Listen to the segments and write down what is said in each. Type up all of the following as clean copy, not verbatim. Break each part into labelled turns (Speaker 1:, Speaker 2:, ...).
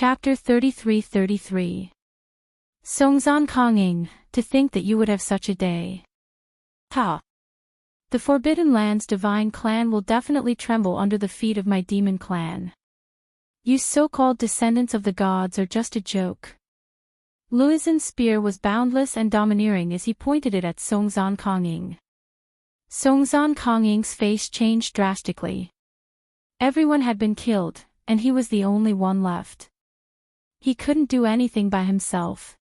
Speaker 1: Chapter 33-33. Songzan Konging, to think that you would have such a day. Ha! The Forbidden Land's divine clan will definitely tremble under the feet of my demon clan. You so-called descendants of the gods are just a joke. Luizen's spear was boundless and domineering as he pointed it at Songzan Konging. Songzan Konging's face changed drastically. Everyone had been killed, and he was the only one left. He couldn't do anything by himself.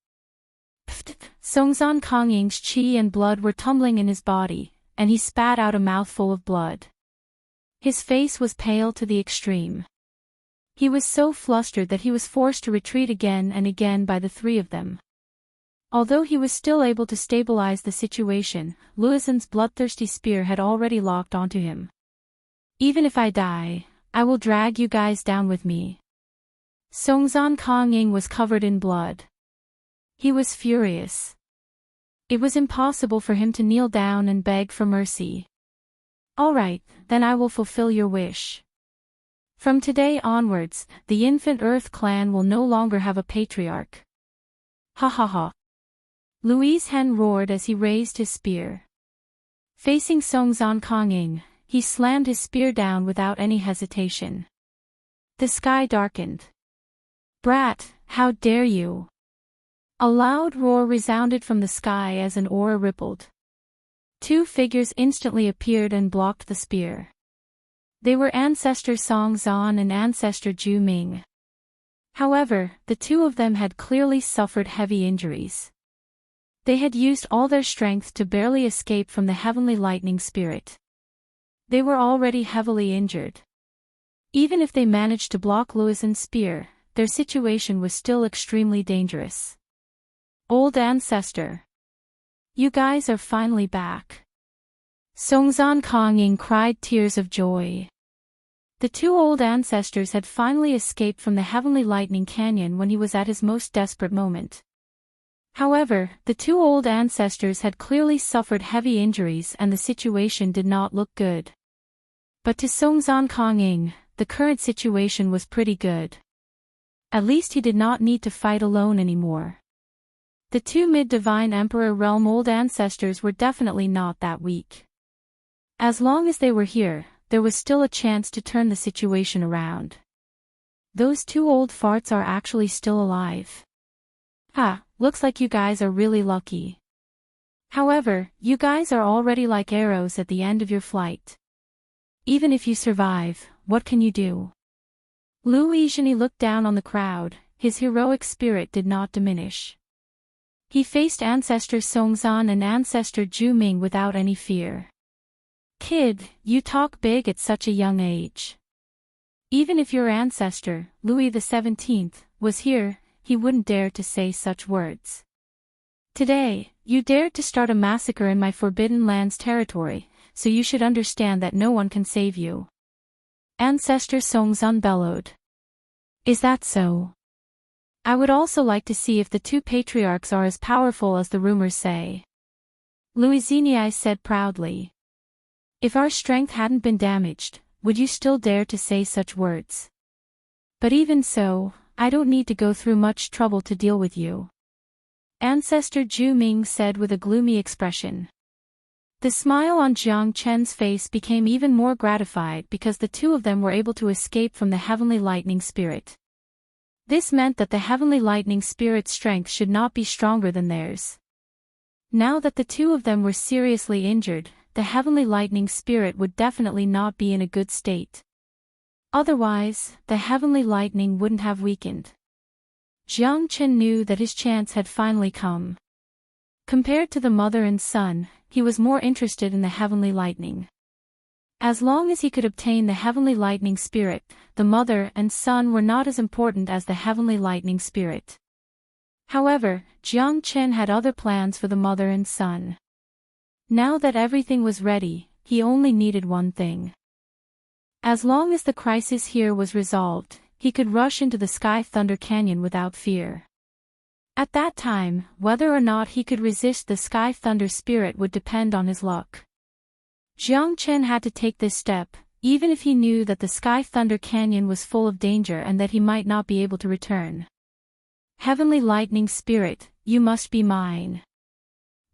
Speaker 1: Songzan Konging's qi and blood were tumbling in his body, and he spat out a mouthful of blood. His face was pale to the extreme. He was so flustered that he was forced to retreat again and again by the three of them. Although he was still able to stabilize the situation, Luizen's bloodthirsty spear had already locked onto him. Even if I die, I will drag you guys down with me. Songzan Konging was covered in blood. He was furious. It was impossible for him to kneel down and beg for mercy. All right, then I will fulfill your wish. From today onwards, the infant Earth clan will no longer have a patriarch. Ha ha ha. Luizen roared as he raised his spear. Facing Songzan Konging, he slammed his spear down without any hesitation. The sky darkened. Brat, how dare you! A loud roar resounded from the sky as an aura rippled. Two figures instantly appeared and blocked the spear. They were Ancestor Songzan and Ancestor Ju Ming. However, the two of them had clearly suffered heavy injuries. They had used all their strength to barely escape from the heavenly lightning spirit. They were already heavily injured. Even if they managed to block Luizen's spear, their situation was still extremely dangerous. Old Ancestor. You guys are finally back. Songzan Konging cried tears of joy. The two old ancestors had finally escaped from the heavenly lightning canyon when he was at his most desperate moment. However, the two old ancestors had clearly suffered heavy injuries and the situation did not look good. But to Songzan Konging, the current situation was pretty good. At least he did not need to fight alone anymore. The two mid-divine Emperor realm old ancestors were definitely not that weak. As long as they were here, there was still a chance to turn the situation around. Those two old farts are actually still alive. Ha, looks like you guys are really lucky. However, you guys are already like arrows at the end of your flight. Even if you survive, what can you do? Luizen looked down on the crowd, his heroic spirit did not diminish. He faced Ancestor Songzan and Ancestor Ju Ming without any fear. Kid, you talk big at such a young age. Even if your ancestor, Louis XVII, was here, he wouldn't dare to say such words. Today, you dared to start a massacre in my Forbidden Land's territory, so you should understand that no one can save you. Ancestor Songzan bellowed. Is that so? I would also like to see if the two patriarchs are as powerful as the rumors say. Luizen said proudly. If our strength hadn't been damaged, would you still dare to say such words? But even so, I don't need to go through much trouble to deal with you. Ancestor Ju Ming said with a gloomy expression. The smile on Jiang Chen's face became even more gratified because the two of them were able to escape from the heavenly lightning spirit. This meant that the heavenly lightning spirit's strength should not be stronger than theirs. Now that the two of them were seriously injured, the heavenly lightning spirit would definitely not be in a good state. Otherwise, the heavenly lightning wouldn't have weakened. Jiang Chen knew that his chance had finally come. Compared to the mother and son, he was more interested in the heavenly lightning. As long as he could obtain the heavenly lightning spirit, the mother and son were not as important as the heavenly lightning spirit. However, Jiang Chen had other plans for the mother and son. Now that everything was ready, he only needed one thing. As long as the crisis here was resolved, he could rush into the Sky Thunder Canyon without fear. At that time, whether or not he could resist the Sky Thunder spirit would depend on his luck. Jiang Chen had to take this step, even if he knew that the Sky Thunder Canyon was full of danger and that he might not be able to return. Heavenly Lightning Spirit, you must be mine.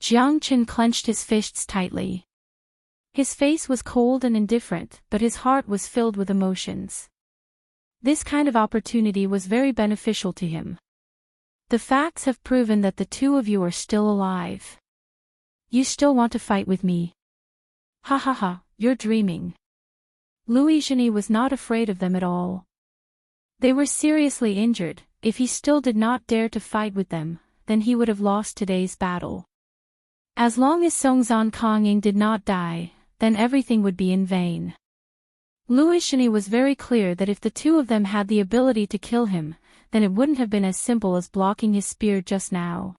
Speaker 1: Jiang Chen clenched his fists tightly. His face was cold and indifferent, but his heart was filled with emotions. This kind of opportunity was very beneficial to him. The facts have proven that the two of you are still alive. You still want to fight with me? Ha ha ha, you're dreaming. Louis-Genis was not afraid of them at all. They were seriously injured. If he still did not dare to fight with them, then he would have lost today's battle. As long as Songzhan Kongying did not die, then everything would be in vain. Louis-Genis was very clear that if the two of them had the ability to kill him, then it wouldn't have been as simple as blocking his spear just now.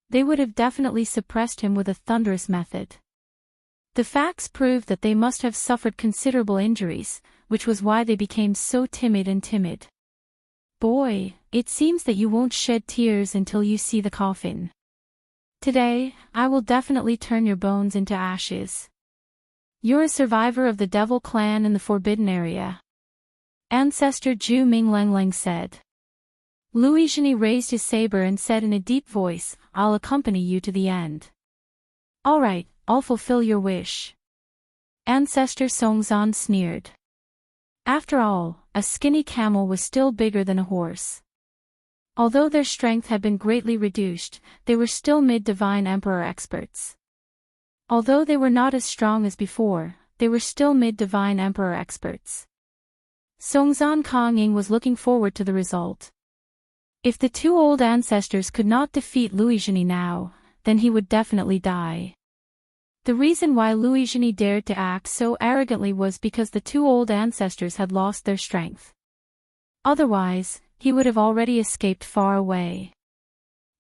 Speaker 1: They would have definitely suppressed him with a thunderous method. The facts proved that they must have suffered considerable injuries, which was why they became so timid. Boy, it seems that you won't shed tears until you see the coffin. Today, I will definitely turn your bones into ashes. You're a survivor of the Devil Clan in the Forbidden Area. Ancestor Zhu Minglengling said. Louis-Genis raised his saber and said in a deep voice, I'll accompany you to the end. All right, I'll fulfill your wish. Ancestor Songzhan sneered. After all, a skinny camel was still bigger than a horse. Although their strength had been greatly reduced, they were still mid-divine emperor experts. Although they were not as strong as before, they were still mid-divine emperor experts. Songzhan Kongying was looking forward to the result. If the two old ancestors could not defeat Louis-Genis now, then he would definitely die. The reason why Louis-Genis dared to act so arrogantly was because the two old ancestors had lost their strength. Otherwise, he would have already escaped far away.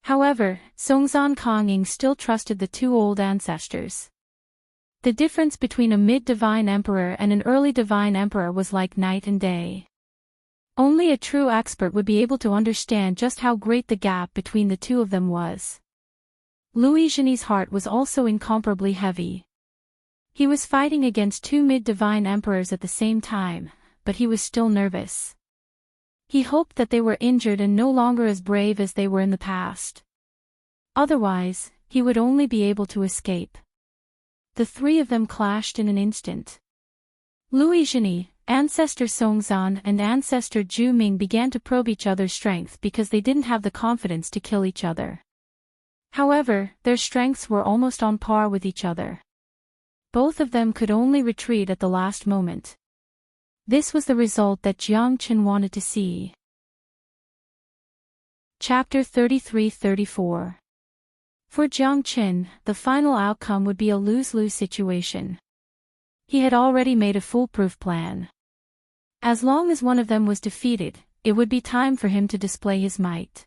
Speaker 1: However, Songzhan Kongying still trusted the two old ancestors. The difference between a mid-divine emperor and an early divine emperor was like night and day. Only a true expert would be able to understand just how great the gap between the two of them was. Louis-Genis' heart was also incomparably heavy. He was fighting against two mid-divine emperors at the same time, but he was still nervous. He hoped that they were injured and no longer as brave as they were in the past. Otherwise, he would only be able to escape. The three of them clashed in an instant. Louis-Genis, Ancestor Songzhan and Ancestor Zhu Ming began to probe each other's strength because they didn't have the confidence to kill each other. However, their strengths were almost on par with each other. Both of them could only retreat at the last moment. This was the result that Jiang Chen wanted to see. Chapter 33-34. For Jiang Chen, the final outcome would be a lose-lose situation. He had already made a foolproof plan. As long as one of them was defeated, it would be time for him to display his might.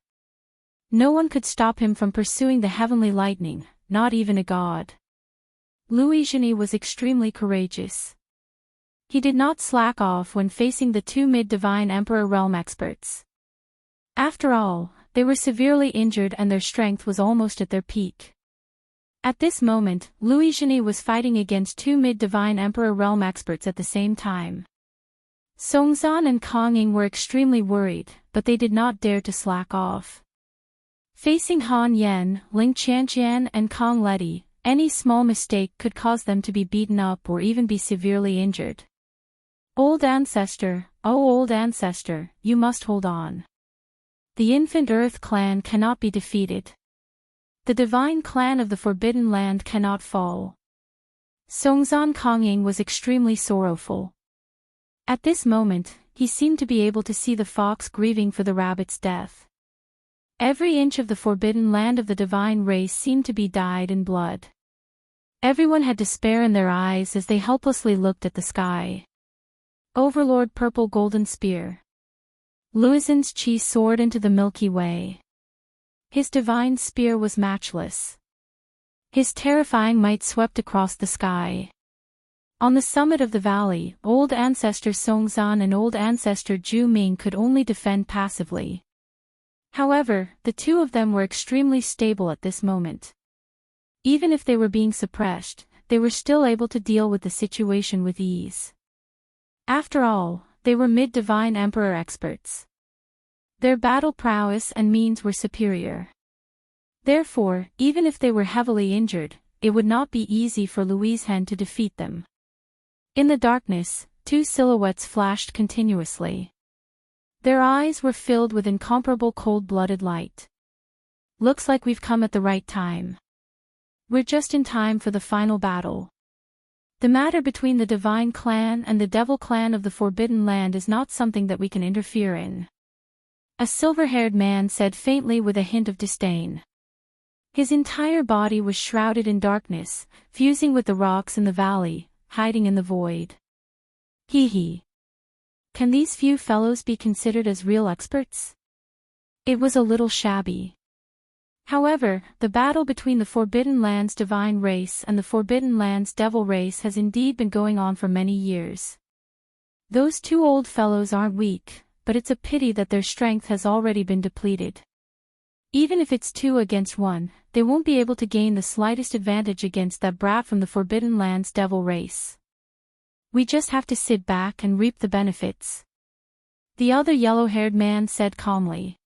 Speaker 1: No one could stop him from pursuing the heavenly lightning, not even a god. Louis-Genis was extremely courageous. He did not slack off when facing the two mid-divine emperor realm experts. After all, they were severely injured and their strength was almost at their peak. At this moment, Louis-Genis was fighting against two mid-divine emperor realm experts at the same time. Songzhan and Kongying were extremely worried, but they did not dare to slack off. Facing Han Yan, Ling Qianqian and Kong Leti, any small mistake could cause them to be beaten up or even be severely injured. Old Ancestor, oh old Ancestor, you must hold on. The infant Earth clan cannot be defeated. The divine clan of the Forbidden Land cannot fall. Songzhan Kongying was extremely sorrowful. At this moment, he seemed to be able to see the fox grieving for the rabbit's death. Every inch of the forbidden land of the divine race seemed to be dyed in blood. Everyone had despair in their eyes as they helplessly looked at the sky. Overlord Purple Golden Spear. Luizen's chi soared into the Milky Way. His divine spear was matchless. His terrifying might swept across the sky. On the summit of the valley, old Ancestor Songzhan and old Ancestor Zhu Ming could only defend passively. However, the two of them were extremely stable at this moment. Even if they were being suppressed, they were still able to deal with the situation with ease. After all, they were mid-divine emperor experts. Their battle prowess and means were superior. Therefore, even if they were heavily injured, it would not be easy for Louise Hen to defeat them. In the darkness, two silhouettes flashed continuously. Their eyes were filled with incomparable cold-blooded light. Looks like we've come at the right time. We're just in time for the final battle. The matter between the divine clan and the devil clan of the Forbidden Land is not something that we can interfere in. A silver-haired man said faintly with a hint of disdain. His entire body was shrouded in darkness, fusing with the rocks in the valley, hiding in the void. Hee hee. Can these few fellows be considered as real experts? It was a little shabby. However, the battle between the Forbidden Land's divine race and the Forbidden Land's devil race has indeed been going on for many years. Those two old fellows aren't weak, but it's a pity that their strength has already been depleted. Even if it's 2 against 1, they won't be able to gain the slightest advantage against that brat from the Forbidden Land's devil race. We just have to sit back and reap the benefits. The other yellow-haired man said calmly.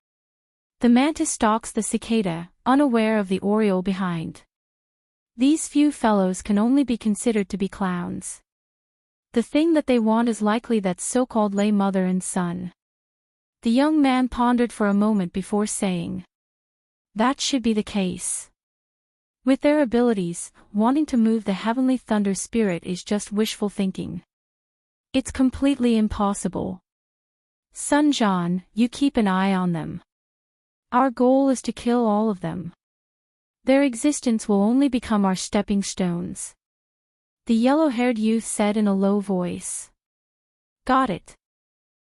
Speaker 1: The mantis stalks the cicada, unaware of the oriole behind. These few fellows can only be considered to be clowns. The thing that they want is likely that so-called lay mother and son. The young man pondered for a moment before saying. That should be the case. With their abilities, wanting to move the heavenly thunder spirit is just wishful thinking. It's completely impossible. Son John, you keep an eye on them. Our goal is to kill all of them. Their existence will only become our stepping stones. The yellow-haired youth said in a low voice. Got it.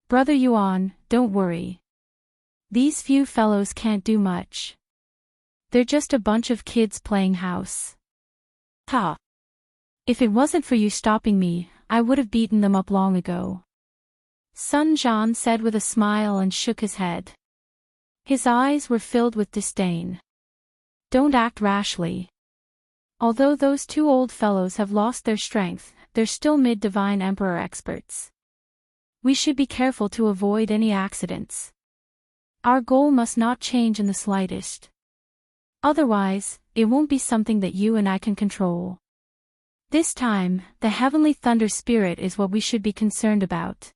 Speaker 1: Brother Yuan, don't worry. These few fellows can't do much. They're just a bunch of kids playing house. Ha! If it wasn't for you stopping me, I would have beaten them up long ago. Son John said with a smile and shook his head. His eyes were filled with disdain. Don't act rashly. Although those two old fellows have lost their strength, they're still mid-divine emperor experts. We should be careful to avoid any accidents. Our goal must not change in the slightest. Otherwise, it won't be something that you and I can control. This time, the heavenly thunder spirit is what we should be concerned about.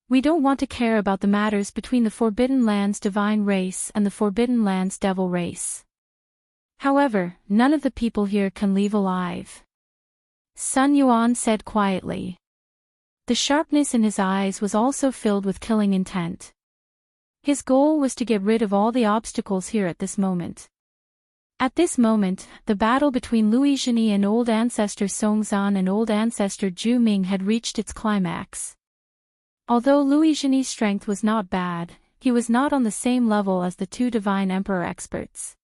Speaker 1: We don't want to care about the matters between the Forbidden Land's divine race and the Forbidden Land's devil race. However, none of the people here can leave alive. Sun Yuan said quietly. The sharpness in his eyes was also filled with killing intent. His goal was to get rid of all the obstacles here at this moment. At this moment, the battle between Louis Zheni and Old Ancestor Songzan and Old Ancestor Zhu Ming had reached its climax. Although Louis Zheni's strength was not bad, he was not on the same level as the two divine emperor experts.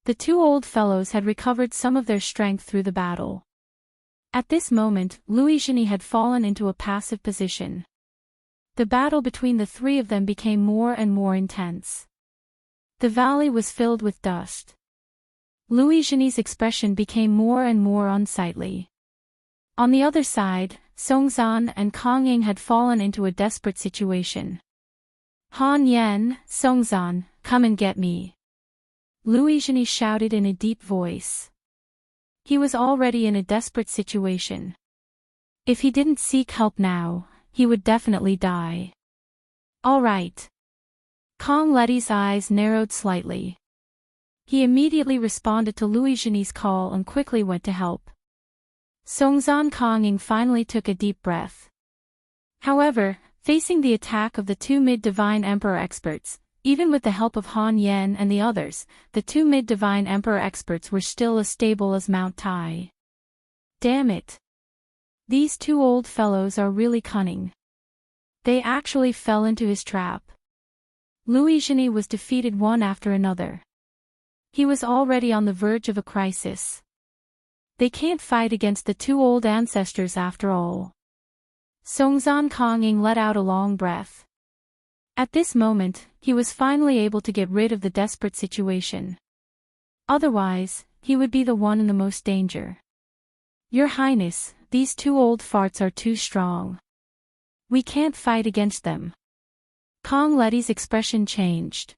Speaker 1: The two old fellows had recovered some of their strength through the battle. At this moment, Louis Zheni had fallen into a passive position. The battle between the three of them became more and more intense. The valley was filled with dust. Louis Zheni's expression became more and more unsightly. On the other side, Songzan and Kang Ying had fallen into a desperate situation. Han Yan, Songzan, come and get me. Louis Zheni shouted in a deep voice. He was already in a desperate situation. If he didn't seek help now, he would definitely die. All right. Kong Letty's eyes narrowed slightly. He immediately responded to Louis Zheni's call and quickly went to help. Songzan Kang Ying finally took a deep breath. However, facing the attack of the two mid-divine emperor experts, even with the help of Han Yan and the others, the two mid-divine emperor experts were still as stable as Mount Tai. Damn it. These two old fellows are really cunning. They actually fell into his trap. Louis Zheni was defeated one after another. He was already on the verge of a crisis. They can't fight against the two old ancestors after all. Songzan Kang Ying let out a long breath. At this moment, he was finally able to get rid of the desperate situation. Otherwise, he would be the one in the most danger. Your Highness, these two old farts are too strong. We can't fight against them. Kong Letty's expression changed.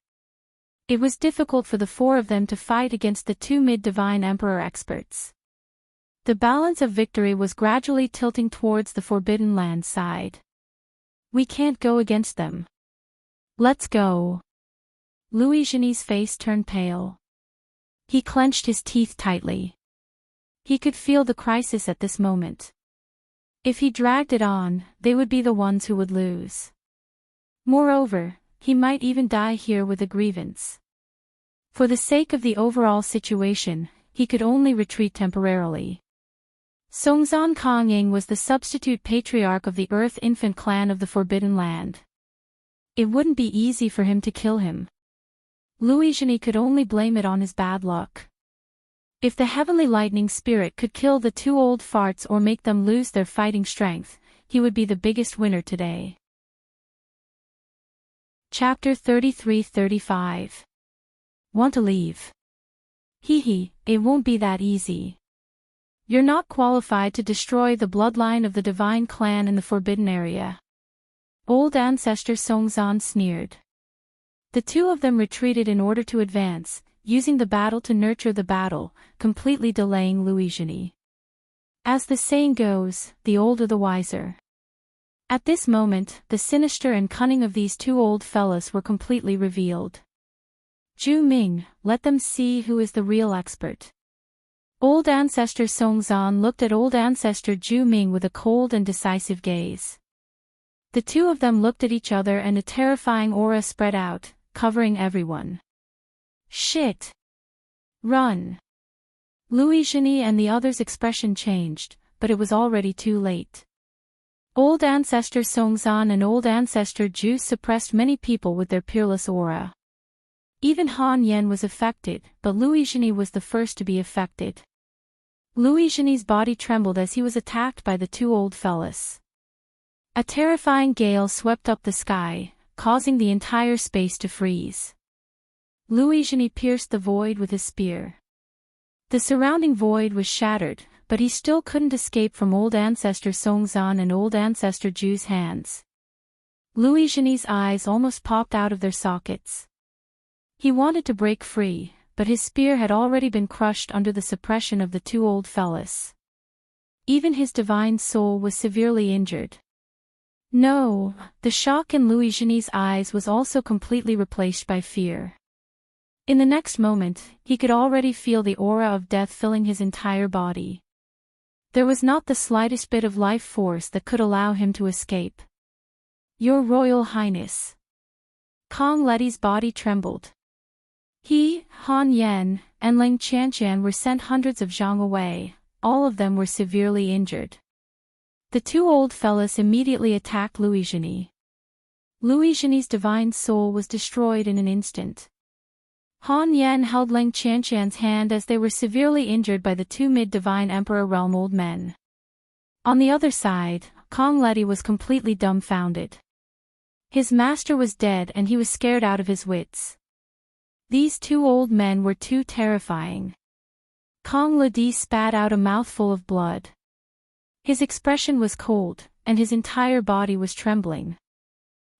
Speaker 1: It was difficult for the four of them to fight against the two mid-divine emperor experts. The balance of victory was gradually tilting towards the Forbidden Land side. We can't go against them. Let's go. Louis-Genie's face turned pale. He clenched his teeth tightly. He could feel the crisis at this moment. If he dragged it on, they would be the ones who would lose. Moreover, he might even die here with a grievance. For the sake of the overall situation, he could only retreat temporarily. Songzan Kongying was the substitute patriarch of the Earth Infant clan of the Forbidden Land. It wouldn't be easy for him to kill him. Louis-Genie could only blame it on his bad luck. If the Heavenly Lightning Spirit could kill the two old farts or make them lose their fighting strength, he would be the biggest winner today. Chapter 33-35. Want to leave? Hee, it won't be that easy. You're not qualified to destroy the bloodline of the divine clan in the forbidden area. Old ancestor Songzan sneered. The two of them retreated in order to advance, using the battle to nurture the battle, completely delaying Louis-Genie. As the saying goes, the older the wiser. At this moment, the sinister and cunning of these two old fellas were completely revealed. Zhu Ming, let them see who is the real expert. Old ancestor Songzan looked at old ancestor Zhu Ming with a cold and decisive gaze. The two of them looked at each other and a terrifying aura spread out, covering everyone. Shit! Run! Louis-Genie and the others' expression changed, but it was already too late. Old ancestor Songzan and old ancestor Zhu suppressed many people with their peerless aura. Even Han Yen was affected, but Louis-Genie was the first to be affected. Louis-Genie's body trembled as he was attacked by the two old fellas. A terrifying gale swept up the sky, causing the entire space to freeze. Louis-Genie pierced the void with his spear. The surrounding void was shattered, but he still couldn't escape from old ancestor Songzan and old ancestor Zhu's hands. Louis-Genie's eyes almost popped out of their sockets. He wanted to break free, but his spear had already been crushed under the suppression of the two old fellas. Even his divine soul was severely injured. No, the shock in Louis-Genie's eyes was also completely replaced by fear. In the next moment, he could already feel the aura of death filling his entire body. There was not the slightest bit of life force that could allow him to escape. Your Royal Highness. Kong Letty's body trembled. He, Han Yen, and Ling Qianqian were sent hundreds of zhang away, all of them were severely injured. The two old fellas immediately attacked Louis-Genie. Louis-Genie's divine soul was destroyed in an instant. Han Yen held Ling Qianqian's hand as they were severely injured by the two mid-divine Emperor Realm old men. On the other side, Kong Letty was completely dumbfounded. His master was dead and he was scared out of his wits. These two old men were too terrifying. Kong Letty spat out a mouthful of blood. His expression was cold, and his entire body was trembling.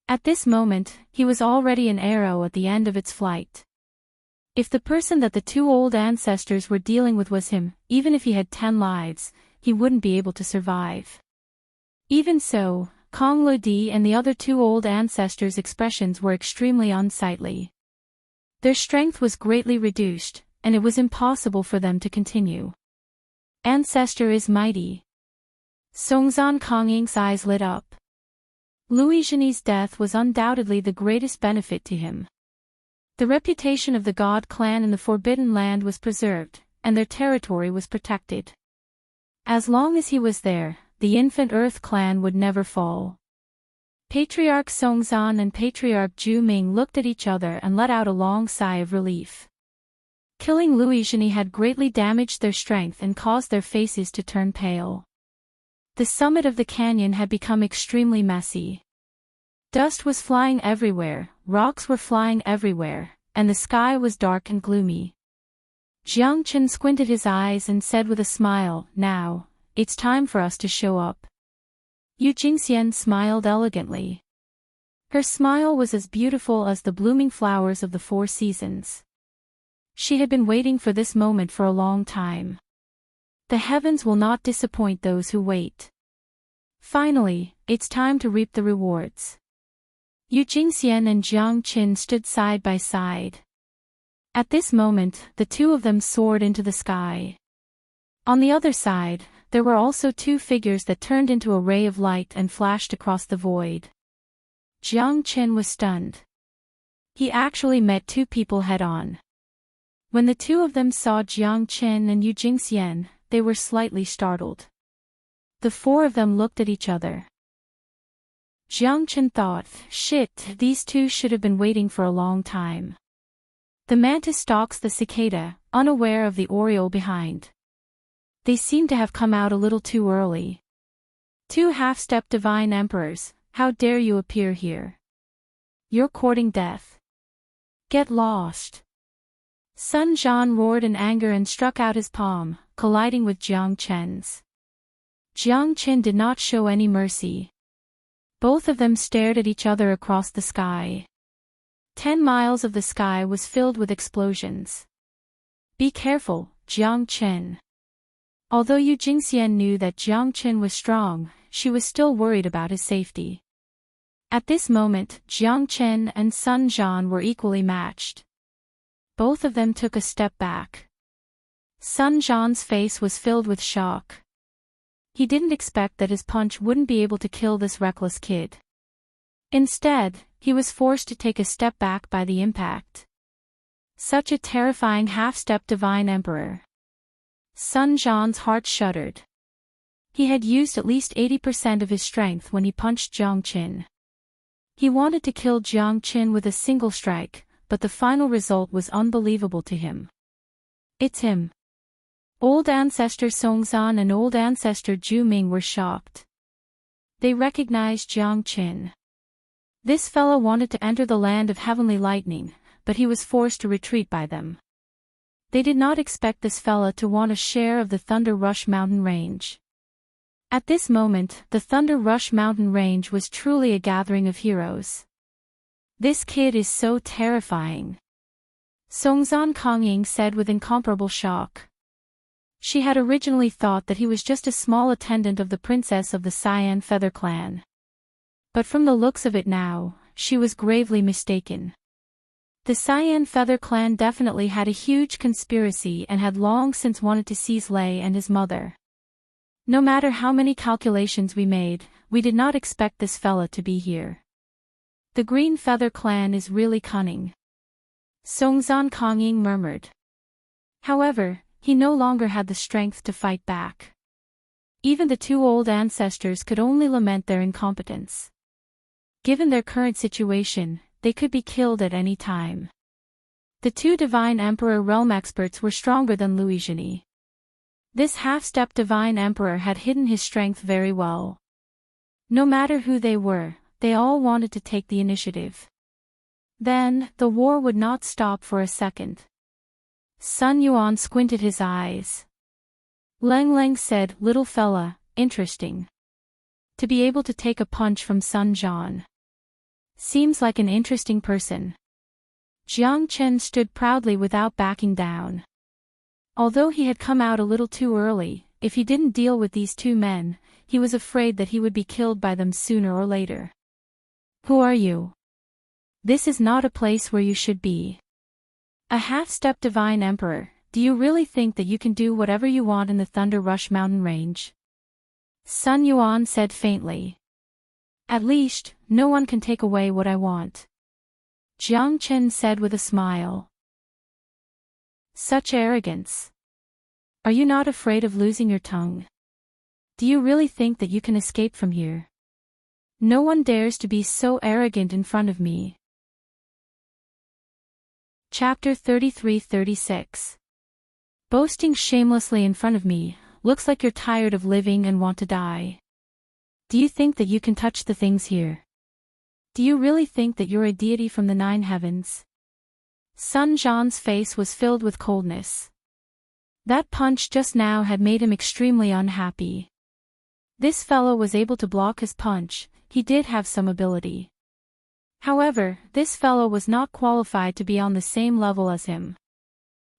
Speaker 1: At this moment, he was already an arrow at the end of its flight. If the person that the two old ancestors were dealing with was him, even if he had 10 lives, he wouldn't be able to survive. Even so, Kong Letty and the other two old ancestors' expressions were extremely unsightly. Their strength was greatly reduced, and it was impossible for them to continue. Ancestor is mighty. Songzan Kongying's eyes lit up. Louis-Genie's death was undoubtedly the greatest benefit to him. The reputation of the God clan in the Forbidden Land was preserved, and their territory was protected. As long as he was there, the infant Earth clan would never fall. Patriarch Songzan and Patriarch Zhu Ming looked at each other and let out a long sigh of relief. Killing Louis-Genie had greatly damaged their strength and caused their faces to turn pale. The summit of the canyon had become extremely messy. Dust was flying everywhere, rocks were flying everywhere, and the sky was dark and gloomy. Jiang Chen squinted his eyes and said with a smile, "Now, it's time for us to show up. Yu Jingxian smiled elegantly. Her smile was as beautiful as the blooming flowers of the 4 seasons. She had been waiting for this moment for a long time. The heavens will not disappoint those who wait. Finally, it's time to reap the rewards. Yu Jingxian and Jiang Qin stood side by side. At this moment, the two of them soared into the sky. On the other side, there were also 2 figures that turned into a ray of light and flashed across the void. Jiang Qin was stunned. He actually met 2 people head-on. When the 2 of them saw Jiang Qin and Yu Jingxian, they were slightly startled. The 4 of them looked at each other. Jiang Qin thought, shit, these 2 should have been waiting for a long time. The mantis stalks the cicada, unaware of the oriole behind. They seem to have come out a little too early. 2 half-step divine emperors, how dare you appear here? You're courting death. Get lost. Sun Jian roared in anger and struck out his palm, colliding with Jiang Qin's. Jiang Qin did not show any mercy. Both of them stared at each other across the sky. 10 miles of the sky was filled with explosions. Be careful, Jiang Qin. Although Yu Jingxian knew that Jiang Qin was strong, she was still worried about his safety. At this moment, Jiang Qin and Sun Jian were equally matched. Both of them took a step back. Sun Jian's face was filled with shock. He didn't expect that his punch wouldn't be able to kill this reckless kid. Instead, he was forced to take a step back by the impact. Such a terrifying half-step divine emperor. Sun Jian's heart shuddered. He had used at least 80% of his strength when he punched Jiang Qin. He wanted to kill Jiang Qin with a single strike, but the final result was unbelievable to him. It's him. Old ancestor Songzan and old ancestor Zhu Ming were shocked. They recognized Jiang Qin. This fellow wanted to enter the land of heavenly lightning, but he was forced to retreat by them. They did not expect this fella to want a share of the Thunder Rush mountain range. At this moment, the Thunder Rush mountain range was truly a gathering of heroes. This kid is so terrifying. Songzan Kongying said with incomparable shock. She had originally thought that he was just a small attendant of the princess of the Cyan Feather clan. But from the looks of it now, she was gravely mistaken. The Cyan Feather clan definitely had a huge conspiracy and had long since wanted to seize Lei and his mother. No matter how many calculations we made, we did not expect this fella to be here. The Green Feather clan is really cunning. Songzan Kongying murmured. However, he no longer had the strength to fight back. Even the 2 old ancestors could only lament their incompetence. Given their current situation, they could be killed at any time. The 2 Divine Emperor realm experts were stronger than Luizhini. This half-step Divine Emperor had hidden his strength very well. No matter who they were, they all wanted to take the initiative. Then, the war would not stop for a second. Sun Yuan squinted his eyes. Leng Leng said, little fella, interesting. To be able to take a punch from Sun Jian. Seems like an interesting person. Jiang Qin stood proudly without backing down. Although he had come out a little too early, if he didn't deal with these 2 men, he was afraid that he would be killed by them sooner or later. Who are you? This is not a place where you should be. A half-step Divine Emperor, do you really think that you can do whatever you want in the Thunder Rush mountain range? Sun Yuan said faintly. At least, no one can take away what I want. Jiang Qin said with a smile. Such arrogance. Are you not afraid of losing your tongue? Do you really think that you can escape from here? No one dares to be so arrogant in front of me. Chapter 33-36. Boasting shamelessly in front of me, looks like you're tired of living and want to die. Do you think that you can touch the things here? Do you really think that you're a deity from the 9 heavens? Sun Jian's face was filled with coldness. That punch just now had made him extremely unhappy. This fellow was able to block his punch, he did have some ability. However, this fellow was not qualified to be on the same level as him.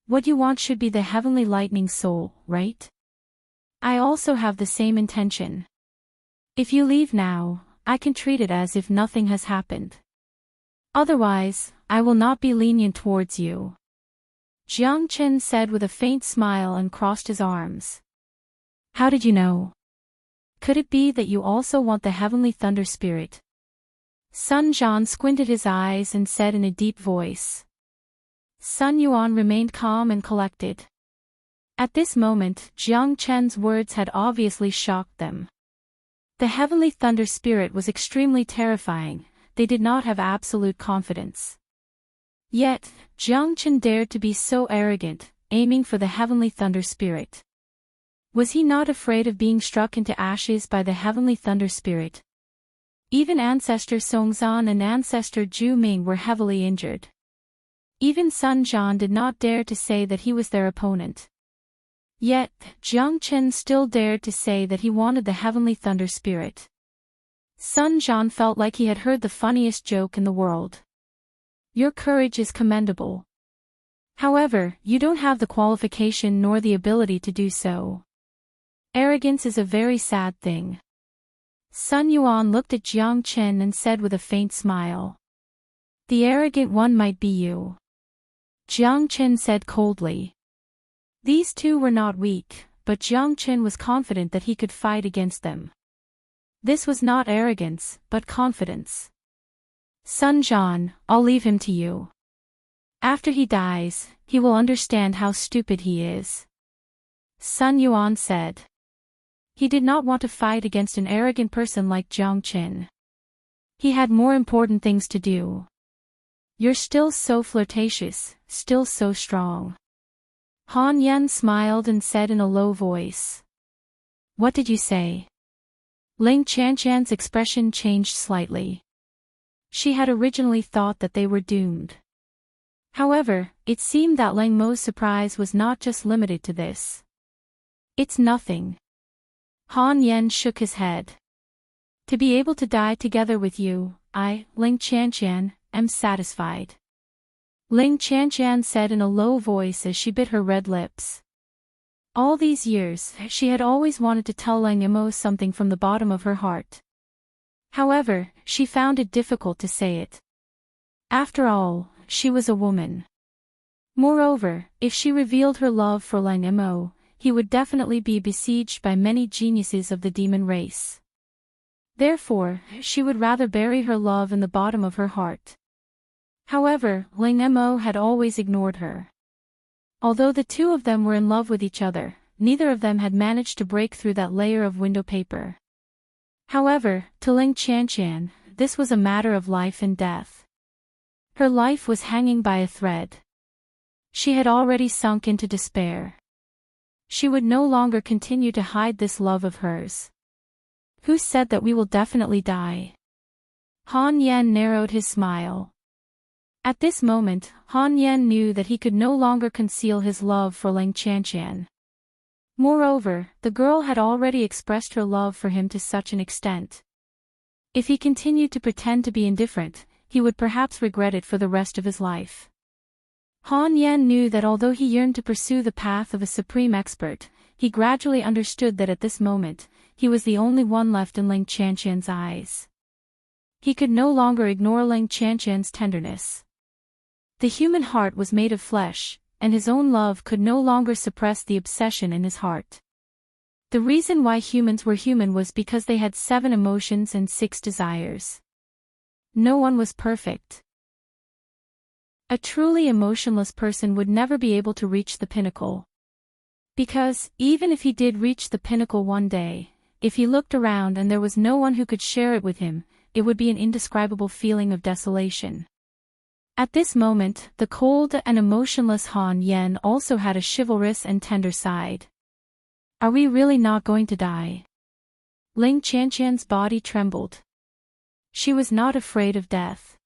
Speaker 1: What you want should be the heavenly lightning soul, right? I also have the same intention. If you leave now, I can treat it as if nothing has happened. Otherwise, I will not be lenient towards you. Jiang Chen said with a faint smile and crossed his arms. How did you know? Could it be that you also want the heavenly thunder spirit? Sun Jian squinted his eyes and said in a deep voice. Sun Yuan remained calm and collected. At this moment, Jiang Chen's words had obviously shocked them. The heavenly thunder spirit was extremely terrifying, they did not have absolute confidence. Yet, Jiang Chen dared to be so arrogant, aiming for the heavenly thunder spirit. Was he not afraid of being struck into ashes by the heavenly thunder spirit? Even Ancestor Songzan and Ancestor Zhu Ming were heavily injured. Even Sun Jian did not dare to say that he was their opponent. Yet, Jiang Chen still dared to say that he wanted the heavenly thunder spirit. Sun Jian felt like he had heard the funniest joke in the world. Your courage is commendable. However, you don't have the qualification nor the ability to do so. Arrogance is a very sad thing. Sun Yuan looked at Jiang Chen and said with a faint smile. The arrogant one might be you. Jiang Chen said coldly. These two were not weak, but Jiang Chen was confident that he could fight against them. This was not arrogance, but confidence. Sun Jian, I'll leave him to you. After he dies, he will understand how stupid he is. Sun Yuan said. He did not want to fight against an arrogant person like Jiang Chen. He had more important things to do. You're still so flirtatious, still so strong. Han Yan smiled and said in a low voice. What did you say? Ling Qianshan's expression changed slightly. She had originally thought that they were doomed. However, it seemed that Lang Mo's surprise was not just limited to this. It's nothing. Han Yan shook his head. To be able to die together with you, I, Ling Qianshan, am satisfied. Ling Qianshan said in a low voice as she bit her red lips. All these years, she had always wanted to tell Lang Mo something from the bottom of her heart. However, she found it difficult to say it. After all, she was a woman. Moreover, if she revealed her love for Lang Mo, he would definitely be besieged by many geniuses of the demon race. Therefore, she would rather bury her love in the bottom of her heart. However, Lang Mo had always ignored her. Although the two of them were in love with each other, neither of them had managed to break through that layer of window paper. However, to Ling Qianshan, this was a matter of life and death. Her life was hanging by a thread. She had already sunk into despair. She would no longer continue to hide this love of hers. Who said that we will definitely die? Han Yan narrowed his smile. At this moment, Han Yan knew that he could no longer conceal his love for Ling Qianshan. Moreover, the girl had already expressed her love for him to such an extent. If he continued to pretend to be indifferent, he would perhaps regret it for the rest of his life. Han Yan knew that although he yearned to pursue the path of a supreme expert, he gradually understood that at this moment, he was the only one left in Ling Qianshan's eyes. He could no longer ignore Ling Qianshan's tenderness. The human heart was made of flesh, and his own love could no longer suppress the obsession in his heart. The reason why humans were human was because they had 7 emotions and 6 desires. No one was perfect. A truly emotionless person would never be able to reach the pinnacle. Because, even if he did reach the pinnacle one day, if he looked around and there was no one who could share it with him, it would be an indescribable feeling of desolation. At this moment, the cold and emotionless Han Yan also had a chivalrous and tender side. Are we really not going to die? Ling Qianshan's body trembled. She was not afraid of death.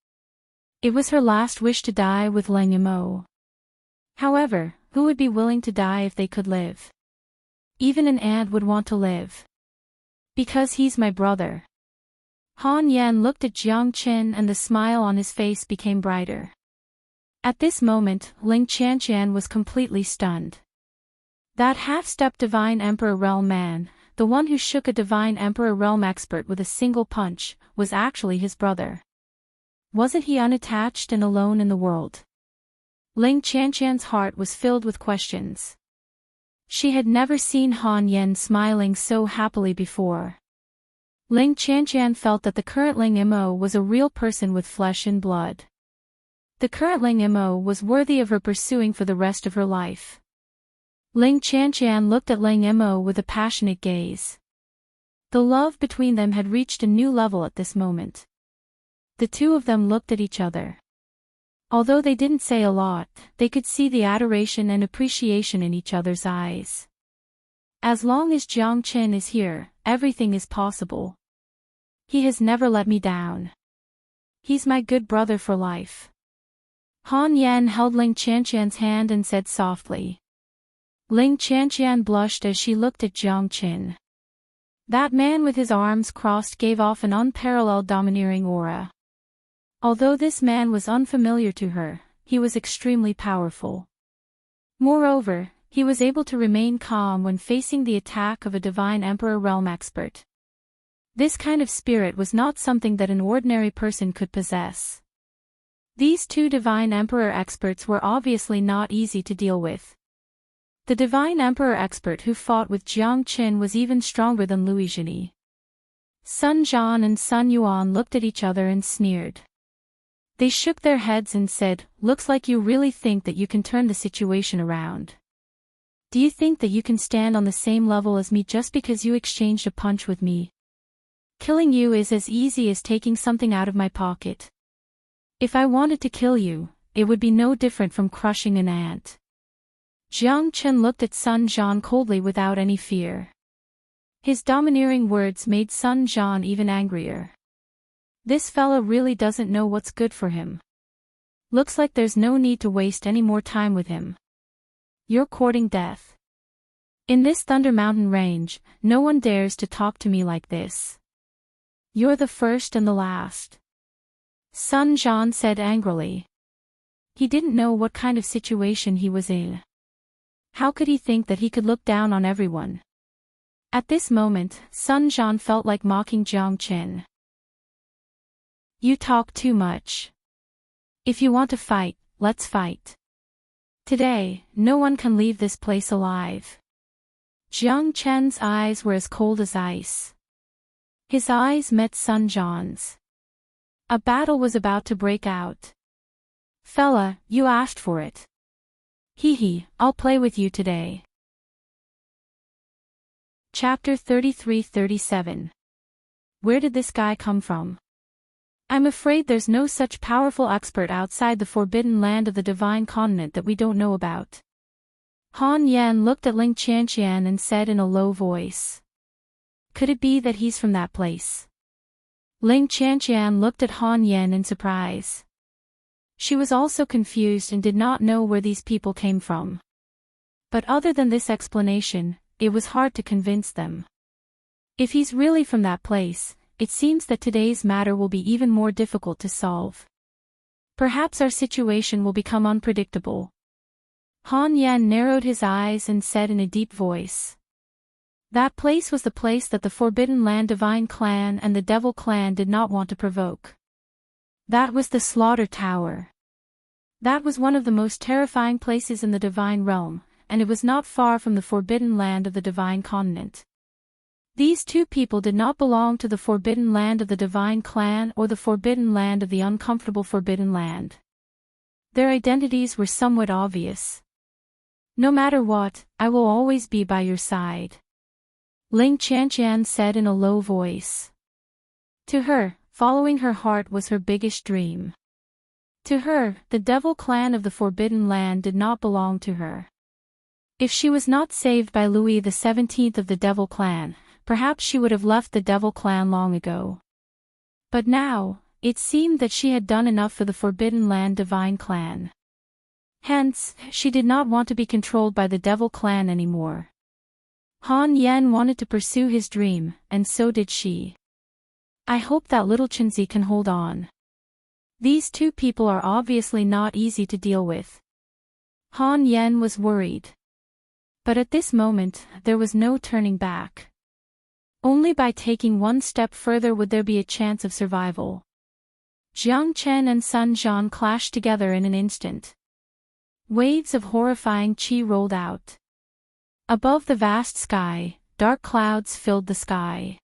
Speaker 1: It was her last wish to die with Lang Mo. However, who would be willing to die if they could live? Even an ant would want to live. Because he's my brother. Han Yan looked at Jiang Qin and the smile on his face became brighter. At this moment, Ling Qianqian was completely stunned. That half-stepped Divine Emperor Realm man, the one who shook a Divine Emperor Realm expert with a single punch, was actually his brother. Wasn't he unattached and alone in the world? Ling Qianqian's heart was filled with questions. She had never seen Han Yan smiling so happily before. Ling Qianqian felt that the current Ling Imo was a real person with flesh and blood. The current Ling Imo was worthy of her pursuing for the rest of her life. Ling Qianqian looked at Ling Imo with a passionate gaze. The love between them had reached a new level at this moment. The two of them looked at each other. Although they didn't say a lot, they could see the adoration and appreciation in each other's eyes. As long as Jiang Qin is here, everything is possible. He has never let me down. He's my good brother for life. Han Yan held Ling Qianqian's hand and said softly. Ling Qianqian blushed as she looked at Jiang Qin. That man with his arms crossed gave off an unparalleled domineering aura. Although this man was unfamiliar to her, he was extremely powerful. Moreover, he was able to remain calm when facing the attack of a Divine Emperor Realm expert. This kind of spirit was not something that an ordinary person could possess. These two Divine Emperor experts were obviously not easy to deal with. The Divine Emperor expert who fought with Jiang Qin was even stronger than Louis Zhini. Sun Jian and Sun Yuan looked at each other and sneered. They shook their heads and said, "Looks like you really think that you can turn the situation around. Do you think that you can stand on the same level as me just because you exchanged a punch with me? Killing you is as easy as taking something out of my pocket. If I wanted to kill you, it would be no different from crushing an ant." Jiang Qin looked at Sun Jian coldly without any fear. His domineering words made Sun Jian even angrier. This fella really doesn't know what's good for him. Looks like there's no need to waste any more time with him. You're courting death. In this Thunder Mountain range, no one dares to talk to me like this. You're the first and the last. Sun Jian said angrily. He didn't know what kind of situation he was in. How could he think that he could look down on everyone? At this moment, Sun Jian felt like mocking Jiang Qin. You talk too much. If you want to fight, let's fight. Today, no one can leave this place alive. Jiang Qin's eyes were as cold as ice. His eyes met Sun Jian's. A battle was about to break out. Fella, you asked for it. Hee, I'll play with you today. Chapter 33-37. Where did this guy come from? I'm afraid there's no such powerful expert outside the forbidden land of the divine continent that we don't know about. Han Yan looked at Ling Qianqian and said in a low voice. Could it be that he's from that place? Ling Qianqian looked at Han Yan in surprise. She was also confused and did not know where these people came from. But other than this explanation, it was hard to convince them. If he's really from that place, it seems that today's matter will be even more difficult to solve. Perhaps our situation will become unpredictable. Han Yan narrowed his eyes and said in a deep voice. That place was the place that the Forbidden Land Divine Clan and the Devil Clan did not want to provoke. That was the Slaughter Tower. That was one of the most terrifying places in the Divine Realm, and it was not far from the Forbidden Land of the Divine Continent. These two people did not belong to the Forbidden Land of the Divine Clan or the Forbidden Land of the Uncomfortable Forbidden Land. Their identities were somewhat obvious. No matter what, I will always be by your side. Ling Qianqian said in a low voice. To her, following her heart was her biggest dream. To her, the Devil Clan of the Forbidden Land did not belong to her. If she was not saved by Louis XVII of the Devil Clan, perhaps she would have left the Devil Clan long ago. But now, it seemed that she had done enough for the Forbidden Land Divine Clan. Hence, she did not want to be controlled by the devil clan anymore. Han Yen wanted to pursue his dream, and so did she. I hope that little Chenzi can hold on. These two people are obviously not easy to deal with. Han Yen was worried. But at this moment, there was no turning back. Only by taking one step further would there be a chance of survival. Jiang Chen and Sun Jian clashed together in an instant. Waves of horrifying qi rolled out. Above the vast sky, dark clouds filled the sky.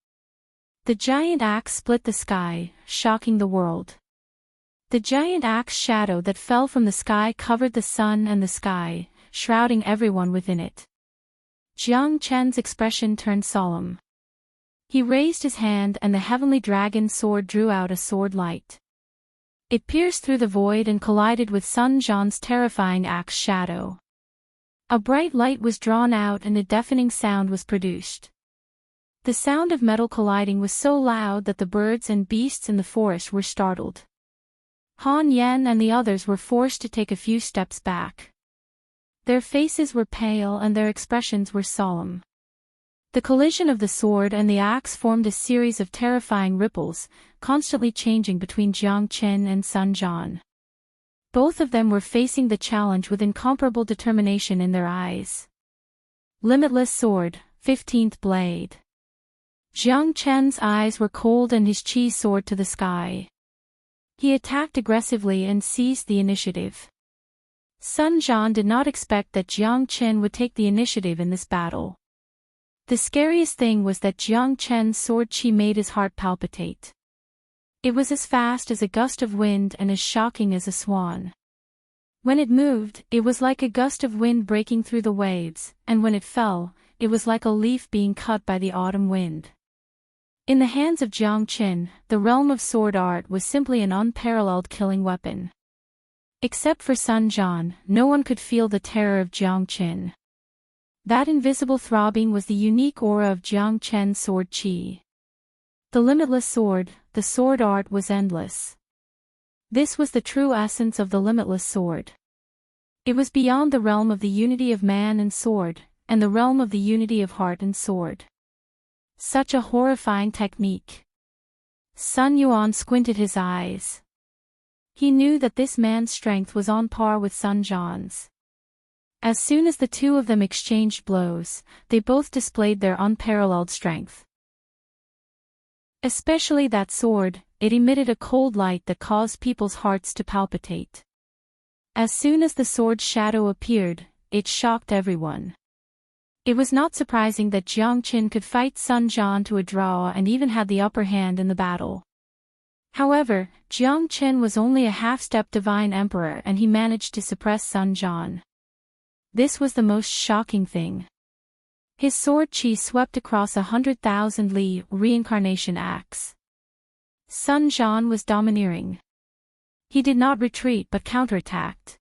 Speaker 1: The giant axe split the sky, shocking the world. The giant axe shadow that fell from the sky covered the sun and the sky, shrouding everyone within it. Jiang Chen's expression turned solemn. He raised his hand and the heavenly dragon sword drew out a sword light. It pierced through the void and collided with Sun Jian's terrifying axe shadow. A bright light was drawn out and a deafening sound was produced. The sound of metal colliding was so loud that the birds and beasts in the forest were startled. Han Yen and the others were forced to take a few steps back. Their faces were pale and their expressions were solemn. The collision of the sword and the axe formed a series of terrifying ripples, constantly changing between Jiang Chen and Sun Jian. Both of them were facing the challenge with incomparable determination in their eyes. Limitless sword, 15th blade. Jiang Chen's eyes were cold and his qi soared to the sky. He attacked aggressively and seized the initiative. Sun Jian did not expect that Jiang Chen would take the initiative in this battle. The scariest thing was that Jiang Chen's sword qi made his heart palpitate. It was as fast as a gust of wind and as shocking as a swan. When it moved, it was like a gust of wind breaking through the waves, and when it fell, it was like a leaf being cut by the autumn wind. In the hands of Jiang Chen, the realm of sword art was simply an unparalleled killing weapon. Except for Sun Jian, no one could feel the terror of Jiang Chen. That invisible throbbing was the unique aura of Jiang Chen's sword qi. The limitless sword, the sword art was endless. This was the true essence of the limitless sword. It was beyond the realm of the unity of man and sword, and the realm of the unity of heart and sword. Such a horrifying technique. Sun Yuan squinted his eyes. He knew that this man's strength was on par with Sun Jian's. As soon as the two of them exchanged blows, they both displayed their unparalleled strength. Especially that sword, it emitted a cold light that caused people's hearts to palpitate. As soon as the sword's shadow appeared, it shocked everyone. It was not surprising that Jiang Chen could fight Sun Jian to a draw and even had the upper hand in the battle. However, Jiang Chen was only a half-step divine emperor and he managed to suppress Sun Jian. This was the most shocking thing. His sword qi swept across 100,000 li reincarnation axe. Sun Jian was domineering. He did not retreat but counterattacked.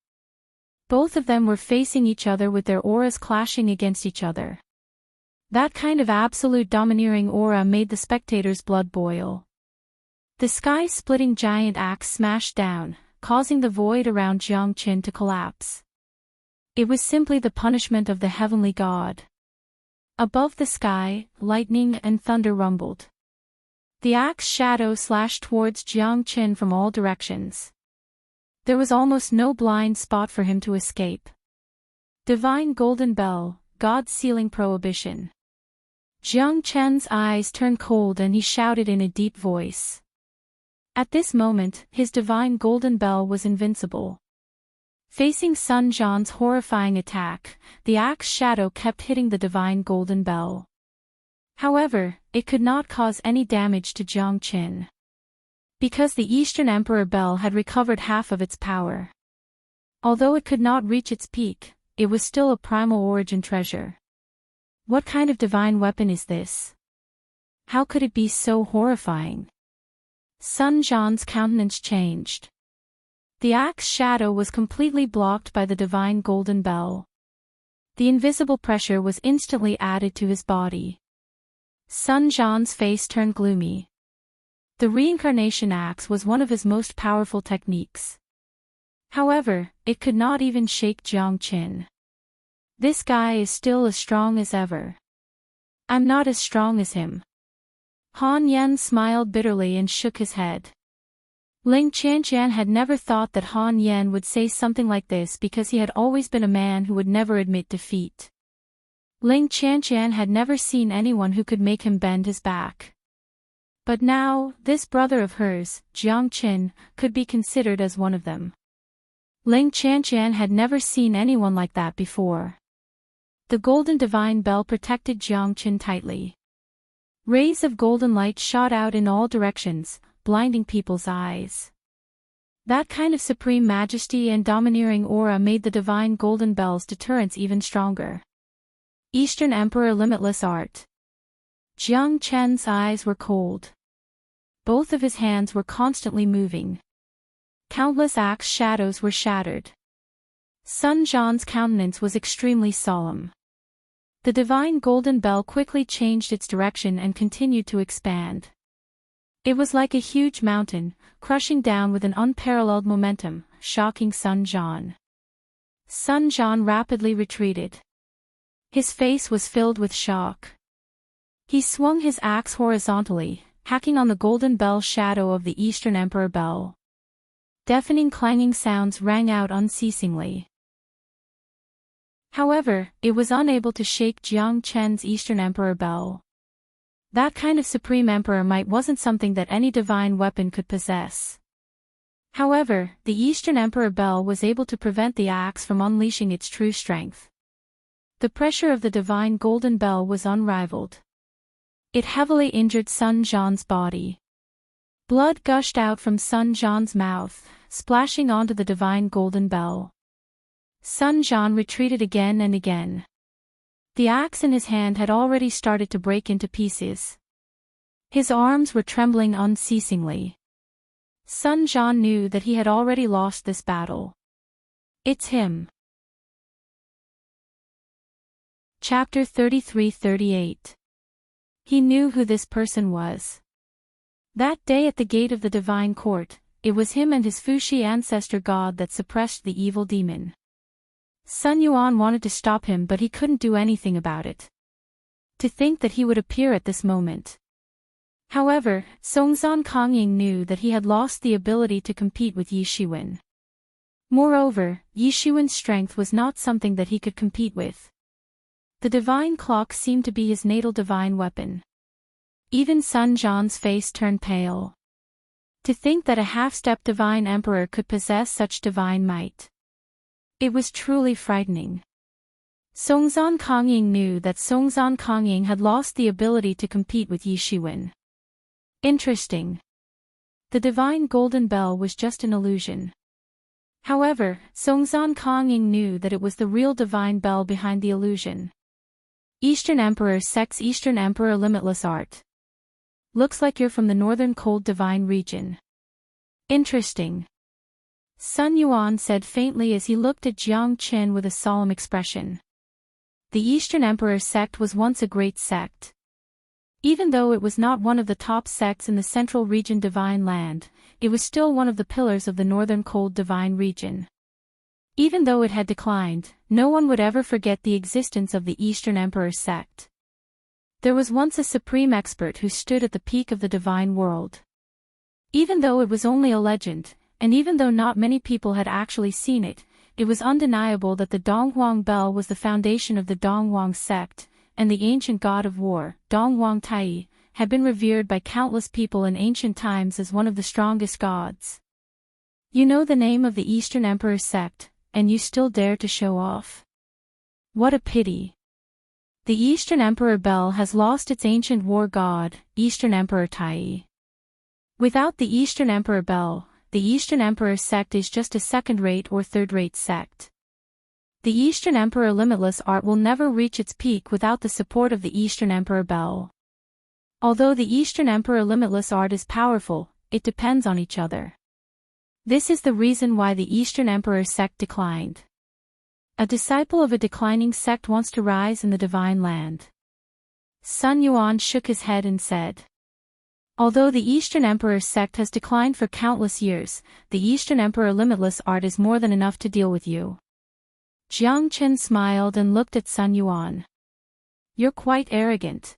Speaker 1: Both of them were facing each other with their auras clashing against each other. That kind of absolute domineering aura made the spectators' blood boil. The sky-splitting giant axe smashed down, causing the void around Jiang Chen to collapse. It was simply the punishment of the heavenly god. Above the sky, lightning and thunder rumbled. The axe shadow slashed towards Jiang Chen from all directions. There was almost no blind spot for him to escape. Divine golden bell, God's sealing prohibition. Jiang Chen's eyes turned cold and he shouted in a deep voice. At this moment, his divine golden bell was invincible. Facing Sun Jian's horrifying attack, the axe shadow kept hitting the divine golden bell. However, it could not cause any damage to Jiang Chen. Because the Eastern Emperor bell had recovered half of its power. Although it could not reach its peak, it was still a primal origin treasure. What kind of divine weapon is this? How could it be so horrifying? Sun Jian's countenance changed. The axe shadow was completely blocked by the divine golden bell. The invisible pressure was instantly added to his body. Sun Jian's face turned gloomy. The reincarnation axe was one of his most powerful techniques. However, it could not even shake Jiang Qin. This guy is still as strong as ever. I'm not as strong as him. Han Yen smiled bitterly and shook his head. Ling Qianqian had never thought that Han Yen would say something like this because he had always been a man who would never admit defeat. Ling Qianqian had never seen anyone who could make him bend his back. But now, this brother of hers, Jiang Qin, could be considered as one of them. Ling Qianqian had never seen anyone like that before. The golden divine bell protected Jiang Qin tightly. Rays of golden light shot out in all directions, blinding people's eyes. That kind of supreme majesty and domineering aura made the divine golden bell's deterrence even stronger. Eastern Emperor Limitless Art. Jiang Chen's eyes were cold. Both of his hands were constantly moving. Countless axe shadows were shattered. Sun Jian's countenance was extremely solemn. The divine golden bell quickly changed its direction and continued to expand. It was like a huge mountain, crushing down with an unparalleled momentum, shocking Sun Jian. Sun Jian rapidly retreated. His face was filled with shock. He swung his axe horizontally, hacking on the golden bell shadow of the Eastern Emperor bell. Deafening clanging sounds rang out unceasingly. However, it was unable to shake Jiang Chen's Eastern Emperor bell. That kind of supreme emperor might wasn't something that any divine weapon could possess. However, the Eastern Emperor bell was able to prevent the axe from unleashing its true strength. The pressure of the divine golden bell was unrivaled. It heavily injured Sun Jian's body. Blood gushed out from Sun Jian's mouth, splashing onto the divine golden bell. Sun Jian retreated again and again. The axe in his hand had already started to break into pieces. His arms were trembling unceasingly. Sun Jian knew that he had already lost this battle. It's him. Chapter 33-38. He knew who this person was. That day at the gate of the divine court, it was him and his Fuxi ancestor god that suppressed the evil demon. Sun Yuan wanted to stop him, but he couldn't do anything about it. To think that he would appear at this moment. However, Songzhan Kongying knew that he had lost the ability to compete with Yi Shiwen. Moreover, Yi Shiwen's strength was not something that he could compete with. The divine clock seemed to be his natal divine weapon. Even Sun Jian's face turned pale. To think that a half-step divine emperor could possess such divine might. It was truly frightening. Songzhan Kongying knew that Songzhan Kongying had lost the ability to compete with Yi Shiwen. Interesting. The divine golden bell was just an illusion. However, Songzhan Kongying knew that it was the real divine bell behind the illusion. Eastern Emperor Sect's Eastern Emperor Limitless Art. Looks like you're from the northern cold divine region. Interesting. Sun Yuan said faintly as he looked at Jiang Qin with a solemn expression. The Eastern Emperor sect was once a great sect. Even though it was not one of the top sects in the central region divine land, it was still one of the pillars of the northern cold divine region. Even though it had declined, no one would ever forget the existence of the Eastern Emperor sect. There was once a supreme expert who stood at the peak of the divine world. Even though it was only a legend, and even though not many people had actually seen it, it was undeniable that the Donghuang bell was the foundation of the Donghuang sect, and the ancient god of war, Donghuang Tai, had been revered by countless people in ancient times as one of the strongest gods. You know the name of the Eastern Emperor sect, and you still dare to show off. What a pity. The Eastern Emperor bell has lost its ancient war god, Eastern Emperor Tai. Without the Eastern Emperor bell, the Eastern Emperor sect is just a second-rate or third-rate sect. The Eastern Emperor Limitless Art will never reach its peak without the support of the Eastern Emperor bell. Although the Eastern Emperor Limitless Art is powerful, it depends on each other. This is the reason why the Eastern Emperor sect declined. A disciple of a declining sect wants to rise in the divine land. Sun Yuan shook his head and said. Although the Eastern Emperor sect has declined for countless years, the Eastern Emperor limitless art is more than enough to deal with you. Jiang Chen smiled and looked at Sun Yuan. You're quite arrogant.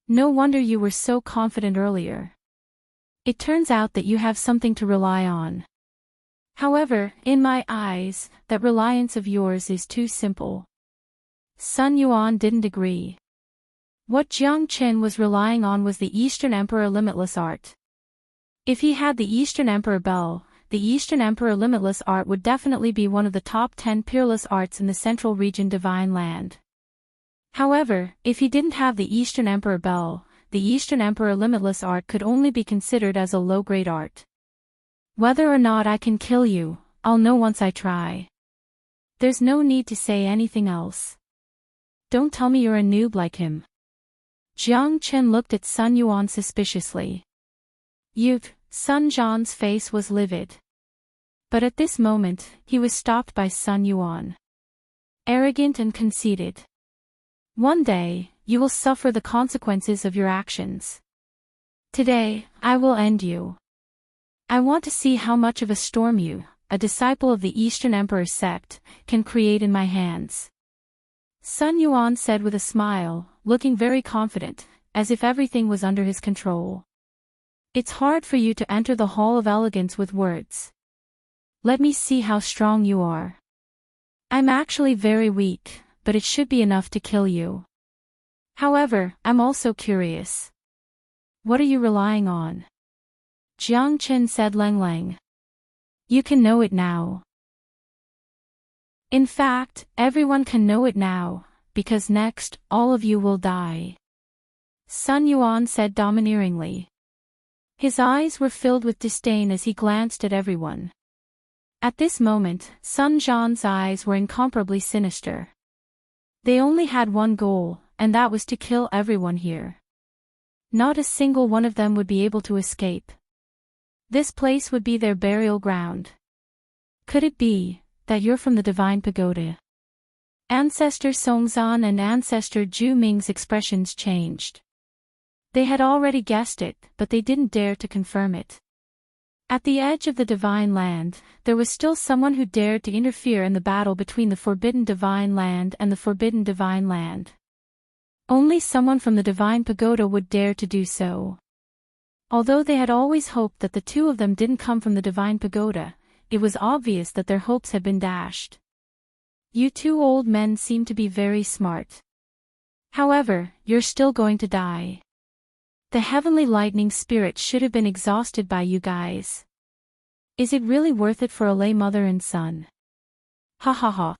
Speaker 1: No wonder you were so confident earlier. It turns out that you have something to rely on. However, in my eyes, that reliance of yours is too simple. Sun Yuan didn't agree. What Jiang Chen was relying on was the Eastern Emperor limitless art. If he had the Eastern Emperor bell, the Eastern Emperor limitless art would definitely be one of the top 10 peerless arts in the Central Region Divine Land. However, if he didn't have the Eastern Emperor bell, the Eastern Emperor limitless art could only be considered as a low-grade art. Whether or not I can kill you, I'll know once I try. There's no need to say anything else. Don't tell me you're a noob like him. Jiang Chen looked at Sun Yuan suspiciously. Sun Zhan's face was livid. But at this moment, he was stopped by Sun Yuan. Arrogant and conceited. One day, you will suffer the consequences of your actions. Today, I will end you. I want to see how much of a storm you, a disciple of the Eastern Emperor sect, can create in my hands. Sun Yuan said with a smile, looking very confident, as if everything was under his control. It's hard for you to enter the Hall of Elegance with words. Let me see how strong you are. I'm actually very weak, but it should be enough to kill you. However, I'm also curious. What are you relying on? Jiang Chen said Lang. You can know it now. In fact, everyone can know it now, because next, all of you will die. Sun Yuan said domineeringly. His eyes were filled with disdain as he glanced at everyone. At this moment, Sun Zhan's eyes were incomparably sinister. They only had one goal, and that was to kill everyone here. Not a single one of them would be able to escape. This place would be their burial ground. Could it be that you're from the Divine Pagoda? Ancestor Songzan and Ancestor Zhu Ming's expressions changed. They had already guessed it, but they didn't dare to confirm it. At the edge of the Divine Land, there was still someone who dared to interfere in the battle between the Forbidden Divine Land and the Forbidden Divine Land. Only someone from the Divine Pagoda would dare to do so. Although they had always hoped that the two of them didn't come from the Divine Pagoda, it was obvious that their hopes had been dashed. You two old men seem to be very smart. However, you're still going to die. The heavenly lightning spirit should have been exhausted by you guys. Is it really worth it for a lay mother and son? Ha ha ha.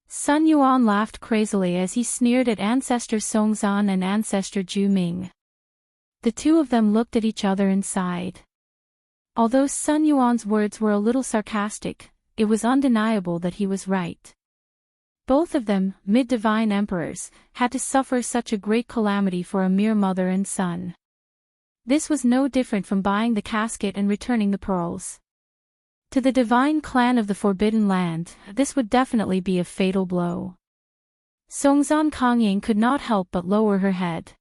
Speaker 1: Sun Yuan laughed crazily as he sneered at Ancestor Songzan and Ancestor Zhu Ming. The two of them looked at each other and sighed. Although Sun Yuan's words were a little sarcastic, it was undeniable that he was right. Both of them, mid-divine emperors, had to suffer such a great calamity for a mere mother and son. This was no different from buying the casket and returning the pearls. To the divine clan of the Forbidden Land, this would definitely be a fatal blow. Songzan Kongying could not help but lower her head.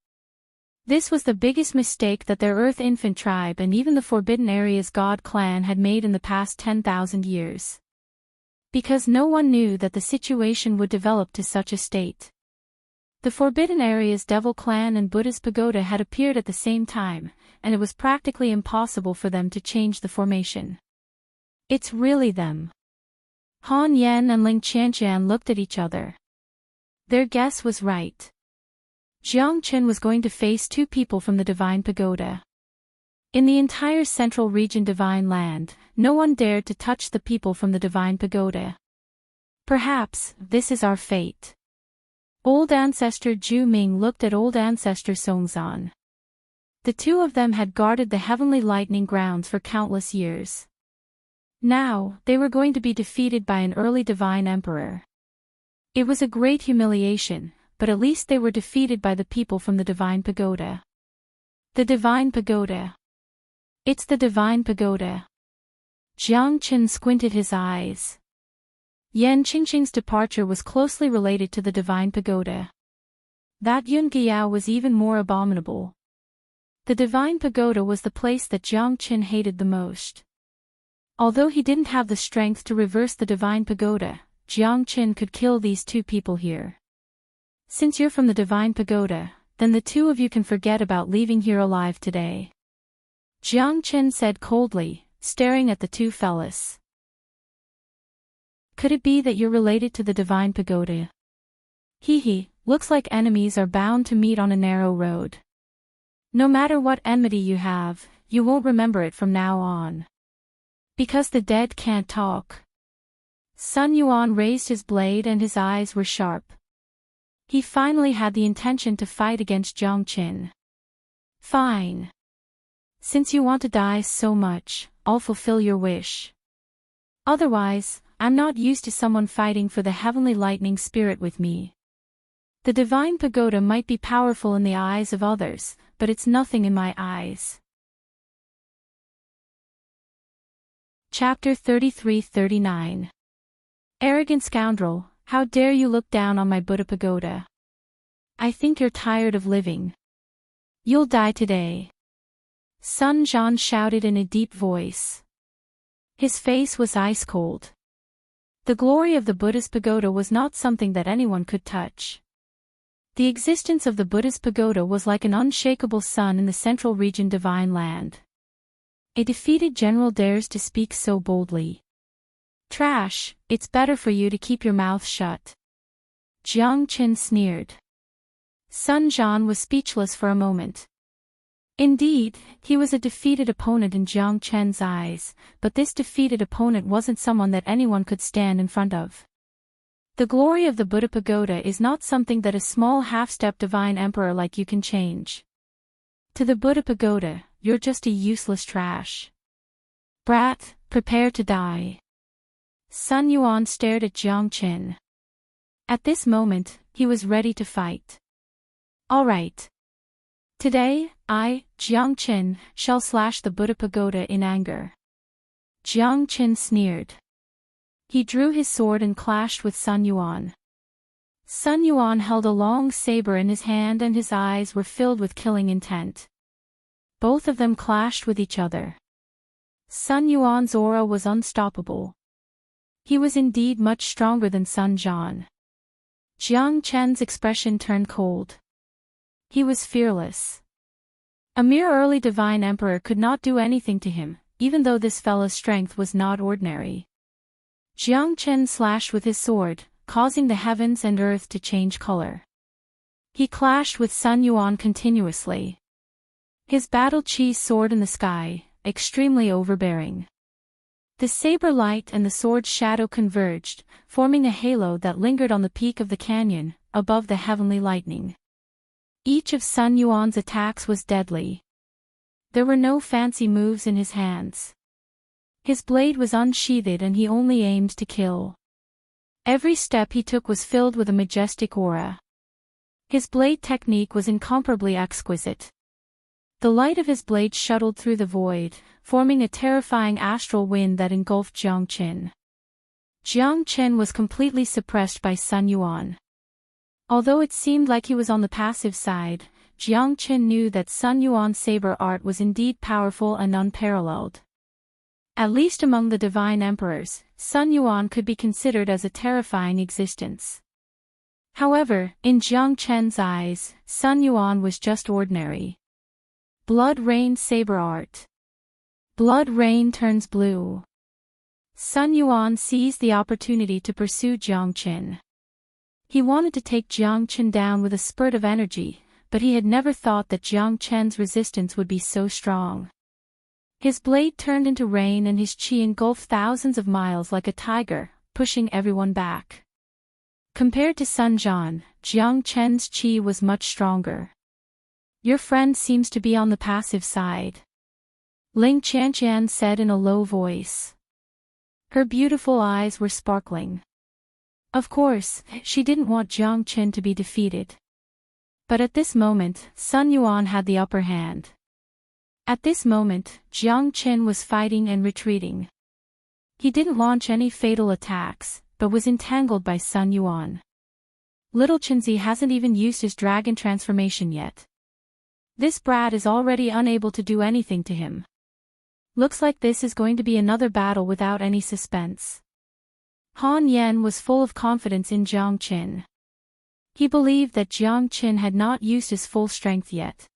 Speaker 1: This was the biggest mistake that their Earth Infant tribe and even the Forbidden Area's God clan had made in the past 10,000 years. Because no one knew that the situation would develop to such a state. The Forbidden Area's Devil Clan and Buddha's Pagoda had appeared at the same time, and it was practically impossible for them to change the formation. It's really them. Han Yen and Ling Qianqian looked at each other. Their guess was right. Jiang Chen was going to face two people from the Divine Pagoda. In the entire Central Region Divine Land, no one dared to touch the people from the Divine Pagoda. Perhaps, this is our fate. Old Ancestor Zhu Ming looked at Old Ancestor Songzan. The two of them had guarded the heavenly lightning grounds for countless years. Now, they were going to be defeated by an early divine emperor. It was a great humiliation, but at least they were defeated by the people from the Divine Pagoda. The Divine Pagoda. It's the Divine Pagoda. Jiang Chen squinted his eyes. Yan Qingqing's departure was closely related to the Divine Pagoda. That Yun Giyao was even more abominable. The divine pagoda was the place that Jiang Qin hated the most. Although he didn't have the strength to reverse the divine pagoda, Jiang Qin could kill these two people here. Since you're from the divine pagoda, then the two of you can forget about leaving here alive today. Jiang Qin said coldly, staring at the two fellas. Could it be that you're related to the divine pagoda? Hee, looks like enemies are bound to meet on a narrow road. No matter what enmity you have, you won't remember it from now on. Because the dead can't talk. Sun Yuan raised his blade and his eyes were sharp. He finally had the intention to fight against Jiang Qin. Fine. Since you want to die so much, I'll fulfill your wish. Otherwise, I'm not used to someone fighting for the heavenly lightning spirit with me. The divine pagoda might be powerful in the eyes of others, but it's nothing in my eyes. Chapter 33-39. Arrogant scoundrel, how dare you look down on my Buddha pagoda? I think you're tired of living. You'll die today. Sun Jian shouted in a deep voice. His face was ice cold. The glory of the Buddha's pagoda was not something that anyone could touch. The existence of the Buddha's pagoda was like an unshakable sun in the central region divine land. A defeated general dares to speak so boldly. Trash, it's better for you to keep your mouth shut. Jiang Qin sneered. Sun Jian was speechless for a moment. Indeed, he was a defeated opponent in Jiang Qin's eyes, but this defeated opponent wasn't someone that anyone could stand in front of. The glory of the Buddha pagoda is not something that a small half-step divine emperor like you can change. To the Buddha pagoda, you're just a useless trash. Brat, prepare to die. Sun Yuan stared at Jiang Qin. At this moment, he was ready to fight. All right. Today, I, Jiang Qin, shall slash the Buddha pagoda in anger. Jiang Qin sneered. He drew his sword and clashed with Sun Yuan. Sun Yuan held a long saber in his hand and his eyes were filled with killing intent. Both of them clashed with each other. Sun Yuan's aura was unstoppable. He was indeed much stronger than Sun Jian. Jiang Qin's expression turned cold. He was fearless. A mere early divine emperor could not do anything to him, even though this fellow's strength was not ordinary. Jiang Qin slashed with his sword, causing the heavens and earth to change color. He clashed with Sun Yuan continuously. His battle-chi soared in the sky, extremely overbearing. The saber light and the sword's shadow converged, forming a halo that lingered on the peak of the canyon, above the heavenly lightning. Each of Sun Yuan's attacks was deadly. There were no fancy moves in his hands. His blade was unsheathed and he only aimed to kill. Every step he took was filled with a majestic aura. His blade technique was incomparably exquisite. The light of his blade shuttled through the void, forming a terrifying astral wind that engulfed Jiang Qin. Jiang Qin was completely suppressed by Sun Yuan. Although it seemed like he was on the passive side, Jiang Qin knew that Sun Yuan's saber art was indeed powerful and unparalleled. At least among the divine emperors, Sun Yuan could be considered as a terrifying existence. However, in Jiang Qin's eyes, Sun Yuan was just ordinary. Blood rain saber art. Blood rain turns blue. Sun Yuan seized the opportunity to pursue Jiang Qin. He wanted to take Jiang Qin down with a spurt of energy, but he had never thought that Jiang Qin's resistance would be so strong. His blade turned into rain and his chi engulfed thousands of miles like a tiger, pushing everyone back. Compared to Sun Jian, Jiang Qin's chi was much stronger. Your friend seems to be on the passive side. Ling Qianqian said in a low voice. Her beautiful eyes were sparkling. Of course, she didn't want Jiang Qin to be defeated. But at this moment, Sun Yuan had the upper hand. At this moment, Jiang Qin was fighting and retreating. He didn't launch any fatal attacks, but was entangled by Sun Yuan. Little Qinzi hasn't even used his dragon transformation yet. This brat is already unable to do anything to him. Looks like this is going to be another battle without any suspense. Han Yen was full of confidence in Jiang Qin. He believed that Jiang Qin had not used his full strength yet.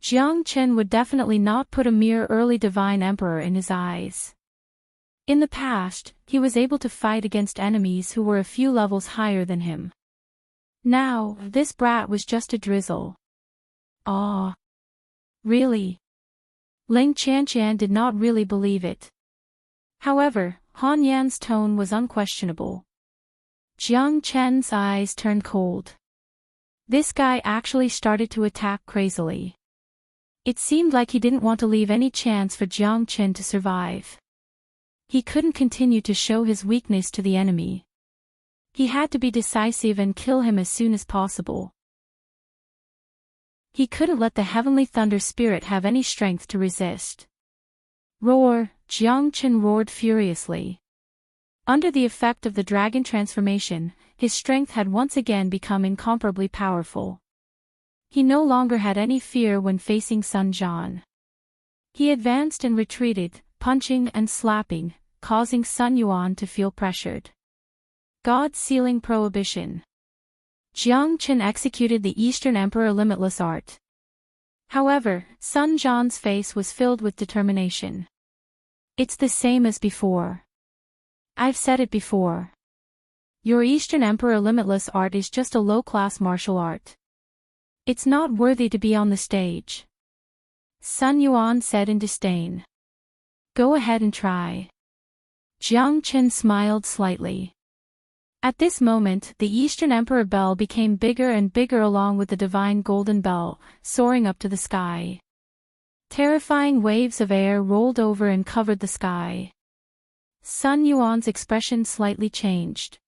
Speaker 1: Jiang Qin would definitely not put a mere early divine emperor in his eyes. In the past, he was able to fight against enemies who were a few levels higher than him. Now, this brat was just a drizzle. Ah. Really? Ling Qianqian did not really believe it. However, Han Yan's tone was unquestionable. Jiang Chen's eyes turned cold. This guy actually started to attack crazily. It seemed like he didn't want to leave any chance for Jiang Qin to survive. He couldn't continue to show his weakness to the enemy. He had to be decisive and kill him as soon as possible. He couldn't let the heavenly thunder spirit have any strength to resist. Roar! Jiang Qin roared furiously. Under the effect of the dragon transformation, his strength had once again become incomparably powerful. He no longer had any fear when facing Sun Jian. He advanced and retreated, punching and slapping, causing Sun Yuan to feel pressured. God-sealing prohibition. Jiang Qin executed the Eastern Emperor limitless art. However, Sun Jian's face was filled with determination. It's the same as before. I've said it before. Your Eastern Emperor limitless art is just a low-class martial art. It's not worthy to be on the stage. Sun Yuan said in disdain. Go ahead and try. Jiang Qin smiled slightly. At this moment, the Eastern Emperor bell became bigger and bigger along with the divine golden bell, soaring up to the sky. Terrifying waves of air rolled over and covered the sky. Sun Yuan's expression slightly changed.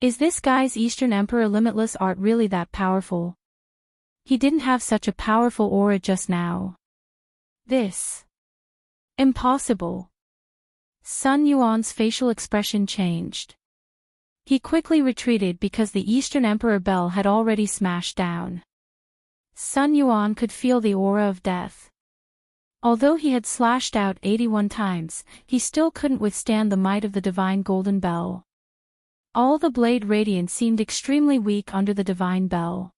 Speaker 1: Is this guy's Eastern Emperor limitless art really that powerful? He didn't have such a powerful aura just now. This. Impossible. Sun Yuan's facial expression changed. He quickly retreated because the Eastern Emperor bell had already smashed down. Sun Yuan could feel the aura of death. Although he had slashed out 81 times, he still couldn't withstand the might of the divine golden bell. All the blade radiance seemed extremely weak under the divine bell.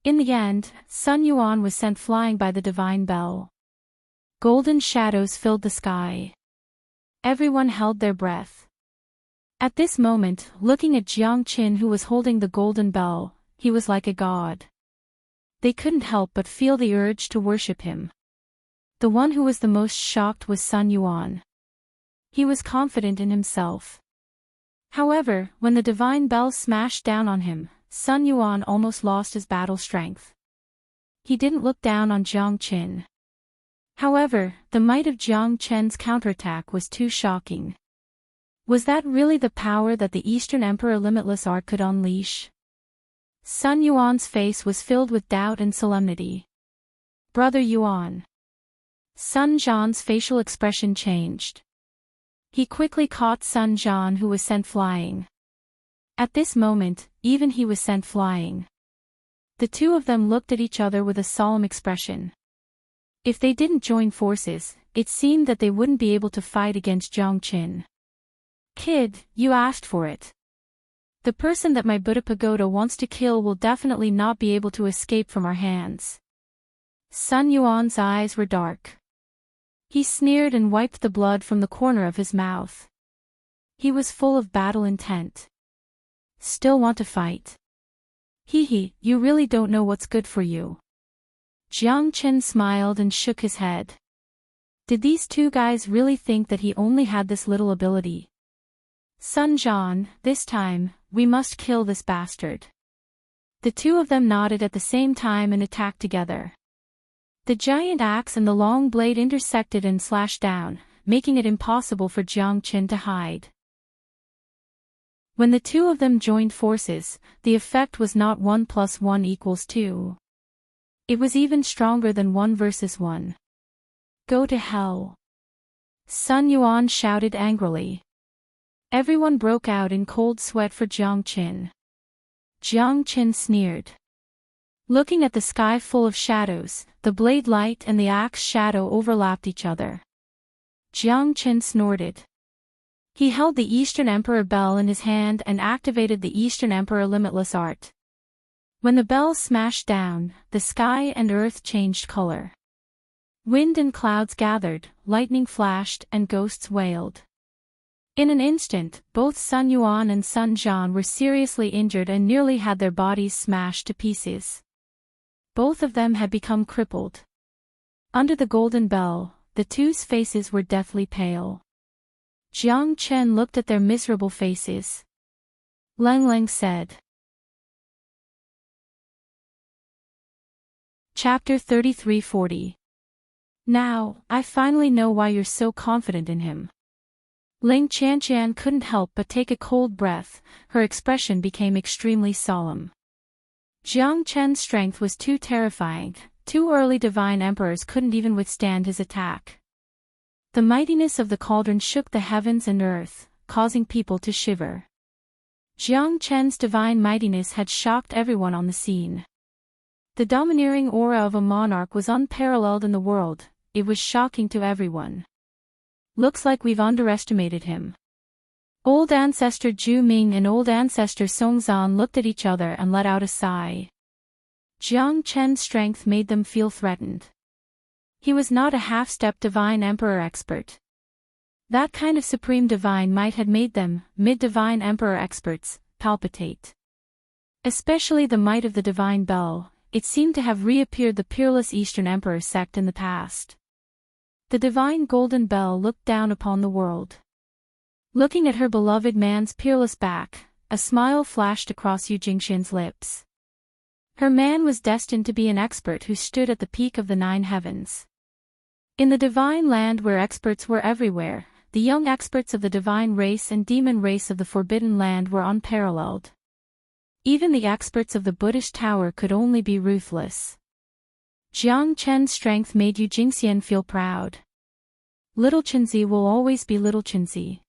Speaker 1: In the end, Sun Yuan was sent flying by the divine bell. Golden shadows filled the sky. Everyone held their breath. At this moment, looking at Jiang Qin who was holding the golden bell, he was like a god. They couldn't help but feel the urge to worship him. The one who was the most shocked was Sun Yuan. He was confident in himself. However, when the divine bell smashed down on him, Sun Yuan almost lost his battle strength. He didn't look down on Jiang Qin. However, the might of Jiang Chen's counterattack was too shocking. Was that really the power that the Eastern Emperor limitless art could unleash? Sun Yuan's face was filled with doubt and solemnity. Brother Yuan. Sun Jian's facial expression changed. He quickly caught Sun Jian who was sent flying. At this moment, even he was sent flying. The two of them looked at each other with a solemn expression. If they didn't join forces, it seemed that they wouldn't be able to fight against Jiang Qin. Kid, you asked for it. The person that my Buddha pagoda wants to kill will definitely not be able to escape from our hands. Sun Yuan's eyes were dark. He sneered and wiped the blood from the corner of his mouth. He was full of battle intent. Still want to fight? Hee, you really don't know what's good for you. Jiang Qin smiled and shook his head. Did these two guys really think that he only had this little ability? Sun Jian, this time, we must kill this bastard. The two of them nodded at the same time and attacked together. The giant axe and the long blade intersected and slashed down, making it impossible for Jiang Qin to hide. When the two of them joined forces, the effect was not 1 + 1 = 2. It was even stronger than 1 versus 1. Go to hell. Sun Yuan shouted angrily. Everyone broke out in cold sweat for Jiang Qin. Jiang Qin sneered. Looking at the sky full of shadows, the blade light and the axe shadow overlapped each other. Jiang Qin snorted. He held the Eastern Emperor bell in his hand and activated the Eastern Emperor limitless art. When the bell smashed down, the sky and earth changed color. Wind and clouds gathered, lightning flashed and ghosts wailed. In an instant, both Sun Yuan and Sun Jian were seriously injured and nearly had their bodies smashed to pieces. Both of them had become crippled. Under the golden bell, the two's faces were deathly pale. Jiang Chen looked at their miserable faces. Lang said. Chapter 3340. Now, I finally know why you're so confident in him. Ling Qianqian couldn't help but take a cold breath, her expression became extremely solemn. Jiang Chen's strength was too terrifying, two early divine emperors couldn't even withstand his attack. The mightiness of the cauldron shook the heavens and earth, causing people to shiver. Jiang Chen's divine mightiness had shocked everyone on the scene. The domineering aura of a monarch was unparalleled in the world, it was shocking to everyone. Looks like we've underestimated him. Old ancestor Zhu Ming and old ancestor Song Zan looked at each other and let out a sigh. Jiang Chen's strength made them feel threatened. He was not a half-step divine emperor expert. That kind of supreme divine might had made them, mid-divine emperor experts, palpitate. Especially the might of the divine bell, it seemed to have reappeared the peerless Eastern Emperor sect in the past. The divine golden bell looked down upon the world. Looking at her beloved man's peerless back, a smile flashed across Yu Jingxian's lips. Her man was destined to be an expert who stood at the peak of the 9 heavens. In the divine land where experts were everywhere, the young experts of the divine race and demon race of the forbidden land were unparalleled. Even the experts of the Buddhist tower could only be ruthless. Jiang Chen's strength made Yu Jingxian feel proud. Little Chenzi will always be little Chenzi.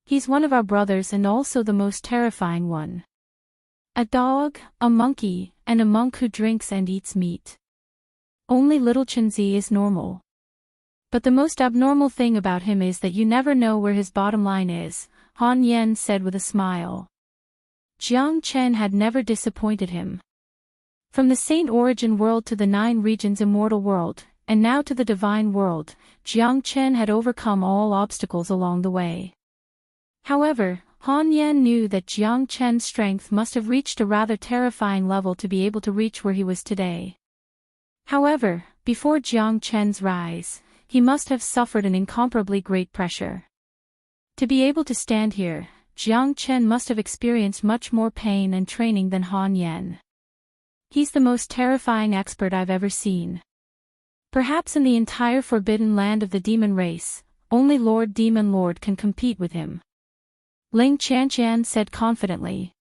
Speaker 1: He's one of our brothers and also the most terrifying one. A dog, a monkey, and a monk who drinks and eats meat. Only little Chenzi is normal. But the most abnormal thing about him is that you never know where his bottom line is, Han Yen said with a smile. Jiang Chen had never disappointed him. From the saint origin world to the 9 regions immortal world, and now to the divine world, Jiang Chen had overcome all obstacles along the way. However, Han Yan knew that Jiang Chen's strength must have reached a rather terrifying level to be able to reach where he was today. However, before Jiang Chen's rise, he must have suffered an incomparably great pressure. To be able to stand here, Jiang Chen must have experienced much more pain and training than Han Yan. He's the most terrifying expert I've ever seen. Perhaps in the entire forbidden land of the demon race, only Lord Demon Lord can compete with him. Ling Qianqian said confidently.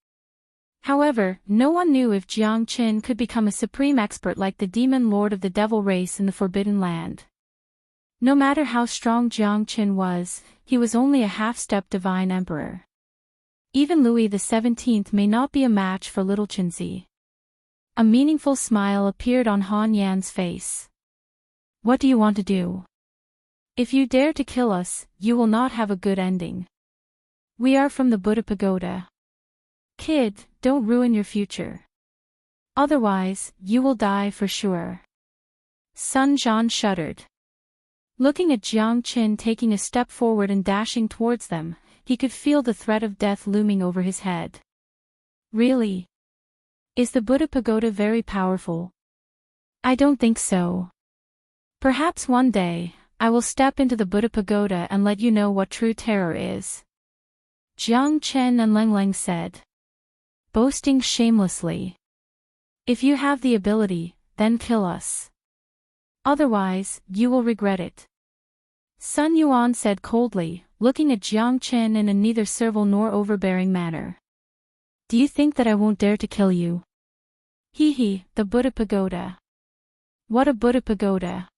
Speaker 1: However, no one knew if Jiang Qin could become a supreme expert like the demon lord of the devil race in the forbidden land. No matter how strong Jiang Qin was, he was only a half-step divine emperor. Even Louis XVII may not be a match for little Chenzi. A meaningful smile appeared on Han Yan's face. What do you want to do? If you dare to kill us, you will not have a good ending. We are from the Buddha Pagoda. Kid, don't ruin your future. Otherwise, you will die for sure. Sun Jian shuddered. Looking at Jiang Qin taking a step forward and dashing towards them, he could feel the threat of death looming over his head. Really? Is the Buddha Pagoda very powerful? I don't think so. Perhaps one day, I will step into the Buddha Pagoda and let you know what true terror is. Jiang Chen and Leng said. Boasting shamelessly. If you have the ability, then kill us. Otherwise, you will regret it. Sun Yuan said coldly, looking at Jiang Chen in a neither servile nor overbearing manner. Do you think that I won't dare to kill you? Hee, the Buddha Pagoda. What a Buddha Pagoda.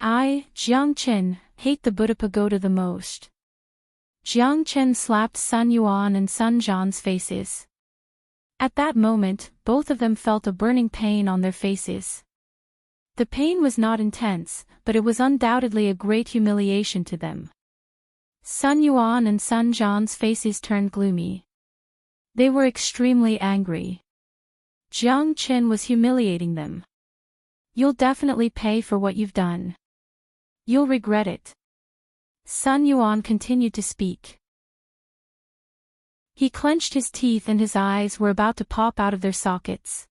Speaker 1: I, Jiang Chen, hate the Buddha Pagoda the most. Jiang Chen slapped Sun Yuan and Sun Jian's faces. At that moment, both of them felt a burning pain on their faces. The pain was not intense, but it was undoubtedly a great humiliation to them. Sun Yuan and Sun Zhan's faces turned gloomy. They were extremely angry. Jiang Qin was humiliating them. You'll definitely pay for what you've done. You'll regret it. Sun Yuan continued to speak. He clenched his teeth and his eyes were about to pop out of their sockets.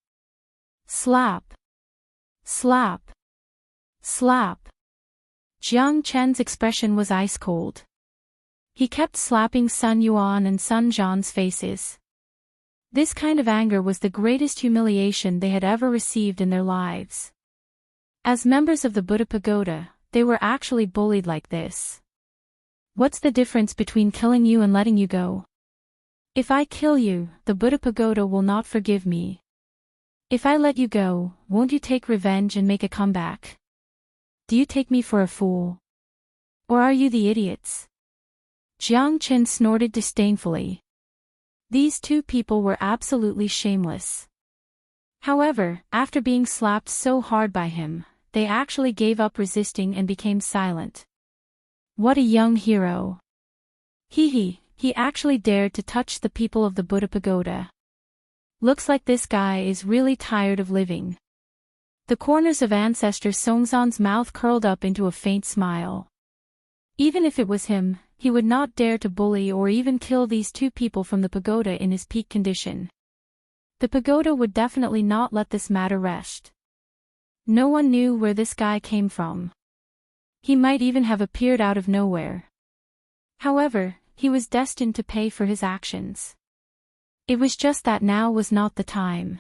Speaker 1: Slap. Slap. Slap. Jiang Chen's expression was ice cold. He kept slapping Sun Yuan and Sun Zhan's faces. This kind of anger was the greatest humiliation they had ever received in their lives. As members of the Buddha Pagoda, they were actually bullied like this. What's the difference between killing you and letting you go? If I kill you, the Buddha Pagoda will not forgive me. If I let you go, won't you take revenge and make a comeback? Do you take me for a fool? Or are you the idiots? Jiang Qin snorted disdainfully. These two people were absolutely shameless. However, after being slapped so hard by him, they actually gave up resisting and became silent. What a young hero. He actually dared to touch the people of the Buddha Pagoda. Looks like this guy is really tired of living. The corners of Ancestor Songzan's mouth curled up into a faint smile. Even if it was him, he would not dare to bully or even kill these two people from the pagoda in his peak condition. The pagoda would definitely not let this matter rest. No one knew where this guy came from. He might even have appeared out of nowhere. However, he was destined to pay for his actions. It was just that now was not the time.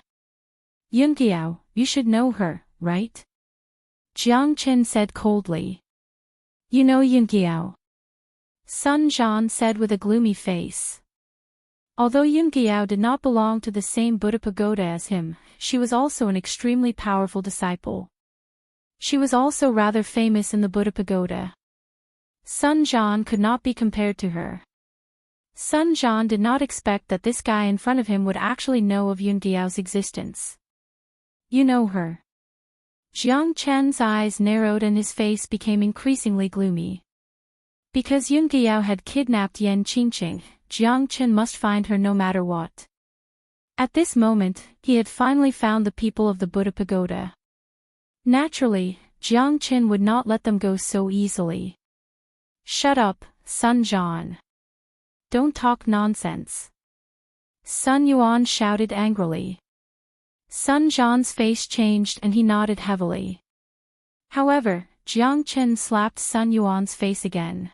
Speaker 1: Yunqiao, you should know her, right? Jiang Qin said coldly. You know Yunqiao? Sun Zhan said with a gloomy face. Although Yunqiao did not belong to the same Buddha pagoda as him, she was also an extremely powerful disciple. She was also rather famous in the Buddha pagoda. Sun Zhan could not be compared to her. Sun Zhan did not expect that this guy in front of him would actually know of Yunqiao's existence. You know her. Jiang Chen's eyes narrowed and his face became increasingly gloomy. Because Yunqiao had kidnapped Yan Qingqing, Jiang Chen must find her no matter what. At this moment, he had finally found the people of the Buddha pagoda. Naturally, Jiang Chen would not let them go so easily. Shut up, Sun Zhan. Don't talk nonsense. Sun Yuan shouted angrily. Sun Zhan's face changed and he nodded heavily. However, Jiang Chen slapped Sun Yuan's face again.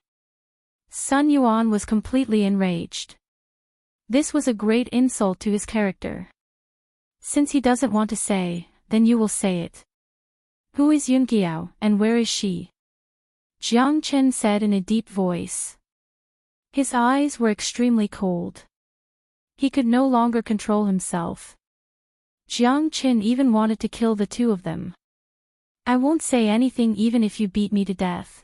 Speaker 1: Sun Yuan was completely enraged. This was a great insult to his character. Since he doesn't want to say, then you will say it. Who is Yunqiao, and where is she? Jiang Chen said in a deep voice. His eyes were extremely cold. He could no longer control himself. Jiang Chen even wanted to kill the two of them. I won't say anything even if you beat me to death.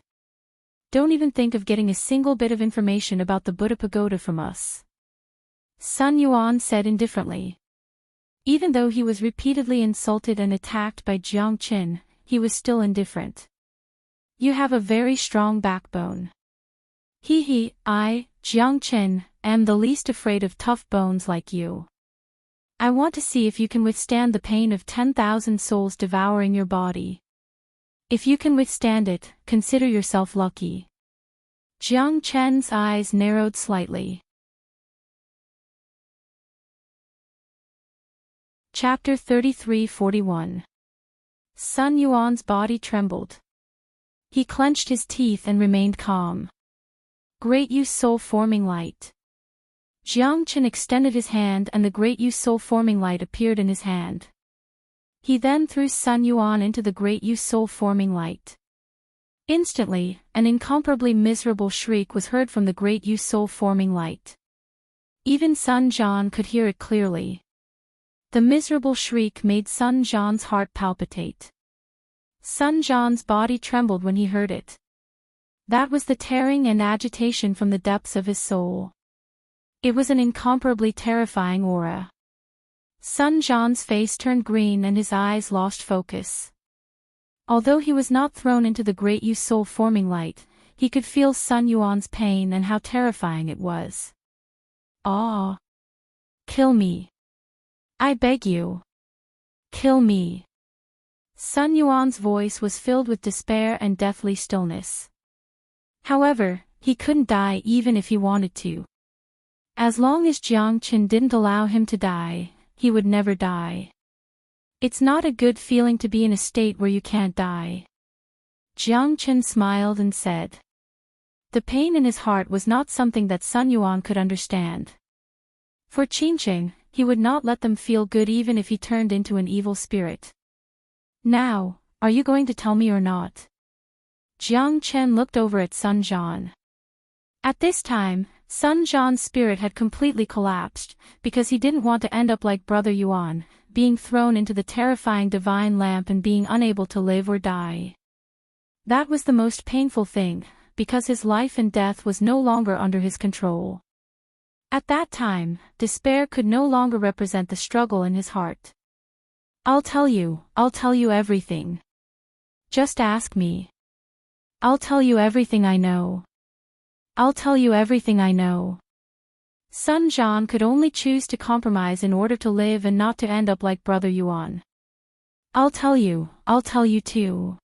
Speaker 1: Don't even think of getting a single bit of information about the Buddha pagoda from us. Sun Yuan said indifferently. Even though he was repeatedly insulted and attacked by Jiang Qin, he was still indifferent. You have a very strong backbone. I, Jiang Qin, am the least afraid of tough bones like you. I want to see if you can withstand the pain of 10,000 souls devouring your body. If you can withstand it, consider yourself lucky. Jiang Chen's eyes narrowed slightly. Chapter 33-41. Sun Yuan's body trembled. He clenched his teeth and remained calm. Great Yu soul-forming light. Jiang Chen extended his hand and the Great Yu soul-forming light appeared in his hand. He then threw Sun Yuan into the Great Yu soul-forming light. Instantly, an incomparably miserable shriek was heard from the Great Yu soul-forming light. Even Sun Zhan could hear it clearly. The miserable shriek made Sun Zhan's heart palpitate. Sun Zhan's body trembled when he heard it. That was the tearing and agitation from the depths of his soul. It was an incomparably terrifying aura. Sun Jian's face turned green and his eyes lost focus. Although he was not thrown into the great Yu soul-forming light, he could feel Sun Yuan's pain and how terrifying it was. Ah! Kill me. I beg you. Kill me. Sun Yuan's voice was filled with despair and deathly stillness. However, he couldn't die even if he wanted to. As long as Jiang Qin didn't allow him to die, he would never die. It's not a good feeling to be in a state where you can't die. Jiang Qin smiled and said. The pain in his heart was not something that Sun Yuan could understand. For Qingqing, he would not let them feel good even if he turned into an evil spirit. Now, are you going to tell me or not? Jiang Chen looked over at Sun Jian. At this time, Sun Jian's spirit had completely collapsed, because he didn't want to end up like Brother Yuan, being thrown into the terrifying divine lamp and being unable to live or die. That was the most painful thing, because his life and death was no longer under his control. At that time, despair could no longer represent the struggle in his heart. I'll tell you everything. Just ask me. I'll tell you everything I know. I'll tell you everything I know. Sun Jian could only choose to compromise in order to live and not to end up like Brother Yuan. I'll tell you too.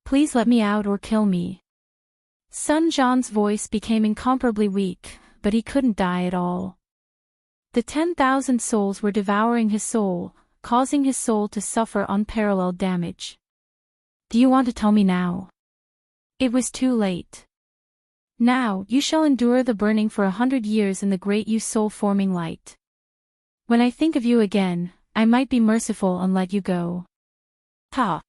Speaker 1: Please let me out or kill me. Sun Jian's voice became incomparably weak, but he couldn't die at all. The 10,000 souls were devouring his soul, causing his soul to suffer unparalleled damage. Do you want to tell me now? It was too late. Now, you shall endure the burning for 100 years in the great Yu soul-forming light. When I think of you again, I might be merciful and let you go. Ha!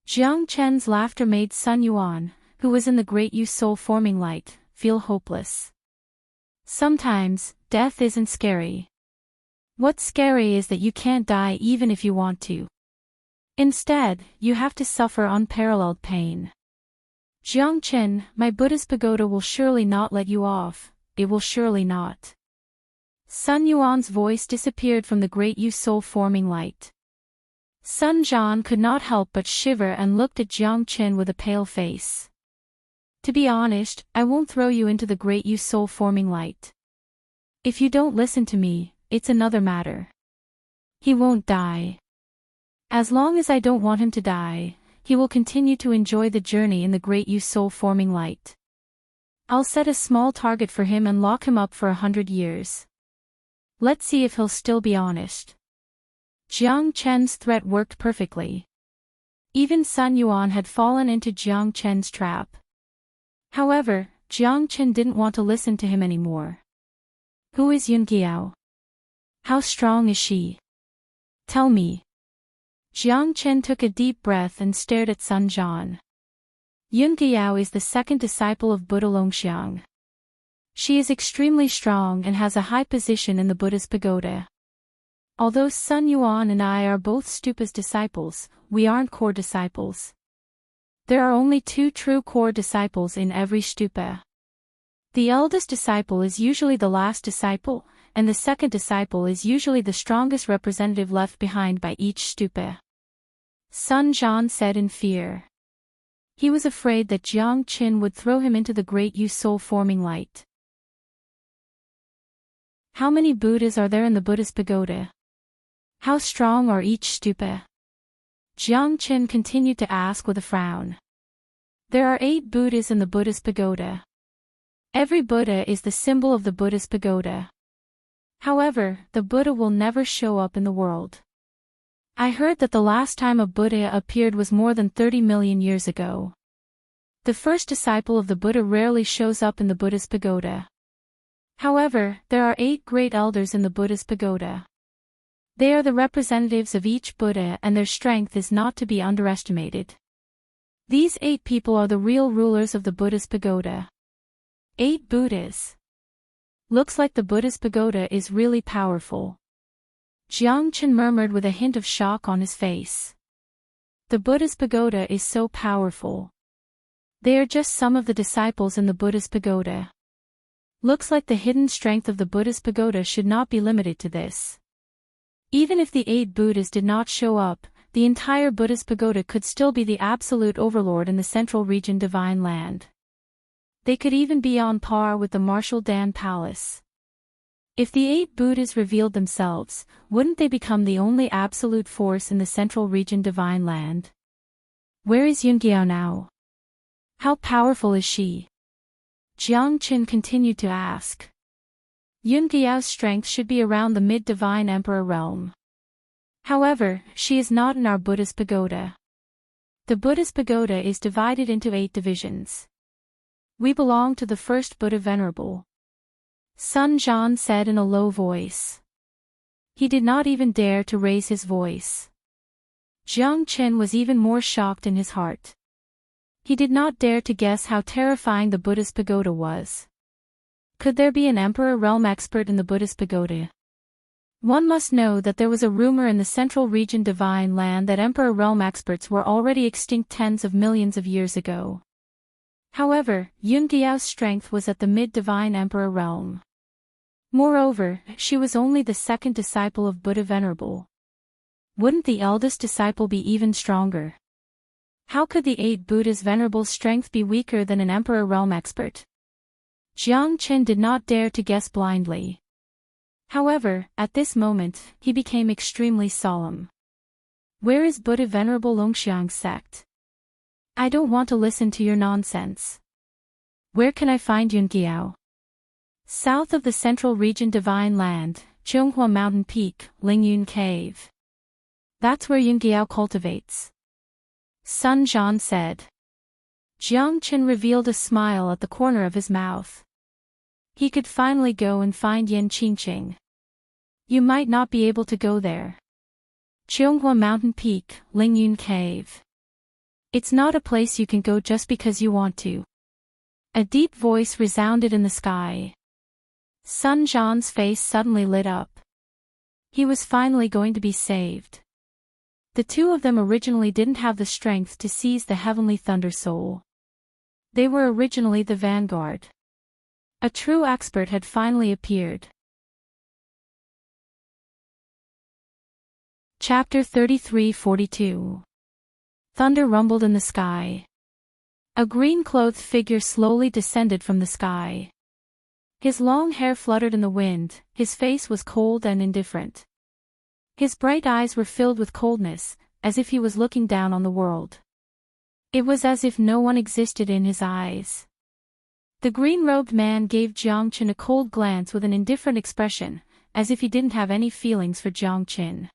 Speaker 1: Jiang Chen's laughter made Sun Yuan, who was in the great Yu soul-forming light, feel hopeless. Sometimes, death isn't scary. What's scary is that you can't die even if you want to. Instead, you have to suffer unparalleled pain. Jiang Qin, my Buddhist pagoda will surely not let you off, it will surely not. Sun Yuan's voice disappeared from the great Yu soul-forming light. Sun Jian could not help but shiver and looked at Jiang Qin with a pale face. To be honest, I won't throw you into the great Yu soul-forming light. If you don't listen to me, it's another matter. He won't die. As long as I don't want him to die, he will continue to enjoy the journey in the great Yu soul-forming light. I'll set a small target for him and lock him up for 100 years. Let's see if he'll still be honest. Jiang Chen's threat worked perfectly. Even Sun Yuan had fallen into Jiang Chen's trap. However, Jiang Chen didn't want to listen to him anymore. Who is Yun Giao? How strong is she? Tell me. Jiang Chen took a deep breath and stared at Sun Jian. Yun Giao is the second disciple of Buddha Longxiang. She is extremely strong and has a high position in the Buddhist pagoda. Although Sun Yuan and I are both stupa's disciples, we aren't core disciples. There are only 2 true core disciples in every stupa. The eldest disciple is usually the last disciple, and the second disciple is usually the strongest representative left behind by each stupa. Sun Jian said in fear. He was afraid that Jiang Qin would throw him into the great Yu soul-forming light. How many Buddhas are there in the Buddhist pagoda? How strong are each stupa? Jiang Qin continued to ask with a frown. There are 8 Buddhas in the Buddhist pagoda. Every Buddha is the symbol of the Buddhist pagoda. However, the Buddha will never show up in the world. I heard that the last time a Buddha appeared was more than 30 million years ago. The first disciple of the Buddha rarely shows up in the Buddhist pagoda. However, there are 8 great elders in the Buddhist pagoda. They are the representatives of each Buddha and their strength is not to be underestimated. These 8 people are the real rulers of the Buddhist pagoda. 8 Buddhas. Looks like the Buddhist pagoda is really powerful. Jiang Qin murmured with a hint of shock on his face. The Buddhist pagoda is so powerful. They are just some of the disciples in the Buddhist pagoda. Looks like the hidden strength of the Buddhist pagoda should not be limited to this. Even if the 8 Buddhas did not show up, the entire Buddhist pagoda could still be the absolute overlord in the central region divine land. They could even be on par with the Marshal Dan Palace. If the 8 Buddhas revealed themselves, wouldn't they become the only absolute force in the central region divine land? Where is Yunqiao now? How powerful is she? Jiang Qin continued to ask. Yunqiao's strength should be around the mid-divine emperor realm. However, she is not in our Buddhist pagoda. The Buddhist pagoda is divided into 8 divisions. We belong to the first Buddha Venerable. Sun Jian said in a low voice. He did not even dare to raise his voice. Jiang Qin was even more shocked in his heart. He did not dare to guess how terrifying the Buddhist pagoda was. Could there be an emperor realm expert in the Buddhist pagoda? One must know that there was a rumor in the central region divine land that emperor realm experts were already extinct tens of millions of years ago. However, Yunqiao's strength was at the mid-divine emperor realm. Moreover, she was only the second disciple of Buddha Venerable. Wouldn't the eldest disciple be even stronger? How could the 8 Buddhas Venerable's strength be weaker than an emperor realm expert? Jiang Qin did not dare to guess blindly. However, at this moment, he became extremely solemn. Where is Buddha Venerable Longxiang's sect? I don't want to listen to your nonsense. Where can I find Yunqiao? South of the central region divine land, Zhonghua Mountain Peak, Lingyun Cave. That's where Yunqiao cultivates. Sun Jian said. Jiang Qin revealed a smile at the corner of his mouth. He could finally go and find Yan Qingqing. You might not be able to go there. Zhonghua Mountain Peak, Lingyun Cave. It's not a place you can go just because you want to. A deep voice resounded in the sky. Sun Jian's face suddenly lit up. He was finally going to be saved. The two of them originally didn't have the strength to seize the heavenly thunder soul. They were originally the vanguard. A true expert had finally appeared. Chapter 33-42. Thunder rumbled in the sky. A green-clothed figure slowly descended from the sky. His long hair fluttered in the wind, his face was cold and indifferent. His bright eyes were filled with coldness, as if he was looking down on the world. It was as if no one existed in his eyes. The green-robed man gave Jiang Qin a cold glance with an indifferent expression, as if he didn't have any feelings for Jiang Qin.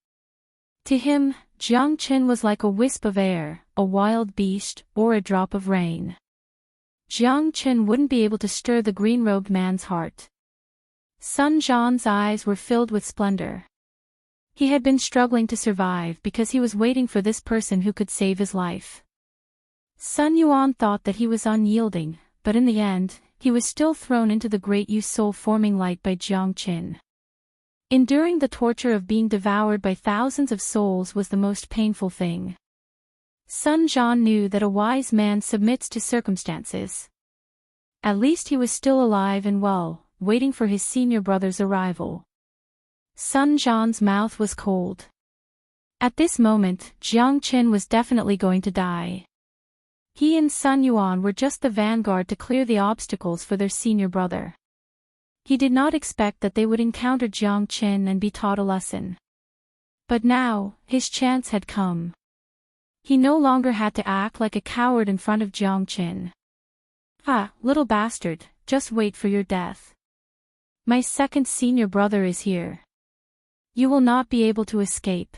Speaker 1: To him, Jiang Qin was like a wisp of air, a wild beast, or a drop of rain. Jiang Qin wouldn't be able to stir the green-robed man's heart. Sun Jian's eyes were filled with splendor. He had been struggling to survive because he was waiting for this person who could save his life. Sun Yuan thought that he was unyielding, but in the end, he was still thrown into the great soul-forming light by Jiang Qin. Enduring the torture of being devoured by thousands of souls was the most painful thing. Sun Jian knew that a wise man submits to circumstances. At least he was still alive and well, waiting for his senior brother's arrival. Sun Jian's mouth was cold. At this moment, Jiang Qin was definitely going to die. He and Sun Yuan were just the vanguard to clear the obstacles for their senior brother. He did not expect that they would encounter Jiang Qin and be taught a lesson. But now, his chance had come. He no longer had to act like a coward in front of Jiang Qin. Ah, little bastard, just wait for your death. My second senior brother is here. You will not be able to escape.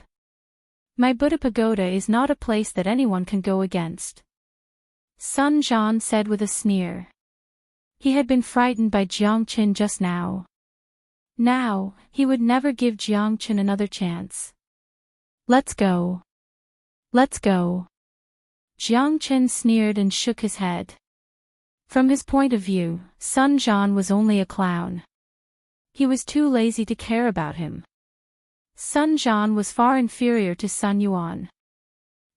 Speaker 1: My Buddha pagoda is not a place that anyone can go against. Sun Jian said with a sneer. He had been frightened by Jiang Qin just now. Now, he would never give Jiang Qin another chance. Let's go. Let's go. Jiang Qin sneered and shook his head. From his point of view, Sun Jian was only a clown. He was too lazy to care about him. Sun Jian was far inferior to Sun Yuan.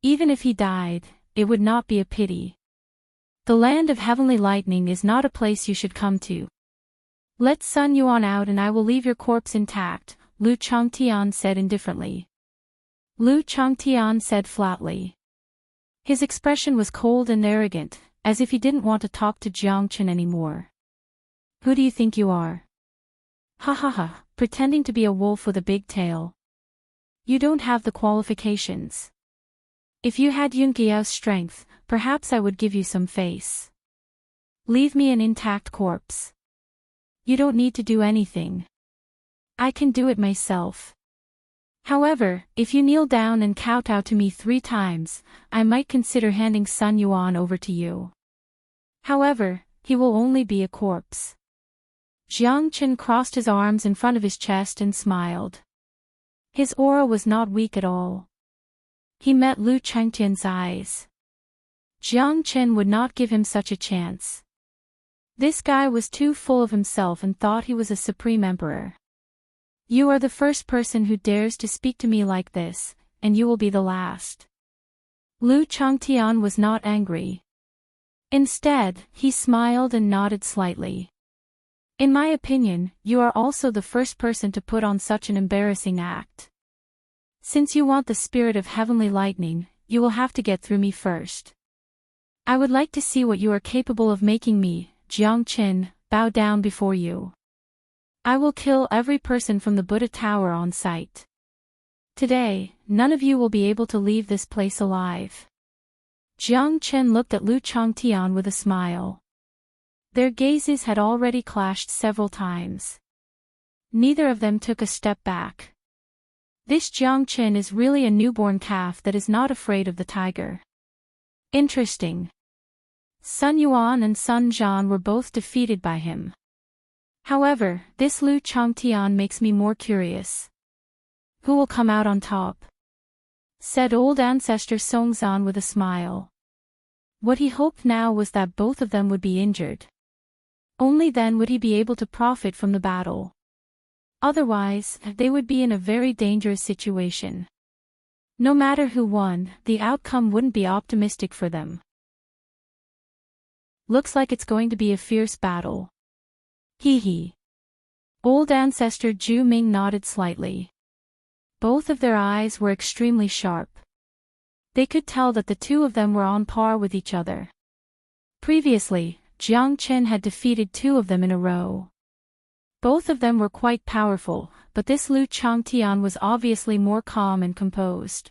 Speaker 1: Even if he died, it would not be a pity. The land of heavenly lightning is not a place you should come to. Let Sun Yuan out and I will leave your corpse intact, Lu Changtian said indifferently. Lu Changtian said flatly. His expression was cold and arrogant, as if he didn't want to talk to Jiang Chen anymore. Who do you think you are? Ha ha ha, pretending to be a wolf with a big tail. You don't have the qualifications. If you had Yun Giao's strength, perhaps I would give you some face. Leave me an intact corpse. You don't need to do anything. I can do it myself. However, if you kneel down and kowtow to me 3 times, I might consider handing Sun Yuan over to you. However, he will only be a corpse. Jiang Chen crossed his arms in front of his chest and smiled. His aura was not weak at all. He met Lu Changtian's eyes. Jiang Chen would not give him such a chance. This guy was too full of himself and thought he was a supreme emperor. You are the first person who dares to speak to me like this, and you will be the last. Lu Changtian was not angry. Instead, he smiled and nodded slightly. In my opinion, you are also the first person to put on such an embarrassing act. Since you want the spirit of heavenly lightning, you will have to get through me first. I would like to see what you are capable of making me, Jiang Chen, bow down before you. I will kill every person from the Buddha Tower on sight. Today, none of you will be able to leave this place alive. Jiang Chen looked at Lu Changtian with a smile. Their gazes had already clashed several times. Neither of them took a step back. This Jiang Chen is really a newborn calf that is not afraid of the tiger. Interesting. Sun Yuan and Sun Zhan were both defeated by him. However, this Lu Changtian makes me more curious. Who will come out on top? Said old ancestor Songzan with a smile. What he hoped now was that both of them would be injured. Only then would he be able to profit from the battle. Otherwise, they would be in a very dangerous situation. No matter who won, the outcome wouldn't be optimistic for them. Looks like it's going to be a fierce battle. Hee hee. Old ancestor Zhu Ming nodded slightly. Both of their eyes were extremely sharp. They could tell that the two of them were on par with each other. Previously, Jiang Chen had defeated 2 of them in a row. Both of them were quite powerful, but this Lu Changtian was obviously more calm and composed.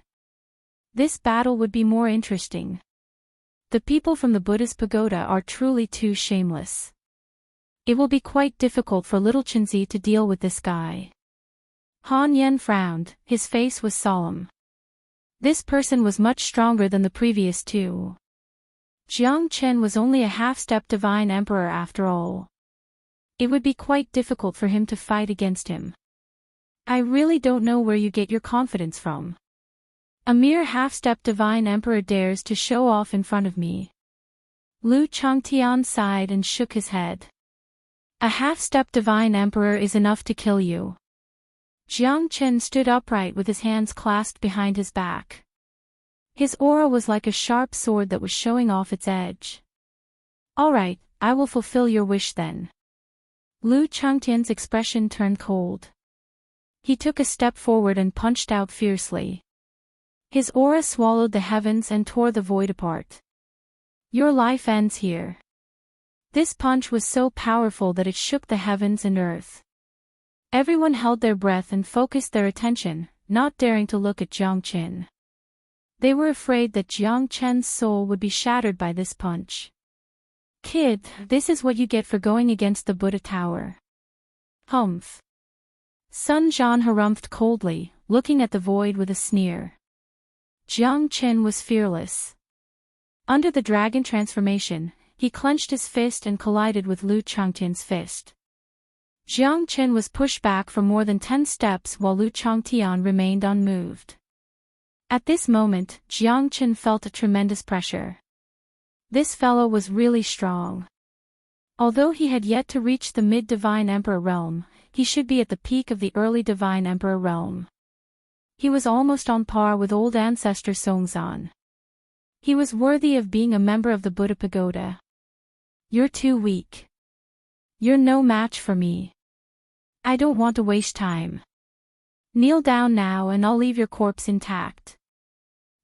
Speaker 1: This battle would be more interesting. The people from the Buddhist pagoda are truly too shameless. It will be quite difficult for little Chenzi to deal with this guy. Han Yen frowned, his face was solemn. This person was much stronger than the previous 2. Jiang Chen was only a half-step divine emperor after all. It would be quite difficult for him to fight against him. I really don't know where you get your confidence from. A mere half-step divine emperor dares to show off in front of me. Lu Changtian sighed and shook his head. A half-step divine emperor is enough to kill you. Jiang Chen stood upright with his hands clasped behind his back. His aura was like a sharp sword that was showing off its edge. All right, I will fulfill your wish then. Lu Changtian's expression turned cold. He took a step forward and punched out fiercely. His aura swallowed the heavens and tore the void apart. Your life ends here. This punch was so powerful that it shook the heavens and earth. Everyone held their breath and focused their attention, not daring to look at Jiang Chen. They were afraid that Jiang Chen's soul would be shattered by this punch. Kid, this is what you get for going against the Buddha Tower. Humph. Sun Zhan harumphed coldly, looking at the void with a sneer. Jiang Chen was fearless. Under the dragon transformation, he clenched his fist and collided with Lu Changtian's fist. Jiang Chen was pushed back for more than 10 steps while Lu Changtian remained unmoved. At this moment, Jiang Chen felt a tremendous pressure. This fellow was really strong. Although he had yet to reach the mid-divine emperor realm, he should be at the peak of the early divine emperor realm. He was almost on par with old ancestor Songzan. He was worthy of being a member of the Buddha pagoda. You're too weak. You're no match for me. I don't want to waste time. Kneel down now and I'll leave your corpse intact.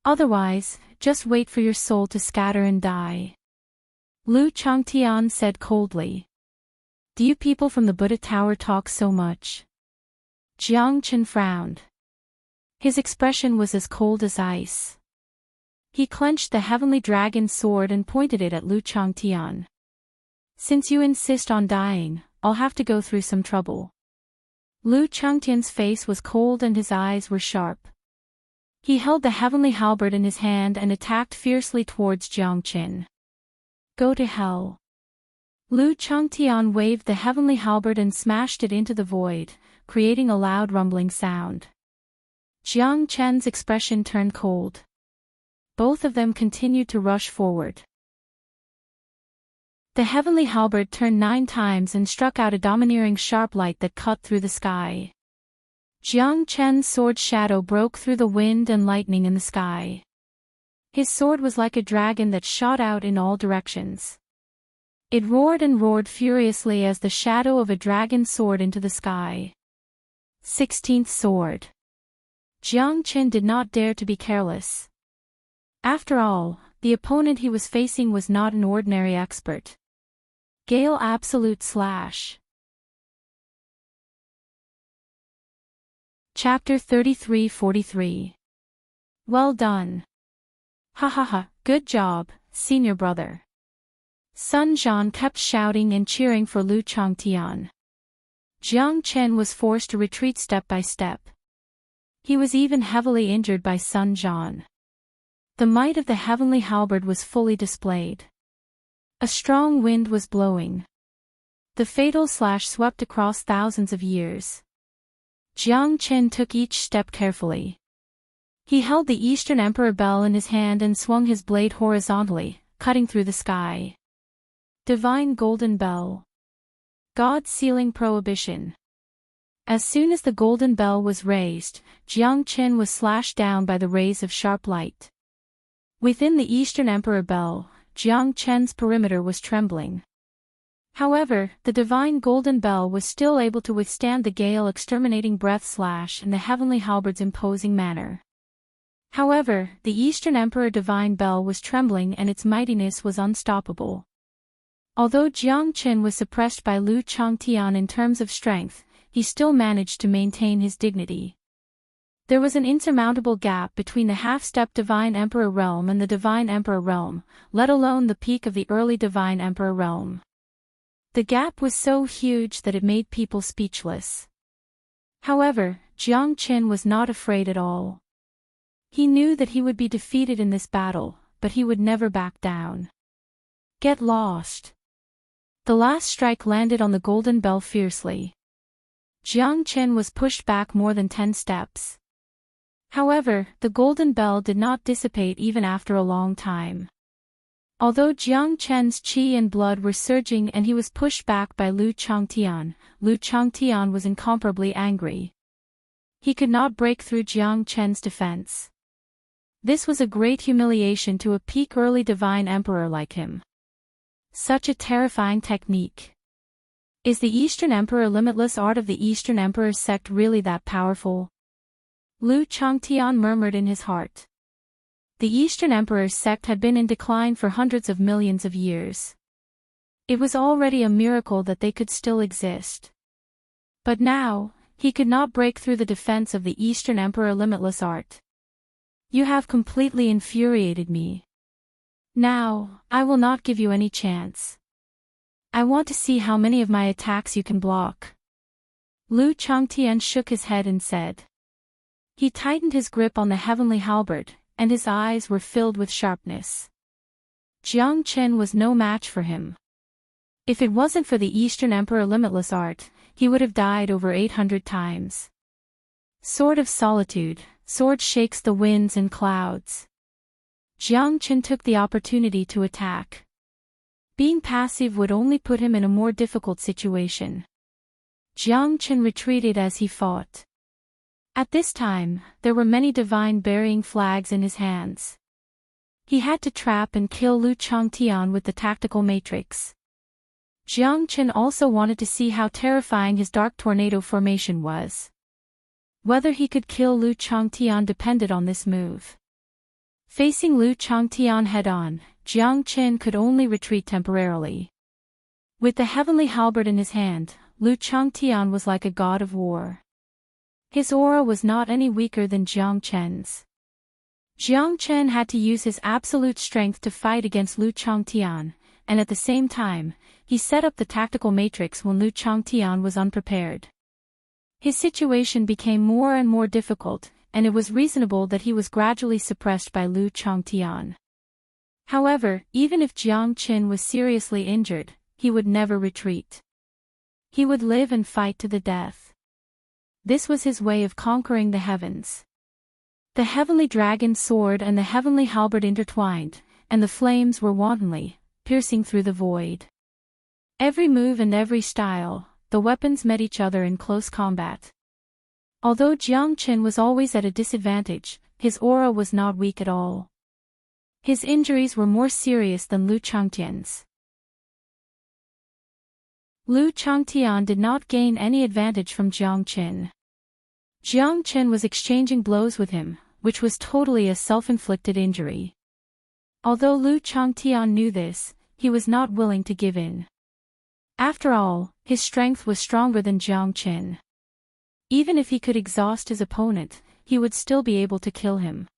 Speaker 1: Otherwise, just wait for your soul to scatter and die. Lu Changtian said coldly. Do you people from the Buddha Tower talk so much? Jiang Chen frowned. His expression was as cold as ice. He clenched the heavenly dragon sword and pointed it at Lu Changtian. Since you insist on dying, I'll have to go through some trouble. Lu Changtian's face was cold and his eyes were sharp. He held the heavenly halberd in his hand and attacked fiercely towards Jiang Chen. Go to hell. Lu Changtian waved the heavenly halberd and smashed it into the void, creating a loud rumbling sound. Jiang Chen's expression turned cold. Both of them continued to rush forward. The heavenly halberd turned 9 times and struck out a domineering sharp light that cut through the sky. Jiang Chen's sword shadow broke through the wind and lightning in the sky. His sword was like a dragon that shot out in all directions. It roared and roared furiously as the shadow of a dragon soared into the sky. 16th sword. Jiang Chen did not dare to be careless. After all, the opponent he was facing was not an ordinary expert. Gale Absolute Slash. Chapter 33-43. Well done. Ha ha ha, good job, senior brother. Sun Zhan kept shouting and cheering for Lu Changtian. Jiang Chen was forced to retreat step by step. He was even heavily injured by Sun Zhan. The might of the heavenly halberd was fully displayed. A strong wind was blowing. The fatal slash swept across thousands of years. Jiang Chen took each step carefully. He held the Eastern Emperor bell in his hand and swung his blade horizontally, cutting through the sky. Divine Golden Bell. God Sealing Prohibition. As soon as the golden bell was raised, Jiang Chen was slashed down by the rays of sharp light. Within the Eastern Emperor bell, Jiang Chen's perimeter was trembling. However, the divine golden bell was still able to withstand the gale exterminating breath slash and the heavenly halberd's imposing manner. However, the Eastern Emperor divine bell was trembling and its mightiness was unstoppable. Although Jiang Chen was suppressed by Lu Changtian in terms of strength, he still managed to maintain his dignity. There was an insurmountable gap between the half-step Divine Emperor realm and the Divine Emperor realm, let alone the peak of the early Divine Emperor realm. The gap was so huge that it made people speechless. However, Jiang Chen was not afraid at all. He knew that he would be defeated in this battle, but he would never back down. Get lost. The last strike landed on the golden bell fiercely. Jiang Chen was pushed back more than 10 steps. However, the golden bell did not dissipate even after a long time. Although Jiang Chen's qi and blood were surging and he was pushed back by Lu Changtian was incomparably angry. He could not break through Jiang Chen's defense. This was a great humiliation to a peak early divine emperor like him. Such a terrifying technique. Is the Eastern Emperor limitless art of the Eastern Emperor sect really that powerful? Lu Changtian murmured in his heart. The Eastern Emperor's sect had been in decline for hundreds of millions of years. It was already a miracle that they could still exist. But now, he could not break through the defense of the Eastern Emperor limitless art. You have completely infuriated me. Now, I will not give you any chance. I want to see how many of my attacks you can block. Lu Changtian shook his head and said. He tightened his grip on the heavenly halberd, and his eyes were filled with sharpness. Jiang Chen was no match for him. If it wasn't for the Eastern Emperor limitless art, he would have died over 800 times. Sword of Solitude, sword shakes the winds and clouds. Jiang Chen took the opportunity to attack. Being passive would only put him in a more difficult situation. Jiang Chen retreated as he fought. At this time, there were many divine burying flags in his hands. He had to trap and kill Lu Changtian with the tactical matrix. Jiang Chen also wanted to see how terrifying his dark tornado formation was. Whether he could kill Lu Changtian depended on this move. Facing Lu Changtian head-on, Jiang Qin could only retreat temporarily. With the heavenly halberd in his hand, Lu Changtian was like a god of war. His aura was not any weaker than Jiang Qin's. Jiang Qin had to use his absolute strength to fight against Lu Changtian, and at the same time, he set up the tactical matrix when Lu Changtian was unprepared. His situation became more and more difficult, and it was reasonable that he was gradually suppressed by Lu Changtian. However, even if Jiang Qin was seriously injured, he would never retreat. He would live and fight to the death. This was his way of conquering the heavens. The heavenly dragon sword and the heavenly halberd intertwined, and the flames were wantonly piercing through the void. Every move and every style, the weapons met each other in close combat. Although Jiang Qin was always at a disadvantage, his aura was not weak at all. His injuries were more serious than Lu Changtian's. Lu Changtian did not gain any advantage from Jiang Qin. Jiang Qin was exchanging blows with him, which was totally a self-inflicted injury. Although Lu Changtian knew this, he was not willing to give in. After all, his strength was stronger than Jiang Qin. Even if he could exhaust his opponent, he would still be able to kill him.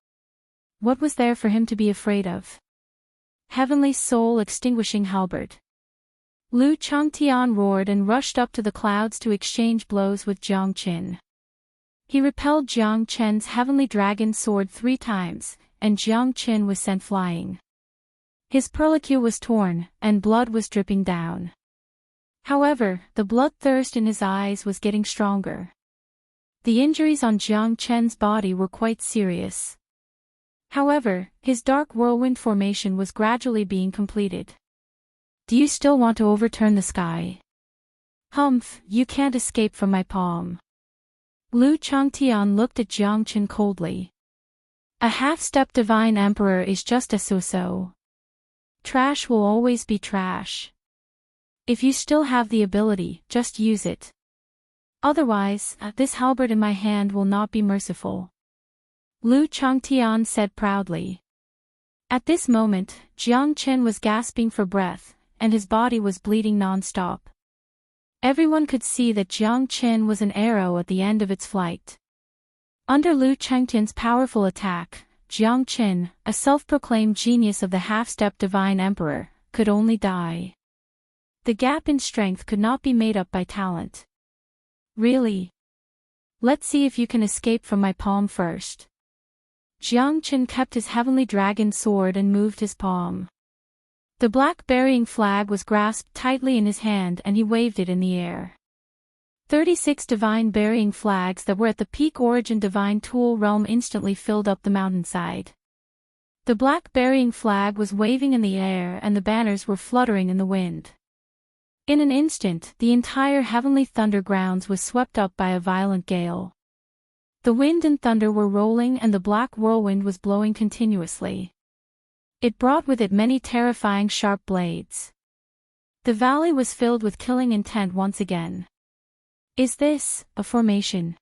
Speaker 1: What was there for him to be afraid of? Heavenly soul extinguishing halberd. Lu Changtian roared and rushed up to the clouds to exchange blows with Jiang Qin. He repelled Jiang Qin's heavenly dragon sword 3 times, and Jiang Qin was sent flying. His perlicue was torn, and blood was dripping down. However, the bloodthirst in his eyes was getting stronger. The injuries on Jiang Qin's body were quite serious. However, his dark whirlwind formation was gradually being completed. Do you still want to overturn the sky? Humph, you can't escape from my palm. Lu Changtian looked at Jiang Qin coldly. A half-step divine emperor is just a so-so. Trash will always be trash. If you still have the ability, just use it. Otherwise, this halberd in my hand will not be merciful. Lu Changtian said proudly. At this moment, Jiang Qin was gasping for breath, and his body was bleeding non-stop. Everyone could see that Jiang Qin was an arrow at the end of its flight. Under Lu Changtian's powerful attack, Jiang Qin, a self-proclaimed genius of the half-step divine emperor, could only die. The gap in strength could not be made up by talent. Really? Let's see if you can escape from my palm first. Jiang Qin kept his heavenly dragon sword and moved his palm. The black burying flag was grasped tightly in his hand and he waved it in the air. 36 divine burying flags that were at the peak origin divine tool realm instantly filled up the mountainside. The black burying flag was waving in the air and the banners were fluttering in the wind. In an instant, the entire heavenly thunder grounds was swept up by a violent gale. The wind and thunder were rolling and the black whirlwind was blowing continuously. It brought with it many terrifying sharp blades. The valley was filled with killing intent once again. Is this a formation?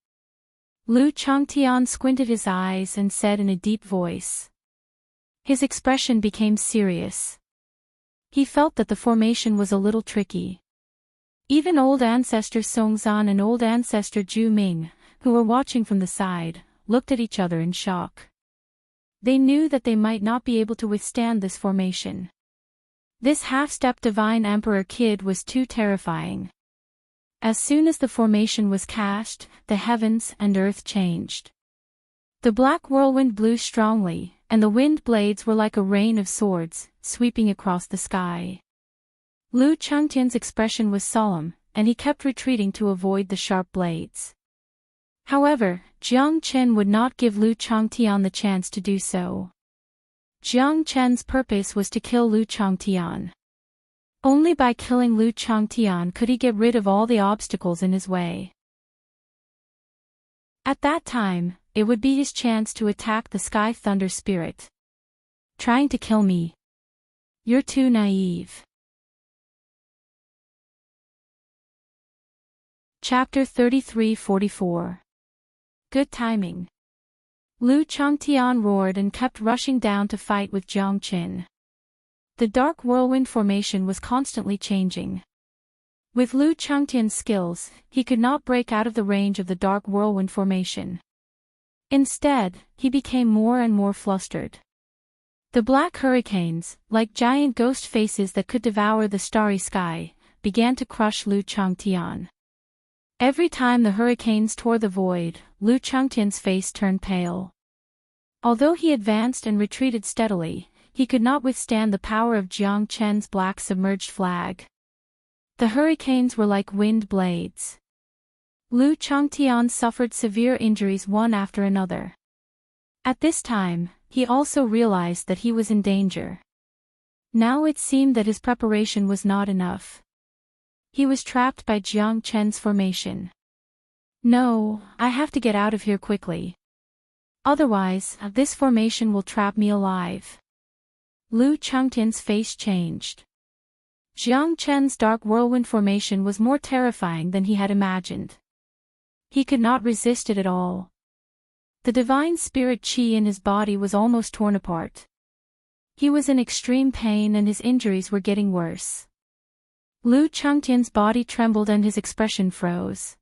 Speaker 1: Lu Changtian squinted his eyes and said in a deep voice. His expression became serious. He felt that the formation was a little tricky. Even old ancestor Songzan and old ancestor Zhu Ming, who were watching from the side, looked at each other in shock. They knew that they might not be able to withstand this formation. This half-step divine emperor kid was too terrifying. As soon as the formation was cast, the heavens and earth changed. The black whirlwind blew strongly, and the wind blades were like a rain of swords, sweeping across the sky. Lu Changtian's expression was solemn, and he kept retreating to avoid the sharp blades. However, Jiang Qin would not give Lu Changtian the chance to do so. Jiang Qin's purpose was to kill Lu Changtian. Only by killing Lu Changtian could he get rid of all the obstacles in his way. At that time, it would be his chance to attack the Sky Thunder Spirit. Trying to kill me? You're too naive. Chapter 33-44. Good timing. Lu Changtian roared and kept rushing down to fight with Jiang Qin. The dark whirlwind formation was constantly changing. With Lu Changtian's skills, he could not break out of the range of the dark whirlwind formation. Instead, he became more and more flustered. The black hurricanes, like giant ghost faces that could devour the starry sky, began to crush Lu Changtian. Every time the hurricanes tore the void, Lu Changtian's face turned pale. Although he advanced and retreated steadily, he could not withstand the power of Jiang Chen's black submerged flag. The hurricanes were like wind blades. Lu Changtian suffered severe injuries one after another. At this time, he also realized that he was in danger. Now it seemed that his preparation was not enough. He was trapped by Jiang Chen's formation. No, I have to get out of here quickly. Otherwise, this formation will trap me alive. Lu Changtian's face changed. Jiang Chen's dark whirlwind formation was more terrifying than he had imagined. He could not resist it at all. The divine spirit qi in his body was almost torn apart. He was in extreme pain and his injuries were getting worse. Lu Changtian's body trembled and his expression froze.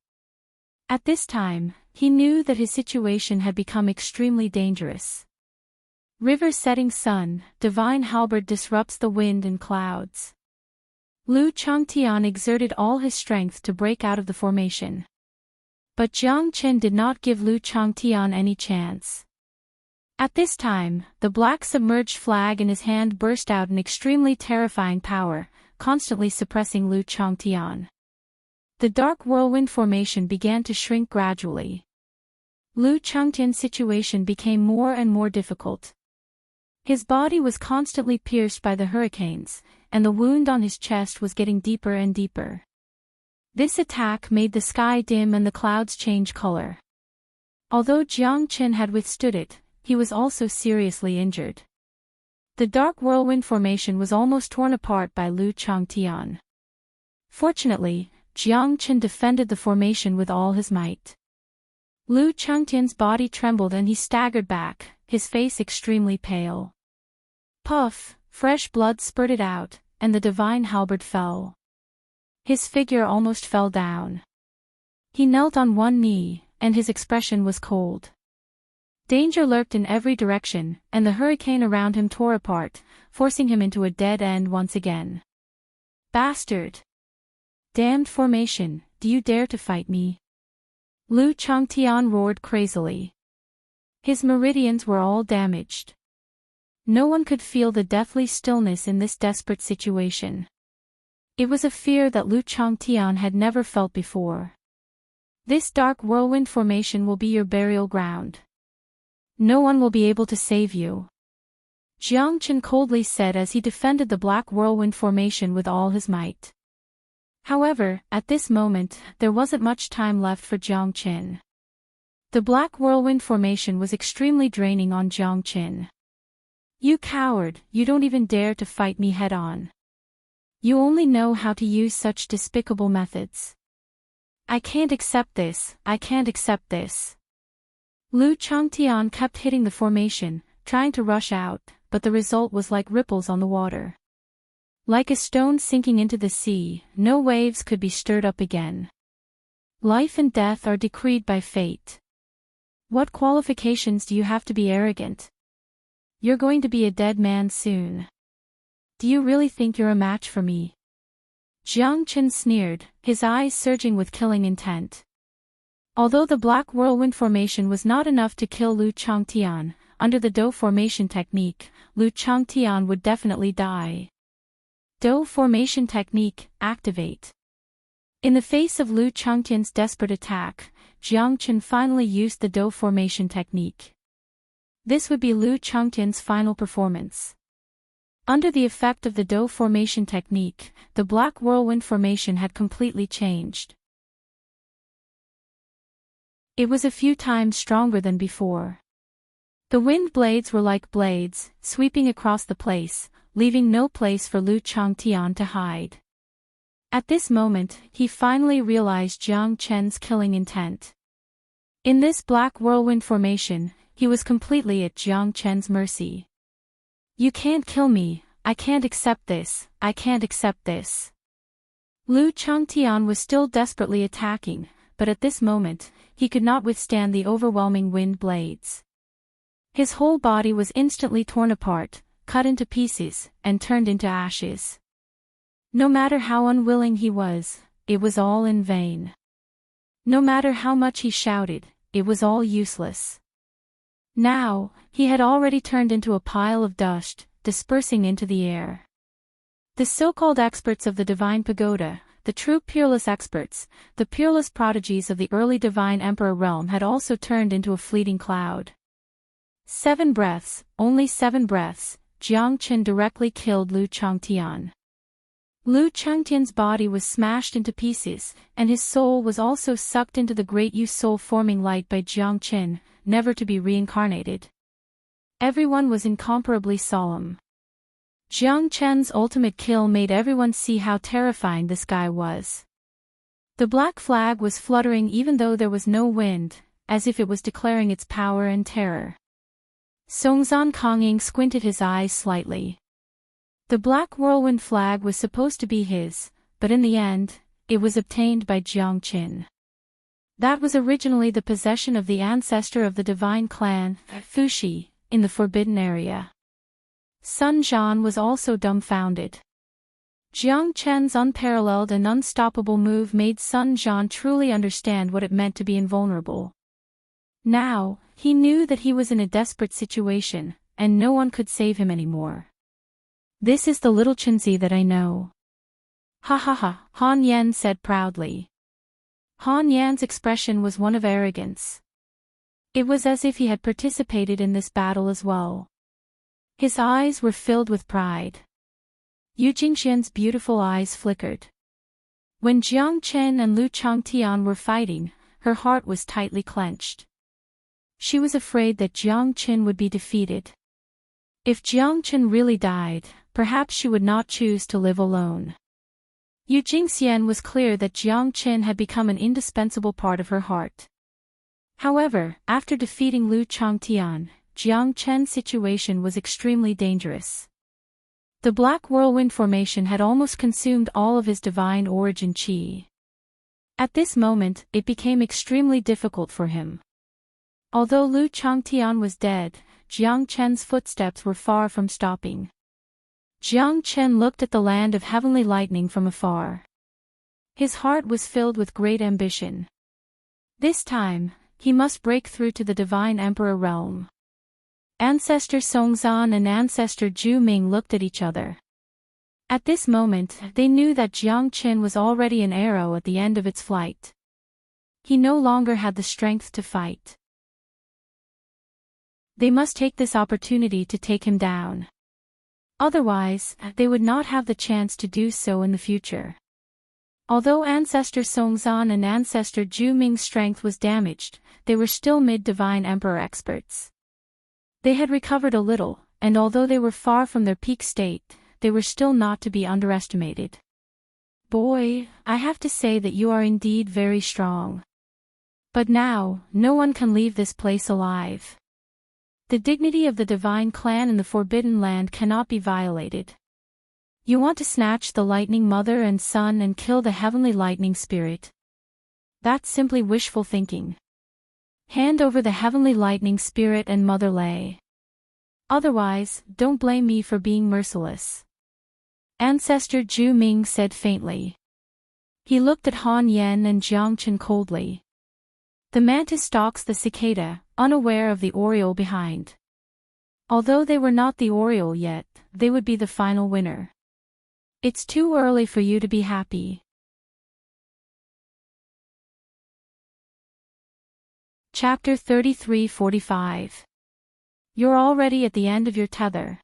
Speaker 1: At this time, he knew that his situation had become extremely dangerous. River setting sun, divine halberd disrupts the wind and clouds. Lu Changtian exerted all his strength to break out of the formation. But Jiang Qin did not give Lu Changtian any chance. At this time, the black submerged flag in his hand burst out in extremely terrifying power, constantly suppressing Lu Changtian. The dark whirlwind formation began to shrink gradually. Lu Changtian's situation became more and more difficult. His body was constantly pierced by the hurricanes, and the wound on his chest was getting deeper and deeper. This attack made the sky dim and the clouds change color. Although Jiang Qin had withstood it, he was also seriously injured. The dark whirlwind formation was almost torn apart by Lu Changtian. Fortunately, Jiang Qin defended the formation with all his might. Lu Changtian's body trembled and he staggered back, his face extremely pale. Puff, fresh blood spurted out, and the divine halberd fell. His figure almost fell down. He knelt on one knee, and his expression was cold. Danger lurked in every direction, and the hurricane around him tore apart, forcing him into a dead end once again. Bastard! Damned formation, do you dare to fight me? Lu Changtian roared crazily. His meridians were all damaged. No one could feel the deathly stillness in this desperate situation. It was a fear that Lu Changtian had never felt before. This dark whirlwind formation will be your burial ground. No one will be able to save you. Jiang Qin coldly said as he defended the black whirlwind formation with all his might. However, at this moment, there wasn't much time left for Jiang Qin. The black whirlwind formation was extremely draining on Jiang Qin. You coward, you don't even dare to fight me head-on. You only know how to use such despicable methods. I can't accept this, I can't accept this. Lu Changtian kept hitting the formation, trying to rush out, but the result was like ripples on the water. Like a stone sinking into the sea, no waves could be stirred up again. Life and death are decreed by fate. What qualifications do you have to be arrogant? You're going to be a dead man soon. Do you really think you're a match for me? Jiang Qin sneered, his eyes surging with killing intent. Although the black whirlwind formation was not enough to kill Lu Changtian, under the Dou formation technique, Lu Changtian would definitely die. Dou formation technique, activate. In the face of Lu Changtian's desperate attack, Jiang Qin finally used the Dou formation technique. This would be Lu Changtian's final performance. Under the effect of the Dou formation technique, the black whirlwind formation had completely changed. It was a few times stronger than before. The wind blades were like blades, sweeping across the place, leaving no place for Lu Changtian to hide. At this moment, he finally realized Jiang Chen's killing intent. In this black whirlwind formation, he was completely at Jiang Chen's mercy. You can't kill me, I can't accept this, I can't accept this. Lu Changtian was still desperately attacking, but at this moment, he could not withstand the overwhelming wind blades. His whole body was instantly torn apart, cut into pieces, and turned into ashes. No matter how unwilling he was, it was all in vain. No matter how much he shouted, it was all useless. Now, he had already turned into a pile of dust, dispersing into the air. The so-called experts of the divine pagoda, the true peerless experts, the peerless prodigies of the early divine emperor realm had also turned into a fleeting cloud. 7 breaths, only 7 breaths, Jiang Chen directly killed Lu Changtian. Lu Changtian's body was smashed into pieces, and his soul was also sucked into the great soul-forming light by Jiang Chen, never to be reincarnated. Everyone was incomparably solemn. Jiang Chen's ultimate kill made everyone see how terrifying this guy was. The black flag was fluttering even though there was no wind, as if it was declaring its power and terror. Songzan Kongying squinted his eyes slightly. The black whirlwind flag was supposed to be his, but in the end, it was obtained by Jiang Chen. That was originally the possession of the ancestor of the divine clan, Fuxi, in the forbidden area. Sun Jian was also dumbfounded. Jiang Chen's unparalleled and unstoppable move made Sun Jian truly understand what it meant to be invulnerable. Now, he knew that he was in a desperate situation, and no one could save him anymore. This is the little Chenzi that I know. Ha ha ha, Han Yan said proudly. Han Yan's expression was one of arrogance. It was as if he had participated in this battle as well. His eyes were filled with pride. Yu Jingxian's beautiful eyes flickered. When Jiang Chen and Lu Changtian were fighting, her heart was tightly clenched. She was afraid that Jiang Chen would be defeated. If Jiang Chen really died, perhaps she would not choose to live alone. Yu Jingxian was clear that Jiang Chen had become an indispensable part of her heart. However, after defeating Lu Changtian, Jiang Chen's situation was extremely dangerous. The black whirlwind formation had almost consumed all of his divine origin qi. At this moment, it became extremely difficult for him. Although Lu Changtian was dead, Jiang Chen's footsteps were far from stopping. Jiang Chen looked at the land of heavenly lightning from afar. His heart was filled with great ambition. This time, he must break through to the divine emperor realm. Ancestor Songzan and Ancestor Zhu Ming looked at each other. At this moment, they knew that Jiang Chen was already an arrow at the end of its flight. He no longer had the strength to fight. They must take this opportunity to take him down. Otherwise, they would not have the chance to do so in the future. Although Ancestor Songzan and Ancestor Zhu Ming's strength was damaged, they were still mid-divine emperor experts. They had recovered a little, and although they were far from their peak state, they were still not to be underestimated. Boy, I have to say that you are indeed very strong. But now, no one can leave this place alive. The dignity of the divine clan in the Forbidden Land cannot be violated. You want to snatch the lightning mother and son and kill the heavenly lightning spirit. That's simply wishful thinking. Hand over the heavenly lightning spirit and mother Lei. Otherwise, don't blame me for being merciless. Ancestor Zhu Ming said faintly. He looked at Han Yan and Jiang Chen coldly. The mantis stalks the cicada, unaware of the oriole behind. Although they were not the oriole yet, they would be the final winner. It's too early for you to be happy. Chapter 33-45. You're already at the end of your tether.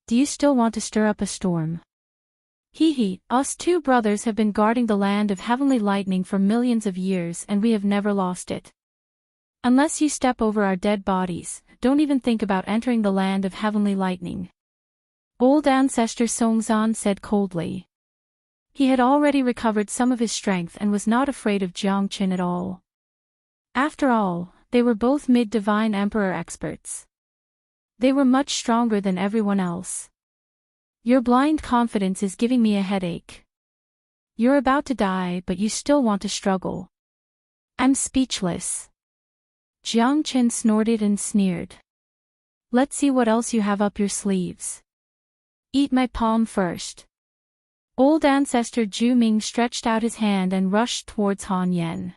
Speaker 1: Do you still want to stir up a storm? Hee, us two brothers have been guarding the land of heavenly lightning for millions of years and we have never lost it. Unless you step over our dead bodies, don't even think about entering the land of heavenly lightning. Old Ancestor Songzan said coldly. He had already recovered some of his strength and was not afraid of Jiang Chen at all. After all, they were both mid-divine emperor experts. They were much stronger than everyone else. Your blind confidence is giving me a headache. You're about to die, but you still want to struggle. I'm speechless. Jiang Chen snorted and sneered. Let's see what else you have up your sleeves. Eat my palm first. Old ancestor Zhu Ming stretched out his hand and rushed towards Han Yan.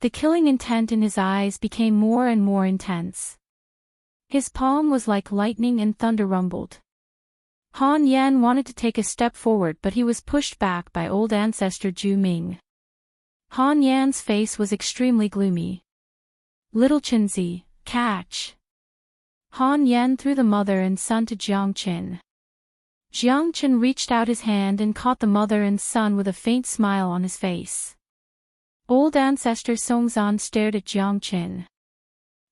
Speaker 1: The killing intent in his eyes became more and more intense. His palm was like lightning and thunder rumbled. Han Yan wanted to take a step forward, but he was pushed back by old ancestor Zhu Ming. Han Yan's face was extremely gloomy. Little Chenzi, catch. Han Yan threw the mother and son to Jiang Chen. Jiang Chen reached out his hand and caught the mother and son with a faint smile on his face. Old ancestor Songzan stared at Jiang Chen.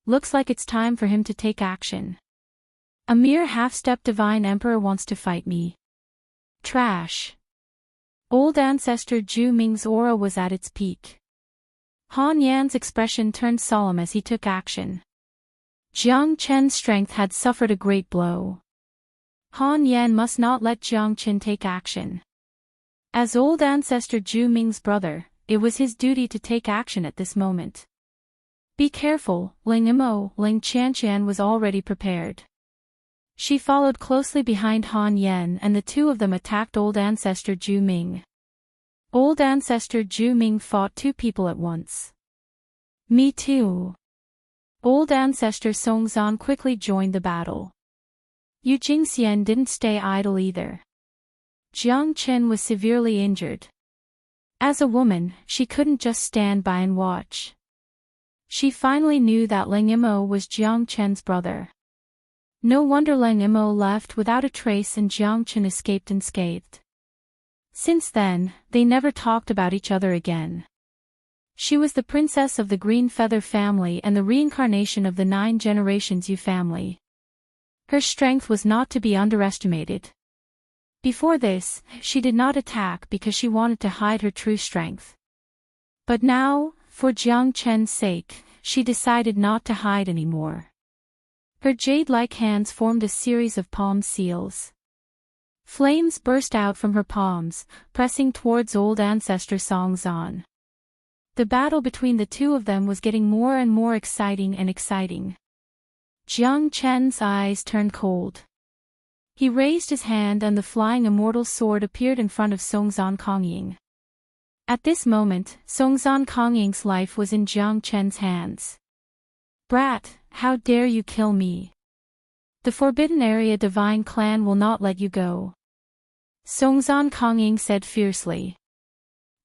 Speaker 1: Looks like it's time for him to take action. A mere half-step divine emperor wants to fight me. Trash. Old ancestor Zhu Ming's aura was at its peak. Han Yan's expression turned solemn as he took action. Jiang Chen's strength had suffered a great blow. Han Yan must not let Jiang Chen take action. As old ancestor Zhu Ming's brother, it was his duty to take action at this moment. Be careful, Ling Imo. Ling Qianqian was already prepared. She followed closely behind Han Yan and the two of them attacked old ancestor Zhu Ming. Old ancestor Zhu Ming fought two people at once. Me too. Old ancestor Songzan quickly joined the battle. Yu Jingxian didn't stay idle either. Jiang Chen was severely injured. As a woman, she couldn't just stand by and watch. She finally knew that Ling Imo was Jiang Chen's brother. No wonder Ling Imo left without a trace and Jiang Chen escaped unscathed. Since then, they never talked about each other again. She was the princess of the Green Feather family and the reincarnation of the 9 generations Yu family. Her strength was not to be underestimated. Before this, she did not attack because she wanted to hide her true strength. But now, for Jiang Chen's sake, she decided not to hide anymore. Her jade-like hands formed a series of palm seals. Flames burst out from her palms, pressing towards old ancestor Songzan. The battle between the two of them was getting more and more exciting. Jiang Chen's eyes turned cold. He raised his hand and the flying immortal sword appeared in front of Songzan Kongying. At this moment, Songzan Kongying's life was in Jiang Chen's hands. Brat, how dare you kill me? The Forbidden Area Divine Clan will not let you go. Songzan Kongying said fiercely.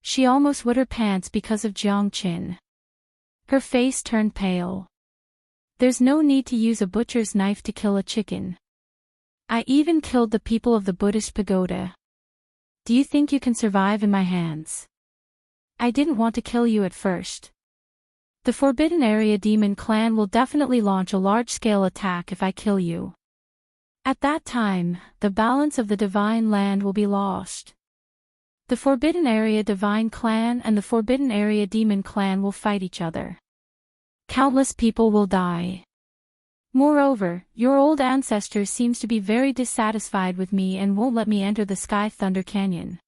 Speaker 1: She almost wet her pants because of Jiang Chen. Her face turned pale. There's no need to use a butcher's knife to kill a chicken. I even killed the people of the Buddhist pagoda. Do you think you can survive in my hands? I didn't want to kill you at first. The Forbidden Area Demon Clan will definitely launch a large-scale attack if I kill you. At that time, the balance of the Divine Land will be lost. The Forbidden Area Divine Clan and the Forbidden Area Demon Clan will fight each other. Countless people will die. Moreover, your old ancestor seems to be very dissatisfied with me and won't let me enter the Sky Thunder Canyon.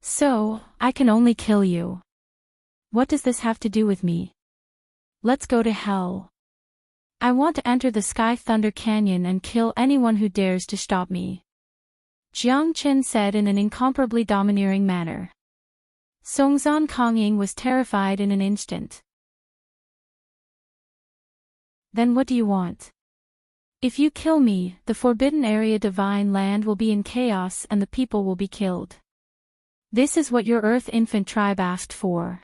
Speaker 1: So, I can only kill you. What does this have to do with me? Let's go to hell. I want to enter the Sky Thunder Canyon and kill anyone who dares to stop me. Jiang Chen said in an incomparably domineering manner. Songzan Kongying was terrified in an instant. Then what do you want? If you kill me, the Forbidden Area Divine Land will be in chaos and the people will be killed. This is what your Earth Infant tribe asked for.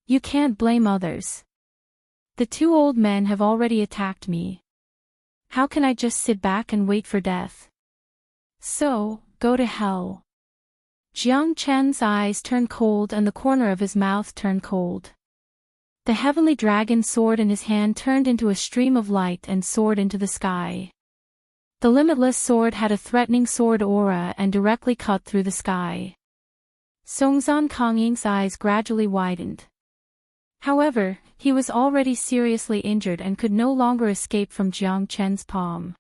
Speaker 1: You can't blame others. The two old men have already attacked me. How can I just sit back and wait for death? So, go to hell. Jiang Chen's eyes turned cold and the corner of his mouth turned cold. The heavenly dragon sword in his hand turned into a stream of light and soared into the sky. The limitless sword had a threatening sword aura and directly cut through the sky. Songzan Kongying's eyes gradually widened. However, he was already seriously injured and could no longer escape from Jiang Chen's palm.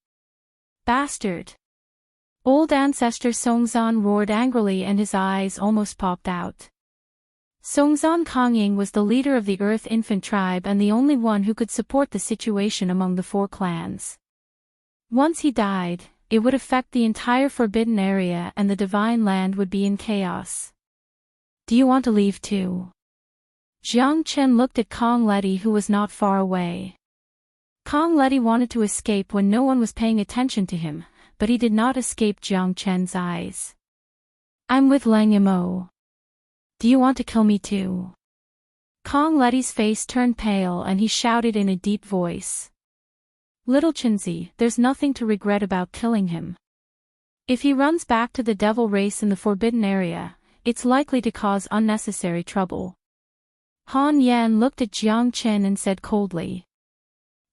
Speaker 1: Bastard! Old ancestor Songzan roared angrily and his eyes almost popped out. Songzan Kongying was the leader of the Earth Infant tribe and the only one who could support the situation among the 4 clans. Once he died, it would affect the entire forbidden area and the divine land would be in chaos. Do you want to leave too? Jiang Chen looked at Kong Leti, who was not far away. Kong Leti wanted to escape when no one was paying attention to him, but he did not escape Jiang Chen's eyes. I'm with Lang Yimo. Do you want to kill me too? Kong Leti's face turned pale and he shouted in a deep voice. Little Chenzi, there's nothing to regret about killing him. If he runs back to the devil race in the forbidden area, it's likely to cause unnecessary trouble. Han Yan looked at Jiang Chen and said coldly.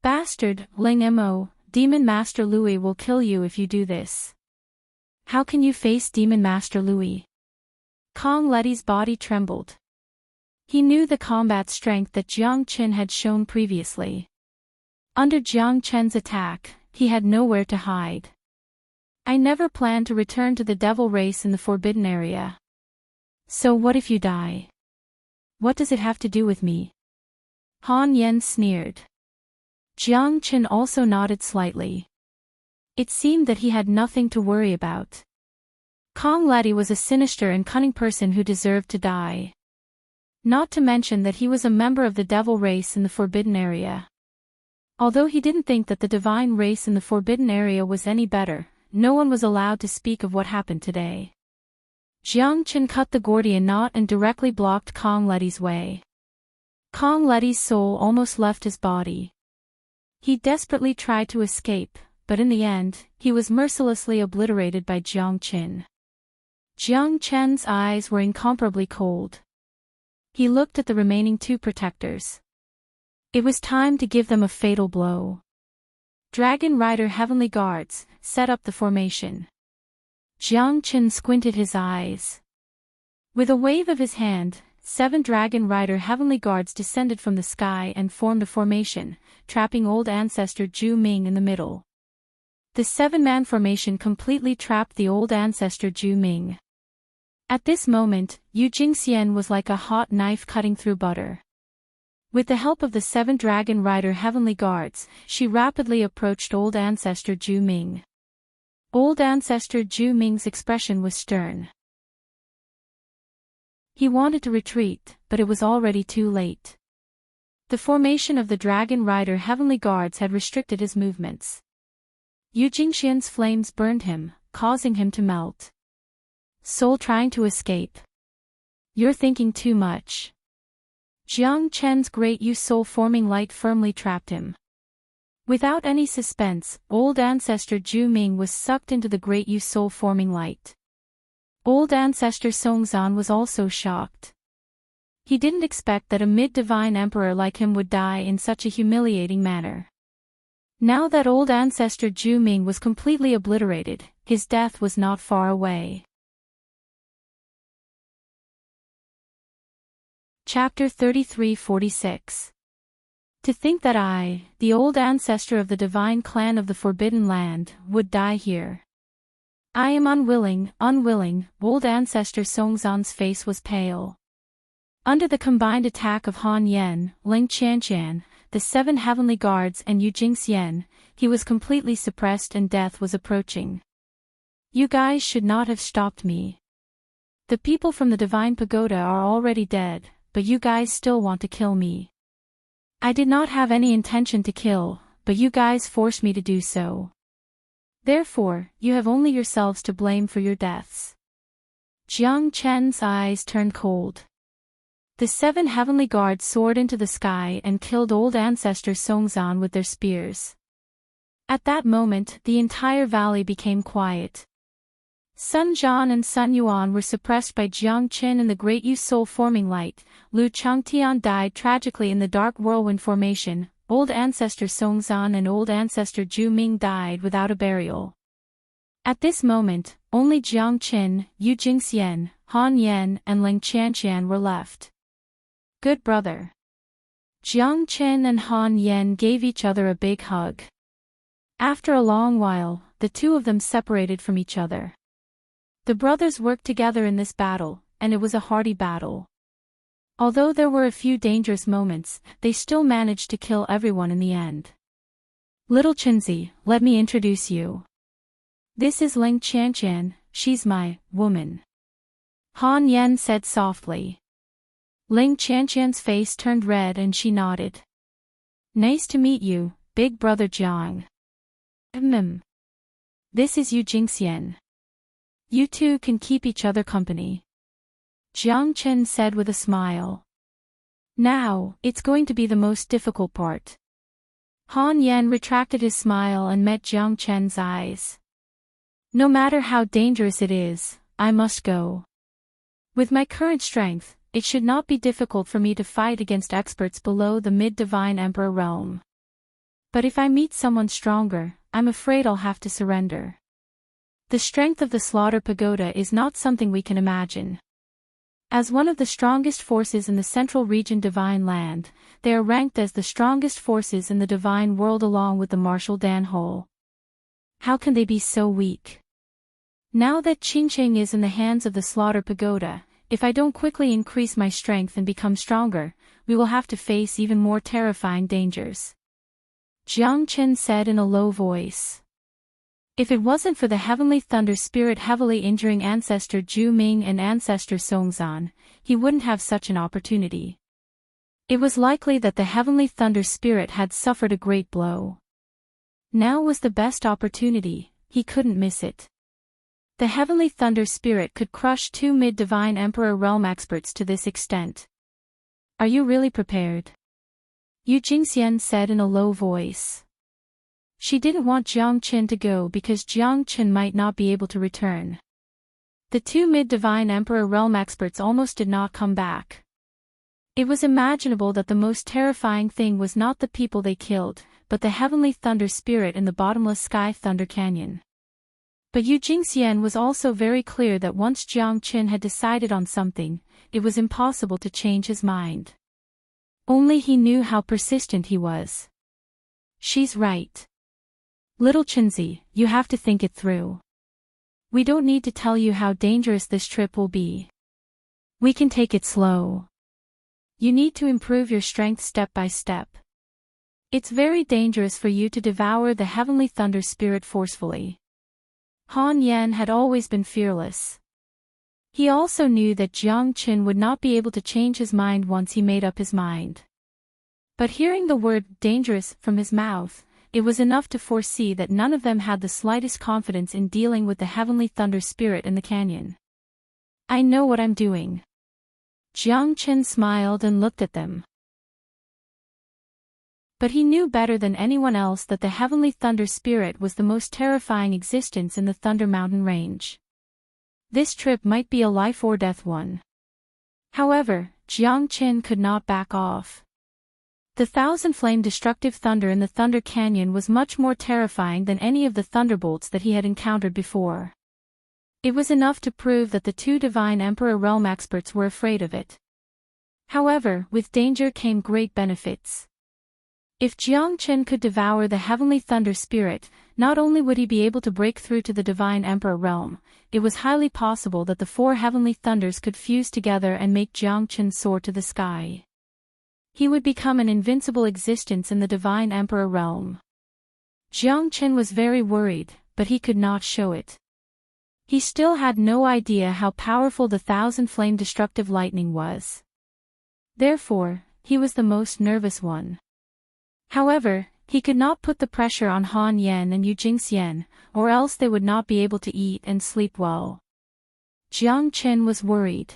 Speaker 1: Bastard, Ling Mo, Demon Master Louis will kill you if you do this. How can you face Demon Master Louis? Kong Leti's body trembled. He knew the combat strength that Jiang Chen had shown previously. Under Jiang Chen's attack, he had nowhere to hide. I never planned to return to the devil race in the forbidden area. So what if you die? What does it have to do with me? Han Yan sneered. Jiang Chen also nodded slightly. It seemed that he had nothing to worry about. Kong Leti was a sinister and cunning person who deserved to die. Not to mention that he was a member of the devil race in the forbidden area. Although he didn't think that the divine race in the forbidden area was any better, no one was allowed to speak of what happened today. Jiang Chen cut the Gordian knot and directly blocked Kong Leti's way. Kong Leti's soul almost left his body. He desperately tried to escape, but in the end, he was mercilessly obliterated by Jiang Chen. Jiang Chen's eyes were incomparably cold. He looked at the remaining 2 protectors. It was time to give them a fatal blow. Dragon Rider Heavenly Guards, set up the formation. Jiang Chen squinted his eyes. With a wave of his hand, 7 Dragon Rider Heavenly Guards descended from the sky and formed a formation, trapping old ancestor Zhu Ming in the middle. The 7-man formation completely trapped the old ancestor Zhu Ming. At this moment, Yu Jingxian was like a hot knife cutting through butter. With the help of the 7 Dragon Rider Heavenly Guards, she rapidly approached old ancestor Zhu Ming. Old ancestor Zhu Ming's expression was stern. He wanted to retreat, but it was already too late. The formation of the Dragon Rider Heavenly Guards had restricted his movements. Yu Jingxian's flames burned him, causing him to melt. Soul trying to escape. You're thinking too much. Jiang Chen's great Yu soul forming light firmly trapped him. Without any suspense, old ancestor Zhu Ming was sucked into the great Yu soul forming light. Old ancestor Songzan was also shocked. He didn't expect that a mid-divine emperor like him would die in such a humiliating manner. Now that old ancestor Zhu Ming was completely obliterated, his death was not far away. Chapter 33-46. To think that I, the old ancestor of the divine clan of the Forbidden Land, would die here. I am unwilling, old ancestor Songzan's face was pale. Under the combined attack of Han Yan, Ling Qianqian, the 7 heavenly guards and Yu Jingxian, he was completely suppressed and death was approaching. You guys should not have stopped me. The people from the divine pagoda are already dead, but you guys still want to kill me. I did not have any intention to kill, but you guys forced me to do so. Therefore, you have only yourselves to blame for your deaths. Jiang Chen's eyes turned cold. The 7 heavenly guards soared into the sky and killed old ancestor Songzan with their spears. At that moment, the entire valley became quiet. Sun Jian and Sun Yuan were suppressed by Jiang Chen in the great Yu soul forming light. Lu Changtian died tragically in the dark whirlwind formation. Old ancestor Songzan and old ancestor Zhu Ming died without a burial. At this moment, only Jiang Chen, Yu Jingxian, Han Yan and Ling Qianqian were left. Good brother. Jiang Chen and Han Yan gave each other a big hug. After a long while, the two of them separated from each other. The brothers worked together in this battle, and it was a hearty battle. Although there were a few dangerous moments, they still managed to kill everyone in the end. Little Chenzi, let me introduce you. This is Ling Qianqian, she's my woman. Han Yan said softly. Ling Qianqian's face turned red and she nodded. Nice to meet you, big brother Jiang. This is Yu Jingxian. You two can keep each other company. Jiang Chen said with a smile. Now, it's going to be the most difficult part. Han Yan retracted his smile and met Jiang Chen's eyes. No matter how dangerous it is, I must go. With my current strength, it should not be difficult for me to fight against experts below the mid-divine emperor realm. But if I meet someone stronger, I'm afraid I'll have to surrender. The strength of the Slaughter Pagoda is not something we can imagine. As one of the strongest forces in the Central Region Divine Land, they are ranked as the strongest forces in the Divine World along with the Martial Dan Hole. How can they be so weak? Now that Qingqing is in the hands of the Slaughter Pagoda, if I don't quickly increase my strength and become stronger, we will have to face even more terrifying dangers. Jiang Chen said in a low voice. If it wasn't for the Heavenly Thunder Spirit heavily injuring Ancestor Zhu Ming and Ancestor Songzan, he wouldn't have such an opportunity. It was likely that the Heavenly Thunder Spirit had suffered a great blow. Now was the best opportunity, he couldn't miss it. The Heavenly Thunder Spirit could crush two mid-divine Emperor realm experts to this extent. Are you really prepared? Yu Jingxian said in a low voice. She didn't want Jiang Chen to go because Jiang Chen might not be able to return. The two mid-divine Emperor realm experts almost did not come back. It was imaginable that the most terrifying thing was not the people they killed, but the Heavenly Thunder Spirit in the bottomless sky Thunder Canyon. But Yu Jingxian was also very clear that once Jiang Chen had decided on something, it was impossible to change his mind. Only he knew how persistent he was. She's right. Little Chenzi, you have to think it through. We don't need to tell you how dangerous this trip will be. We can take it slow. You need to improve your strength step by step. It's very dangerous for you to devour the Heavenly Thunder Spirit forcefully. Han Yan had always been fearless. He also knew that Jiang Chen would not be able to change his mind once he made up his mind. But hearing the word dangerous from his mouth, it was enough to foresee that none of them had the slightest confidence in dealing with the Heavenly Thunder Spirit in the canyon. I know what I'm doing. Jiang Chen smiled and looked at them. But he knew better than anyone else that the Heavenly Thunder Spirit was the most terrifying existence in the Thunder Mountain Range. This trip might be a life or death one. However, Jiang Chen could not back off. The thousand-flame destructive thunder in the Thunder Canyon was much more terrifying than any of the thunderbolts that he had encountered before. It was enough to prove that the two Divine Emperor realm experts were afraid of it. However, with danger came great benefits. If Jiang Chen could devour the Heavenly Thunder Spirit, not only would he be able to break through to the Divine Emperor realm, it was highly possible that the four Heavenly Thunders could fuse together and make Jiang Chen soar to the sky. He would become an invincible existence in the Divine Emperor realm. Jiang Chen was very worried, but he could not show it. He still had no idea how powerful the thousand-flame destructive lightning was. Therefore, he was the most nervous one. However, he could not put the pressure on Han Yan and Yu Jingxian, or else they would not be able to eat and sleep well. Jiang Chen was worried.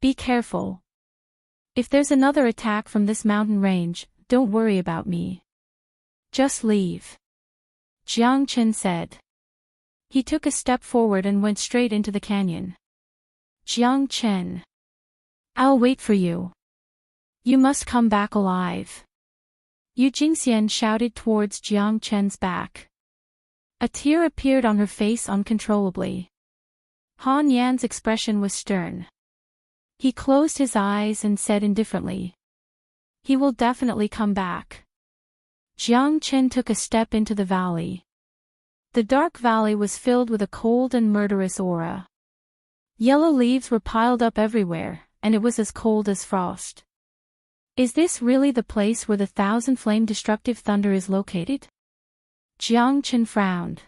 Speaker 1: Be careful. If there's another attack from this mountain range, don't worry about me. Just leave. Jiang Chen said. He took a step forward and went straight into the canyon. Jiang Chen. I'll wait for you. You must come back alive. Yu Jingxian shouted towards Jiang Chen's back. A tear appeared on her face uncontrollably. Han Yan's expression was stern. He closed his eyes and said indifferently. He will definitely come back. Jiang Chen took a step into the valley. The dark valley was filled with a cold and murderous aura. Yellow leaves were piled up everywhere, and it was as cold as frost. Is this really the place where the thousand-flame destructive thunder is located? Jiang Chen frowned.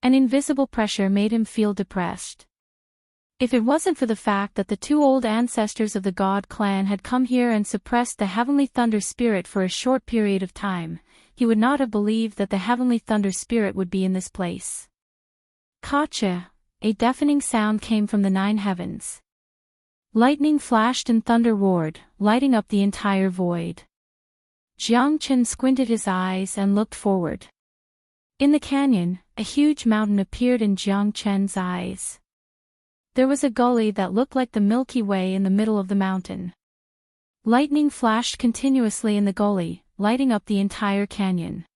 Speaker 1: An invisible pressure made him feel depressed. If it wasn't for the fact that the two old ancestors of the God clan had come here and suppressed the heavenly thunder spirit for a short period of time, he would not have believed that the heavenly thunder spirit would be in this place. Kacha, a deafening sound came from the 9 heavens. Lightning flashed and thunder roared, lighting up the entire void. Jiang Chen squinted his eyes and looked forward. In the canyon, a huge mountain appeared in Jiang Chen's eyes. There was a gully that looked like the Milky Way in the middle of the mountain. Lightning flashed continuously in the gully, lighting up the entire canyon.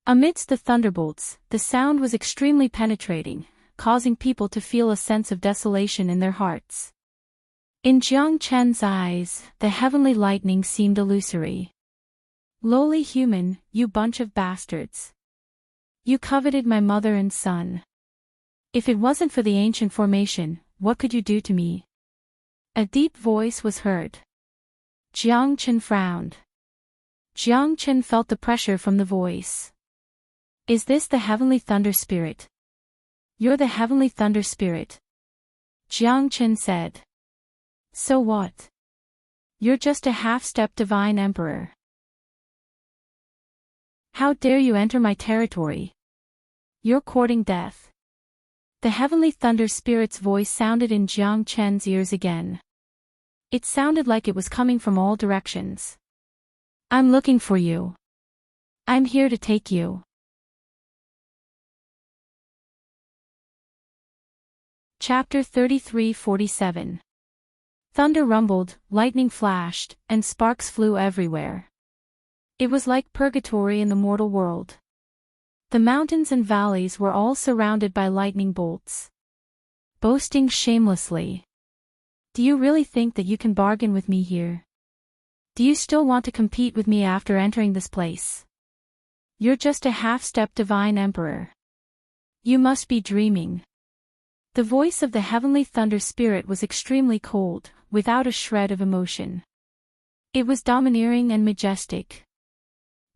Speaker 1: Amidst the thunderbolts, the sound was extremely penetrating, causing people to feel a sense of desolation in their hearts. In Jiang Chen's eyes, the heavenly lightning seemed illusory. Lowly human, you bunch of bastards. You coveted my mother and son. If it wasn't for the ancient formation, what could you do to me? A deep voice was heard. Jiang Chen frowned. Jiang Chen felt the pressure from the voice. Is this the heavenly thunder spirit? You're the heavenly thunder spirit. Jiang Chen said. So what? You're just a half-step divine emperor. How dare you enter my territory? You're courting death. The heavenly thunder spirit's voice sounded in Jiang Chen's ears again. It sounded like it was coming from all directions. I'm looking for you. I'm here to take you. Chapter 33:47. Thunder rumbled, lightning flashed, and sparks flew everywhere. It was like purgatory in the mortal world. The mountains and valleys were all surrounded by lightning bolts. Boasting shamelessly. Do you really think that you can bargain with me here? Do you still want to compete with me after entering this place? You're just a half-step divine emperor. You must be dreaming. The voice of the heavenly thunder spirit was extremely cold, without a shred of emotion. It was domineering and majestic.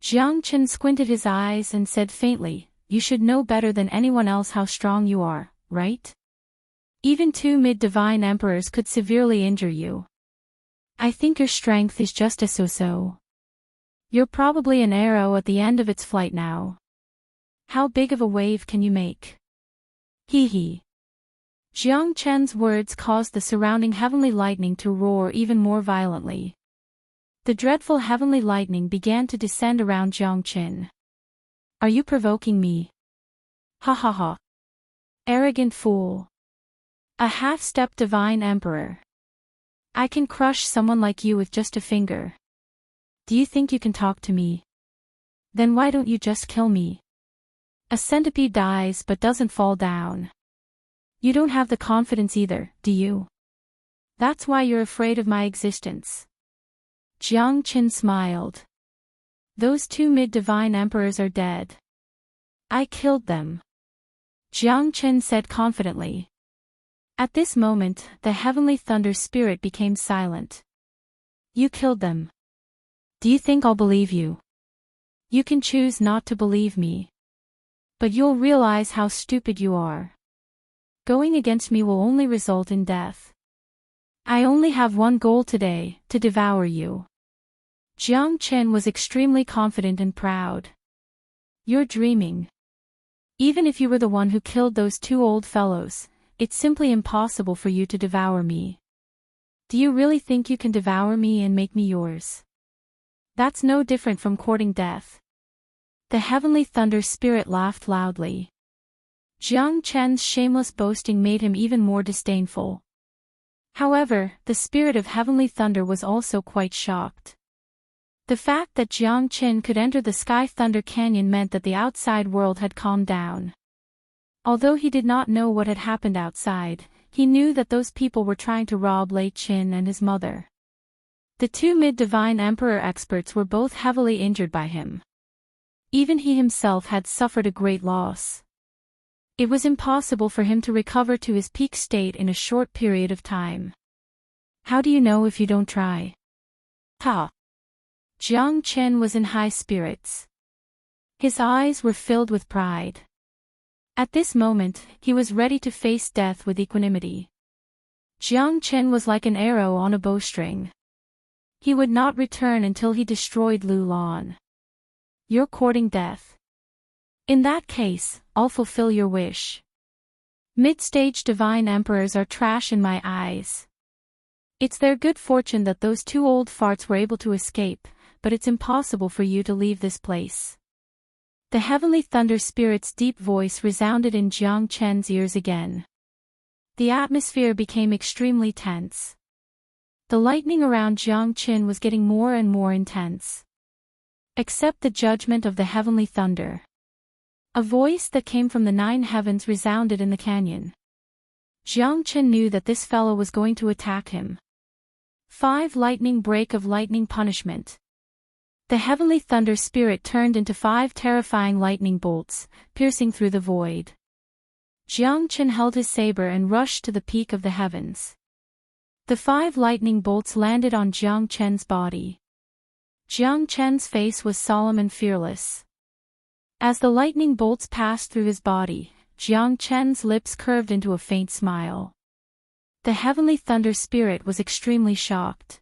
Speaker 1: Jiang Chen squinted his eyes and said faintly, you should know better than anyone else how strong you are, right? Even 2 mid-divine emperors could severely injure you. I think your strength is just a so-so. You're probably an arrow at the end of its flight now. How big of a wave can you make? Hee hee. Jiang Chen's words caused the surrounding heavenly lightning to roar even more violently. The dreadful heavenly lightning began to descend around Jiang Chen. Are you provoking me? Ha ha ha. Arrogant fool. A half-step divine emperor. I can crush someone like you with just a finger. Do you think you can talk to me? Then why don't you just kill me? A centipede dies but doesn't fall down. You don't have the confidence either, do you? That's why you're afraid of my existence. Jiang Chen smiled. Those 2 mid-divine emperors are dead. I killed them. Jiang Chen said confidently. At this moment, the heavenly thunder spirit became silent. You killed them. Do you think I'll believe you? You can choose not to believe me. But you'll realize how stupid you are. Going against me will only result in death. I only have one goal today, to devour you. Jiang Chen was extremely confident and proud. You're dreaming. Even if you were the one who killed those 2 old fellows, it's simply impossible for you to devour me. Do you really think you can devour me and make me yours? That's no different from courting death. The heavenly thunder spirit laughed loudly. Jiang Chen's shameless boasting made him even more disdainful. However, the spirit of heavenly thunder was also quite shocked. The fact that Jiang Chen could enter the Sky Thunder Canyon meant that the outside world had calmed down. Although he did not know what had happened outside, he knew that those people were trying to rob Lei Qin and his mother. The two mid-divine emperor experts were both heavily injured by him. Even he himself had suffered a great loss. It was impossible for him to recover to his peak state in a short period of time. How do you know if you don't try? Ha! Jiang Chen was in high spirits. His eyes were filled with pride. At this moment, he was ready to face death with equanimity. Jiang Chen was like an arrow on a bowstring. He would not return until he destroyed Lu Lan. You're courting death. In that case, I'll fulfill your wish. Mid-stage divine emperors are trash in my eyes. It's their good fortune that those two old farts were able to escape, but it's impossible for you to leave this place. The heavenly thunder spirit's deep voice resounded in Jiang Chen's ears again. The atmosphere became extremely tense. The lightning around Jiang Chen was getting more and more intense. Accept the judgment of the heavenly thunder. A voice that came from the 9 heavens resounded in the canyon. Jiang Chen knew that this fellow was going to attack him. 5 lightning break of lightning punishment. The heavenly thunder spirit turned into 5 terrifying lightning bolts, piercing through the void. Jiang Chen held his saber and rushed to the peak of the heavens. The 5 lightning bolts landed on Jiang Chen's body. Jiang Chen's face was solemn and fearless. As the lightning bolts passed through his body, Jiang Chen's lips curved into a faint smile. The heavenly thunder spirit was extremely shocked.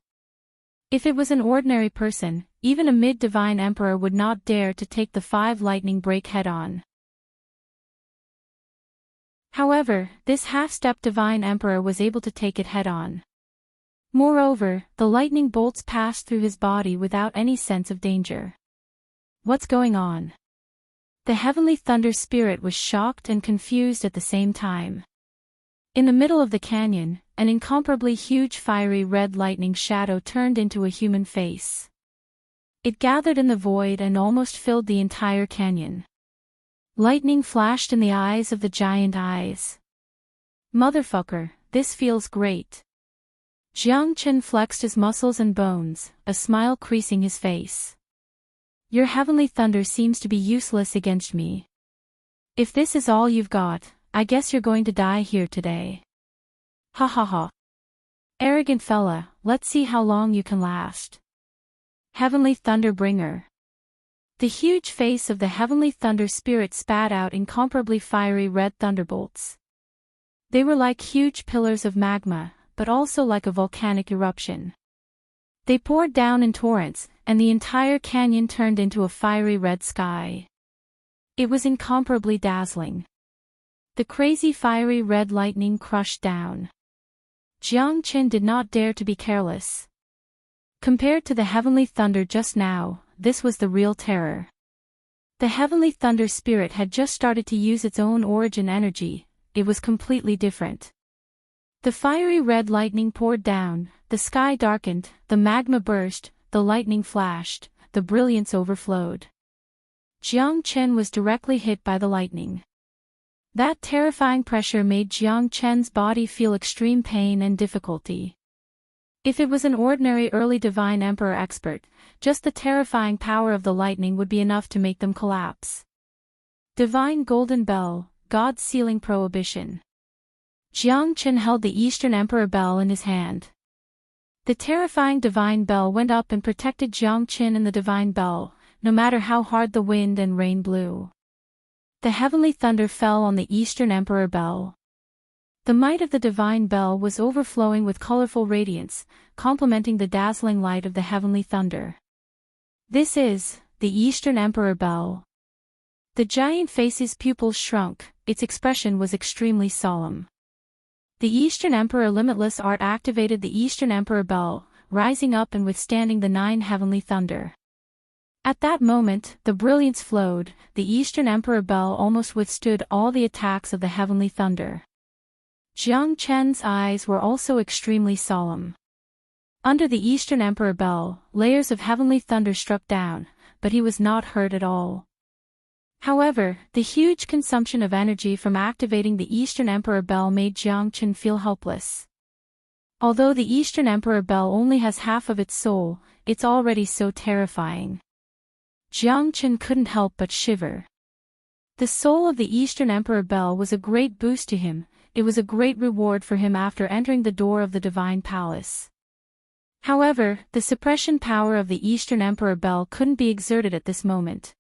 Speaker 1: If it was an ordinary person, even a mid-divine emperor would not dare to take the 5 lightning break head-on. However, this half-step divine emperor was able to take it head-on. Moreover, the lightning bolts passed through his body without any sense of danger. What's going on? The heavenly thunder spirit was shocked and confused at the same time. In the middle of the canyon, an incomparably huge fiery red lightning shadow turned into a human face. It gathered in the void and almost filled the entire canyon. Lightning flashed in the eyes of the giant eyes. Motherfucker, this feels great. Jiang Chen flexed his muscles and bones, a smile creasing his face. Your heavenly thunder seems to be useless against me. If this is all you've got, I guess you're going to die here today. Ha ha ha. Arrogant fella, let's see how long you can last. Heavenly Thunder Bringer. The huge face of the heavenly thunder spirit spat out incomparably fiery red thunderbolts. They were like huge pillars of magma, but also like a volcanic eruption. They poured down in torrents, and the entire canyon turned into a fiery red sky. It was incomparably dazzling. The crazy fiery red lightning crushed down. Jiang Chen did not dare to be careless. Compared to the heavenly thunder just now, this was the real terror. The heavenly thunder spirit had just started to use its own origin energy. It was completely different. The fiery red lightning poured down, the sky darkened, the magma burst, the lightning flashed, the brilliance overflowed. Jiang Chen was directly hit by the lightning. That terrifying pressure made Jiang Chen's body feel extreme pain and difficulty. If it was an ordinary early divine emperor expert, just the terrifying power of the lightning would be enough to make them collapse. Divine Golden Bell, God's Sealing Prohibition. Jiang Chen held the Eastern Emperor Bell in his hand. The terrifying divine bell went up and protected Jiang Chen and the divine bell, no matter how hard the wind and rain blew. The heavenly thunder fell on the Eastern Emperor Bell. The might of the divine bell was overflowing with colorful radiance, complementing the dazzling light of the heavenly thunder. This is the Eastern Emperor Bell. The giant face's pupils shrunk, its expression was extremely solemn. The Eastern Emperor Limitless Art activated the Eastern Emperor Bell, rising up and withstanding the 9 heavenly thunder. At that moment, the brilliance flowed, the Eastern Emperor Bell almost withstood all the attacks of the heavenly thunder. Jiang Chen's eyes were also extremely solemn. Under the Eastern Emperor Bell, layers of heavenly thunder struck down, but he was not hurt at all. However, the huge consumption of energy from activating the Eastern Emperor Bell made Jiang Chen feel helpless. Although the Eastern Emperor Bell only has half of its soul, it's already so terrifying. Jiang Chen couldn't help but shiver. The soul of the Eastern Emperor Bell was a great boost to him, it was a great reward for him after entering the door of the Divine Palace. However, the suppression power of the Eastern Emperor Bell couldn't be exerted at this moment.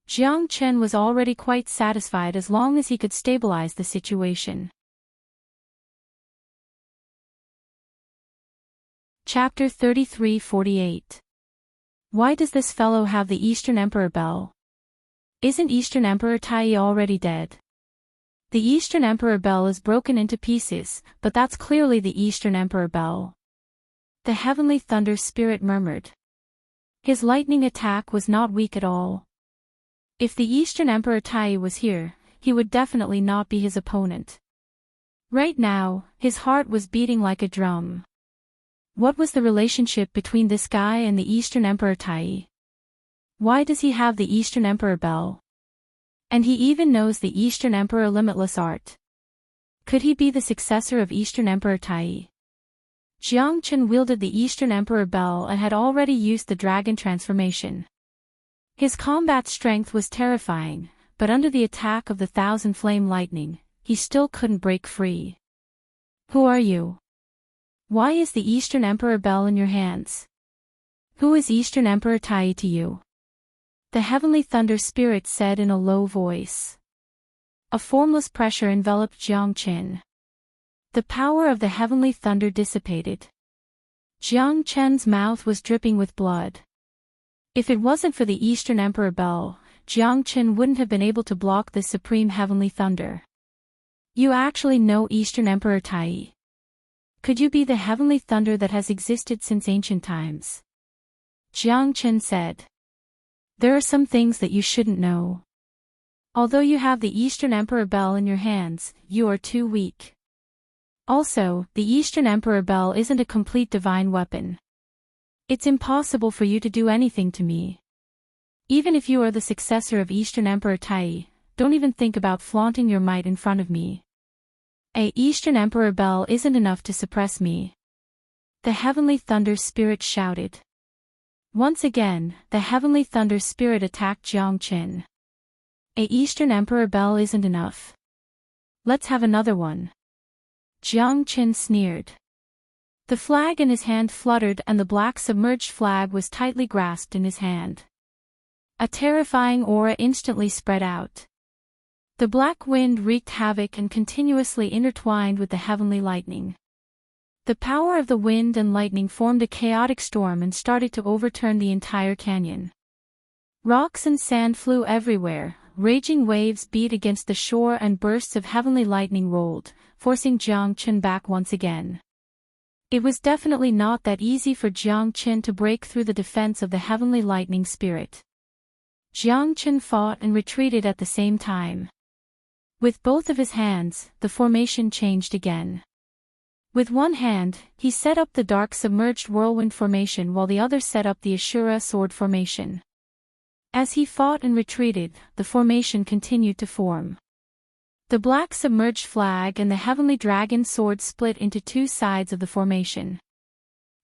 Speaker 1: Jiang Chen was already quite satisfied as long as he could stabilize the situation. Chapter 33-48. Why does this fellow have the Eastern Emperor Bell? Isn't Eastern Emperor Tai already dead? The Eastern Emperor Bell is broken into pieces, but that's clearly the Eastern Emperor Bell. The Heavenly Thunder Spirit murmured. His lightning attack was not weak at all. If the Eastern Emperor Tai was here, he would definitely not be his opponent. Right now, his heart was beating like a drum. What was the relationship between this guy and the Eastern Emperor Tai? Why does he have the Eastern Emperor Bell? And he even knows the Eastern Emperor Limitless Art. Could he be the successor of Eastern Emperor Tai? Jiang Chen wielded the Eastern Emperor Bell and had already used the dragon transformation. His combat strength was terrifying, but under the attack of the thousand flame lightning, he still couldn't break free. Who are you? Why is the Eastern Emperor Bell in your hands? Who is Eastern Emperor Tai to you? The Heavenly Thunder Spirit said in a low voice. A formless pressure enveloped Jiang Chen. The power of the Heavenly Thunder dissipated. Jiang Chen's mouth was dripping with blood. If it wasn't for the Eastern Emperor Bell, Jiang Chen wouldn't have been able to block this supreme Heavenly Thunder. You actually know Eastern Emperor Tai? Could you be the Heavenly Thunder that has existed since ancient times? Jiang Chen said. There are some things that you shouldn't know. Although you have the Eastern Emperor Bell in your hands, you are too weak. Also, the Eastern Emperor Bell isn't a complete divine weapon. It's impossible for you to do anything to me. Even if you are the successor of Eastern Emperor Tai, don't even think about flaunting your might in front of me. A Eastern Emperor Bell isn't enough to suppress me. The Heavenly Thunder Spirit shouted. Once again, the Heavenly Thunder Spirit attacked Jiang Chen. A Eastern Emperor Bell isn't enough. Let's have another one. Jiang Chen sneered. The flag in his hand fluttered and the black submerged flag was tightly grasped in his hand. A terrifying aura instantly spread out. The black wind wreaked havoc and continuously intertwined with the heavenly lightning. The power of the wind and lightning formed a chaotic storm and started to overturn the entire canyon. Rocks and sand flew everywhere, raging waves beat against the shore and bursts of heavenly lightning rolled, forcing Jiang Chen back once again. It was definitely not that easy for Jiang Chen to break through the defense of the heavenly lightning spirit. Jiang Chen fought and retreated at the same time. With both of his hands, the formation changed again. With one hand, he set up the dark submerged whirlwind formation while the other set up the Ashura sword formation. As he fought and retreated, the formation continued to form. The black submerged flag and the heavenly dragon sword split into two sides of the formation.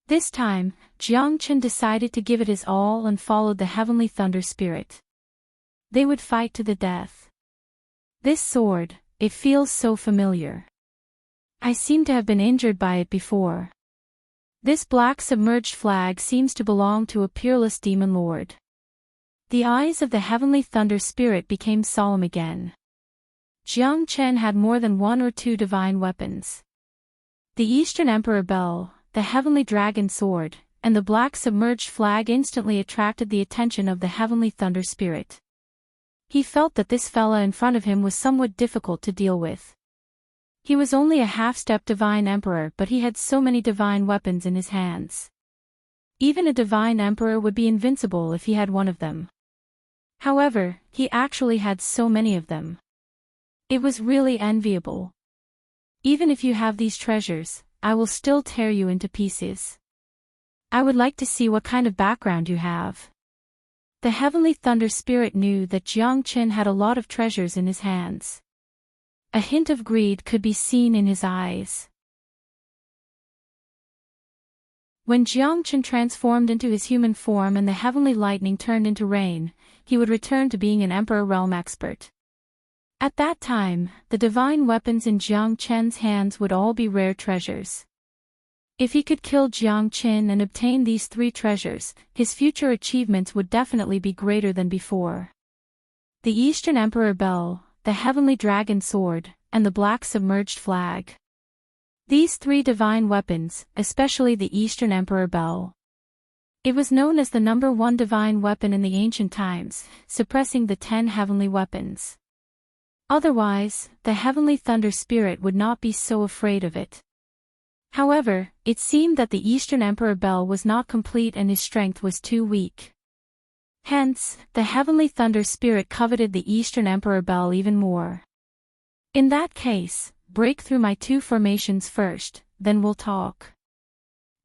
Speaker 1: This time, Jiang Chen decided to give it his all and followed the heavenly thunder spirit. They would fight to the death. This sword, it feels so familiar. I seem to have been injured by it before. This black submerged flag seems to belong to a peerless demon lord. The eyes of the heavenly thunder spirit became solemn again. Jiang Chen had more than one or two divine weapons. The Eastern Emperor Bell, the heavenly dragon sword, and the black submerged flag instantly attracted the attention of the heavenly thunder spirit. He felt that this fella in front of him was somewhat difficult to deal with. He was only a half-step divine emperor, but he had so many divine weapons in his hands. Even a divine emperor would be invincible if he had one of them. However, he actually had so many of them. It was really enviable. Even if you have these treasures, I will still tear you into pieces. I would like to see what kind of background you have. The heavenly thunder spirit knew that Jiang Chen had a lot of treasures in his hands. A hint of greed could be seen in his eyes. When Jiangchen transformed into his human form and the heavenly lightning turned into rain, he would return to being an emperor realm expert. At that time, the divine weapons in Jiangchen's hands would all be rare treasures. If he could kill Jiangchen and obtain these three treasures, his future achievements would definitely be greater than before. The Eastern Emperor Bell, the Heavenly Dragon Sword, and the Black Submerged Flag. These three divine weapons, especially the Eastern Emperor Bell. It was known as the #1 divine weapon in the ancient times, suppressing the 10 heavenly weapons. Otherwise, the heavenly thunder spirit would not be so afraid of it. However, it seemed that the Eastern Emperor Bell was not complete and his strength was too weak. Hence, the heavenly thunder spirit coveted the Eastern Emperor Bell even more. In that case, break through my 2 formations first, then we'll talk.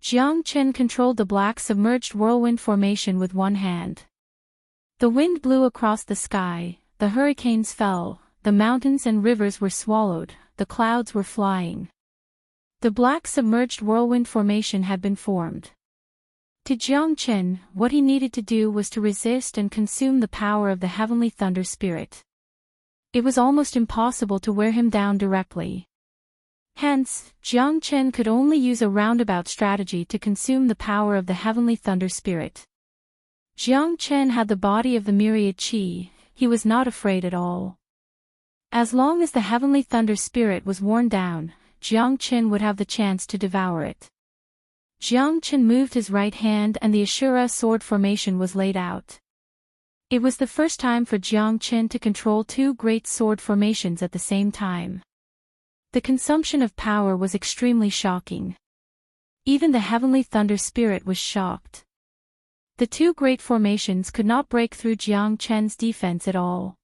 Speaker 1: Jiangchen controlled the black submerged whirlwind formation with one hand. The wind blew across the sky, the hurricanes fell, the mountains and rivers were swallowed, the clouds were flying. The black submerged whirlwind formation had been formed. To Jiangchen, what he needed to do was to resist and consume the power of the heavenly thunder spirit. It was almost impossible to wear him down directly. Hence, Jiangchen could only use a roundabout strategy to consume the power of the heavenly thunder spirit. Jiangchen had the body of the myriad qi, he was not afraid at all. As long as the heavenly thunder spirit was worn down, Jiangchen would have the chance to devour it. Jiangchen moved his right hand and the Ashura sword formation was laid out. It was the first time for Jiangchen to control 2 great sword formations at the same time. The consumption of power was extremely shocking. Even the heavenly thunder spirit was shocked. The 2 great formations could not break through Jiangchen's defense at all.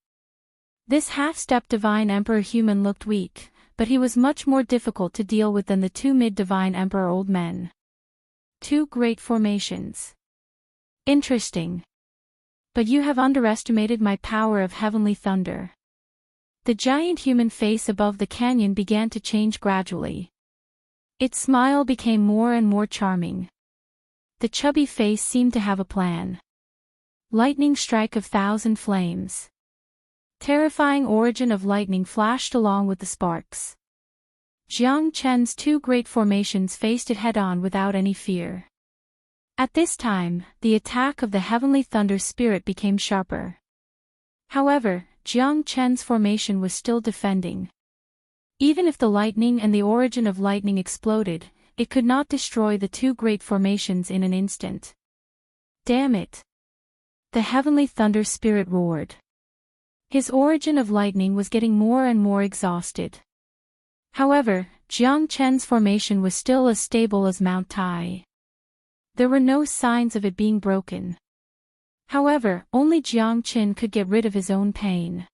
Speaker 1: This half-step divine emperor human looked weak, but he was much more difficult to deal with than the 2 mid-divine emperor old men. 2 great formations. Interesting. But you have underestimated my power of heavenly thunder. The giant human face above the canyon began to change gradually. Its smile became more and more charming. The chubby face seemed to have a plan. Lightning strike of 1,000 flames. Terrifying origin of lightning flashed along with the sparks. Jiangchen's 2 great formations faced it head-on without any fear. At this time, the attack of the heavenly thunder spirit became sharper. However, Jiangchen's formation was still defending. Even if the lightning and the origin of lightning exploded, it could not destroy the 2 great formations in an instant. Damn it! The heavenly thunder spirit roared. His origin of lightning was getting more and more exhausted. However, Jiangchen's formation was still as stable as Mount Tai. There were no signs of it being broken. However, only Jiangchen could get rid of his own pain.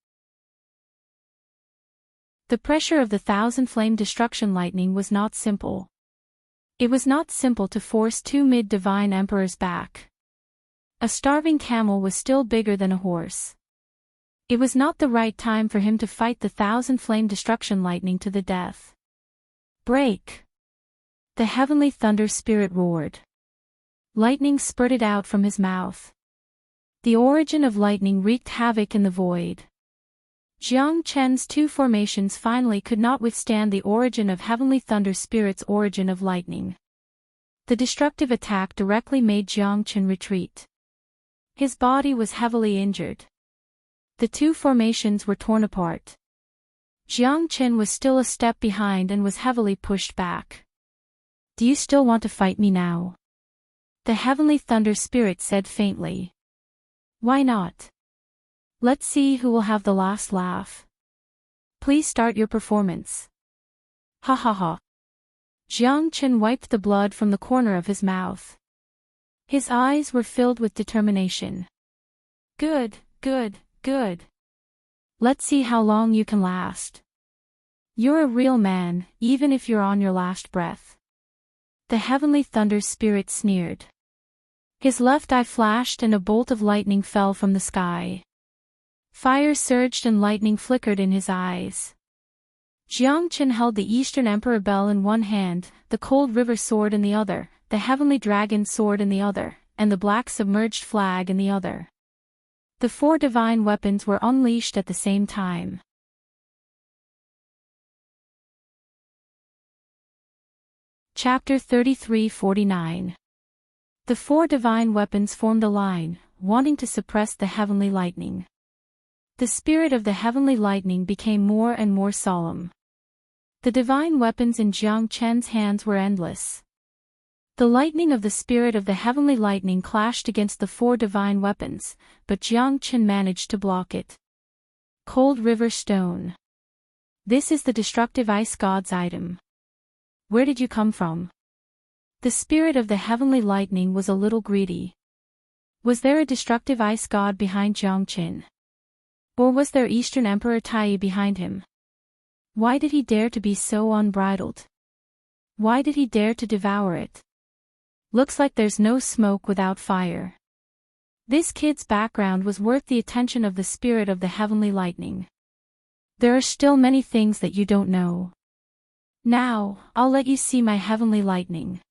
Speaker 1: The pressure of the 1,000-flame destruction lightning was not simple. It was not simple to force 2 mid-divine emperors back. A starving camel was still bigger than a horse. It was not the right time for him to fight the 1,000-flame destruction lightning to the death. Break! The heavenly thunder spirit roared. Lightning spurted out from his mouth. The origin of lightning wreaked havoc in the void. Jiangchen's 2 formations finally could not withstand the origin of heavenly thunder spirit's origin of lightning. The destructive attack directly made Jiangchen retreat. His body was heavily injured. The 2 formations were torn apart. Jiangchen was still a step behind and was heavily pushed back. Do you still want to fight me now? The heavenly thunder spirit said faintly. Why not? Let's see who will have the last laugh. Please start your performance. Ha ha ha. Jiangchen wiped the blood from the corner of his mouth. His eyes were filled with determination. Good, good, good. Let's see how long you can last. You're a real man, even if you're on your last breath. The heavenly thunder spirit sneered. His left eye flashed and a bolt of lightning fell from the sky. Fire surged and lightning flickered in his eyes. Jiangchen held the Eastern Emperor Bell in one hand, the cold river sword in the other, the heavenly dragon's sword in the other, and the black submerged flag in the other. The 4 divine weapons were unleashed at the same time. Chapter 33:49. The 4 divine weapons formed a line, wanting to suppress the heavenly lightning. The spirit of the heavenly lightning became more and more solemn. The divine weapons in Jiang Chen's hands were endless. The lightning of the spirit of the heavenly lightning clashed against the 4 divine weapons, but Jiang Chen managed to block it. Cold River Stone. This is the destructive ice god's item. Where did you come from? The spirit of the heavenly lightning was a little greedy. Was there a destructive ice god behind Jiang Chen? Or was there Eastern Emperor Tai behind him? Why did he dare to be so unbridled? Why did he dare to devour it? Looks like there's no smoke without fire. This kid's background was worth the attention of the spirit of the heavenly lightning. There are still many things that you don't know. Now, I'll let you see my heavenly lightning.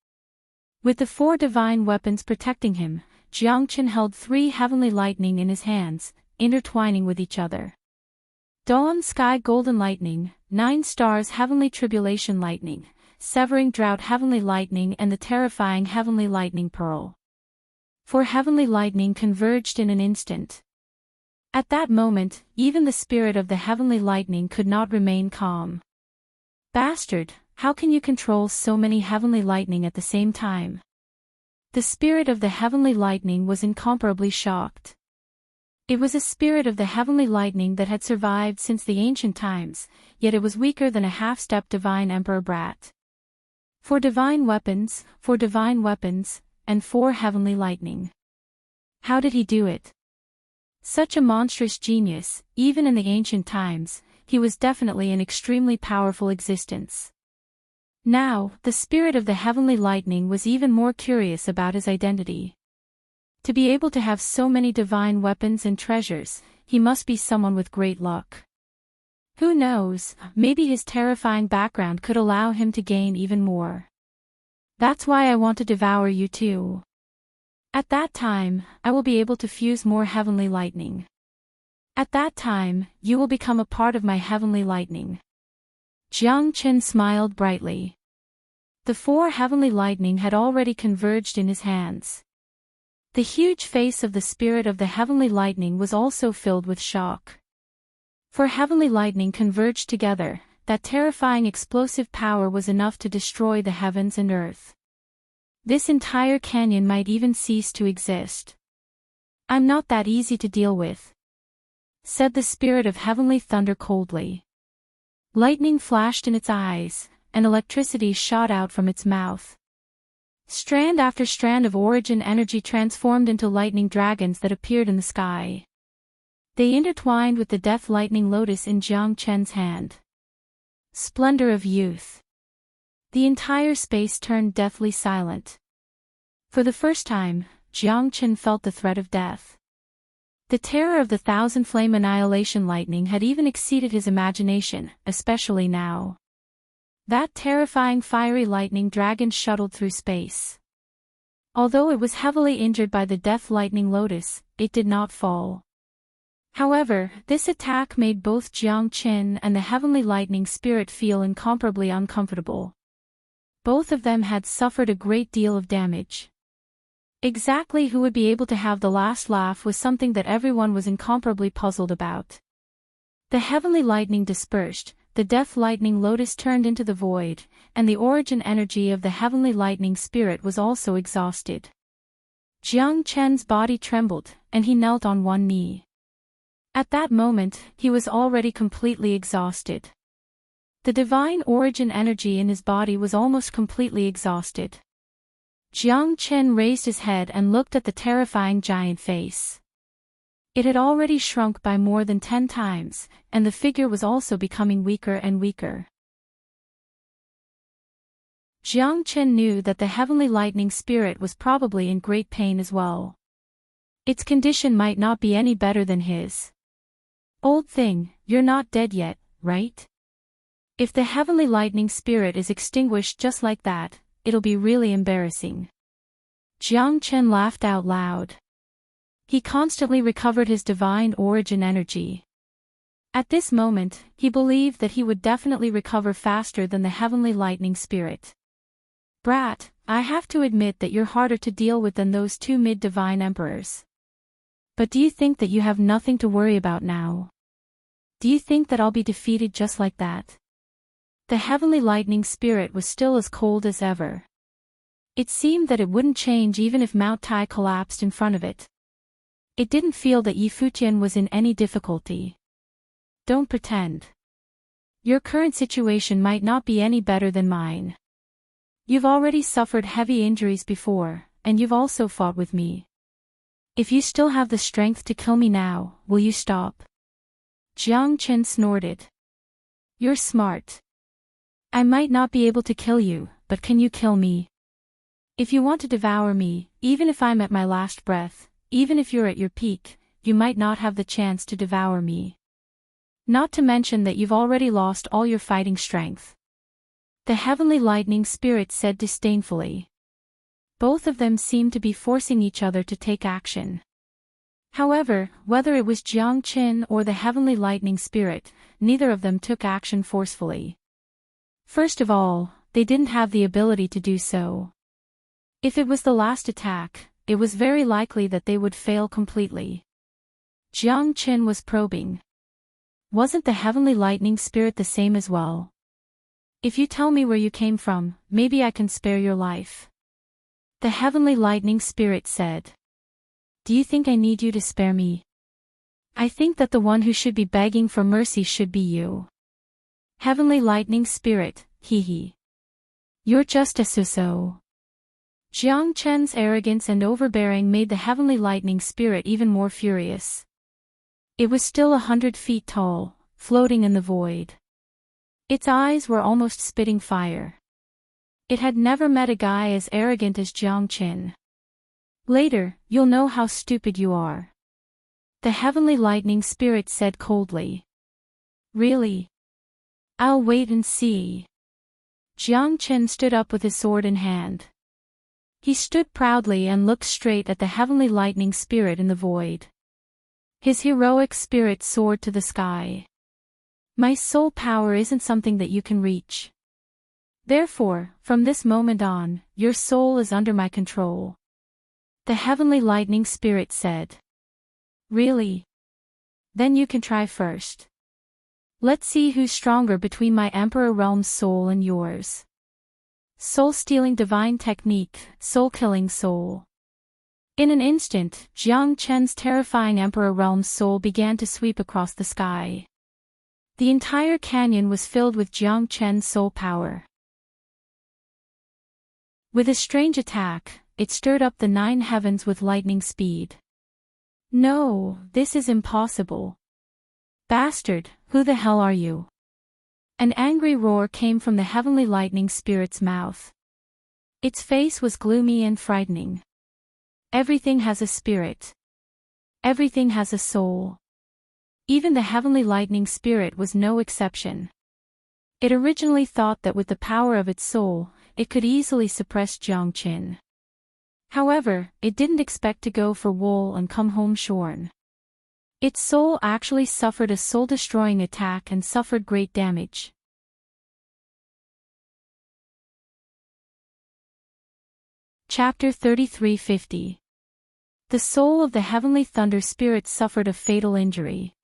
Speaker 1: With the 4 divine weapons protecting him, Jiang Chen held 3 heavenly lightning in his hands, intertwining with each other. Dawn Sky Golden Lightning, 9 Stars Heavenly Tribulation Lightning, Severing Drought Heavenly Lightning and the Terrifying Heavenly Lightning Pearl. 4 heavenly lightning converged in an instant. At that moment, even the spirit of the heavenly lightning could not remain calm. Bastard, how can you control so many heavenly lightning at the same time? The spirit of the heavenly lightning was incomparably shocked. It was a spirit of the heavenly lightning that had survived since the ancient times, yet it was weaker than a half-step divine emperor brat. 4 divine weapons, and 4 heavenly lightning. How did he do it? Such a monstrous genius, even in the ancient times, he was definitely an extremely powerful existence. Now, the spirit of the heavenly lightning was even more curious about his identity. To be able to have so many divine weapons and treasures, he must be someone with great luck. Who knows, maybe his terrifying background could allow him to gain even more. That's why I want to devour you too. At that time, I will be able to fuse more heavenly lightning. At that time, you will become a part of my heavenly lightning. Jiang Chen smiled brightly. The 4 heavenly lightning had already converged in his hands. The huge face of the spirit of the heavenly lightning was also filled with shock. 4 heavenly lightning converged together, that terrifying explosive power was enough to destroy the heavens and earth. This entire canyon might even cease to exist. I'm not that easy to deal with, said the spirit of heavenly thunder coldly. Lightning flashed in its eyes, and electricity shot out from its mouth. Strand after strand of origin energy transformed into lightning dragons that appeared in the sky. They intertwined with the death lightning lotus in Jiang Chen's hand. Splendor of youth. The entire space turned deathly silent. For the first time, Jiang Chen felt the threat of death. The terror of the 1,000-flame annihilation lightning had even exceeded his imagination, especially now. That terrifying fiery lightning dragon shuttled through space. Although it was heavily injured by the death lightning lotus, it did not fall. However, this attack made both Jiang Chen and the heavenly lightning spirit feel incomparably uncomfortable. Both of them had suffered a great deal of damage. Exactly who would be able to have the last laugh was something that everyone was incomparably puzzled about. The heavenly lightning dispersed, the death lightning lotus turned into the void, and the origin energy of the heavenly lightning spirit was also exhausted. Jiang Chen's body trembled, and he knelt on one knee. At that moment, he was already completely exhausted. The divine origin energy in his body was almost completely exhausted. Jiang Chen raised his head and looked at the terrifying giant face. It had already shrunk by more than 10 times, and the figure was also becoming weaker and weaker. Jiang Chen knew that the heavenly lightning spirit was probably in great pain as well. Its condition might not be any better than his. Old thing, you're not dead yet, right? If the heavenly lightning spirit is extinguished just like that, it'll be really embarrassing." Jiang Chen laughed out loud. He constantly recovered his divine origin energy. At this moment, he believed that he would definitely recover faster than the heavenly lightning spirit. "Brat, I have to admit that you're harder to deal with than those two mid-divine emperors. But do you think that you have nothing to worry about now? Do you think that I'll be defeated just like that?" The heavenly lightning spirit was still as cold as ever. It seemed that it wouldn't change even if Mount Tai collapsed in front of it. It didn't feel that Yi Futian was in any difficulty. "Don't pretend. Your current situation might not be any better than mine. You've already suffered heavy injuries before, and you've also fought with me. If you still have the strength to kill me now, will you stop?" Jiang Chen snorted. "You're smart. I might not be able to kill you, but can you kill me? If you want to devour me, even if I'm at my last breath, even if you're at your peak, you might not have the chance to devour me. Not to mention that you've already lost all your fighting strength." The heavenly lightning spirit said disdainfully. Both of them seemed to be forcing each other to take action. However, whether it was Jiang Chen or the heavenly lightning spirit, neither of them took action forcefully. First of all, they didn't have the ability to do so. If it was the last attack, it was very likely that they would fail completely. Jiang Chen was probing. Wasn't the heavenly lightning spirit the same as well? "If you tell me where you came from, maybe I can spare your life." The heavenly lightning spirit said. "Do you think I need you to spare me? I think that the one who should be begging for mercy should be you." Heavenly lightning spirit, hee. "You're just a so-so." Jiang Chen's arrogance and overbearing made the heavenly lightning spirit even more furious. It was still 100 feet tall, floating in the void. Its eyes were almost spitting fire. It had never met a guy as arrogant as Jiang Chen. "Later, you'll know how stupid you are," the heavenly lightning spirit said coldly. "Really? I'll wait and see." Jiang Chen stood up with his sword in hand. He stood proudly and looked straight at the heavenly lightning spirit in the void. His heroic spirit soared to the sky. "My soul power isn't something that you can reach. Therefore, from this moment on, your soul is under my control," the heavenly lightning spirit said. "Really? Then you can try first. Let's see who's stronger between my Emperor Realm's soul and yours." Soul-stealing divine technique, soul-killing soul. In an instant, Jiang Chen's terrifying Emperor Realm's soul began to sweep across the sky. The entire canyon was filled with Jiang Chen's soul power. With a strange attack, it stirred up the 9 heavens with lightning speed. "No, this is impossible. Bastard, who the hell are you?" An angry roar came from the heavenly lightning spirit's mouth. Its face was gloomy and frightening. "Everything has a spirit. Everything has a soul." Even the heavenly lightning spirit was no exception. It originally thought that with the power of its soul, it could easily suppress Jiang Chen. However, it didn't expect to go for wool and come home shorn. Its soul actually suffered a soul-destroying attack and suffered great damage. Chapter 3350. The soul of the heavenly thunder spirit suffered a fatal injury.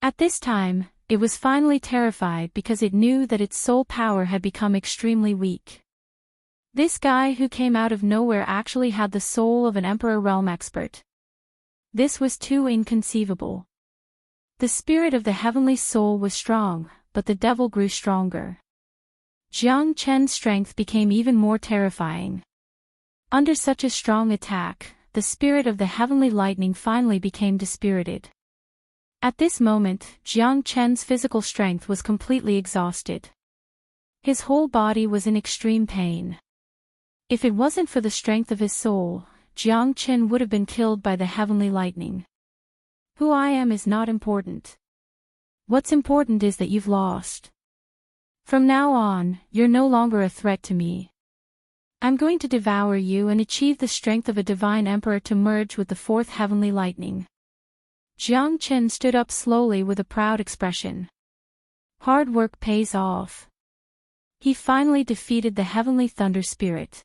Speaker 1: At this time, it was finally terrified because it knew that its soul power had become extremely weak. This guy who came out of nowhere actually had the soul of an Emperor Realm expert. This was too inconceivable. The spirit of the heavenly soul was strong, but the devil grew stronger. Jiang Chen's strength became even more terrifying. Under such a strong attack, the spirit of the heavenly lightning finally became dispirited. At this moment, Jiang Chen's physical strength was completely exhausted. His whole body was in extreme pain. If it wasn't for the strength of his soul, Jiang Chen would have been killed by the heavenly lightning. Who I am is not important. What's important is that you've lost. From now on, you're no longer a threat to me. I'm going to devour you and achieve the strength of a divine emperor to merge with the fourth heavenly lightning. Jiang Chen stood up slowly with a proud expression. Hard work pays off. He finally defeated the heavenly thunder spirit.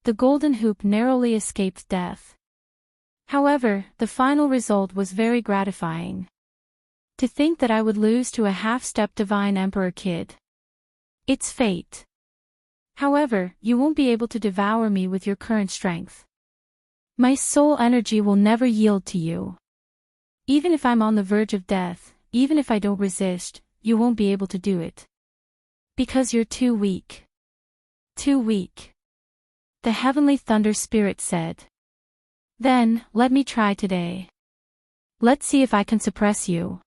Speaker 1: The golden hoop narrowly escaped death. However, the final result was very gratifying. To think that I would lose to a half-step divine emperor kid. It's fate. However, you won't be able to devour me with your current strength. My soul energy will never yield to you. Even if I'm on the verge of death, even if I don't resist, you won't be able to do it. Because you're too weak. Too weak. The heavenly thunder spirit said. Then, let me try today. Let's see if I can suppress you.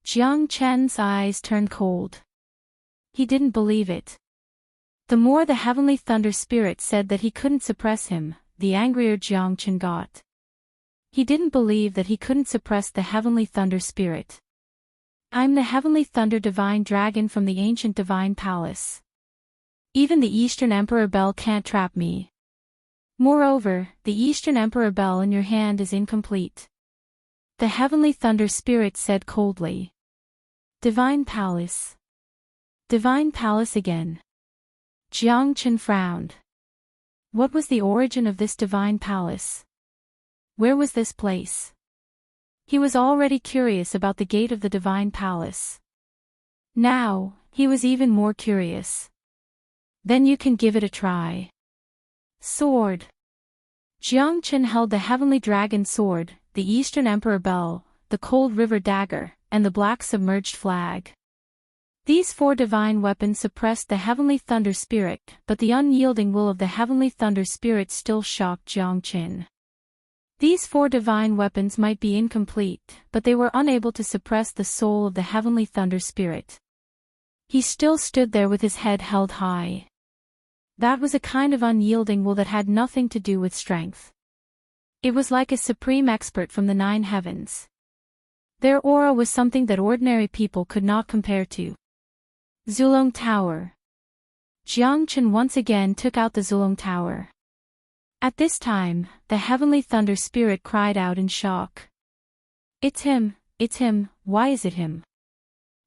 Speaker 1: Jiang Chen's eyes turned cold. He didn't believe it. The more the heavenly thunder spirit said that he couldn't suppress him, the angrier Jiang Chen got. He didn't believe that he couldn't suppress the heavenly thunder spirit. I'm the heavenly thunder divine dragon from the ancient divine palace. Even the Eastern Emperor Bell can't trap me. Moreover, the Eastern Emperor Bell in your hand is incomplete. The heavenly thunder spirit said coldly. Divine palace. Divine palace again. Jiang Chen frowned. What was the origin of this divine palace? Where was this place? He was already curious about the gate of the divine palace. Now, he was even more curious. Then you can give it a try. Sword. Jiang Chen held the heavenly dragon sword, the Eastern Emperor Bell, the cold river dagger, and the black submerged flag. These four divine weapons suppressed the heavenly thunder spirit, but the unyielding will of the heavenly thunder spirit still shocked Jiang Chen. These four divine weapons might be incomplete, but they were unable to suppress the soul of the heavenly thunder spirit. He still stood there with his head held high. That was a kind of unyielding will that had nothing to do with strength. It was like a supreme expert from the 9 heavens. Their aura was something that ordinary people could not compare to. Zulong Tower. Jiang Chen once again took out the Zulong Tower. At this time, the heavenly thunder spirit cried out in shock. It's him, why is it him?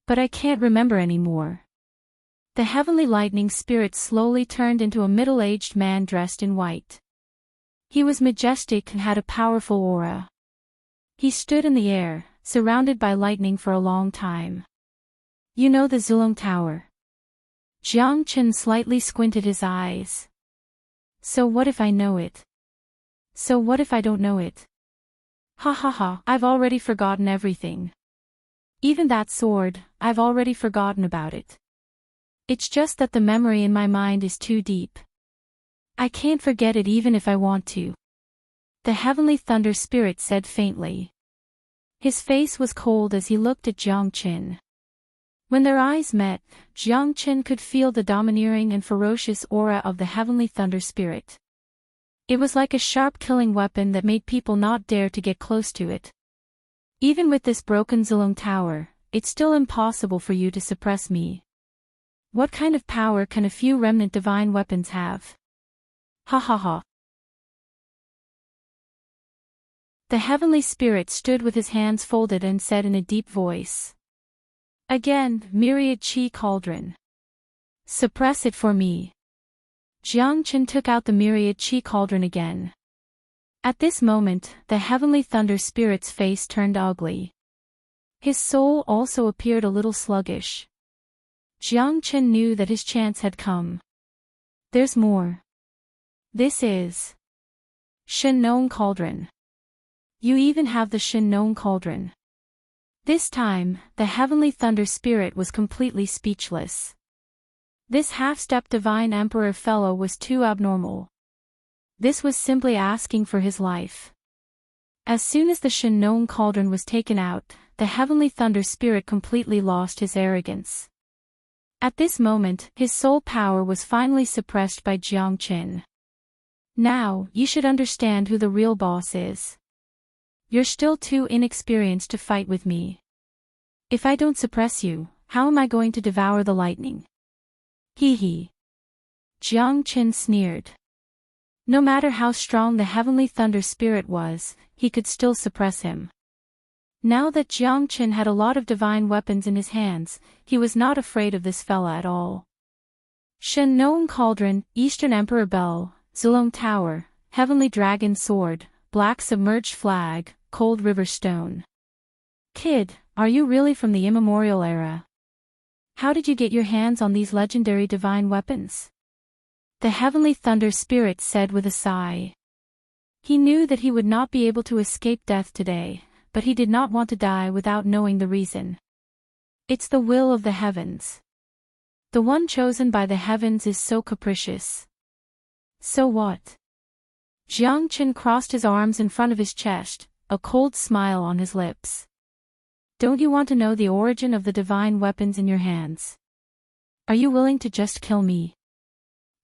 Speaker 1: But I can't remember anymore. The heavenly lightning spirit slowly turned into a middle-aged man dressed in white. He was majestic and had a powerful aura. He stood in the air, surrounded by lightning for a long time. You know the Zulong Tower? Jiang Chen slightly squinted his eyes. So what if I know it? So what if I don't know it? Ha ha ha, I've already forgotten everything. Even that sword, I've already forgotten about it. It's just that the memory in my mind is too deep. I can't forget it even if I want to. The heavenly thunder spirit said faintly. His face was cold as he looked at Jiang Chen. When their eyes met, Jiang Chen could feel the domineering and ferocious aura of the heavenly thunder spirit. It was like a sharp killing weapon that made people not dare to get close to it. Even with this broken Zulong Tower, it's still impossible for you to suppress me. What kind of power can a few remnant divine weapons have? Ha ha ha. The heavenly spirit stood with his hands folded and said in a deep voice. Again, myriad chi cauldron. Suppress it for me. Jiang Chen took out the myriad chi cauldron again. At this moment, the heavenly thunder spirit's face turned ugly. His soul also appeared a little sluggish. Jiang Chen knew that his chance had come. There's more. This is Shen Nong Cauldron. You even have the Shen Nong Cauldron. This time, the heavenly thunder spirit was completely speechless. This half-step divine emperor fellow was too abnormal. This was simply asking for his life. As soon as the Shen Nong Cauldron was taken out, the heavenly thunder spirit completely lost his arrogance. At this moment, his soul power was finally suppressed by Jiang Chen. Now, you should understand who the real boss is. You're still too inexperienced to fight with me. If I don't suppress you, how am I going to devour the lightning? Hee hee. Jiang Qin sneered. No matter how strong the heavenly thunder spirit was, he could still suppress him. Now that Jiang Qin had a lot of divine weapons in his hands, he was not afraid of this fella at all. Shen Noong Cauldron, Eastern Emperor Bell, Zulong Tower, Heavenly Dragon Sword, Black Submerged Flag, Cold River Stone. Kid, are you really from the immemorial era? How did you get your hands on these legendary divine weapons? The heavenly thunder spirit said with a sigh. He knew that he would not be able to escape death today, but he did not want to die without knowing the reason. It's the will of the heavens. The one chosen by the heavens is so capricious. So what? Jiang Qin crossed his arms in front of his chest, a cold smile on his lips. Don't you want to know the origin of the divine weapons in your hands? Are you willing to just kill me?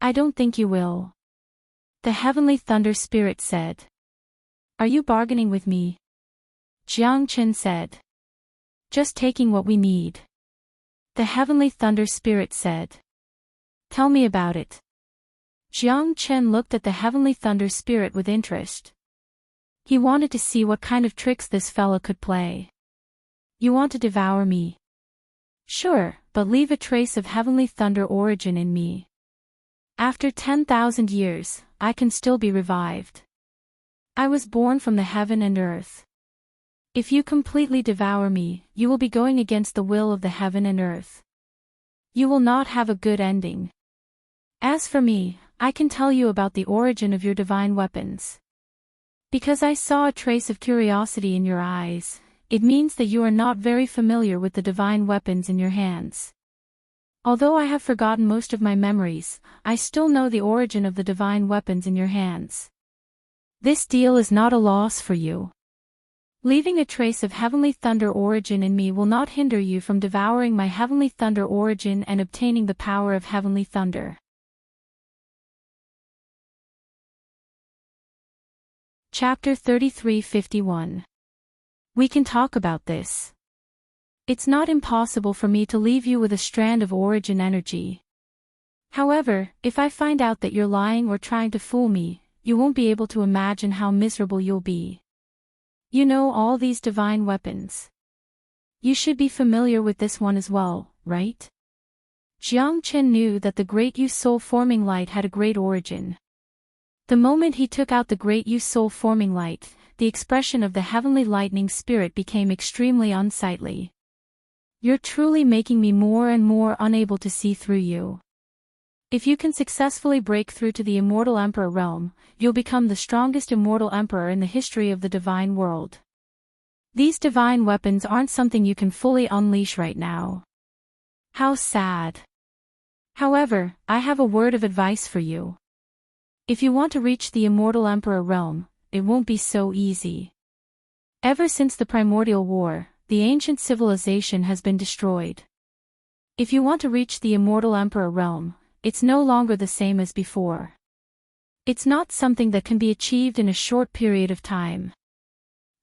Speaker 1: I don't think you will. The heavenly thunder spirit said. Are you bargaining with me? Jiang Qin said. Just taking what we need. The heavenly thunder spirit said. Tell me about it. Jiang Qin looked at the heavenly thunder spirit with interest. He wanted to see what kind of tricks this fella could play. You want to devour me? Sure, but leave a trace of heavenly thunder origin in me. After 10,000 years, I can still be revived. I was born from the heaven and earth. If you completely devour me, you will be going against the will of the heaven and earth. You will not have a good ending. As for me, I can tell you about the origin of your divine weapons. Because I saw a trace of curiosity in your eyes, it means that you are not very familiar with the divine weapons in your hands. Although I have forgotten most of my memories, I still know the origin of the divine weapons in your hands. This deal is not a loss for you. Leaving a trace of heavenly thunder origin in me will not hinder you from devouring my heavenly thunder origin and obtaining the power of heavenly thunder. Chapter 33:51. We can talk about this. It's not impossible for me to leave you with a strand of origin energy. However, if I find out that you're lying or trying to fool me, you won't be able to imagine how miserable you'll be. You know all these divine weapons. You should be familiar with this one as well, right? Jiang Qin knew that the great youth soul-forming light had a great origin. The moment he took out the great youth soul-forming light, the expression of the heavenly lightning spirit became extremely unsightly. You're truly making me more and more unable to see through you. If you can successfully break through to the immortal emperor realm, you'll become the strongest immortal emperor in the history of the divine world. These divine weapons aren't something you can fully unleash right now. How sad. However, I have a word of advice for you. If you want to reach the immortal emperor realm, it won't be so easy. Ever since the primordial war, the ancient civilization has been destroyed. If you want to reach the immortal emperor realm, it's no longer the same as before. It's not something that can be achieved in a short period of time.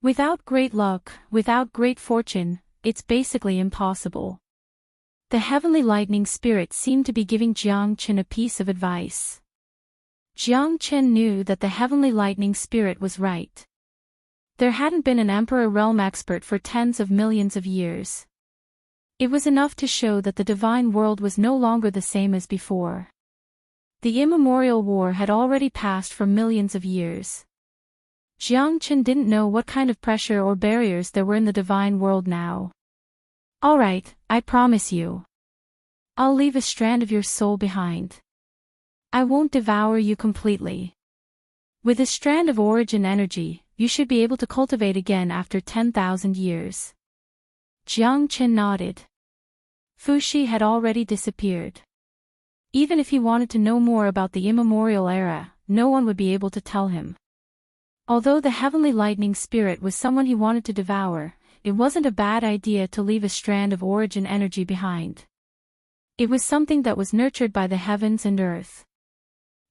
Speaker 1: Without great luck, without great fortune, it's basically impossible. The heavenly lightning spirit seemed to be giving Jiang Qin a piece of advice. Jiang Qin knew that the heavenly lightning spirit was right. There hadn't been an emperor realm expert for tens of millions of years. It was enough to show that the divine world was no longer the same as before. The immemorial war had already passed for millions of years. Jiang Qin didn't know what kind of pressure or barriers there were in the divine world now. Alright, I promise you. I'll leave a strand of your soul behind. I won't devour you completely. With a strand of origin energy, you should be able to cultivate again after 10,000 years. Jiang Qin nodded. Fuxi had already disappeared. Even if he wanted to know more about the immemorial era, no one would be able to tell him. Although the heavenly lightning spirit was someone he wanted to devour, it wasn't a bad idea to leave a strand of origin energy behind. It was something that was nurtured by the heavens and earth.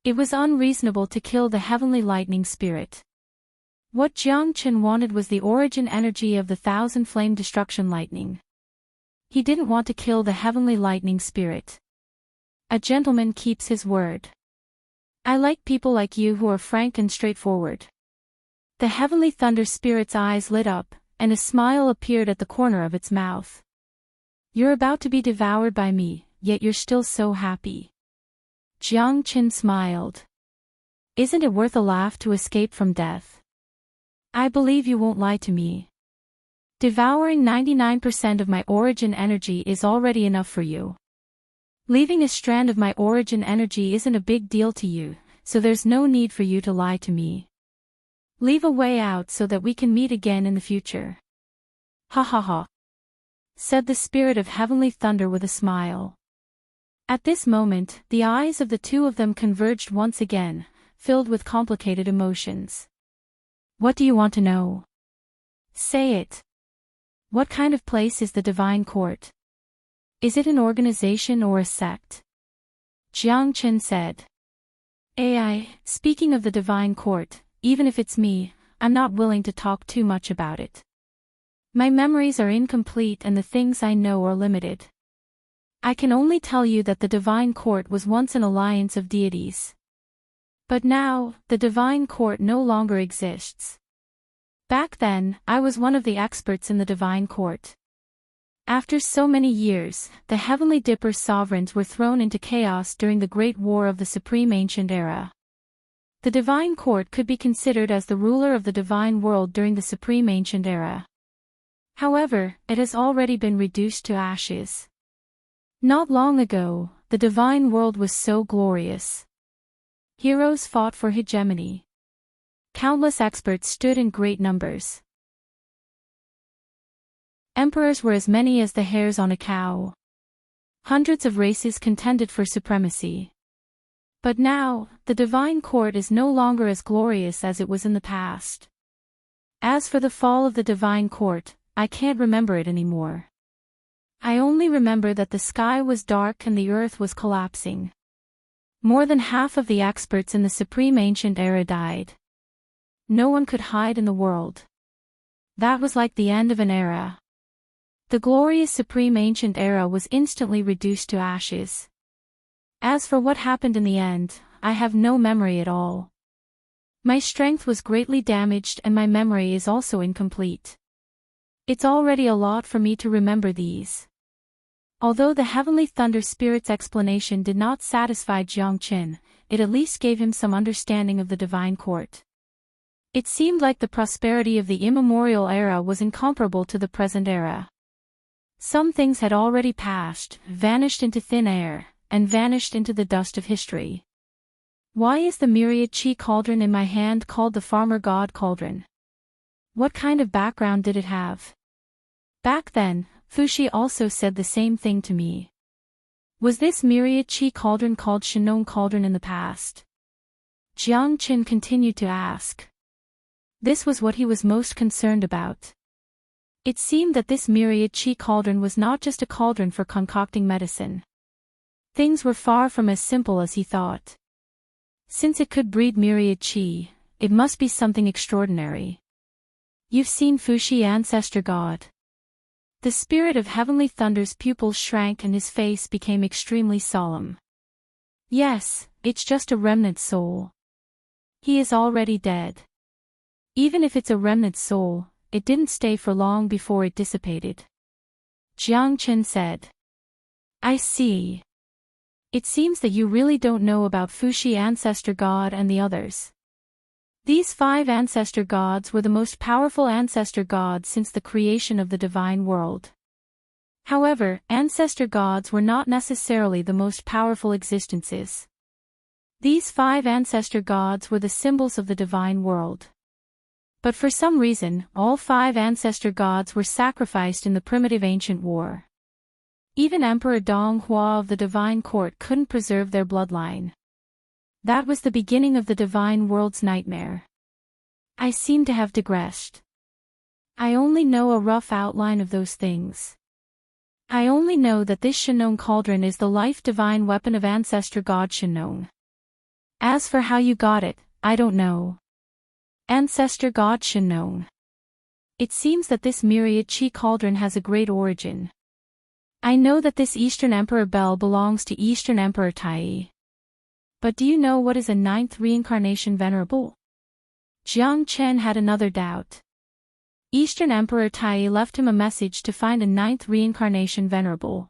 Speaker 1: It was unreasonable to kill the heavenly lightning spirit. What Jiang Qin wanted was the origin energy of the thousand flame destruction lightning. He didn't want to kill the heavenly lightning spirit. A gentleman keeps his word. I like people like you who are frank and straightforward. The heavenly thunder spirit's eyes lit up, and a smile appeared at the corner of its mouth. You're about to be devoured by me, yet you're still so happy. Jiang Qin smiled. Isn't it worth a laugh to escape from death? I believe you won't lie to me. Devouring 99% of my origin energy is already enough for you. Leaving a strand of my origin energy isn't a big deal to you, so there's no need for you to lie to me. Leave a way out so that we can meet again in the future. Ha ha ha, said the spirit of heavenly thunder with a smile. At this moment, the eyes of the two of them converged once again, filled with complicated emotions. What do you want to know? Say it. What kind of place is the Divine Court? Is it an organization or a sect? Jiang Qin said. Speaking of the Divine Court, even if it's me, I'm not willing to talk too much about it. My memories are incomplete and the things I know are limited. I can only tell you that the Divine Court was once an alliance of deities. But now, the Divine Court no longer exists. Back then, I was one of the experts in the Divine Court. After so many years, the Heavenly Dipper sovereigns were thrown into chaos during the Great War of the Supreme Ancient Era. The Divine Court could be considered as the ruler of the divine world during the Supreme Ancient Era. However, it has already been reduced to ashes. Not long ago, the divine world was so glorious. Heroes fought for hegemony. Countless experts stood in great numbers. Emperors were as many as the hairs on a cow. Hundreds of races contended for supremacy. But now, the Divine Court is no longer as glorious as it was in the past. As for the fall of the Divine Court, I can't remember it anymore. I only remember that the sky was dark and the earth was collapsing. More than half of the experts in the Supreme Ancient Era died. No one could hide in the world. That was like the end of an era. The glorious Supreme Ancient Era was instantly reduced to ashes. As for what happened in the end, I have no memory at all. My strength was greatly damaged and my memory is also incomplete. It's already a lot for me to remember these. Although the Heavenly Thunder Spirit's explanation did not satisfy Jiang Qin, it at least gave him some understanding of the Divine Court. It seemed like the prosperity of the immemorial era was incomparable to the present era. Some things had already passed, vanished into thin air, and vanished into the dust of history. Why is the myriad chi cauldron in my hand called the Farmer God Cauldron? What kind of background did it have? Back then, Fuxi also said the same thing to me. Was this myriad chi cauldron called Shenong Cauldron in the past? Jiang Qin continued to ask. This was what he was most concerned about. It seemed that this myriad chi cauldron was not just a cauldron for concocting medicine. Things were far from as simple as he thought. Since it could breed myriad chi, it must be something extraordinary. You've seen Fuxi Ancestor God. The spirit of Heavenly Thunder's pupils shrank and his face became extremely solemn. Yes, it's just a remnant soul. He is already dead. Even if it's a remnant soul, it didn't stay for long before it dissipated. Jiang Qin said. I see. It seems that you really don't know about Fuxi Ancestor God and the others. These 5 ancestor gods were the most powerful ancestor gods since the creation of the divine world. However, ancestor gods were not necessarily the most powerful existences. These 5 ancestor gods were the symbols of the divine world. But for some reason, all 5 ancestor gods were sacrificed in the primitive ancient war. Even Emperor Dong Hua of the Divine Court couldn't preserve their bloodline. That was the beginning of the divine world's nightmare. I seem to have digressed. I only know a rough outline of those things. I only know that this Shenong Cauldron is the life divine weapon of ancestor god Shenong. As for how you got it, I don't know. Ancestor god Shenong. It seems that this myriad chi cauldron has a great origin. I know that this Eastern Emperor Bell belongs to Eastern Emperor Tai. But do you know what is a ninth reincarnation, Venerable? Jiang Chen had another doubt. Eastern Emperor Tai left him a message to find a ninth reincarnation, Venerable.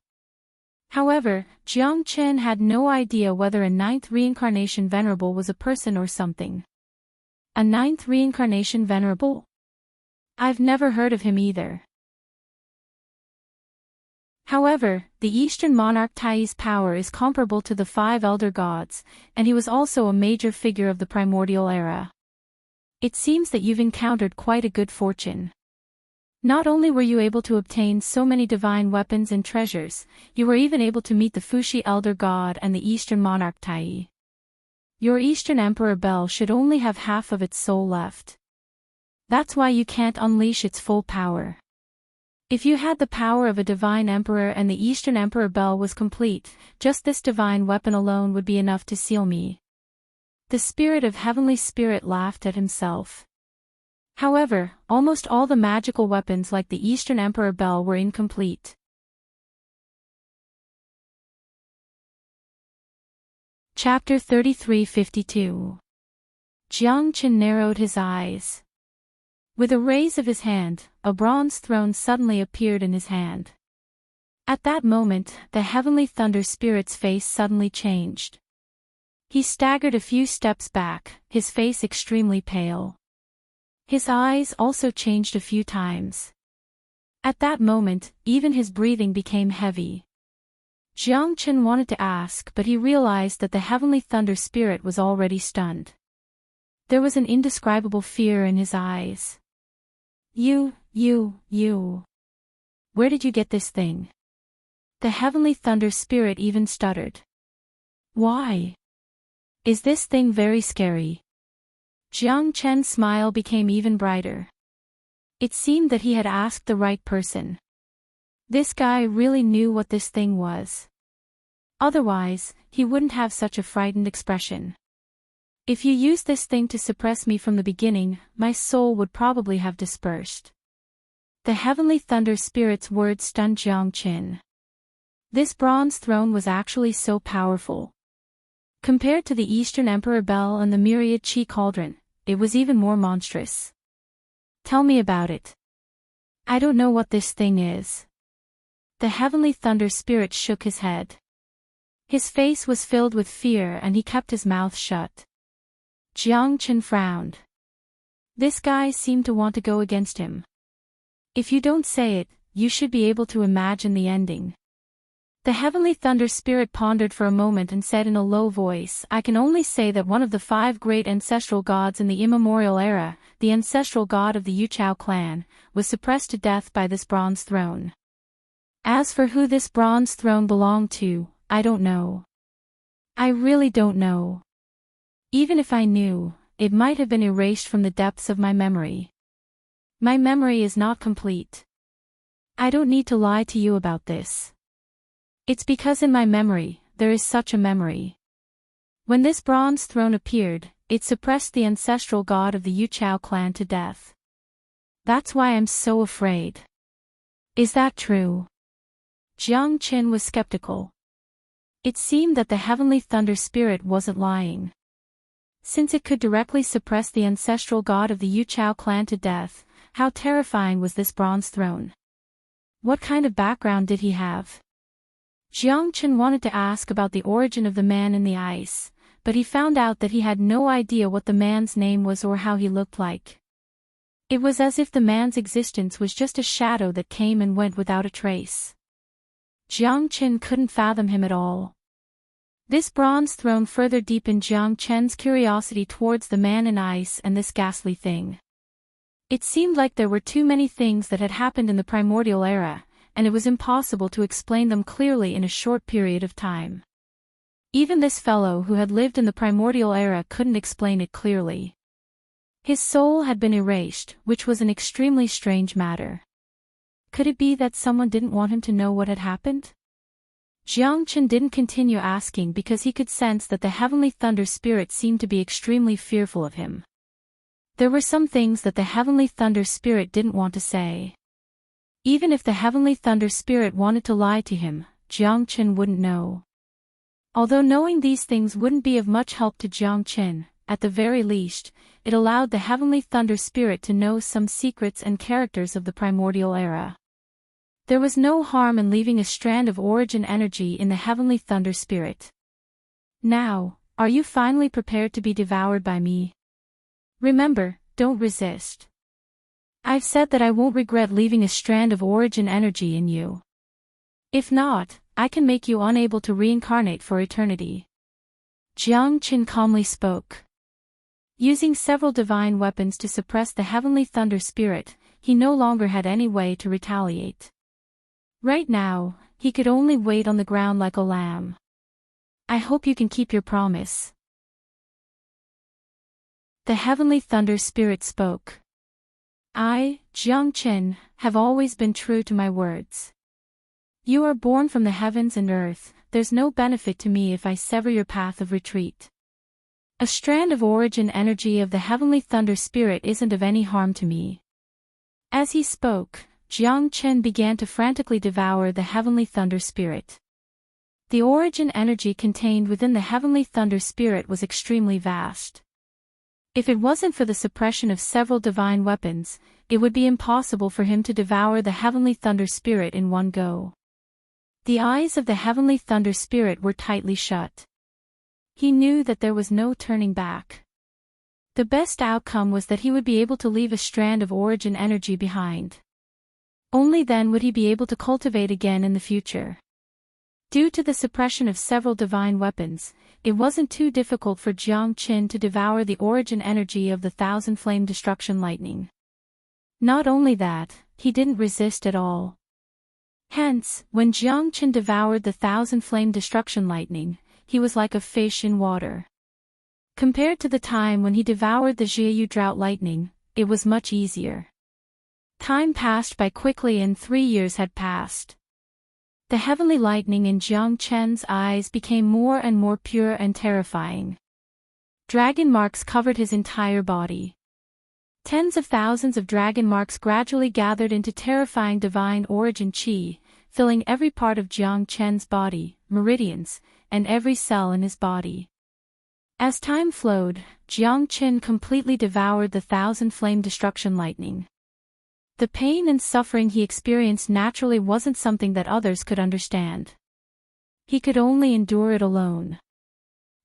Speaker 1: However, Jiang Chen had no idea whether a ninth reincarnation, Venerable, was a person or something. A ninth reincarnation, Venerable? I've never heard of him either. However, the Eastern monarch Tai's power is comparable to the 5 elder gods, and he was also a major figure of the primordial era. It seems that you've encountered quite a good fortune. Not only were you able to obtain so many divine weapons and treasures, you were even able to meet the Fuxi elder god and the Eastern monarch Tai. Your Eastern Emperor Bell should only have half of its soul left. That's why you can't unleash its full power. If you had the power of a divine emperor and the Eastern Emperor Bell was complete, just this divine weapon alone would be enough to seal me. The spirit of heavenly spirit laughed at himself. However, almost all the magical weapons like the Eastern Emperor Bell were incomplete. Chapter 33:52. Jiang Chen narrowed his eyes. With a raise of his hand, a bronze throne suddenly appeared in his hand. At that moment, the heavenly thunder spirit's face suddenly changed. He staggered a few steps back, his face extremely pale. His eyes also changed a few times. At that moment, even his breathing became heavy. Jiang Chen wanted to ask, but he realized that the heavenly thunder spirit was already stunned. There was an indescribable fear in his eyes. You. Where did you get this thing? The heavenly thunder spirit even stuttered. Why? Is this thing very scary? Jiang Chen's smile became even brighter. It seemed that he had asked the right person. This guy really knew what this thing was. Otherwise, he wouldn't have such a frightened expression. If you used this thing to suppress me from the beginning, my soul would probably have dispersed. The heavenly thunder spirit's words stunned Jiang Chen. This bronze throne was actually so powerful. Compared to the Eastern Emperor Bell and the myriad Qi cauldron, it was even more monstrous. Tell me about it. I don't know what this thing is. The heavenly thunder spirit shook his head. His face was filled with fear and he kept his mouth shut. Jiang Chen frowned. This guy seemed to want to go against him. If you don't say it, you should be able to imagine the ending. The heavenly thunder spirit pondered for a moment and said in a low voice, I can only say that one of the 5 great ancestral gods in the immemorial era, the ancestral god of the Yuchao clan, was suppressed to death by this bronze throne. As for who this bronze throne belonged to, I don't know. I really don't know. Even if I knew, it might have been erased from the depths of my memory. My memory is not complete. I don't need to lie to you about this. It's because in my memory, there is such a memory. When this bronze throne appeared, it suppressed the ancestral god of the Yuchao clan to death. That's why I'm so afraid. Is that true? Jiang Chen was skeptical. It seemed that the heavenly thunder spirit wasn't lying. Since it could directly suppress the ancestral god of the Yuchao clan to death, how terrifying was this bronze throne? What kind of background did he have? Jiang Chen wanted to ask about the origin of the man in the ice, but he found out that he had no idea what the man's name was or how he looked like. It was as if the man's existence was just a shadow that came and went without a trace. Jiang Chen couldn't fathom him at all. This bronze throne further deepened Jiang Chen's curiosity towards the man in ice and this ghastly thing. It seemed like there were too many things that had happened in the primordial era, and it was impossible to explain them clearly in a short period of time. Even this fellow who had lived in the primordial era couldn't explain it clearly. His soul had been erased, which was an extremely strange matter. Could it be that someone didn't want him to know what had happened? Jiang Chen didn't continue asking because he could sense that the heavenly thunder spirit seemed to be extremely fearful of him. There were some things that the heavenly thunder spirit didn't want to say. Even if the heavenly thunder spirit wanted to lie to him, Jiang Chen wouldn't know. Although knowing these things wouldn't be of much help to Jiang Qin, at the very least, it allowed the Heavenly Thunder Spirit to know some secrets and characters of the primordial era. There was no harm in leaving a strand of origin energy in the Heavenly Thunder Spirit. Now, are you finally prepared to be devoured by me? Remember, don't resist. I've said that I won't regret leaving a strand of origin energy in you. If not, I can make you unable to reincarnate for eternity. Jiang Qin calmly spoke. Using several divine weapons to suppress the Heavenly Thunder Spirit, he no longer had any way to retaliate. Right now, he could only wait on the ground like a lamb. I hope you can keep your promise. The Heavenly Thunder Spirit spoke. I, Jiang Qin, have always been true to my words. You are born from the heavens and earth, there's no benefit to me if I sever your path of retreat. A strand of origin energy of the Heavenly Thunder Spirit isn't of any harm to me. As he spoke, Jiang Qin began to frantically devour the Heavenly Thunder Spirit. The origin energy contained within the Heavenly Thunder Spirit was extremely vast. If it wasn't for the suppression of several divine weapons, it would be impossible for him to devour the Heavenly Thunder Spirit in one go. The eyes of the Heavenly Thunder Spirit were tightly shut. He knew that there was no turning back. The best outcome was that he would be able to leave a strand of origin energy behind. Only then would he be able to cultivate again in the future. Due to the suppression of several divine weapons, it wasn't too difficult for Jiang Qin to devour the origin energy of the thousand flame destruction lightning. Not only that, he didn't resist at all. Hence, when Jiang Qin devoured the thousand flame destruction lightning, he was like a fish in water. Compared to the time when he devoured the Jiayu drought lightning, it was much easier. Time passed by quickly and 3 years had passed. The heavenly lightning in Jiang Qin's eyes became more and more pure and terrifying. Dragon marks covered his entire body. Tens of thousands of dragon marks gradually gathered into terrifying divine origin qi, filling every part of Jiang Qin's body, meridians, and every cell in his body. As time flowed, Jiang Qin completely devoured the thousand flame destruction lightning. The pain and suffering he experienced naturally wasn't something that others could understand. He could only endure it alone.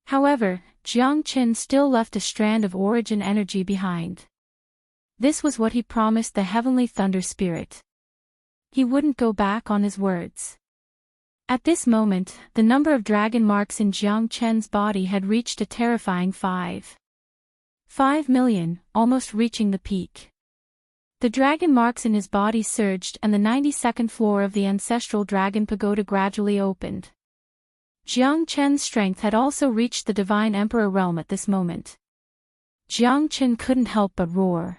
Speaker 1: However, Jiang Qin still left a strand of origin energy behind. This was what he promised the Heavenly Thunder Spirit. He wouldn't go back on his words. At this moment, the number of dragon marks in Jiang Qin's body had reached a terrifying 5 million, almost reaching the peak. The dragon marks in his body surged and the 92nd floor of the ancestral dragon pagoda gradually opened. Jiang Qin's strength had also reached the divine emperor realm at this moment. Jiang Qin couldn't help but roar.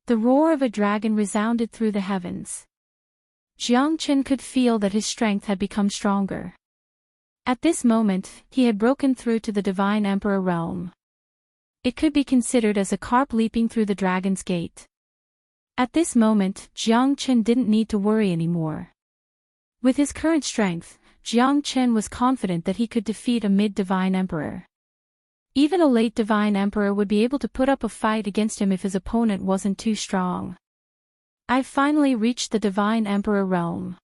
Speaker 1: The roar of a dragon resounded through the heavens. Jiang Qin could feel that his strength had become stronger. At this moment, he had broken through to the divine emperor realm. It could be considered as a carp leaping through the dragon's gate. At this moment, Jiang Qin didn't need to worry anymore. With his current strength, Jiang Qin was confident that he could defeat a mid-divine emperor. Even a late divine emperor would be able to put up a fight against him if his opponent wasn't too strong. I've finally reached the divine emperor realm.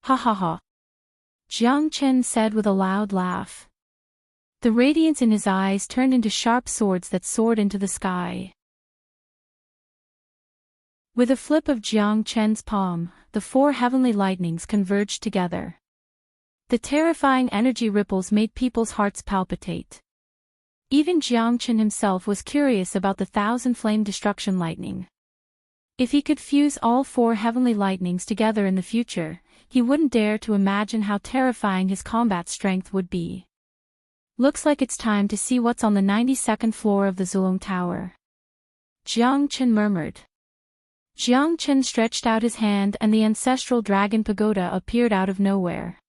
Speaker 1: Ha ha ha. Jiang Qin said with a loud laugh. The radiance in his eyes turned into sharp swords that soared into the sky. With a flip of Jiang Qin's palm, the 4 heavenly lightnings converged together. The terrifying energy ripples made people's hearts palpitate. Even Jiang Qin himself was curious about the thousand flame destruction lightning. If he could fuse all 4 heavenly lightnings together in the future, he wouldn't dare to imagine how terrifying his combat strength would be. Looks like it's time to see what's on the 92nd floor of the Zulong Tower. Jiang Qin murmured. Jiang Qin stretched out his hand and the ancestral dragon pagoda appeared out of nowhere.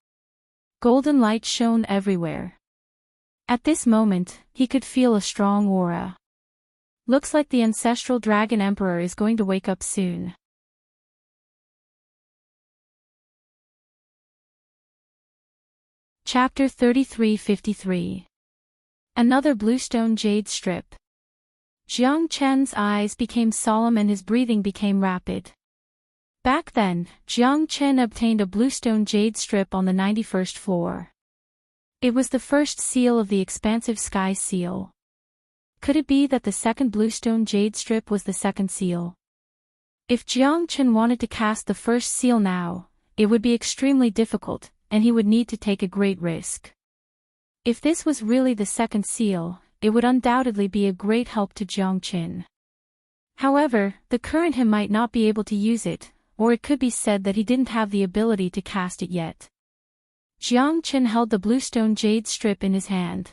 Speaker 1: Golden light shone everywhere. At this moment, he could feel a strong aura. Looks like the ancestral dragon emperor is going to wake up soon. Chapter 3353. Another bluestone jade strip. Jiang Chen's eyes became solemn and his breathing became rapid. Back then, Jiang Chen obtained a bluestone jade strip on the 91st floor. It was the first seal of the expansive sky seal. Could it be that the second bluestone jade strip was the second seal? If Jiang Chen wanted to cast the first seal now, it would be extremely difficult, and he would need to take a great risk. If this was really the second seal, it would undoubtedly be a great help to Jiang Chen. However, the current him might not be able to use it, or it could be said that he didn't have the ability to cast it yet. Jiang Chen held the bluestone jade strip in his hand.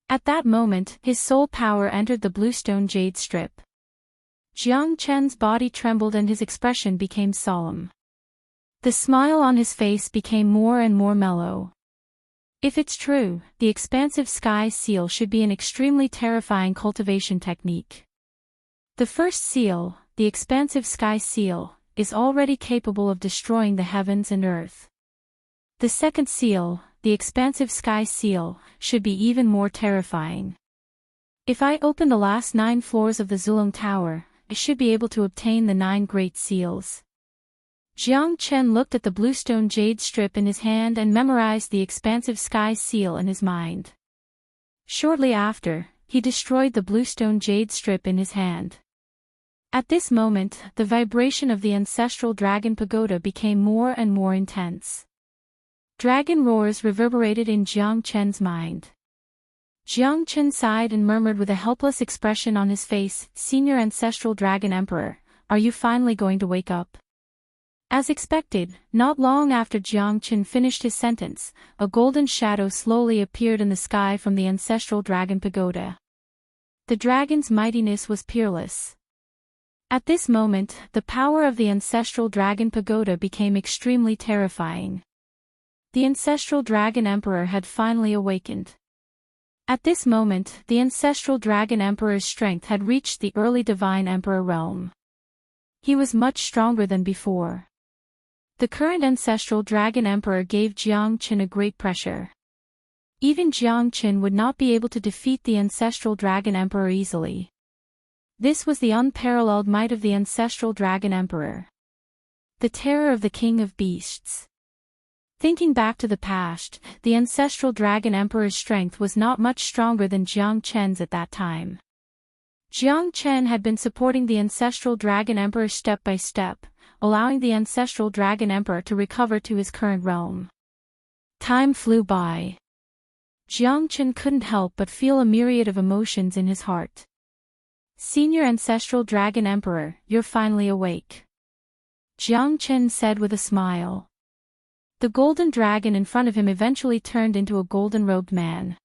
Speaker 1: At that moment, his soul power entered the bluestone jade strip. Jiang Chen's body trembled and his expression became solemn. The smile on his face became more and more mellow. If it's true, the expansive sky seal should be an extremely terrifying cultivation technique. The first seal, the expansive sky seal, is already capable of destroying the heavens and earth. The second seal, the expansive sky seal, should be even more terrifying. If I open the last 9 floors of the Zulong Tower, I should be able to obtain the 9 great seals. Jiang Chen looked at the bluestone jade strip in his hand and memorized the expansive sky seal in his mind. Shortly after, he destroyed the bluestone jade strip in his hand. At this moment, the vibration of the ancestral dragon pagoda became more and more intense. Dragon roars reverberated in Jiang Chen's mind. Jiang Chen sighed and murmured with a helpless expression on his face, "Senior Ancestral Dragon Emperor, are you finally going to wake up?" As expected, not long after Jiang Chen finished his sentence, a golden shadow slowly appeared in the sky from the ancestral dragon pagoda. The dragon's mightiness was peerless. At this moment, the power of the ancestral dragon pagoda became extremely terrifying. The ancestral dragon emperor had finally awakened. At this moment, the ancestral dragon emperor's strength had reached the early divine emperor realm. He was much stronger than before. The current ancestral dragon emperor gave Jiang Chen a great pressure. Even Jiang Chen would not be able to defeat the ancestral dragon emperor easily. This was the unparalleled might of the ancestral dragon emperor. The terror of the king of beasts. Thinking back to the past, the ancestral dragon emperor's strength was not much stronger than Jiang Chen's at that time. Jiang Chen had been supporting the ancestral dragon emperor step by step, allowing the ancestral dragon emperor to recover to his current realm. Time flew by. Jiang Chen couldn't help but feel a myriad of emotions in his heart. "Senior Ancestral Dragon Emperor, you're finally awake," Jiang Chen said with a smile. The golden dragon in front of him eventually turned into a golden-robed man.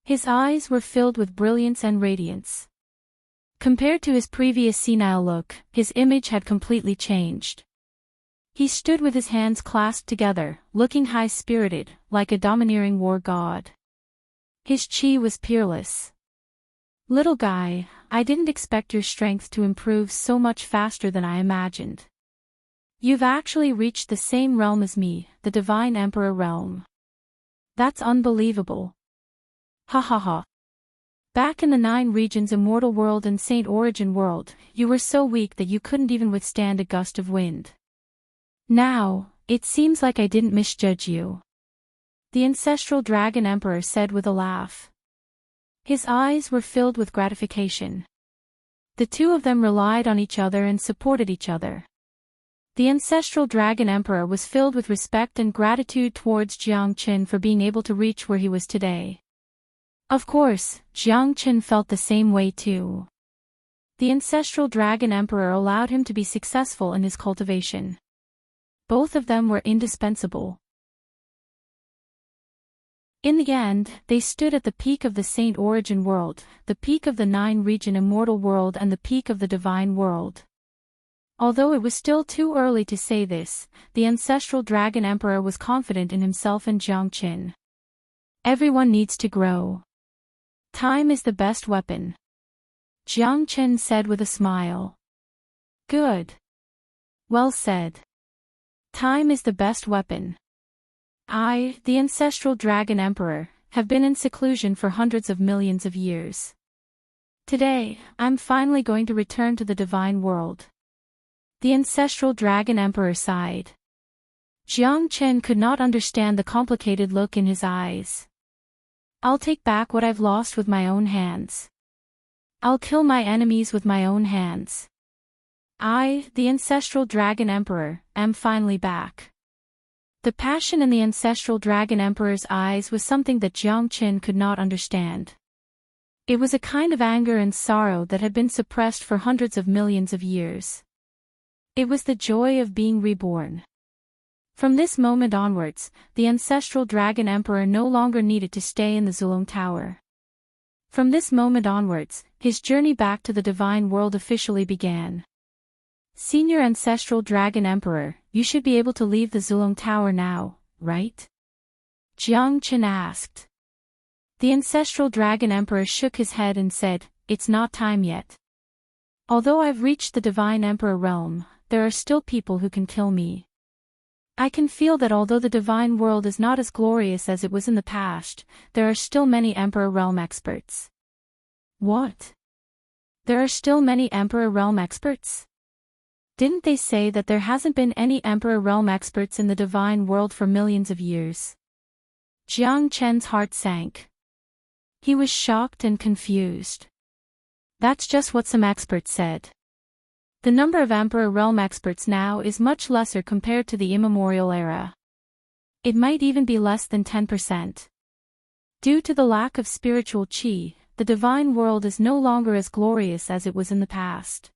Speaker 1: His eyes were filled with brilliance and radiance. Compared to his previous senile look, his image had completely changed. He stood with his hands clasped together, looking high-spirited, like a domineering war god. His chi was peerless. "Little guy, I didn't expect your strength to improve so much faster than I imagined. You've actually reached the same realm as me, the Divine Emperor realm. That's unbelievable. Ha ha ha. Back in the 9 regions Immortal World and Saint Origin World, you were so weak that you couldn't even withstand a gust of wind. Now, it seems like I didn't misjudge you," the ancestral dragon emperor said with a laugh. His eyes were filled with gratification. The two of them relied on each other and supported each other. The ancestral dragon emperor was filled with respect and gratitude towards Jiang Chen for being able to reach where he was today. Of course, Jiang Chen felt the same way too. The ancestral dragon emperor allowed him to be successful in his cultivation. Both of them were indispensable. In the end, they stood at the peak of the Saint Origin World, the peak of the 9-region Immortal World and the peak of the Divine World. Although it was still too early to say this, the ancestral dragon emperor was confident in himself and Jiang Chen. Everyone needs to grow. Time is the best weapon, Jiang Chen said with a smile. Good. Well said. Time is the best weapon. I, the ancestral Dragon Emperor, have been in seclusion for hundreds of millions of years. Today, I'm finally going to return to the divine world. The ancestral Dragon Emperor sighed. Jiang Chen could not understand the complicated look in his eyes. I'll take back what I've lost with my own hands. I'll kill my enemies with my own hands. I, the ancestral Dragon Emperor, am finally back. The passion in the ancestral Dragon Emperor's eyes was something that Jiang Chen could not understand. It was a kind of anger and sorrow that had been suppressed for hundreds of millions of years. It was the joy of being reborn. From this moment onwards, the ancestral Dragon Emperor no longer needed to stay in the Zulong Tower. From this moment onwards, his journey back to the divine world officially began. Senior ancestral Dragon Emperor, you should be able to leave the Zulong Tower now, right? Jiang Chen asked. The ancestral Dragon Emperor shook his head and said, it's not time yet. Although I've reached the Divine Emperor realm, there are still people who can kill me. I can feel that although the divine world is not as glorious as it was in the past, there are still many Emperor realm experts. What? There are still many Emperor realm experts? Didn't they say that there hasn't been any Emperor realm experts in the divine world for millions of years? Jiang Chen's heart sank. He was shocked and confused. That's just what some experts said. The number of Emperor realm experts now is much lesser compared to the immemorial era. It might even be less than 10%. Due to the lack of spiritual qi, the divine world is no longer as glorious as it was in the past.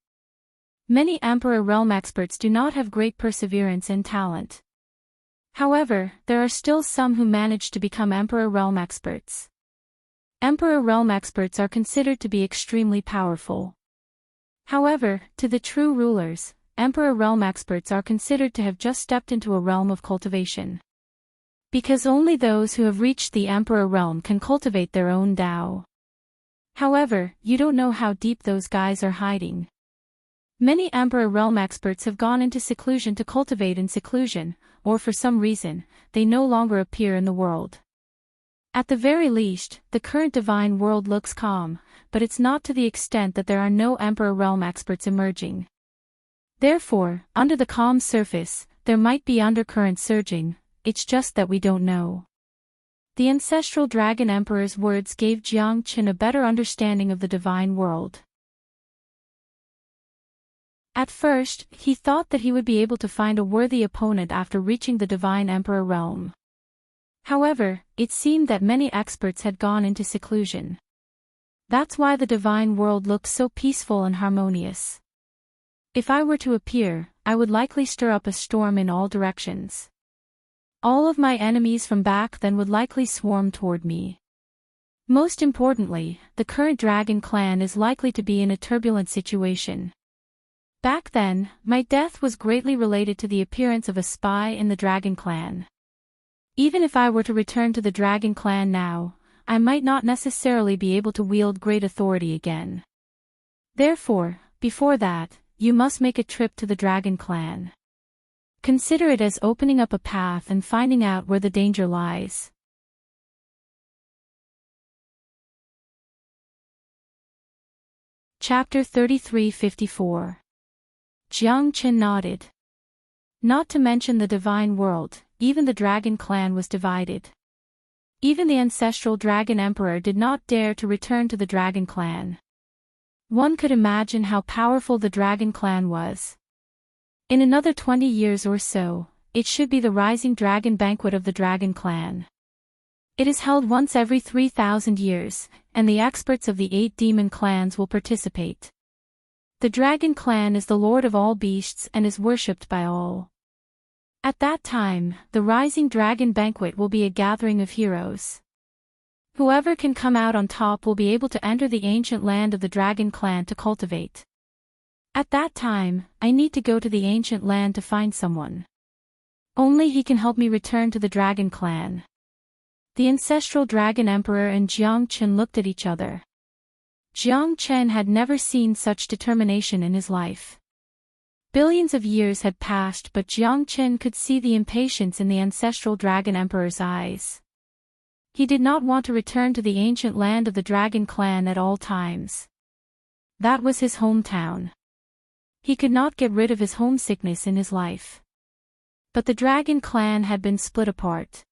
Speaker 1: Many Emperor realm experts do not have great perseverance and talent. However, there are still some who manage to become Emperor realm experts. Emperor realm experts are considered to be extremely powerful. However, to the true rulers, Emperor realm experts are considered to have just stepped into a realm of cultivation. Because only those who have reached the Emperor realm can cultivate their own Tao. However, you don't know how deep those guys are hiding. Many Emperor realm experts have gone into seclusion to cultivate in seclusion, or for some reason, they no longer appear in the world. At the very least, the current divine world looks calm, but it's not to the extent that there are no Emperor realm experts emerging. Therefore, under the calm surface, there might be undercurrents surging, it's just that we don't know. The ancestral Dragon Emperor's words gave Jiang Chen a better understanding of the divine world. At first, he thought that he would be able to find a worthy opponent after reaching the Divine Emperor realm. However, it seemed that many experts had gone into seclusion. That's why the divine world looked so peaceful and harmonious. If I were to appear, I would likely stir up a storm in all directions. All of my enemies from back then would likely swarm toward me. Most importantly, the current dragon clan is likely to be in a turbulent situation. Back then, my death was greatly related to the appearance of a spy in the dragon clan. Even if I were to return to the dragon clan now, I might not necessarily be able to wield great authority again. Therefore, before that, you must make a trip to the dragon clan. Consider it as opening up a path and finding out where the danger lies. Chapter 33-54. Jiang Chen nodded. Not to mention the divine world, even the dragon clan was divided. Even the ancestral dragon emperor did not dare to return to the dragon clan. One could imagine how powerful the dragon clan was. In another 20 years or so, it should be the rising dragon banquet of the dragon clan. It is held once every 3,000 years, and the experts of the 8 demon clans will participate. The dragon clan is the lord of all beasts and is worshipped by all. At that time, the rising dragon banquet will be a gathering of heroes. Whoever can come out on top will be able to enter the ancient land of the dragon clan to cultivate. At that time, I need to go to the ancient land to find someone. Only he can help me return to the dragon clan. The ancestral dragon emperor and Jiang Chen looked at each other. Jiang Chen had never seen such determination in his life. Billions of years had passed, but Jiang Qin could see the impatience in the ancestral Dragon Emperor's eyes. He did not want to return to the ancient land of the Dragon Clan at all times. That was his hometown. He could not get rid of his homesickness in his life. But the Dragon Clan had been split apart.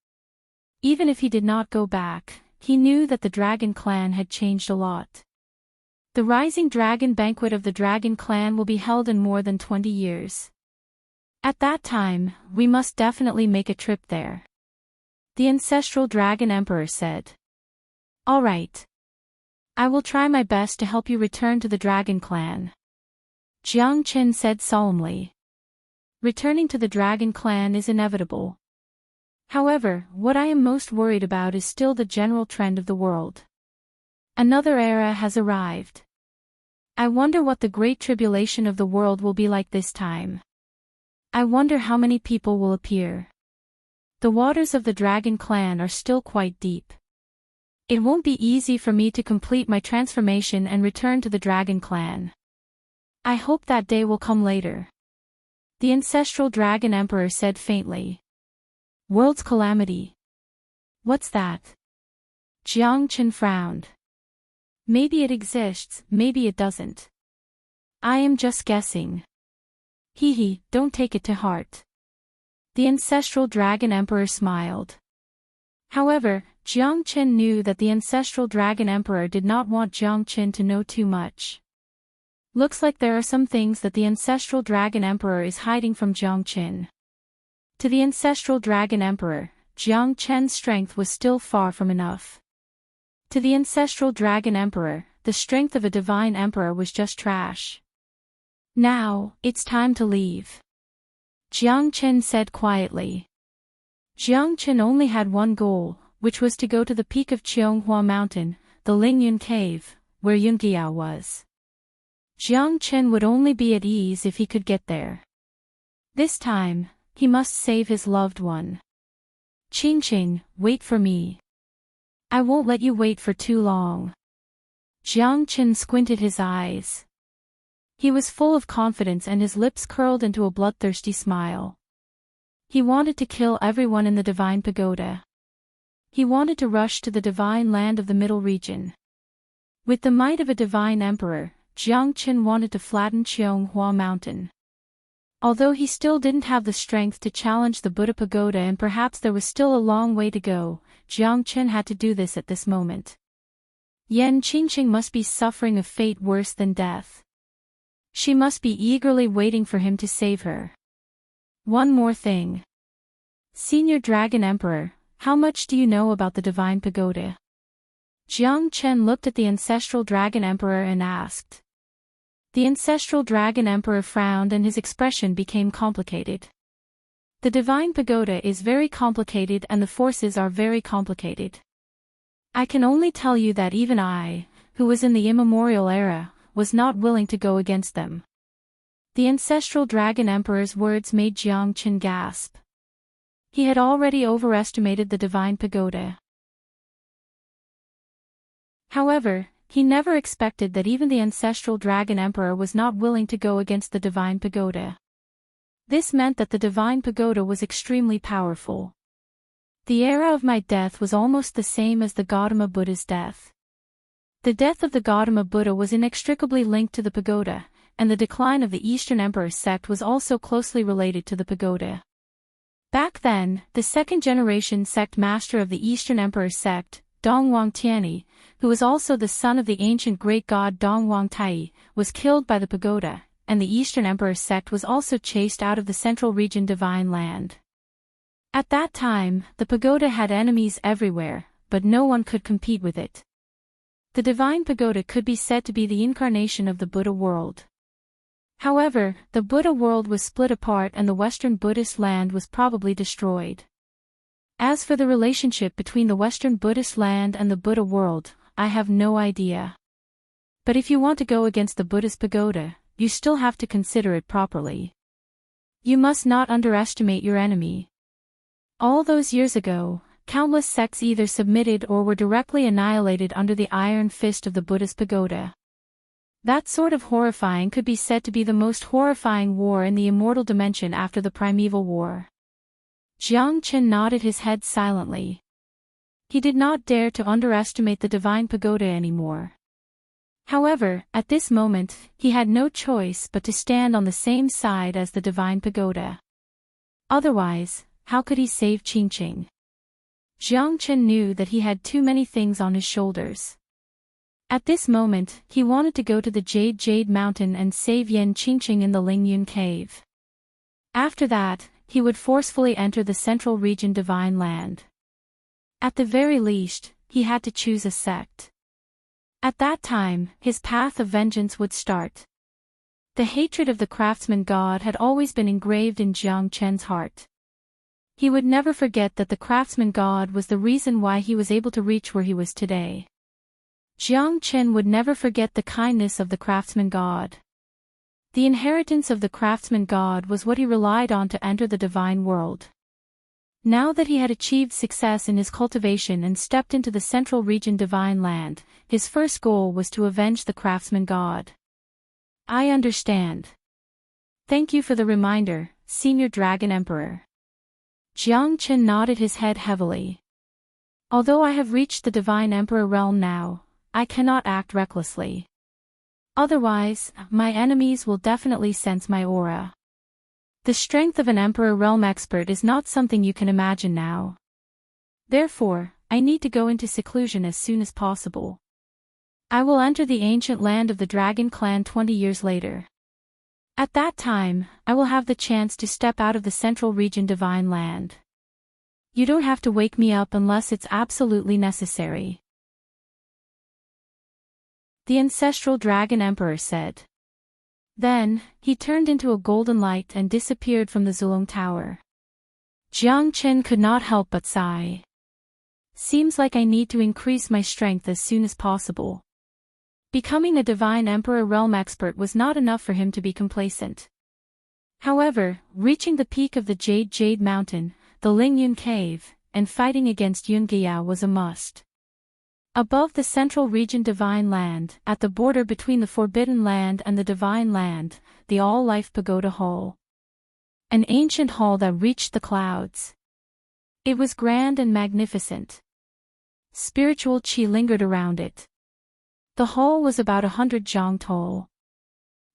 Speaker 1: Even if he did not go back, he knew that the Dragon Clan had changed a lot. The Rising Dragon Banquet of the Dragon Clan will be held in more than 20 years. At that time, we must definitely make a trip there. The ancestral Dragon Emperor said. All right. I will try my best to help you return to the Dragon Clan. Jiang Qin said solemnly. Returning to the Dragon Clan is inevitable. However, what I am most worried about is still the general trend of the world. Another era has arrived. I wonder what the great tribulation of the world will be like this time. I wonder how many people will appear. The waters of the Dragon Clan are still quite deep. It won't be easy for me to complete my transformation and return to the Dragon Clan. I hope that day will come later. The ancestral Dragon Emperor said faintly. World's calamity. What's that? Jiang Qin frowned. Maybe it exists, maybe it doesn't. I am just guessing. Hee, don't take it to heart. The ancestral Dragon Emperor smiled. However, Jiang Qin knew that the ancestral Dragon Emperor did not want Jiang Qin to know too much. Looks like there are some things that the ancestral Dragon Emperor is hiding from Jiang Qin. To the ancestral Dragon Emperor, Jiang Qin's strength was still far from enough. To the ancestral Dragon Emperor, the strength of a divine emperor was just trash. Now, it's time to leave. Jiang Qin said quietly. Jiang Qin only had one goal, which was to go to the peak of Cheonghua Mountain, the Lingyun Cave, where Yunqiao was. Jiang Qin would only be at ease if he could get there. This time, he must save his loved one. Qingqing, wait for me. I won't let you wait for too long. Jiang Qin squinted his eyes. He was full of confidence and his lips curled into a bloodthirsty smile. He wanted to kill everyone in the Divine Pagoda. He wanted to rush to the divine land of the Middle Region. With the might of a divine emperor, Jiang Qin wanted to flatten Cheonghua Mountain. Although he still didn't have the strength to challenge the Buddha Pagoda and perhaps there was still a long way to go, Jiang Qin had to do this at this moment. Yan Qingqing must be suffering a fate worse than death. She must be eagerly waiting for him to save her. One more thing. Senior Dragon Emperor, how much do you know about the Divine Pagoda? Jiang Qin looked at the ancestral Dragon Emperor and asked. The ancestral Dragon Emperor frowned and his expression became complicated. The Divine Pagoda is very complicated and the forces are very complicated. I can only tell you that even I, who was in the immemorial era, was not willing to go against them. The ancestral Dragon Emperor's words made Jiang Qin gasp. He had already overestimated the Divine Pagoda. However, he never expected that even the ancestral Dragon Emperor was not willing to go against the Divine Pagoda. This meant that the Divine Pagoda was extremely powerful. The era of my death was almost the same as the Gautama Buddha's death. The death of the Gautama Buddha was inextricably linked to the pagoda, and the decline of the Eastern Emperor sect was also closely related to the pagoda. Back then, the second-generation sect master of the Eastern Emperor sect, Dongwang Tianyi, who was also the son of the ancient great god Dongwang Tai, was killed by the pagoda, and the Eastern Emperor sect was also chased out of the Central Region Divine Land. At that time, the pagoda had enemies everywhere, but no one could compete with it. The Divine Pagoda could be said to be the incarnation of the Buddha world. However, the Buddha world was split apart and the Western Buddhist land was probably destroyed. As for the relationship between the Western Buddhist land and the Buddha world, I have no idea. But if you want to go against the Buddhist pagoda, you still have to consider it properly. You must not underestimate your enemy. All those years ago, countless sects either submitted or were directly annihilated under the iron fist of the Buddhist pagoda. That sort of horrifying could be said to be the most horrifying war in the immortal dimension after the primeval war. Jiang Chen nodded his head silently. He did not dare to underestimate the divine pagoda anymore. However, at this moment, he had no choice but to stand on the same side as the divine pagoda. Otherwise, how could he save Qingqing? Jiang Chen knew that he had too many things on his shoulders. At this moment, he wanted to go to the Jade Mountain and save Yan Qingqing in the Lingyun cave. After that, he would forcefully enter the Central Region Divine Land. At the very least, he had to choose a sect. At that time, his path of vengeance would start. The hatred of the craftsman god had always been engraved in Jiang Chen's heart. He would never forget that the craftsman god was the reason why he was able to reach where he was today. Jiang Chen would never forget the kindness of the craftsman god. The inheritance of the craftsman god was what he relied on to enter the divine world. Now that he had achieved success in his cultivation and stepped into the Central Region Divine Land, his first goal was to avenge the craftsman god. I understand. Thank you for the reminder, Senior Dragon Emperor. Jiang Chen nodded his head heavily. Although I have reached the Divine Emperor realm now, I cannot act recklessly. Otherwise, my enemies will definitely sense my aura. The strength of an Emperor realm expert is not something you can imagine now. Therefore, I need to go into seclusion as soon as possible. I will enter the ancient land of the Dragon Clan 20 years later. At that time, I will have the chance to step out of the Central Region Divine Land. You don't have to wake me up unless it's absolutely necessary. The ancestral Dragon Emperor said. Then, he turned into a golden light and disappeared from the Zulong Tower. Jiang Chen could not help but sigh. Seems like I need to increase my strength as soon as possible. Becoming a Divine Emperor realm expert was not enough for him to be complacent. However, reaching the peak of the Jade Mountain, the Lingyun Cave, and fighting against Yungiao was a must. Above the Central Region Divine Land, at the border between the Forbidden Land and the Divine Land, the All-Life Pagoda Hall. An ancient hall that reached the clouds. It was grand and magnificent. Spiritual qi lingered around it. The hall was about 100 zhang tall.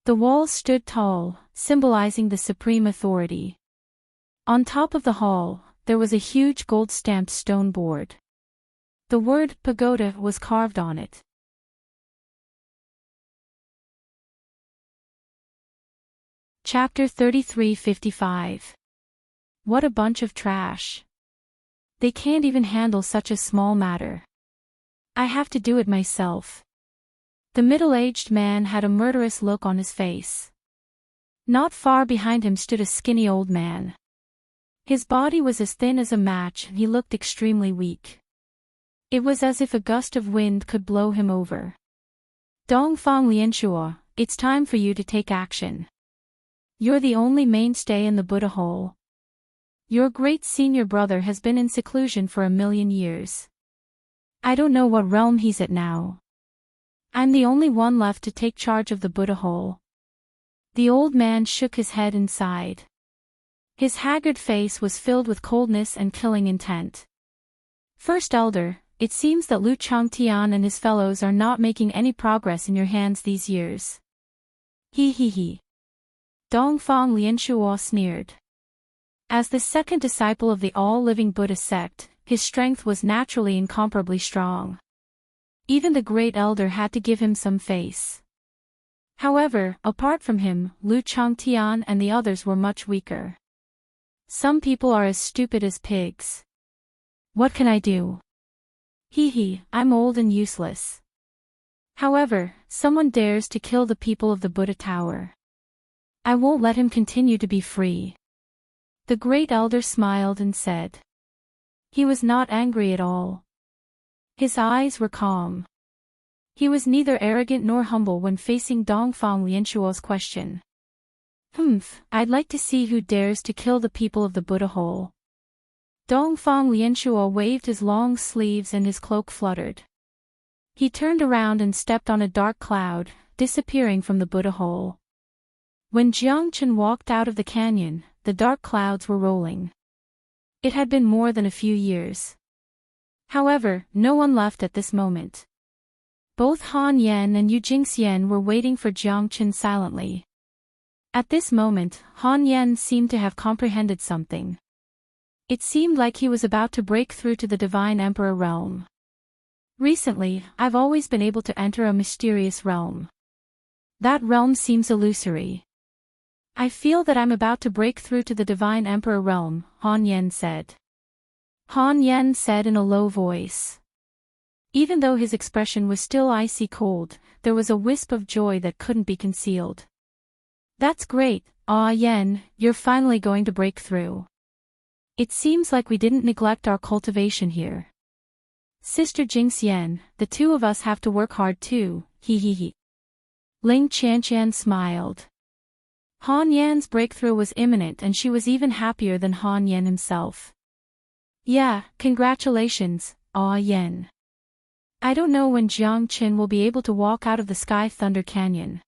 Speaker 1: The walls stood tall, symbolizing the supreme authority. On top of the hall, there was a huge gold-stamped stone board. The word pagoda was carved on it. Chapter 3355. What a bunch of trash. They can't even handle such a small matter. I have to do it myself. The middle-aged man had a murderous look on his face. Not far behind him stood a skinny old man. His body was as thin as a match and he looked extremely weak. It was as if a gust of wind could blow him over. Dongfang Lianshua, it's time for you to take action. You're the only mainstay in the Buddha hole. Your great senior brother has been in seclusion for 1,000,000 years. I don't know what realm he's at now. I'm the only one left to take charge of the Buddha hole. The old man shook his head and sighed. His haggard face was filled with coldness and killing intent. First Elder, it seems that Lu Changtian and his fellows are not making any progress in your hands these years. He. Dongfang Lianshua sneered. As the second disciple of the all-living Buddha sect, his strength was naturally incomparably strong. Even the great elder had to give him some face. However, apart from him, Lu Changtian and the others were much weaker. Some people are as stupid as pigs. What can I do? I'm old and useless. However, someone dares to kill the people of the Buddha Tower. I won't let him continue to be free. The great elder smiled and said. He was not angry at all. His eyes were calm. He was neither arrogant nor humble when facing Dongfang Lianshuo's question. I'd like to see who dares to kill the people of the Buddha hole. Dongfang Lianshuo waved his long sleeves and his cloak fluttered. He turned around and stepped on a dark cloud, disappearing from the Buddha hole. When Jiang Chen walked out of the canyon, the dark clouds were rolling. It had been more than a few years. However, no one left at this moment. Both Han Yan and Yu Jingxian were waiting for Jiang Chen silently. At this moment, Han Yan seemed to have comprehended something. It seemed like he was about to break through to the Divine Emperor realm. Recently, I've always been able to enter a mysterious realm. That realm seems illusory. I feel that I'm about to break through to the Divine Emperor realm, Han Yan said. Han Yan said in a low voice. Even though his expression was still icy cold, there was a wisp of joy that couldn't be concealed. That's great, Yan, you're finally going to break through. It seems like we didn't neglect our cultivation here. Sister Jingxian, the two of us have to work hard too, he. Ling Qianqian smiled. Han Yan's breakthrough was imminent and she was even happier than Han Yan himself. Yeah, congratulations, Yan. I don't know when Jiang Chen will be able to walk out of the Sky Thunder Canyon.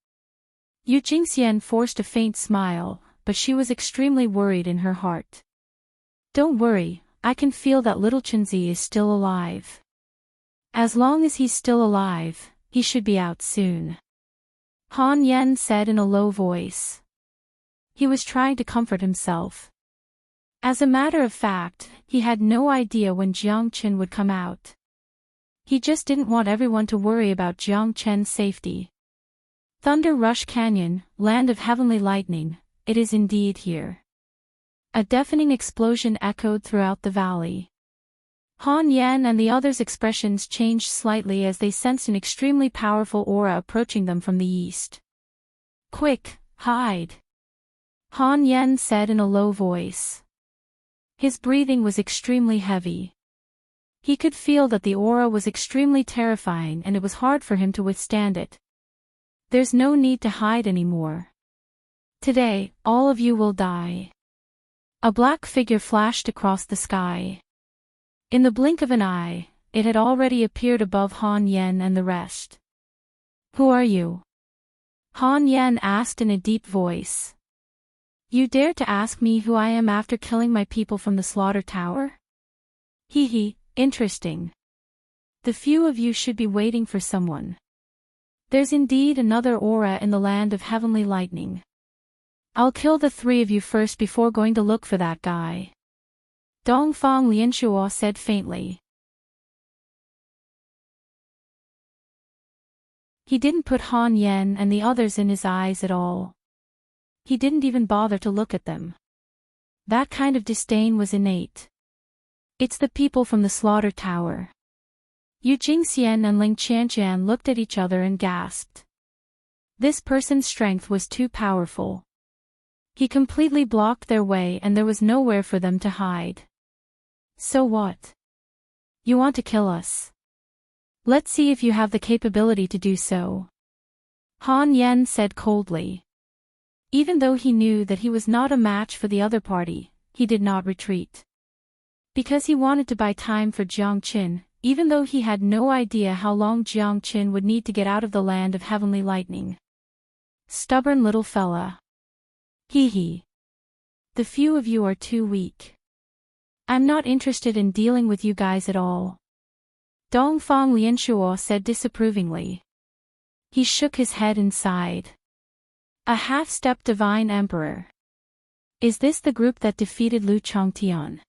Speaker 1: Yu Jingxian forced a faint smile, but she was extremely worried in her heart. Don't worry, I can feel that little Chenzi is still alive. As long as he's still alive, he should be out soon. Han Yan said in a low voice. He was trying to comfort himself. As a matter of fact, he had no idea when Jiang Chen would come out. He just didn't want everyone to worry about Jiang Chen's safety. Thunder Rush Canyon, land of heavenly lightning, it is indeed here. A deafening explosion echoed throughout the valley. Han Yan and the others' expressions changed slightly as they sensed an extremely powerful aura approaching them from the east. Quick, hide! Han Yan said in a low voice. His breathing was extremely heavy. He could feel that the aura was extremely terrifying and it was hard for him to withstand it. There's no need to hide anymore. Today, all of you will die. A black figure flashed across the sky. In the blink of an eye, it had already appeared above Han Yan and the rest. Who are you? Han Yan asked in a deep voice. You dare to ask me who I am after killing my people from the slaughter tower? Interesting. The few of you should be waiting for someone. There's indeed another aura in the land of heavenly lightning. I'll kill the three of you first before going to look for that guy. Dongfang Lianshuo said faintly. He didn't put Han Yan and the others in his eyes at all. He didn't even bother to look at them. That kind of disdain was innate. It's the people from the slaughter tower. Yu Jingxian and Ling Qianqian looked at each other and gasped. This person's strength was too powerful. He completely blocked their way and there was nowhere for them to hide. So what? You want to kill us? Let's see if you have the capability to do so. Han Yan said coldly. Even though he knew that he was not a match for the other party, he did not retreat. Because he wanted to buy time for Jiang Chen, even though he had no idea how long Jiang Chen would need to get out of the land of heavenly lightning. Stubborn little fella. The few of you are too weak. I'm not interested in dealing with you guys at all. Dongfang Lianshuo said disapprovingly. He shook his head and sighed. A half-step divine emperor. Is this the group that defeated Lu Changtian?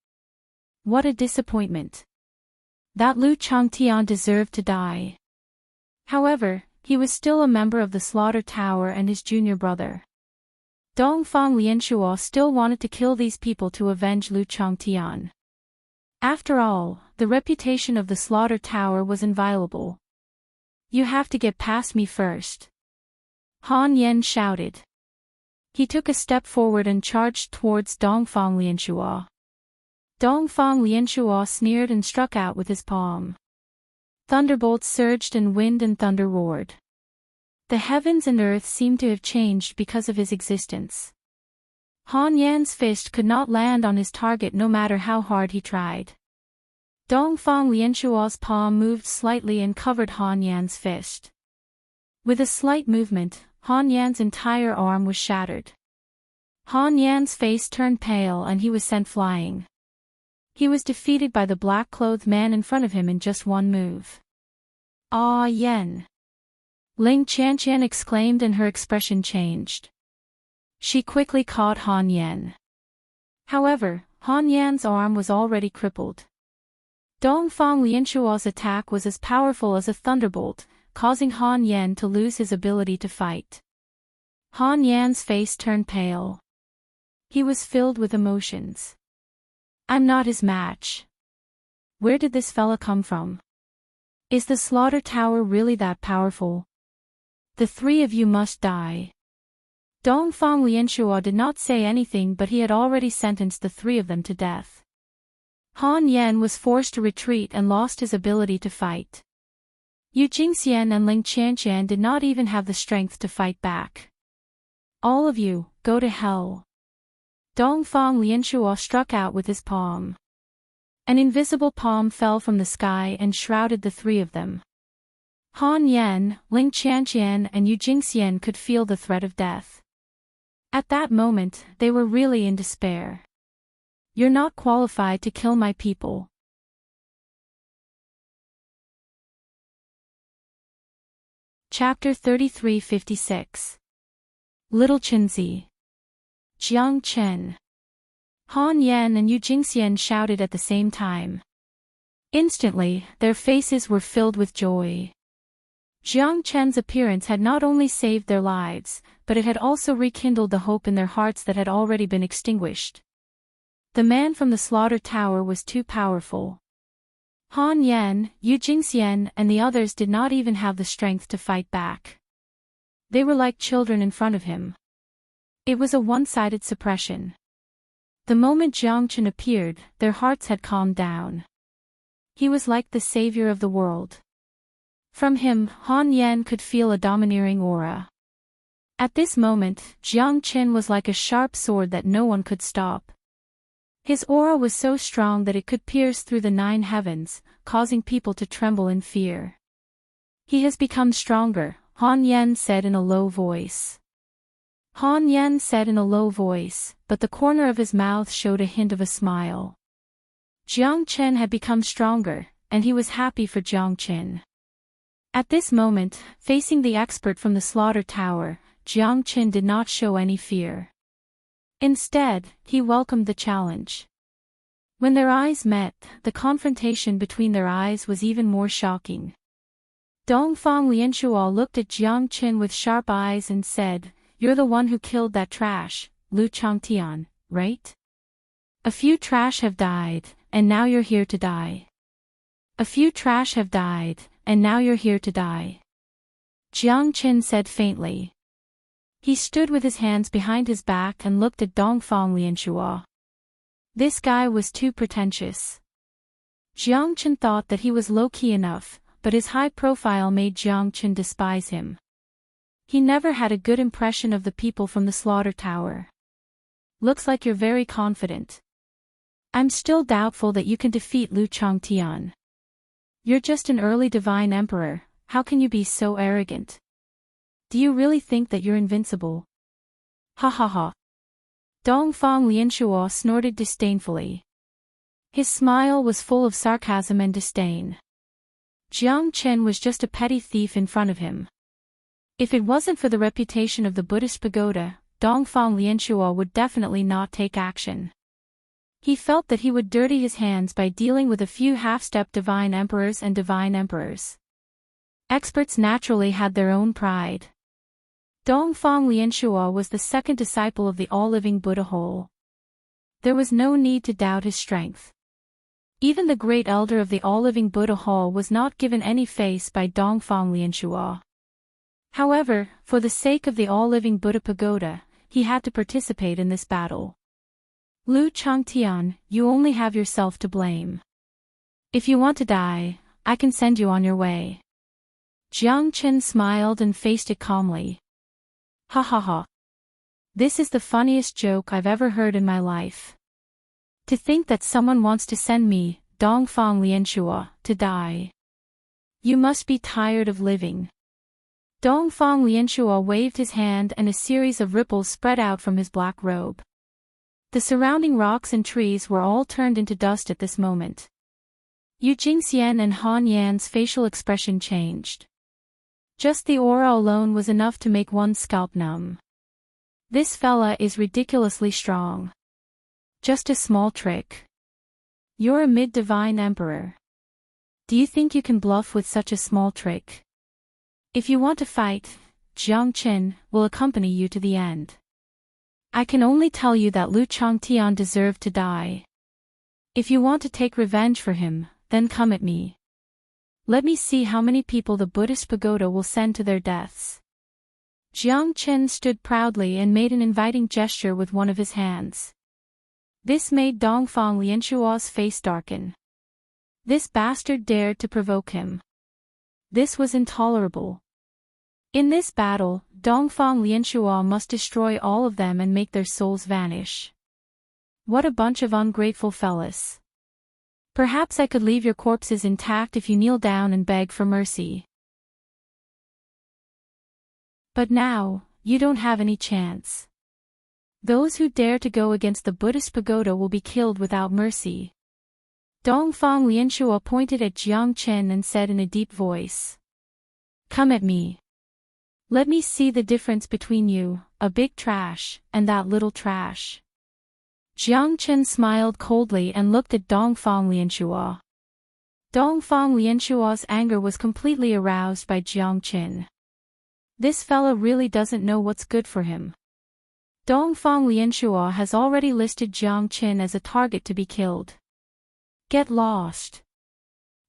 Speaker 1: What a disappointment. That Lu Changtian deserved to die. However, he was still a member of the Slaughter Tower and his junior brother. Dongfang Lianshuo still wanted to kill these people to avenge Lu Changtian. After all, the reputation of the Slaughter Tower was inviolable. You have to get past me first. Han Yan shouted. He took a step forward and charged towards Dongfang Lianshuo. Dongfang Lianshuo sneered and struck out with his palm. Thunderbolts surged and wind and thunder roared. The heavens and earth seemed to have changed because of his existence. Han Yan's fist could not land on his target no matter how hard he tried. Dongfang Lianshuo's palm moved slightly and covered Han Yan's fist. With a slight movement, Han Yan's entire arm was shattered. Han Yan's face turned pale and he was sent flying. He was defeated by the black-clothed man in front of him in just one move. Ah Yan! Ling Qianqian exclaimed and her expression changed. She quickly caught Han Yan. However, Han Yan's arm was already crippled. Dongfang Lianshuo's attack was as powerful as a thunderbolt, causing Han Yan to lose his ability to fight. Han Yan's face turned pale. He was filled with emotions. I'm not his match. Where did this fella come from? Is the slaughter tower really that powerful? The three of you must die. Dongfang Lianshuo did not say anything, but he had already sentenced the three of them to death. Han Yan was forced to retreat and lost his ability to fight. Yu Jingxian and Ling Qianqian did not even have the strength to fight back. All of you, go to hell. Dongfang Lianshuo struck out with his palm. An invisible palm fell from the sky and shrouded the three of them. Han Yan, Ling Qianqian and Yu Jingxian could feel the threat of death. At that moment, they were really in despair. You're not qualified to kill my people. Chapter 3356. Little Chenzi. Jiang Chen. Han Yan and Yu Jingxian shouted at the same time. Instantly, their faces were filled with joy. Jiang Chen's appearance had not only saved their lives, but it had also rekindled the hope in their hearts that had already been extinguished. The man from the slaughter tower was too powerful. Han Yan, Yu Jingxian and the others did not even have the strength to fight back. They were like children in front of him. It was a one-sided suppression. The moment Jiang Chen appeared, their hearts had calmed down. He was like the savior of the world. From him, Han Yan could feel a domineering aura. At this moment, Jiang Chen was like a sharp sword that no one could stop. His aura was so strong that it could pierce through the 9 heavens, causing people to tremble in fear. He has become stronger, Han Yan said in a low voice. Han Yan said in a low voice, but the corner of his mouth showed a hint of a smile. Jiang Chen had become stronger, and he was happy for Jiang Chen. At this moment, facing the expert from the slaughter tower, Jiang Chen did not show any fear. Instead, he welcomed the challenge. When their eyes met, the confrontation between their eyes was even more shocking. Dongfang Lianshuo looked at Jiang Chen with sharp eyes and said, "You're the one who killed that trash, Lu Changtian, right? A few trash have died, and now you're here to die. A few trash have died, and now you're here to die." Jiang Chen said faintly. He stood with his hands behind his back and looked at Dongfang Lianshuo. This guy was too pretentious. Jiang Chen thought that he was low-key enough, but his high profile made Jiang Chen despise him. He never had a good impression of the people from the slaughter tower. Looks like you're very confident. I'm still doubtful that you can defeat Lu Changtian. You're just an early divine emperor, how can you be so arrogant? Do you really think that you're invincible? Ha ha ha. Dongfang Lianshuo snorted disdainfully. His smile was full of sarcasm and disdain. Jiang Chen was just a petty thief in front of him. If it wasn't for the reputation of the Buddhist pagoda, Dongfang Lianshuo would definitely not take action. He felt that he would dirty his hands by dealing with a few half-step divine emperors and divine emperors. Experts naturally had their own pride. Dongfang Lianshuo was the second disciple of the all-living Buddha whole. There was no need to doubt his strength. Even the great elder of the all-living Buddha hall was not given any face by Dongfang Lianshuo. However, for the sake of the all-living Buddha pagoda, he had to participate in this battle. Lu Changtian, you only have yourself to blame. If you want to die, I can send you on your way. Jiang Chen smiled and faced it calmly. Ha ha ha. This is the funniest joke I've ever heard in my life. To think that someone wants to send me, Dongfang Lianshuo, to die. You must be tired of living. Dongfang Lianshua waved his hand and a series of ripples spread out from his black robe. The surrounding rocks and trees were all turned into dust at this moment. Yu Jingxian and Han Yan's facial expression changed. Just the aura alone was enough to make one's scalp numb. This fella is ridiculously strong. Just a small trick. You're a mid-divine emperor. Do you think you can bluff with such a small trick? If you want to fight, Jiang Qin will accompany you to the end. I can only tell you that Lu Changtian deserved to die. If you want to take revenge for him, then come at me. Let me see how many people the Buddhist pagoda will send to their deaths. Jiang Qin stood proudly and made an inviting gesture with one of his hands. This made Dongfang Lianshua's face darken. This bastard dared to provoke him. This was intolerable. In this battle, Dongfang Lianshua must destroy all of them and make their souls vanish. What a bunch of ungrateful fellas. Perhaps I could leave your corpses intact if you kneel down and beg for mercy. But now, you don't have any chance. Those who dare to go against the Buddhist pagoda will be killed without mercy. Dongfang Lianshua pointed at Jiang Qin and said in a deep voice. Come at me. Let me see the difference between you, a big trash, and that little trash. Jiang Qin smiled coldly and looked at Dongfang Lianshua. Dongfang Lianshua's anger was completely aroused by Jiang Qin. This fella really doesn't know what's good for him. Dongfang Lianshua has already listed Jiang Qin as a target to be killed. Get lost.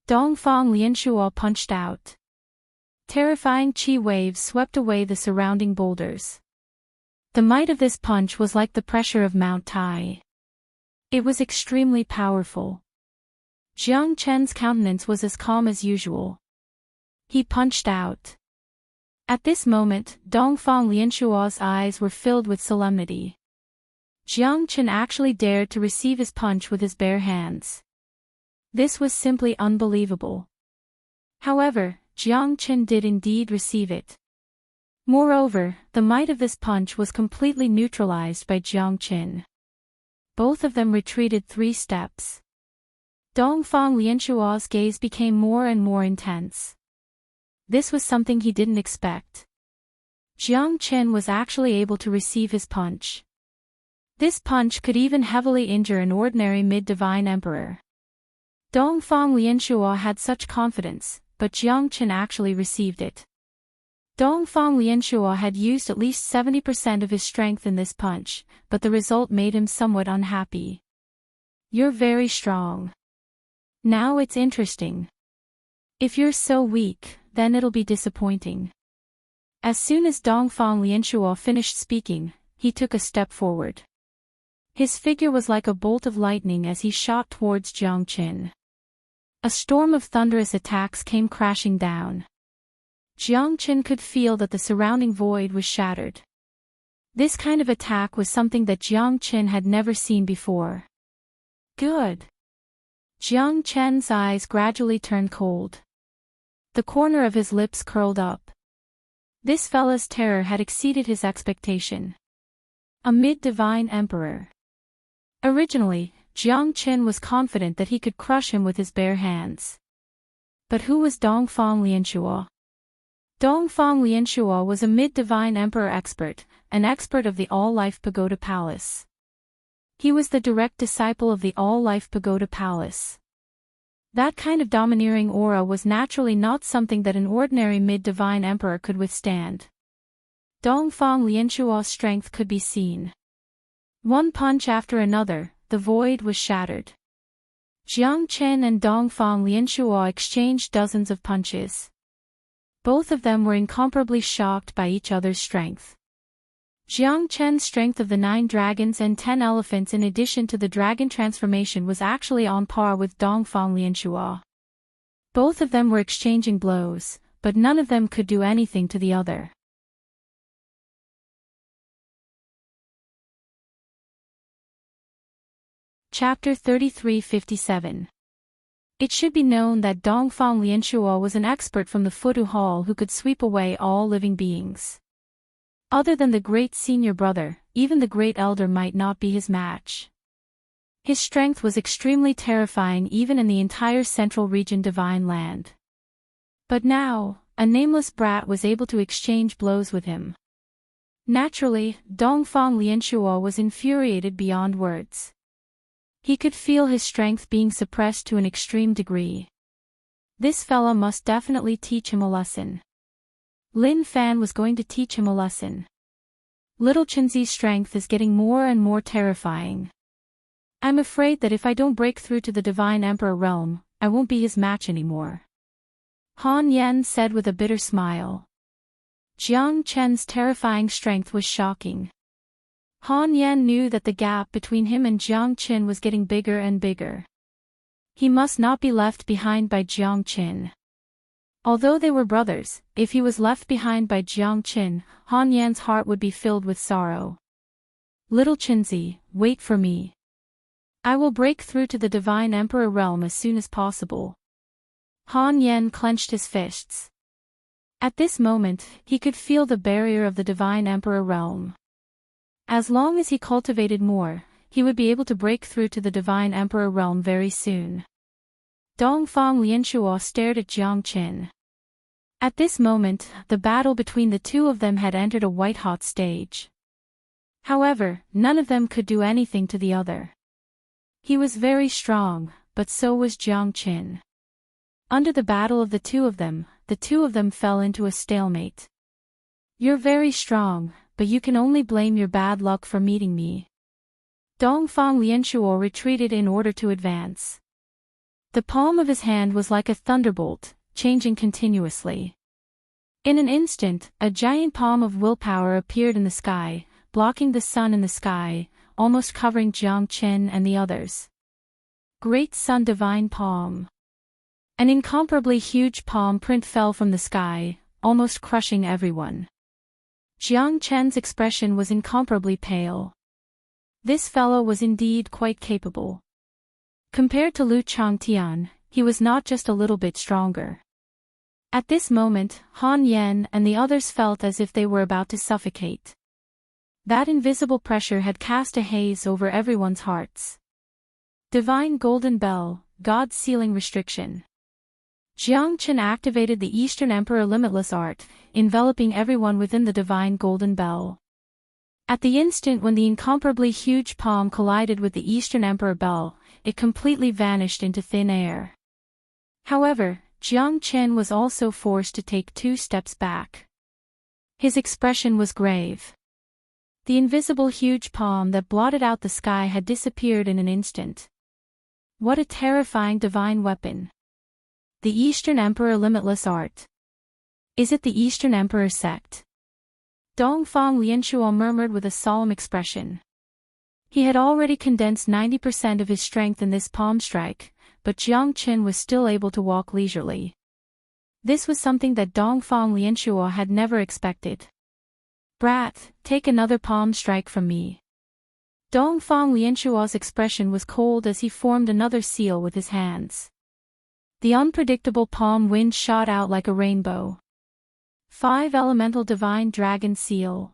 Speaker 1: Dongfang Lianshua punched out. Terrifying chi waves swept away the surrounding boulders. The might of this punch was like the pressure of Mount Tai. It was extremely powerful. Jiang Chen's countenance was as calm as usual. He punched out. At this moment, Dongfang Lianshua's eyes were filled with solemnity. Jiang Chen actually dared to receive his punch with his bare hands. This was simply unbelievable. However, Jiang Chen did indeed receive it. Moreover, the might of this punch was completely neutralized by Jiang Chen. Both of them retreated 3 steps. Dongfang Lianshua's gaze became more and more intense. This was something he didn't expect. Jiang Chen was actually able to receive his punch. This punch could even heavily injure an ordinary mid-divine emperor. Dongfang Lianshua had such confidence, but Jiang Chen actually received it. Dongfang Lianshua had used at least 70% of his strength in this punch, but the result made him somewhat unhappy. You're very strong. Now it's interesting. If you're so weak, then it'll be disappointing. As soon as Dongfang Lianshua finished speaking, he took a step forward. His figure was like a bolt of lightning as he shot towards Jiang Chen. A storm of thunderous attacks came crashing down. Jiang Chen could feel that the surrounding void was shattered. This kind of attack was something that Jiang Chen had never seen before. Good. Jiang Chen's eyes gradually turned cold. The corner of his lips curled up. This fella's terror had exceeded his expectation. A mid-divine emperor. Originally, Jiang Chen was confident that he could crush him with his bare hands. But who was Dongfang Lianshua? Dongfang Lianshua was a mid-divine emperor expert, an expert of the All-Life Pagoda Palace. He was the direct disciple of the All-Life Pagoda Palace. That kind of domineering aura was naturally not something that an ordinary mid-divine emperor could withstand. Dongfang Lianshua's strength could be seen. One punch after another, the void was shattered. Jiang Chen and Dongfang Lianshua exchanged dozens of punches. Both of them were incomparably shocked by each other's strength. Jiang Chen's strength of the 9 dragons and 10 elephants in addition to the dragon transformation was actually on par with Dongfang Lianshua. Both of them were exchanging blows, but none of them could do anything to the other. Chapter 3357. It should be known that Dongfang Lianshuo was an expert from the Futu Hall who could sweep away all living beings. Other than the great senior brother, even the great elder might not be his match. His strength was extremely terrifying even in the entire central region Divine Land. But now, a nameless brat was able to exchange blows with him. Naturally, Dongfang Lianshuo was infuriated beyond words. He could feel his strength being suppressed to an extreme degree. This fella must definitely teach him a lesson. Lin Fan was going to teach him a lesson. Little Chenzi's strength is getting more and more terrifying. I'm afraid that if I don't break through to the Divine Emperor realm, I won't be his match anymore. Han Yen said with a bitter smile. Jiang Chen's terrifying strength was shocking. Han Yen knew that the gap between him and Jiang Qin was getting bigger and bigger. He must not be left behind by Jiang Qin. Although they were brothers, if he was left behind by Jiang Qin, Han Yan's heart would be filled with sorrow. Little Chenzi, wait for me. I will break through to the Divine Emperor realm as soon as possible. Han Yen clenched his fists. At this moment, he could feel the barrier of the Divine Emperor realm. As long as he cultivated more, he would be able to break through to the Divine Emperor realm very soon. Dongfang Lianshuo stared at Jiang Qin. At this moment, the battle between the two of them had entered a white-hot stage. However, none of them could do anything to the other. He was very strong, but so was Jiang Qin. Under the battle of the two of them fell into a stalemate. You're very strong, but you can only blame your bad luck for meeting me. Dongfang Lianshuo retreated in order to advance. The palm of his hand was like a thunderbolt, changing continuously. In an instant, a giant palm of willpower appeared in the sky, blocking the sun in the sky, almost covering Jiang Qin and the others. Great Sun Divine Palm. An incomparably huge palm print fell from the sky, almost crushing everyone. Jiang Chen's expression was incomparably pale. This fellow was indeed quite capable. Compared to Lu Changtian, he was not just a little bit stronger. At this moment, Han Yen and the others felt as if they were about to suffocate. That invisible pressure had cast a haze over everyone's hearts. Divine Golden Bell, God's Sealing Restriction. Jiang Qin activated the Eastern Emperor Limitless Art, enveloping everyone within the Divine Golden Bell. At the instant when the incomparably huge palm collided with the Eastern Emperor Bell, it completely vanished into thin air. However, Jiang Qin was also forced to take 2 steps back. His expression was grave. The invisible huge palm that blotted out the sky had disappeared in an instant. What a terrifying divine weapon. The Eastern Emperor Limitless Art. Is it the Eastern Emperor sect? Dongfang Lianshuo murmured with a solemn expression. He had already condensed 90% of his strength in this palm strike, but Jiang Qin was still able to walk leisurely. This was something that Dongfang Lianshuo had never expected. Brat, take another palm strike from me. Dongfang Lianshuo's expression was cold as he formed another seal with his hands. The unpredictable palm wind shot out like a rainbow. 5 Elemental Divine Dragon Seal.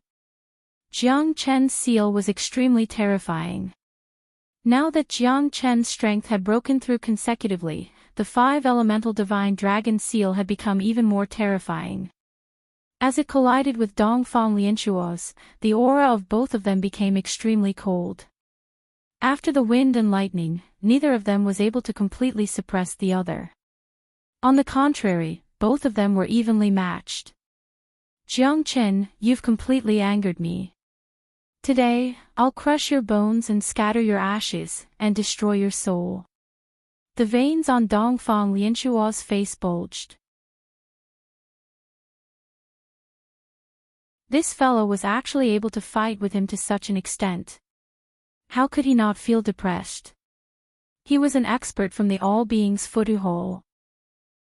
Speaker 1: Jiang Chen's seal was extremely terrifying. Now that Jiang Chen's strength had broken through consecutively, the 5 Elemental Divine Dragon Seal had become even more terrifying. As it collided with Dongfang Lianshuo's, the aura of both of them became extremely cold. After the wind and lightning, neither of them was able to completely suppress the other. On the contrary, both of them were evenly matched. Jiang Qin, you've completely angered me. Today, I'll crush your bones and scatter your ashes, and destroy your soul. The veins on Dongfang Lianshuo's face bulged. This fellow was actually able to fight with him to such an extent. How could he not feel depressed? He was an expert from the All-Beings Futu Hole.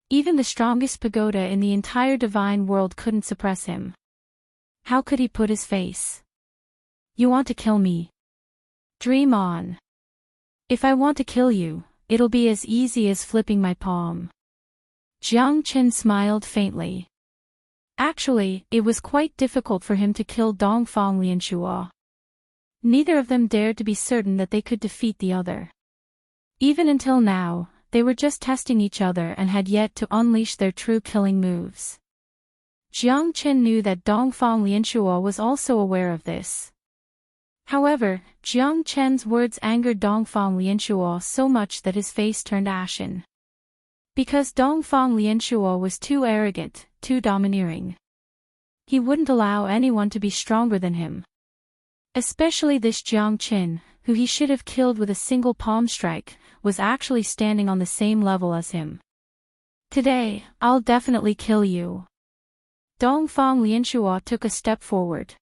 Speaker 1: Even the strongest pagoda in the entire divine world couldn't suppress him. How could he put his face? You want to kill me? Dream on. If I want to kill you, it'll be as easy as flipping my palm. Jiang Qin smiled faintly. Actually, it was quite difficult for him to kill Dongfang Lianshua. Neither of them dared to be certain that they could defeat the other. Even until now, they were just testing each other and had yet to unleash their true killing moves. Jiang Qin knew that Dongfang Lianshua was also aware of this. However, Jiang Qin's words angered Dongfang Lianshua so much that his face turned ashen. Because Dongfang Lianshua was too arrogant, too domineering. He wouldn't allow anyone to be stronger than him. Especially this Jiang Qin, who he should have killed with a single palm strike, was actually standing on the same level as him. Today, I'll definitely kill you. Dongfang Lianshua took a step forward.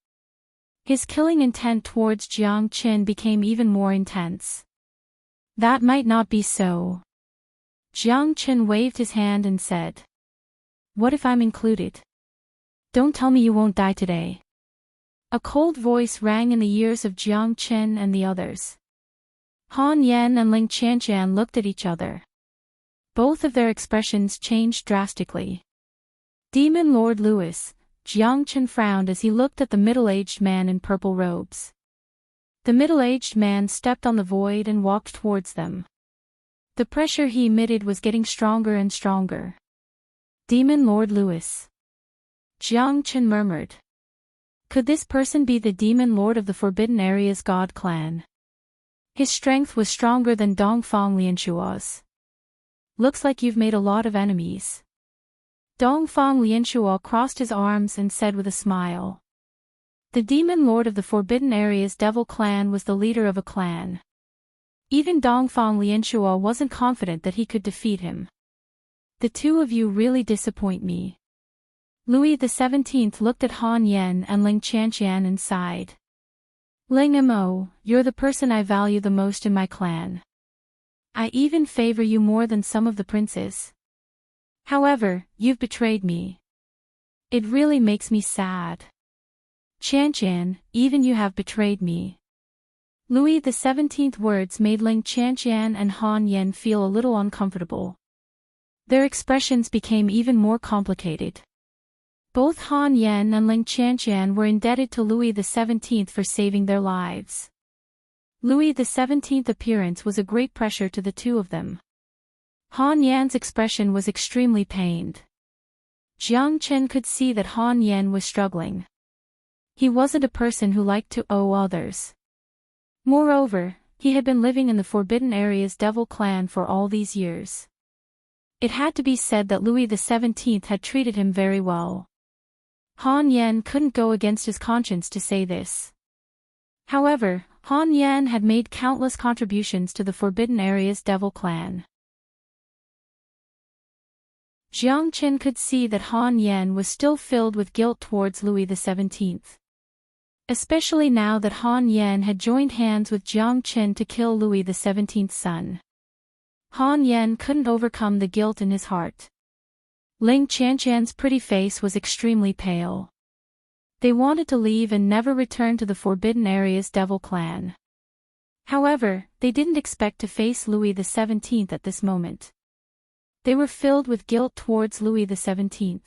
Speaker 1: His killing intent towards Jiang Qin became even more intense. That might not be so. Jiang Qin waved his hand and said, "What if I'm included? Don't tell me you won't die today." A cold voice rang in the ears of Jiang Qin and the others. Han Yan and Ling Qianqian looked at each other. Both of their expressions changed drastically. Demon Lord Louis, Jiang Qin frowned as he looked at the middle-aged man in purple robes. The middle-aged man stepped on the void and walked towards them. The pressure he emitted was getting stronger and stronger. Demon Lord Louis. Jiang Qin murmured. Could this person be the Demon Lord of the Forbidden Area's God clan? His strength was stronger than Dongfang Lianshua's. Looks like you've made a lot of enemies. Dongfang Lianshua crossed his arms and said with a smile. The Demon Lord of the Forbidden Area's devil clan was the leader of a clan. Even Dongfang Lianshua wasn't confident that he could defeat him. The two of you really disappoint me. Louis XVII looked at Han Yan and Ling Qianqian and sighed. Ling Mo, you're the person I value the most in my clan. I even favor you more than some of the princes. However, you've betrayed me. It really makes me sad. Qianqian, even you have betrayed me. Louis XVII's words made Ling Qianqian and Han Yan feel a little uncomfortable. Their expressions became even more complicated. Both Han Yan and Ling Qianqian were indebted to Louis XVII for saving their lives. Louis XVII's appearance was a great pressure to the two of them. Han Yan's expression was extremely pained. Jiang Qin could see that Han Yan was struggling. He wasn't a person who liked to owe others. Moreover, he had been living in the Forbidden Area's devil clan for all these years. It had to be said that Louis XVII had treated him very well. Han Yan couldn't go against his conscience to say this. However, Han Yan had made countless contributions to the Forbidden Area's devil clan. Jiang Qin could see that Han Yan was still filled with guilt towards Louis XVII. Especially now that Han Yan had joined hands with Jiang Qin to kill Louis XVII's son. Han Yan couldn't overcome the guilt in his heart. Ling Qianqian's pretty face was extremely pale. They wanted to leave and never return to the Forbidden Area's devil clan. However, they didn't expect to face Louis XVII at this moment. They were filled with guilt towards Louis XVII.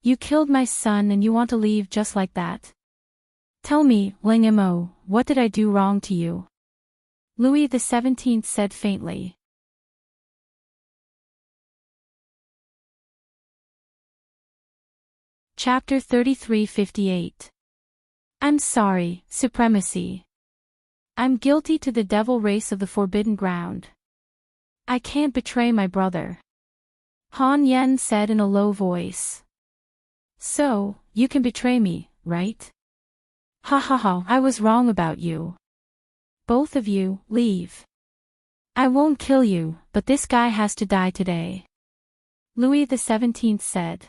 Speaker 1: You killed my son and you want to leave just like that? Tell me, Ling Mo, what did I do wrong to you? Louis XVII said faintly. Chapter 3358. I'm sorry, Supremacy. I'm guilty to the devil race of the Forbidden Ground. I can't betray my brother. Han Yan said in a low voice. So, you can betray me, right? Ha ha ha, I was wrong about you. Both of you, leave. I won't kill you, but this guy has to die today. Louis XVII said.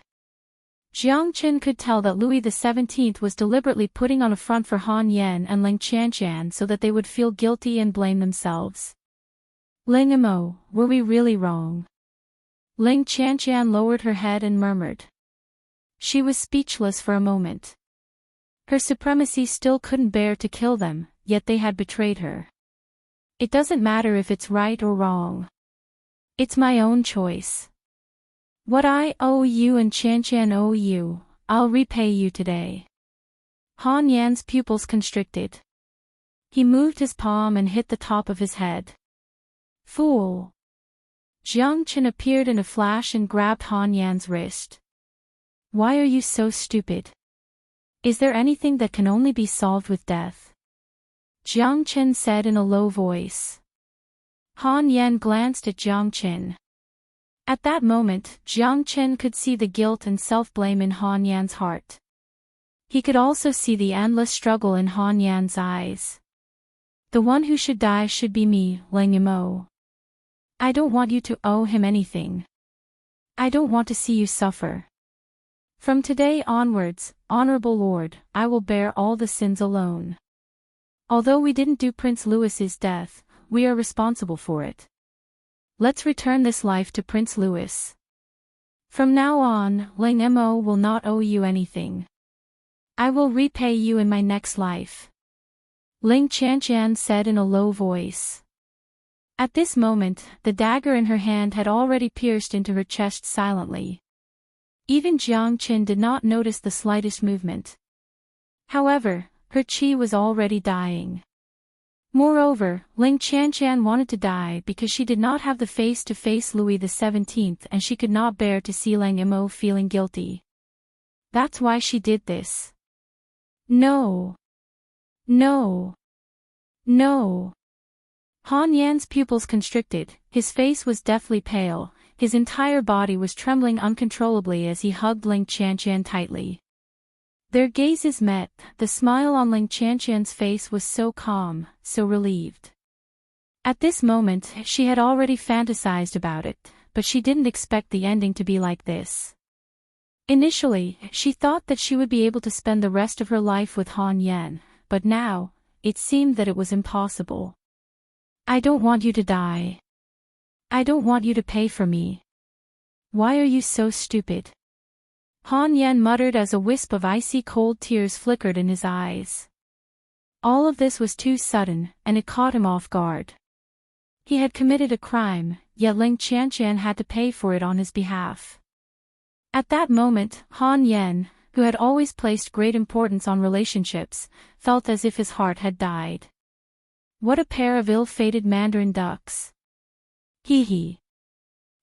Speaker 1: Jiang Qin could tell that Louis XVII was deliberately putting on a front for Han Yan and Ling Qianqian so that they would feel guilty and blame themselves. Ling Mo, were we really wrong? Ling Qianqian lowered her head and murmured. She was speechless for a moment. Her supremacy still couldn't bear to kill them, yet they had betrayed her. It doesn't matter if it's right or wrong. It's my own choice. What I owe you and Chan Chan owe you, I'll repay you today. Han Yan's pupils constricted. He moved his palm and hit the top of his head. Fool! Jiang Chen appeared in a flash and grabbed Han Yan's wrist. Why are you so stupid? Is there anything that can only be solved with death? Jiang Chen said in a low voice. Han Yan glanced at Jiang Chen. At that moment, Jiang Chen could see the guilt and self-blame in Han Yan's heart. He could also see the endless struggle in Han Yan's eyes. The one who should die should be me, Lang Yamo. I don't want you to owe him anything. I don't want to see you suffer. From today onwards, Honorable Lord, I will bear all the sins alone. Although we didn't do Prince Louis's death, we are responsible for it. Let's return this life to Prince Louis. From now on, Lang Mo will not owe you anything. I will repay you in my next life. Ling Chanchan said in a low voice. At this moment, the dagger in her hand had already pierced into her chest silently. Even Jiang Chen did not notice the slightest movement. However, her qi was already dying. Moreover, Ling Chanchan wanted to die because she did not have the face to face Louis XVII and she could not bear to see Lang Mo feeling guilty. That's why she did this. No. No. No. Han Yan's pupils constricted, his face was deathly pale, his entire body was trembling uncontrollably as he hugged Ling Chanchan tightly. Their gazes met, the smile on Ling Chanchan's face was so calm, so relieved. At this moment, she had already fantasized about it, but she didn't expect the ending to be like this. Initially, she thought that she would be able to spend the rest of her life with Han Yan, but now, it seemed that it was impossible. I don't want you to die. I don't want you to pay for me. Why are you so stupid? Han Yan muttered as a wisp of icy cold tears flickered in his eyes. All of this was too sudden, and it caught him off guard. He had committed a crime, yet Ling Chanchan had to pay for it on his behalf. At that moment, Han Yan, who had always placed great importance on relationships, felt as if his heart had died. What a pair of ill-fated mandarin ducks. Hee hee.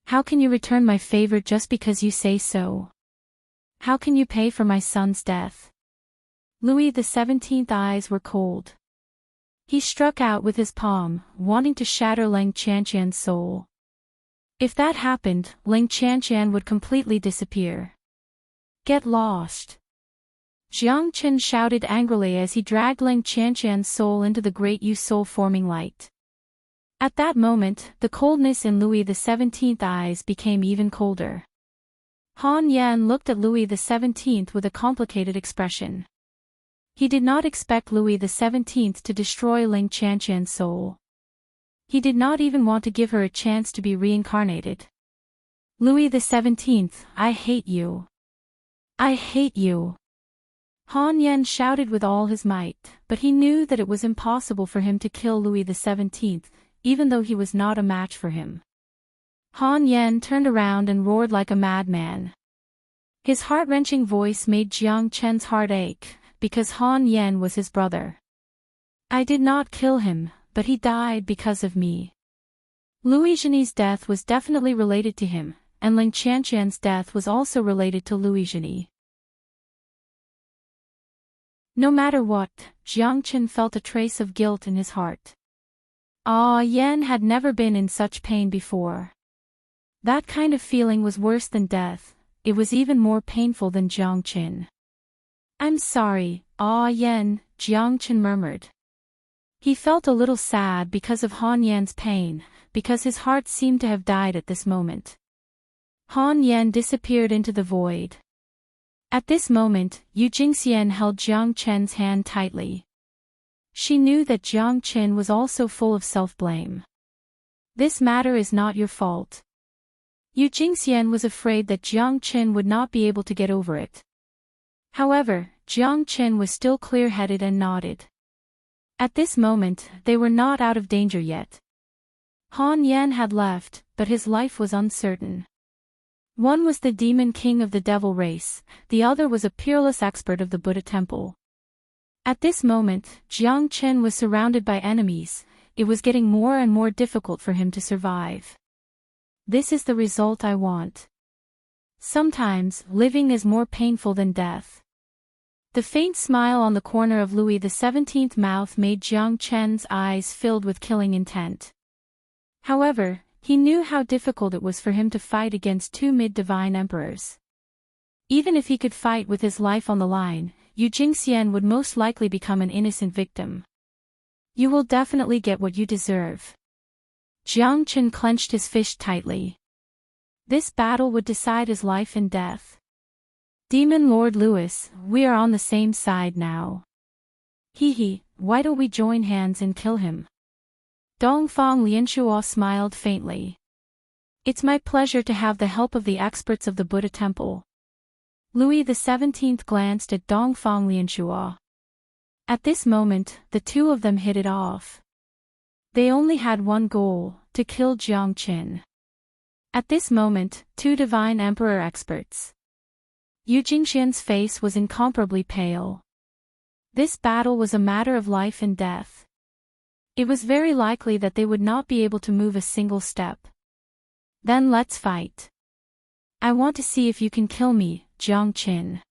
Speaker 1: How can you return my favor just because you say so? How can you pay for my son's death? Louis XVII's eyes were cold. He struck out with his palm, wanting to shatter Ling Chanchan's soul. If that happened, Ling Chanchan would completely disappear. Get lost. Jiang Chen shouted angrily as he dragged Ling Chanchan's soul into the great Yu soul-forming light. At that moment, the coldness in Louis XVII's eyes became even colder. Han Yan looked at Louis XVII with a complicated expression. He did not expect Louis XVII to destroy Ling Chanchan's soul. He did not even want to give her a chance to be reincarnated. Louis XVII, I hate you. I hate you. Han Yan shouted with all his might, but he knew that it was impossible for him to kill Louis XVII, even though he was not a match for him. Han Yan turned around and roared like a madman. His heart-wrenching voice made Jiang Chen's heart ache, because Han Yan was his brother. I did not kill him, but he died because of me. Louis Genie's death was definitely related to him, and Ling Chanchan's death was also related to Louis Genie. No matter what, Jiang Chen felt a trace of guilt in his heart. Ah Yan had never been in such pain before. That kind of feeling was worse than death, it was even more painful than Jiang Chen. I'm sorry, Ah Yan, Jiang Chen murmured. He felt a little sad because of Han Yan's pain, because his heart seemed to have died at this moment. Han Yan disappeared into the void. At this moment, Yu Jingxian held Jiang Chen's hand tightly. She knew that Jiang Chen was also full of self-blame. This matter is not your fault. Yu Jingxian was afraid that Jiang Chen would not be able to get over it. However, Jiang Chen was still clear-headed and nodded. At this moment, they were not out of danger yet. Han Yan had left, but his life was uncertain. One was the demon king of the devil race, the other was a peerless expert of the Buddha temple. At this moment, Jiang Chen was surrounded by enemies. It was getting more and more difficult for him to survive. This is the result I want. Sometimes, living is more painful than death. The faint smile on the corner of Louis XVII's mouth made Jiang Chen's eyes filled with killing intent. However, he knew how difficult it was for him to fight against two mid-divine emperors. Even if he could fight with his life on the line, Yu Jingxian would most likely become an innocent victim. You will definitely get what you deserve. Jiang Chen clenched his fist tightly. This battle would decide his life and death. Demon Lord Louis, we are on the same side now. Hee, why don't we join hands and kill him? Dongfang Lianshuo smiled faintly. It's my pleasure to have the help of the experts of the Buddha temple. Louis XVII glanced at Dongfang Lianshuo. At this moment, the two of them hit it off. They only had one goal, to kill Jiang Chen. At this moment, two divine emperor experts. Yu Jingxian's face was incomparably pale. This battle was a matter of life and death. It was very likely that they would not be able to move a single step. Then let's fight. I want to see if you can kill me, Jiang Chen.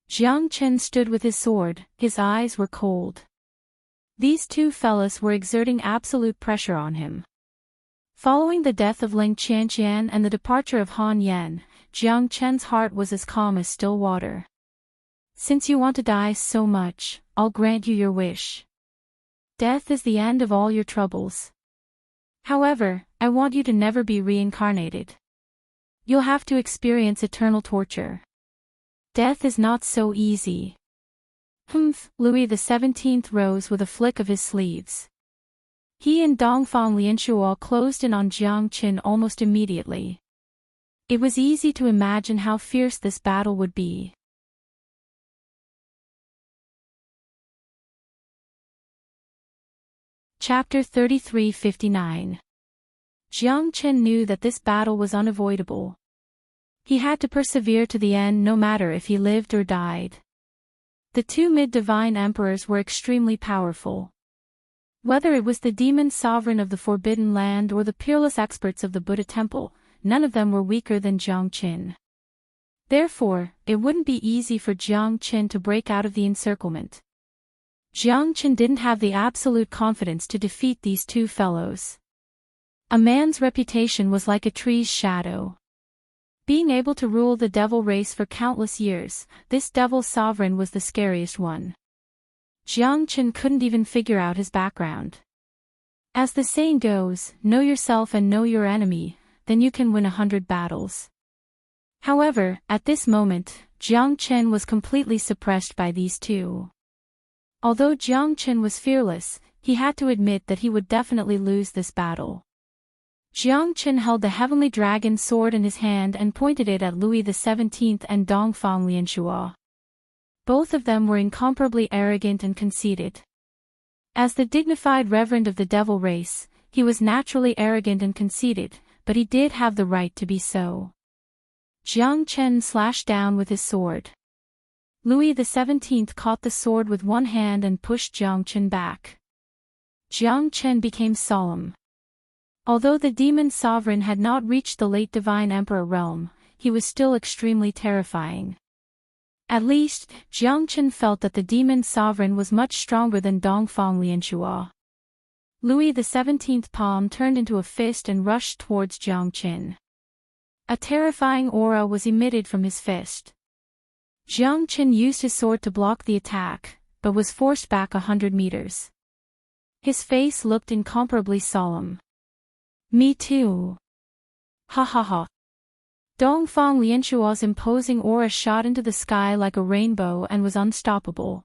Speaker 1: Jiang Chen stood with his sword, his eyes were cold. These two fellows were exerting absolute pressure on him. Following the death of Ling Qianqian and the departure of Han Yan, Jiang Chen's heart was as calm as still water. Since you want to die so much, I'll grant you your wish. Death is the end of all your troubles. However, I want you to never be reincarnated. You'll have to experience eternal torture. Death is not so easy. Louis XVII rose with a flick of his sleeves. He and Dongfang Lianshuo closed in on Jiang Chen almost immediately. It was easy to imagine how fierce this battle would be. Chapter 33:59. Jiang Chen knew that this battle was unavoidable. He had to persevere to the end no matter if he lived or died. The two mid-divine emperors were extremely powerful. Whether it was the demon sovereign of the Forbidden Land or the peerless experts of the Buddha temple, none of them were weaker than Jiang Chen. Therefore, it wouldn't be easy for Jiang Chen to break out of the encirclement. Jiang Chen didn't have the absolute confidence to defeat these two fellows. A man's reputation was like a tree's shadow. Being able to rule the devil race for countless years, this devil sovereign was the scariest one. Jiang Chen couldn't even figure out his background. As the saying goes, know yourself and know your enemy, then you can win 100 battles. However, at this moment, Jiang Chen was completely suppressed by these two. Although Jiang Chen was fearless, he had to admit that he would definitely lose this battle. Jiang Chen held the heavenly dragon sword in his hand and pointed it at Louis XVII and Dongfang Lianshuo. Both of them were incomparably arrogant and conceited. As the dignified reverend of the devil race, he was naturally arrogant and conceited, but he did have the right to be so. Jiang Chen slashed down with his sword. Louis XVII caught the sword with one hand and pushed Jiang Chen back. Jiang Chen became solemn. Although the demon sovereign had not reached the late divine emperor realm, he was still extremely terrifying. At least, Jiang Chen felt that the demon sovereign was much stronger than Dongfang Lianshuo. Louis XVI's palm turned into a fist and rushed towards Jiang Chen. A terrifying aura was emitted from his fist. Jiang Chen used his sword to block the attack, but was forced back 100 meters. His face looked incomparably solemn. Me too. Ha ha ha. Dongfang Lianshuo's imposing aura shot into the sky like a rainbow and was unstoppable.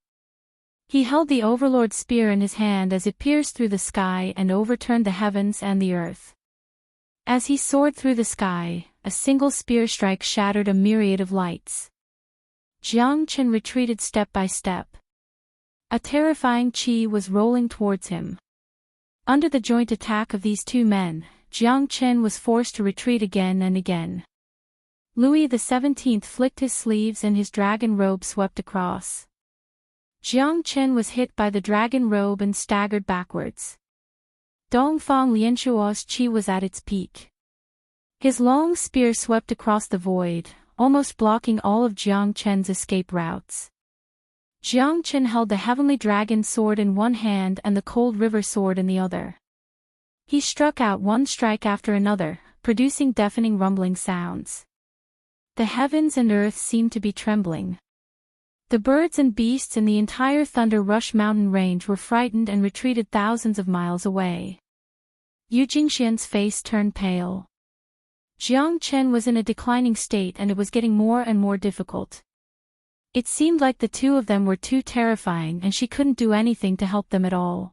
Speaker 1: He held the Overlord spear in his hand as it pierced through the sky and overturned the heavens and the earth. As he soared through the sky, a single spear strike shattered a myriad of lights. Jiang Chen retreated step by step. A terrifying qi was rolling towards him. Under the joint attack of these two men, Jiang Chen was forced to retreat again and again. Louis XVII flicked his sleeves and his dragon robe swept across. Jiang Chen was hit by the dragon robe and staggered backwards. Dongfang Lianshuo's qi was at its peak. His long spear swept across the void, almost blocking all of Jiang Chen's escape routes. Jiang Chen held the heavenly dragon sword in one hand and the cold river sword in the other. He struck out one strike after another, producing deafening rumbling sounds. The heavens and earth seemed to be trembling. The birds and beasts in the entire Thunder Rush mountain range were frightened and retreated thousands of miles away. Yu Jingxian's face turned pale. Jiang Chen was in a declining state and it was getting more and more difficult. It seemed like the two of them were too terrifying and she couldn't do anything to help them at all.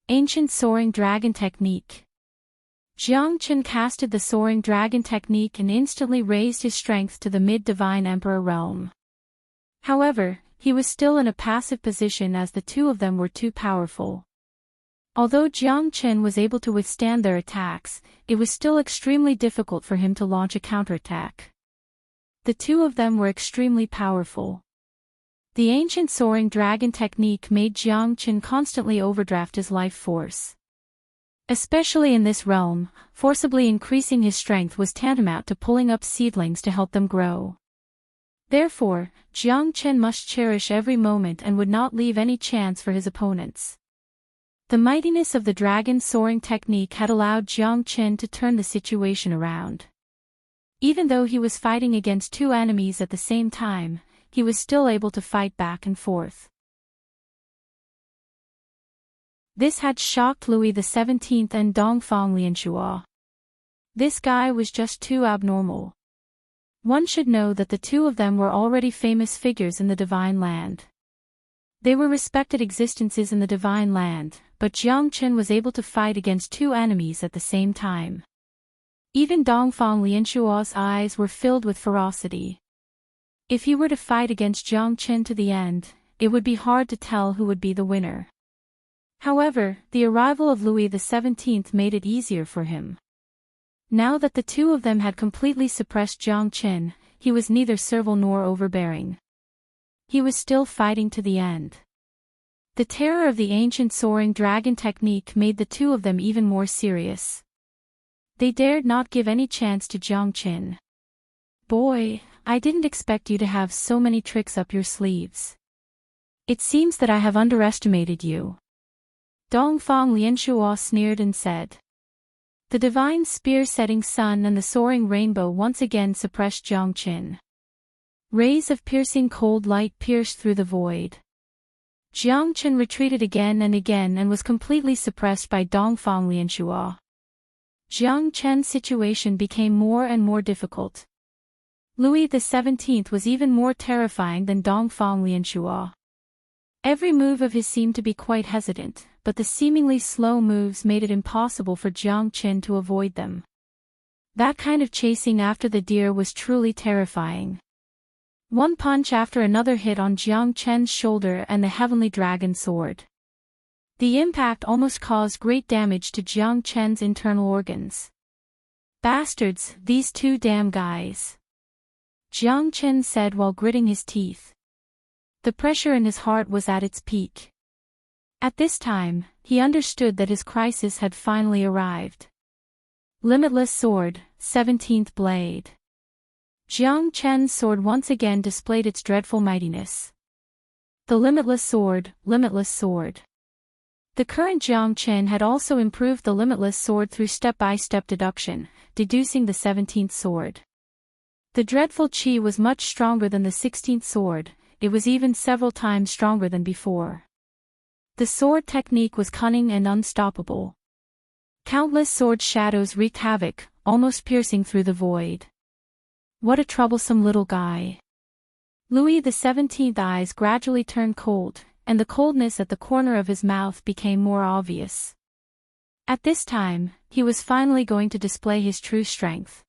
Speaker 1: Ancient Soaring Dragon Technique. Jiang Chen casted the Soaring Dragon Technique and instantly raised his strength to the mid-divine Emperor realm. However, he was still in a passive position as the two of them were too powerful. Although Jiang Chen was able to withstand their attacks, it was still extremely difficult for him to launch a counterattack. The two of them were extremely powerful. The ancient soaring dragon technique made Jiang Chen constantly overdraft his life force. Especially in this realm, forcibly increasing his strength was tantamount to pulling up seedlings to help them grow. Therefore, Jiang Chen must cherish every moment and would not leave any chance for his opponents. The mightiness of the dragon soaring technique had allowed Jiang Chen to turn the situation around. Even though he was fighting against two enemies at the same time, he was still able to fight back and forth. This had shocked Louis XVII and Dongfang Lianshuo. This guy was just too abnormal. One should know that the two of them were already famous figures in the Divine Land. They were respected existences in the Divine Land, but Jiang Chen was able to fight against two enemies at the same time. Even Dongfang Lianshuo's eyes were filled with ferocity. If he were to fight against Jiang Chen to the end, it would be hard to tell who would be the winner. However, the arrival of Louis XVII made it easier for him. Now that the two of them had completely suppressed Jiang Chen, he was neither servile nor overbearing. He was still fighting to the end. The terror of the ancient soaring dragon technique made the two of them even more serious. They dared not give any chance to Jiang Chen. "Boy, I didn't expect you to have so many tricks up your sleeves. It seems that I have underestimated you." Dongfang Lianshuo sneered and said. The divine spear-setting sun and the soaring rainbow once again suppressed Jiang Chen. Rays of piercing cold light pierced through the void. Jiang Chen retreated again and was completely suppressed by Dongfang Lianshuo. Jiang Chen's situation became more and more difficult. Louis XVII was even more terrifying than Dongfang Lianshuo. Every move of his seemed to be quite hesitant, but the seemingly slow moves made it impossible for Jiang Chen to avoid them. That kind of chasing after the deer was truly terrifying. One punch after another hit on Jiang Chen's shoulder and the heavenly dragon sword. The impact almost caused great damage to Jiang Chen's internal organs. "Bastards, these two damn guys," Jiang Chen said while gritting his teeth. The pressure in his heart was at its peak. At this time, he understood that his crisis had finally arrived. Limitless Sword, 17th Blade. Jiang Chen's sword once again displayed its dreadful mightiness. The Limitless Sword, Limitless Sword. The current Jiang Chen had also improved the Limitless Sword through step-by-step deduction, deducing the 17th sword. The dreadful qi was much stronger than the 16th sword, it was even several times stronger than before. The sword technique was cunning and unstoppable. Countless sword shadows wreaked havoc, almost piercing through the void. What a troublesome little guy. Louis XVII's eyes gradually turned cold, and the coldness at the corner of his mouth became more obvious. At this time, he was finally going to display his true strength.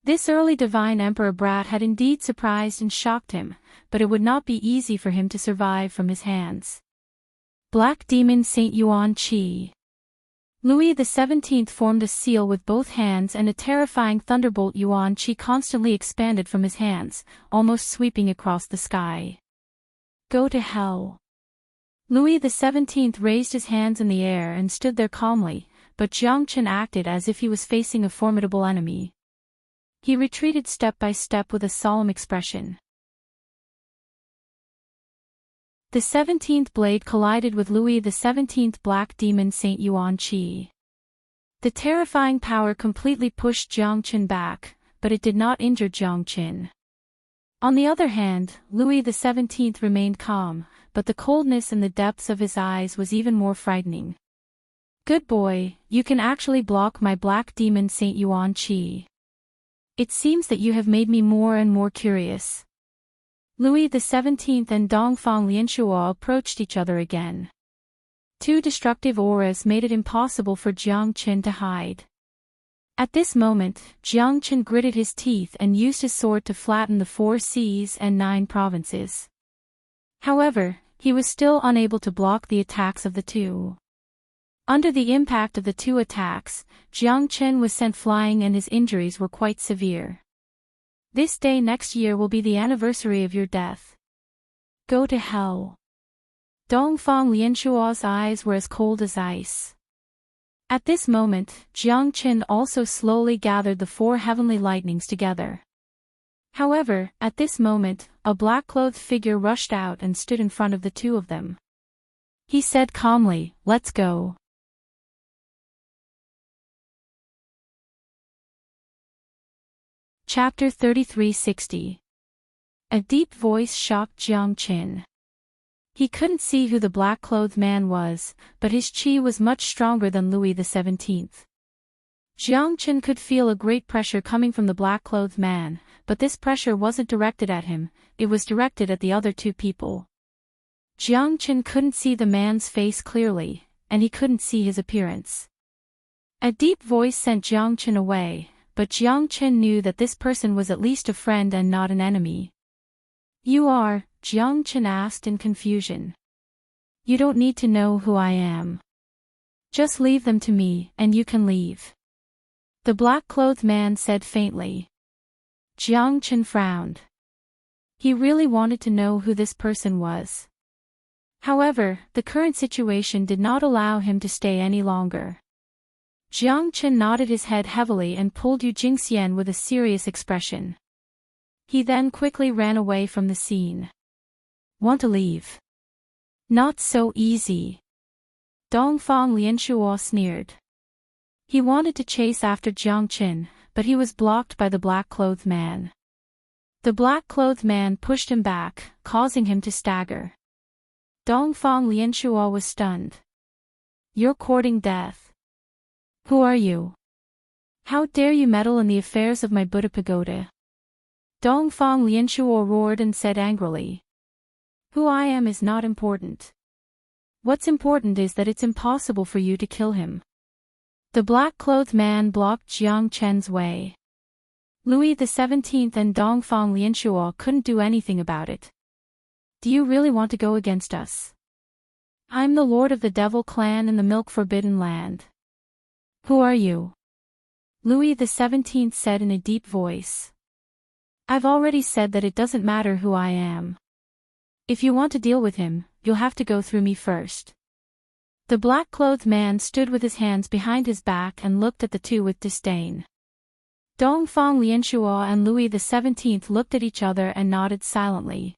Speaker 1: This early divine emperor brat had indeed surprised and shocked him, but it would not be easy for him to survive from his hands. Black Demon Saint Yuan Qi. Louis XVII formed a seal with both hands, and a terrifying thunderbolt Yuan Qi constantly expanded from his hands, almost sweeping across the sky. Go to hell. Louis XVII raised his hands in the air and stood there calmly, but Jiang Qin acted as if he was facing a formidable enemy. He retreated step by step with a solemn expression. The 17th blade collided with Louis XVII Black Demon Saint Yuan Qi. The terrifying power completely pushed Jiang Qin back, but it did not injure Jiang Qin. On the other hand, Louis XVII remained calm, but the coldness in the depths of his eyes was even more frightening. Good boy, you can actually block my Black Demon Saint Yuan Qi. It seems that you have made me more and more curious. Louis XVII and Dongfang Lianshuo approached each other again. Two destructive auras made it impossible for Jiang Qin to hide. At this moment, Jiang Qin gritted his teeth and used his sword to flatten the 4 seas and 9 provinces. However, he was still unable to block the attacks of the two. Under the impact of the 2 attacks, Jiang Qin was sent flying and his injuries were quite severe. This day next year will be the anniversary of your death. Go to hell. Dongfang Lianshuo's eyes were as cold as ice. At this moment, Jiang Qin also slowly gathered the 4 heavenly lightnings together. However, at this moment, a black-clothed figure rushed out and stood in front of the 2 of them. He said calmly, "Let's go." Chapter 3360. A deep voice shocked Jiang Qin. He couldn't see who the black-clothed man was, but his qi was much stronger than Louis XVII. Jiang Qin could feel a great pressure coming from the black-clothed man, but this pressure wasn't directed at him, it was directed at the other 2 people. Jiang Qin couldn't see the man's face clearly, and he couldn't see his appearance. A deep voice sent Jiang Qin away, but Jiang Qin knew that this person was at least a friend and not an enemy. You are? Jiang Qin asked in confusion. You don't need to know who I am. Just leave them to me, and you can leave. The black-clothed man said faintly. Jiang Qin frowned. He really wanted to know who this person was. However, the current situation did not allow him to stay any longer. Jiang Qin nodded his head heavily and pulled Yu Jingxian with a serious expression. He then quickly ran away from the scene. Want to leave? Not so easy. Dongfang Lianshuo sneered. He wanted to chase after Jiang Qin, but he was blocked by the black-clothed man. The black-clothed man pushed him back, causing him to stagger. Dongfang Lianshuo was stunned. You're courting death. Who are you? How dare you meddle in the affairs of my Buddha pagoda? Dongfang Lianshuo roared and said angrily. Who I am is not important. What's important is that it's impossible for you to kill him. The black-clothed man blocked Jiang Qin's way. Louis XVII and Dongfang Lianshuo couldn't do anything about it. Do you really want to go against us? I'm the lord of the devil clan in the milk-forbidden land. Who are you? Louis XVII said in a deep voice. I've already said that it doesn't matter who I am. If you want to deal with him, you'll have to go through me first. The black-clothed man stood with his hands behind his back and looked at the 2 with disdain. Dongfang Lianshuo and Louis XVII looked at each other and nodded silently.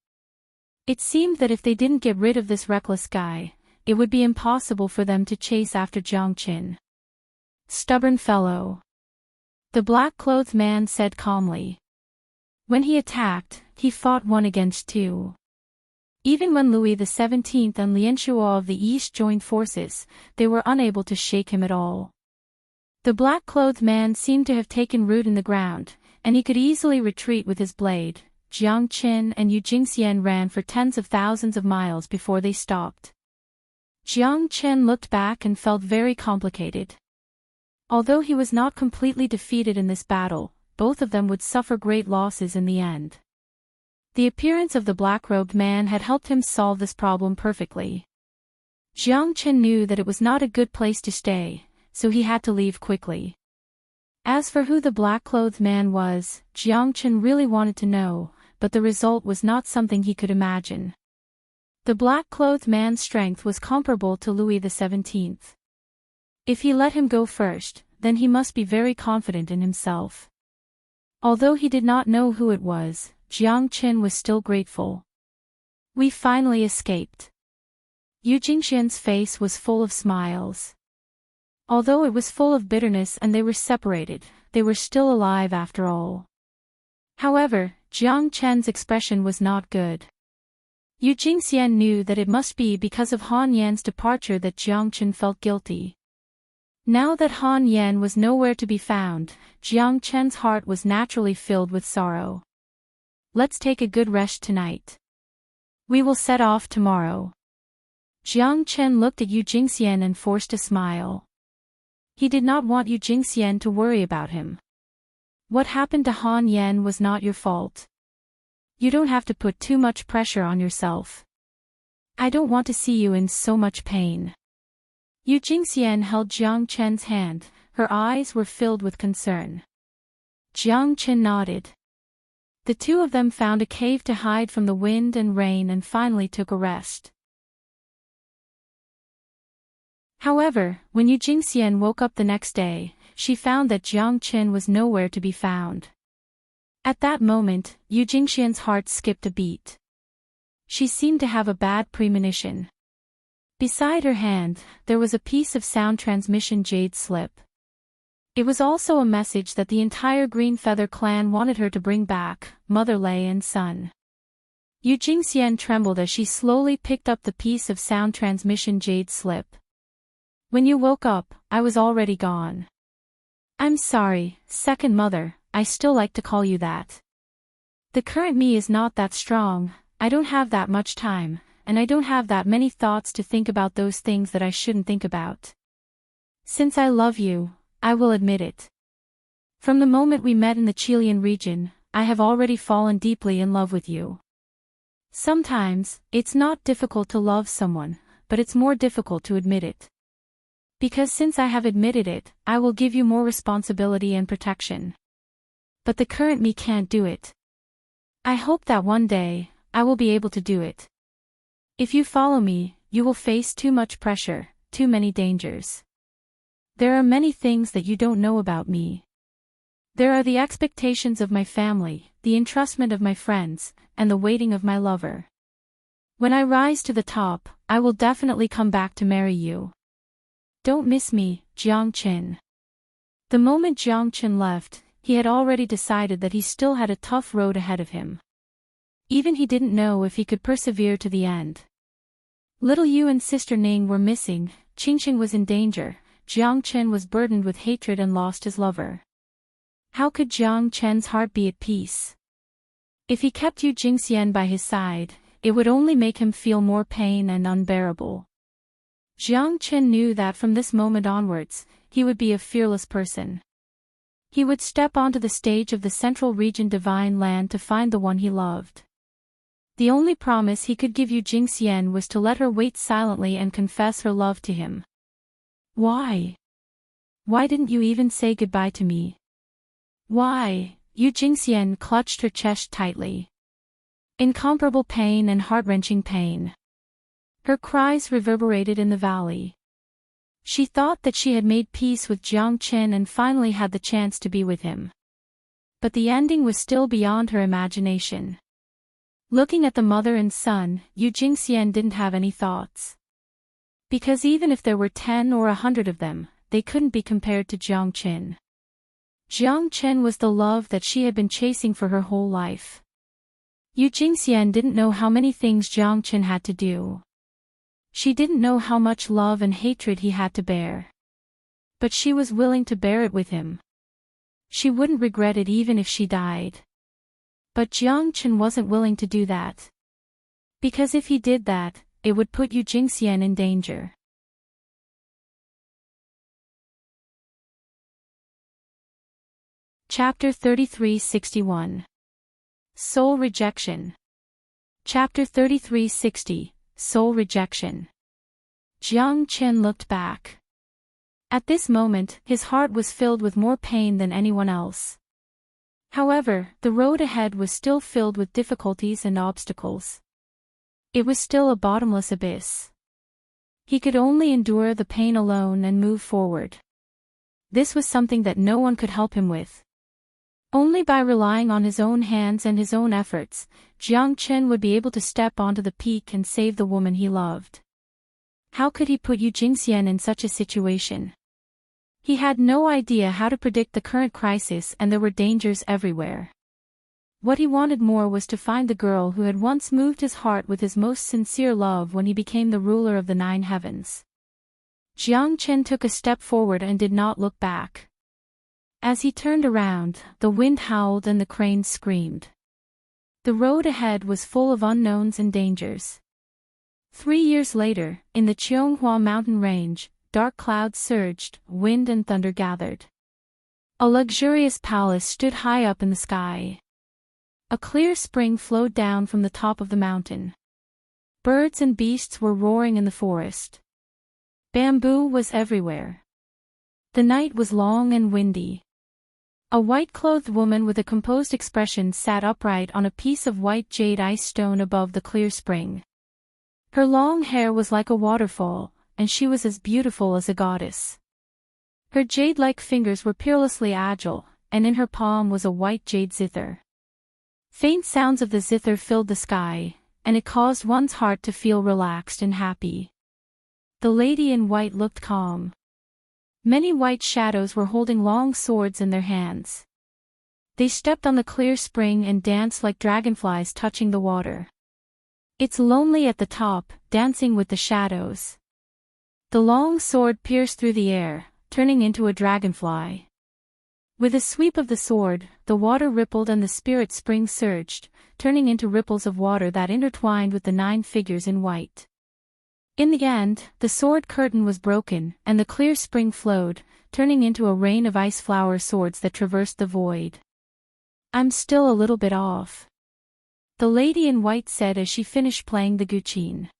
Speaker 1: It seemed that if they didn't get rid of this reckless guy, it would be impossible for them to chase after Jiang Qin. Stubborn fellow. The black-clothed man said calmly. When he attacked, he fought 1 against 2. Even when Louis XVII and Lianshuo of the East joined forces, they were unable to shake him at all. The black-clothed man seemed to have taken root in the ground, and he could easily retreat with his blade. Jiang Qin and Yu Jingxian ran for tens of thousands of miles before they stopped. Jiang Qin looked back and felt very complicated. Although he was not completely defeated in this battle, both of them would suffer great losses in the end. The appearance of the black-robed man had helped him solve this problem perfectly. Jiang Chen knew that it was not a good place to stay, so he had to leave quickly. As for who the black-clothed man was, Jiang Chen really wanted to know, but the result was not something he could imagine. The black-clothed man's strength was comparable to Louis XVII. If he let him go first, then he must be very confident in himself. Although he did not know who it was, Jiang Chen was still grateful. We finally escaped. Yu Jingxian's face was full of smiles. Although it was full of bitterness and they were separated, they were still alive after all. However, Jiang Chen's expression was not good. Yu Jingxian knew that it must be because of Han Yan's departure that Jiang Chen felt guilty. Now that Han Yan was nowhere to be found, Jiang Chen's heart was naturally filled with sorrow. Let's take a good rest tonight. We will set off tomorrow. Jiang Chen looked at Yu Jingxian and forced a smile. He did not want Yu Jingxian to worry about him. What happened to Han Yan was not your fault. You don't have to put too much pressure on yourself. I don't want to see you in so much pain. Yu Jingxian held Jiang Chen's hand, her eyes were filled with concern. Jiang Chen nodded. The two of them found a cave to hide from the wind and rain and finally took a rest. However, when Yu Jingxian woke up the next day, she found that Jiang Chen was nowhere to be found. At that moment, Yu Jingxian's heart skipped a beat. She seemed to have a bad premonition. Beside her hand, there was a piece of sound transmission jade slip. It was also a message that the entire Green Feather clan wanted her to bring back, Mother Lei and son. Yu Jingxian trembled as she slowly picked up the piece of sound transmission jade slip. When you woke up, I was already gone. I'm sorry, second mother, I still like to call you that. The current me is not that strong, I don't have that much time, and I don't have that many thoughts to think about those things that I shouldn't think about. Since I love you, I will admit it. From the moment we met in the Chilean region, I have already fallen deeply in love with you. Sometimes, it's not difficult to love someone, but it's more difficult to admit it. Because since I have admitted it, I will give you more responsibility and protection. But the current me can't do it. I hope that one day, I will be able to do it. If you follow me, you will face too much pressure, too many dangers. There are many things that you don't know about me. There are the expectations of my family, the entrustment of my friends, and the waiting of my lover. When I rise to the top, I will definitely come back to marry you. Don't miss me, Jiang Chen. The moment Jiang Chen left, he had already decided that he still had a tough road ahead of him. Even he didn't know if he could persevere to the end. Little Yu and Sister Ning were missing, Qingxing was in danger, Jiang Chen was burdened with hatred and lost his lover. How could Jiang Chen's heart be at peace? If he kept Yu Jingxian by his side, it would only make him feel more pain and unbearable. Jiang Chen knew that from this moment onwards, he would be a fearless person. He would step onto the stage of the Central Region Divine Land to find the one he loved. The only promise he could give Yu Jingxian was to let her wait silently and confess her love to him. Why? Why didn't you even say goodbye to me? Why? Yu Jingxian clutched her chest tightly. Incomparable pain and heart-wrenching pain. Her cries reverberated in the valley. She thought that she had made peace with Jiang Chen and finally had the chance to be with him. But the ending was still beyond her imagination. Looking at the mother and son, Yu Jingxian didn't have any thoughts. Because even if there were 10 or 100 of them, they couldn't be compared to Jiang Chen. Jiang Chen was the love that she had been chasing for her whole life. Yu Jingxian didn't know how many things Jiang Chen had to do. She didn't know how much love and hatred he had to bear. But she was willing to bear it with him. She wouldn't regret it even if she died. But Jiang Chen wasn't willing to do that. Because if he did that, it would put Yu Jingxian in danger. Chapter 3361. Soul Rejection. Chapter 3360, Soul Rejection. Jiang Qin looked back. At this moment, his heart was filled with more pain than anyone else. However, the road ahead was still filled with difficulties and obstacles. It was still a bottomless abyss. He could only endure the pain alone and move forward. This was something that no one could help him with. Only by relying on his own hands and his own efforts, Jiang Qin would be able to step onto the peak and save the woman he loved. How could he put Yu Jingxian in such a situation? He had no idea how to predict the current crisis, and there were dangers everywhere. What he wanted more was to find the girl who had once moved his heart with his most sincere love when he became the ruler of the 9 heavens. Jiang Qin took a step forward and did not look back. As he turned around, the wind howled and the cranes screamed. The road ahead was full of unknowns and dangers. 3 years later, in the Cheonghua mountain range, dark clouds surged, wind and thunder gathered. A luxurious palace stood high up in the sky. A clear spring flowed down from the top of the mountain. Birds and beasts were roaring in the forest. Bamboo was everywhere. The night was long and windy. A white-clothed woman with a composed expression sat upright on a piece of white jade ice stone above the clear spring. Her long hair was like a waterfall, and she was as beautiful as a goddess. Her jade-like fingers were peerlessly agile, and in her palm was a white jade zither. Faint sounds of the zither filled the sky, and it caused one's heart to feel relaxed and happy. The lady in white looked calm. Many white shadows were holding long swords in their hands. They stepped on the clear spring and danced like dragonflies touching the water. It's lonely at the top, dancing with the shadows. The long sword pierced through the air, turning into a dragonfly. With a sweep of the sword, the water rippled and the spirit spring surged, turning into ripples of water that intertwined with the 9 figures in white. In the end, the sword curtain was broken, and the clear spring flowed, turning into a rain of ice flower swords that traversed the void. "I'm still a little bit off," the lady in white said as she finished playing the guqin.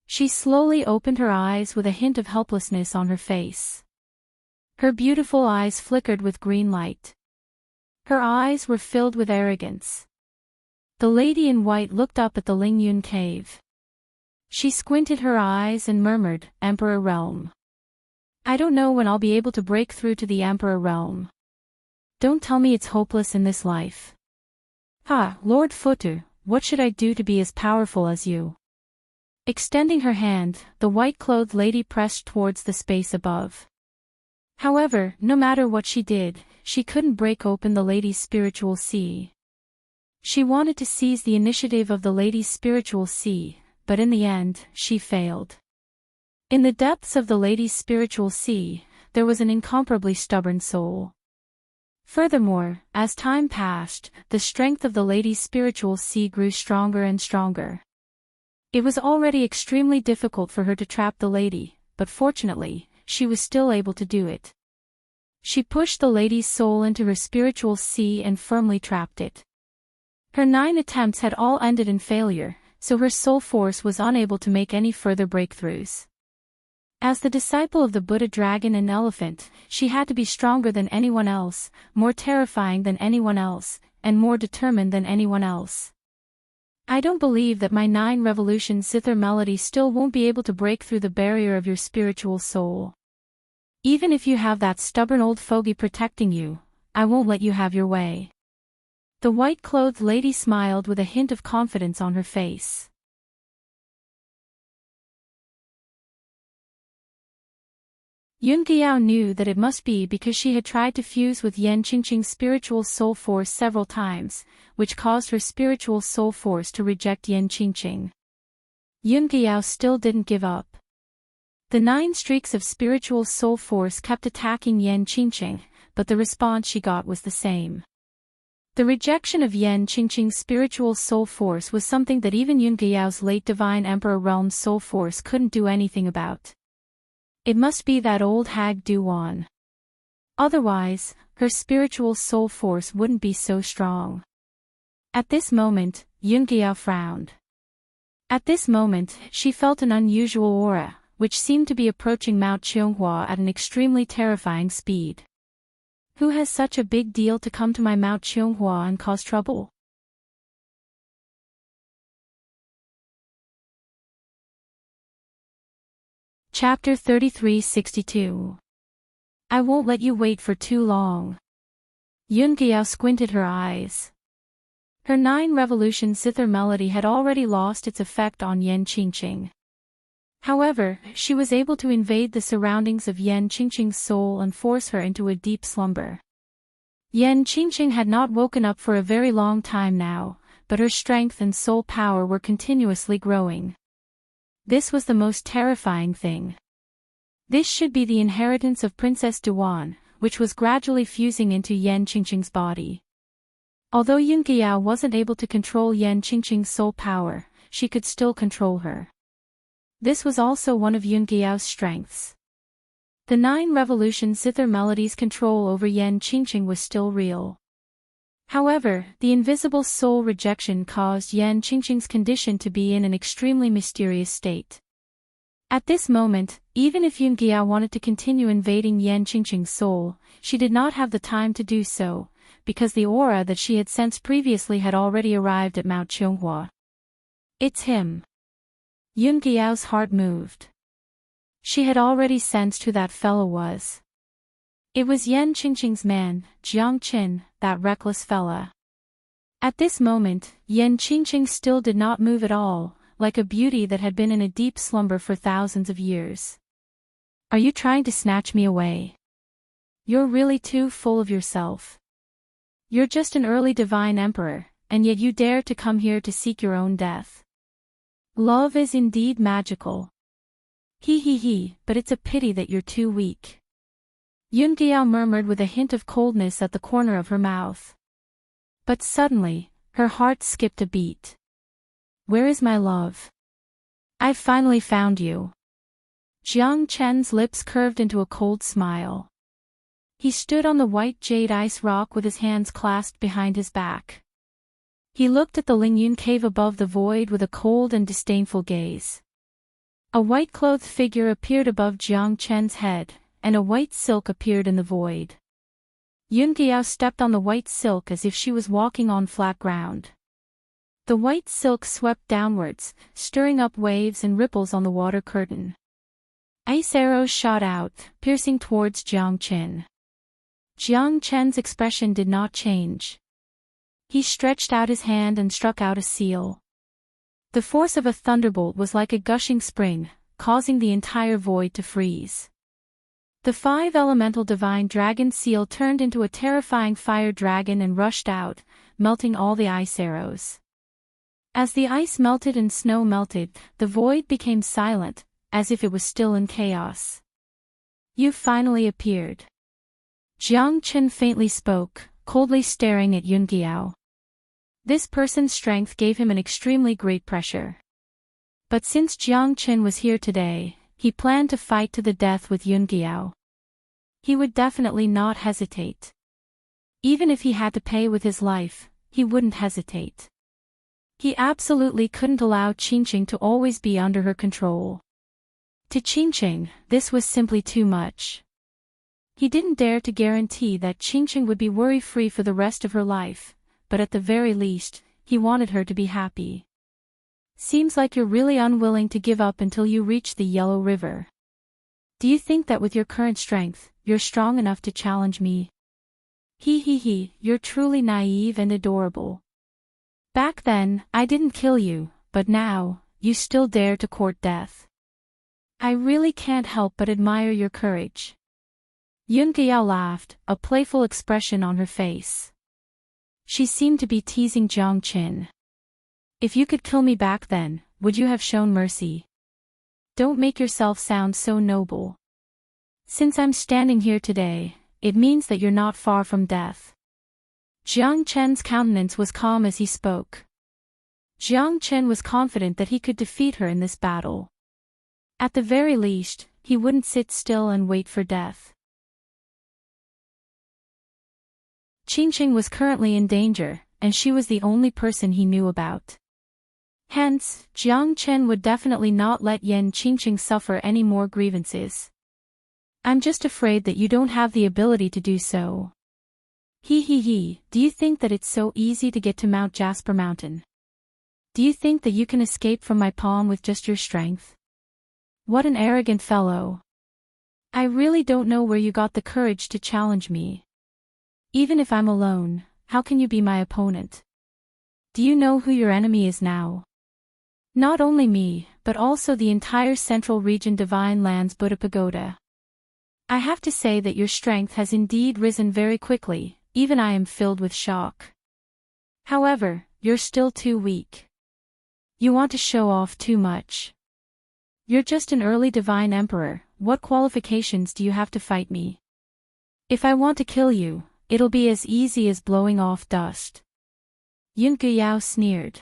Speaker 1: She slowly opened her eyes with a hint of helplessness on her face. Her beautiful eyes flickered with green light. Her eyes were filled with arrogance. The lady in white looked up at the Lingyun cave. She squinted her eyes and murmured, "Emperor Realm. I don't know when I'll be able to break through to the Emperor Realm. Don't tell me it's hopeless in this life. Lord Futu, what should I do to be as powerful as you?" Extending her hand, the white-clothed lady pressed towards the space above. However, no matter what she did, she couldn't break open the lady's spiritual sea. She wanted to seize the initiative of the lady's spiritual sea, but in the end, she failed. In the depths of the lady's spiritual sea, there was an incomparably stubborn soul. Furthermore, as time passed, the strength of the lady's spiritual sea grew stronger and stronger. It was already extremely difficult for her to trap the lady, but fortunately, she was still able to do it. She pushed the lady's soul into her spiritual sea and firmly trapped it. Her 9 attempts had all ended in failure, so her soul force was unable to make any further breakthroughs. As the disciple of the Buddha dragon and elephant, she had to be stronger than anyone else, more terrifying than anyone else, and more determined than anyone else. I don't believe that my 9 revolution zither melody still won't be able to break through the barrier of your spiritual soul. Even if you have that stubborn old fogey protecting you, I won't let you have your way. The white-clothed lady smiled with a hint of confidence on her face. Yun Giao knew that it must be because she had tried to fuse with Yan Qingqing's spiritual soul force several times, which caused her spiritual soul force to reject Yan Qingqing. Yun Giao still didn't give up. The 9 streaks of spiritual soul force kept attacking Yan Qingqing, but the response she got was the same. The rejection of Yan Qingqing's spiritual soul force was something that even Yun Giao's late Divine Emperor Realm soul force couldn't do anything about. It must be that old hag Duan. Otherwise, her spiritual soul force wouldn't be so strong. At this moment, Yunqiao frowned. At this moment, she felt an unusual aura, which seemed to be approaching Mount Qianghua at an extremely terrifying speed. Who has such a big deal to come to my Mount Qianghua and cause trouble? Chapter 3362. I won't let you wait for too long. Yunqiao squinted her eyes. Her 9-revolution zither melody had already lost its effect on Yan Qingqing. However, she was able to invade the surroundings of Yan Qingqing's soul and force her into a deep slumber. Yan Qingqing had not woken up for a very long time now, but her strength and soul power were continuously growing. This was the most terrifying thing. This should be the inheritance of Princess Duan, which was gradually fusing into Yan Qingqing's body. Although Yunqiao wasn't able to control Yan Qingqing's soul power, she could still control her. This was also one of Yunqiao's strengths. The 9-revolution zither melody's control over Yan Qingqing was still real. However, the invisible soul rejection caused Yan Qingqing's condition to be in an extremely mysterious state. At this moment, even if Yunqiao wanted to continue invading Yan Qingqing's soul, she did not have the time to do so, because the aura that she had sensed previously had already arrived at Mount Qianghua. It's him. Yunqiao's heart moved. She had already sensed who that fellow was. It was Yan Qingqing's man, Jiang Qin, that reckless fella. At this moment, Yan Qingqing still did not move at all, like a beauty that had been in a deep slumber for thousands of years. Are you trying to snatch me away? You're really too full of yourself. You're just an early divine emperor, and yet you dare to come here to seek your own death. Love is indeed magical. He, but it's a pity that you're too weak. Yunqiao murmured with a hint of coldness at the corner of her mouth. But suddenly, her heart skipped a beat. Where is my love? I've finally found you. Jiang Chen's lips curved into a cold smile. He stood on the white jade ice rock with his hands clasped behind his back. He looked at the Lingyun cave above the void with a cold and disdainful gaze. A white-clothed figure appeared above Jiang Chen's head, and a white silk appeared in the void. Yunqiao stepped on the white silk as if she was walking on flat ground. The white silk swept downwards, stirring up waves and ripples on the water curtain. Ice arrows shot out, piercing towards Jiang Chen. Jiang Chen's expression did not change. He stretched out his hand and struck out a seal. The force of a thunderbolt was like a gushing spring, causing the entire void to freeze. The 5-elemental divine dragon seal turned into a terrifying fire dragon and rushed out, melting all the ice arrows. As the ice melted and snow melted, the void became silent, as if it was still in chaos. You finally appeared. Jiang Chen faintly spoke, coldly staring at Yunqiao. This person's strength gave him an extremely great pressure. But since Jiang Chen was here today, he planned to fight to the death with Yunqiao. He would definitely not hesitate. Even if he had to pay with his life, he wouldn't hesitate. He absolutely couldn't allow Qingqing to always be under her control. To Qingqing, this was simply too much. He didn't dare to guarantee that Qingqing would be worry-free for the rest of her life, but at the very least, he wanted her to be happy. Seems like you're really unwilling to give up until you reach the Yellow River. Do you think that with your current strength, you're strong enough to challenge me? You're truly naive and adorable. Back then, I didn't kill you, but now, you still dare to court death. I really can't help but admire your courage. Yunqiao laughed, a playful expression on her face. She seemed to be teasing Jiang Chen. If you could kill me back then, would you have shown mercy? Don't make yourself sound so noble. Since I'm standing here today, it means that you're not far from death. Jiang Chen's countenance was calm as he spoke. Jiang Chen was confident that he could defeat her in this battle. At the very least, he wouldn't sit still and wait for death. Qingqing was currently in danger, and she was the only person he knew about. Hence, Jiang Chen would definitely not let Yan Qingqing suffer any more grievances. I'm just afraid that you don't have the ability to do so. He, do you think that it's so easy to get to Mount Jasper Mountain? Do you think that you can escape from my palm with just your strength? What an arrogant fellow. I really don't know where you got the courage to challenge me. Even if I'm alone, how can you be my opponent? Do you know who your enemy is now? Not only me, but also the entire Central Region Divine Lands Buddha Pagoda. I have to say that your strength has indeed risen very quickly, even I am filled with shock. However, you're still too weak. You want to show off too much. You're just an early divine emperor, what qualifications do you have to fight me? If I want to kill you, it'll be as easy as blowing off dust. Yun Guyao sneered.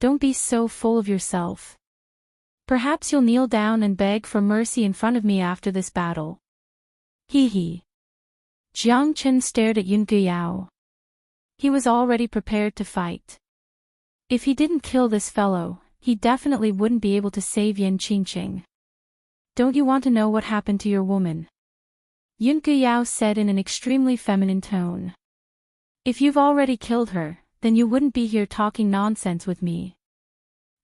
Speaker 1: Don't be so full of yourself. Perhaps you'll kneel down and beg for mercy in front of me after this battle. Jiang Chen stared at Yun Guyao. He was already prepared to fight. If he didn't kill this fellow, he definitely wouldn't be able to save Yan Qingqing. Don't you want to know what happened to your woman? Yun Guyao said in an extremely feminine tone. If you've already killed her, then you wouldn't be here talking nonsense with me.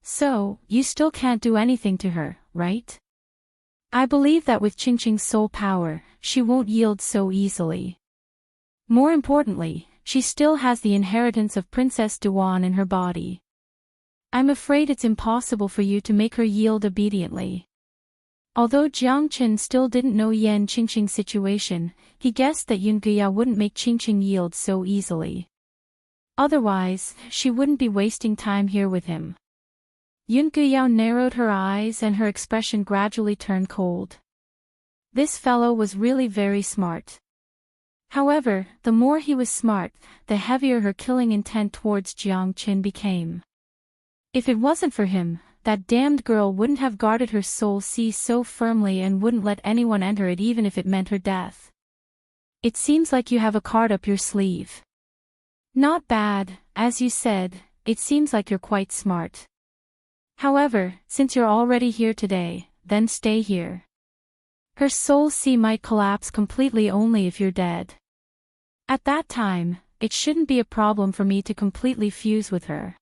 Speaker 1: So, you still can't do anything to her, right? I believe that with Qingqing's soul power, she won't yield so easily. More importantly, she still has the inheritance of Princess Duan in her body. I'm afraid it's impossible for you to make her yield obediently. Although Jiang Chen still didn't know Yan Qingqing's situation, he guessed that Yun Guyao wouldn't make Qingqing yield so easily. Otherwise, she wouldn't be wasting time here with him. Yun Guyao narrowed her eyes and her expression gradually turned cold. This fellow was really very smart. However, the more he was smart, the heavier her killing intent towards Jiang Chen became. If it wasn't for him, that damned girl wouldn't have guarded her soul sea so firmly and wouldn't let anyone enter it even if it meant her death. It seems like you have a card up your sleeve. Not bad, as you said, it seems like you're quite smart. However, since you're already here today, then stay here. Her soul sea might collapse completely only if you're dead. At that time, it shouldn't be a problem for me to completely fuse with her.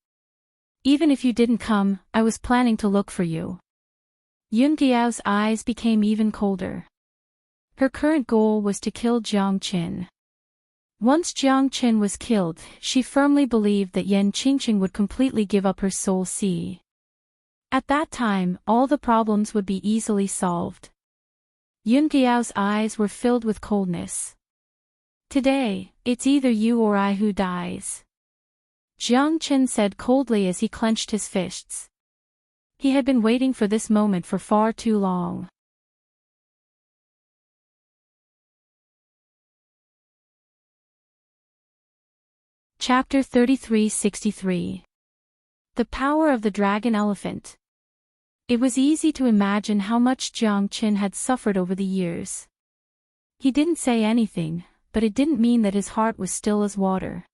Speaker 1: Even if you didn't come, I was planning to look for you. Yun Guyao's eyes became even colder. Her current goal was to kill Jiang Chen. Once Jiang Chen was killed, she firmly believed that Yan Qingqing would completely give up her soul sea. At that time, all the problems would be easily solved. Yun Guyao's eyes were filled with coldness. Today, it's either you or I who dies. Jiang Chen said coldly as he clenched his fists. He had been waiting for this moment for far too long. Chapter 3363. The Power of the Dragon Elephant. It was easy to imagine how much Jiang Chen had suffered over the years. He didn't say anything, but it didn't mean that his heart was still as water.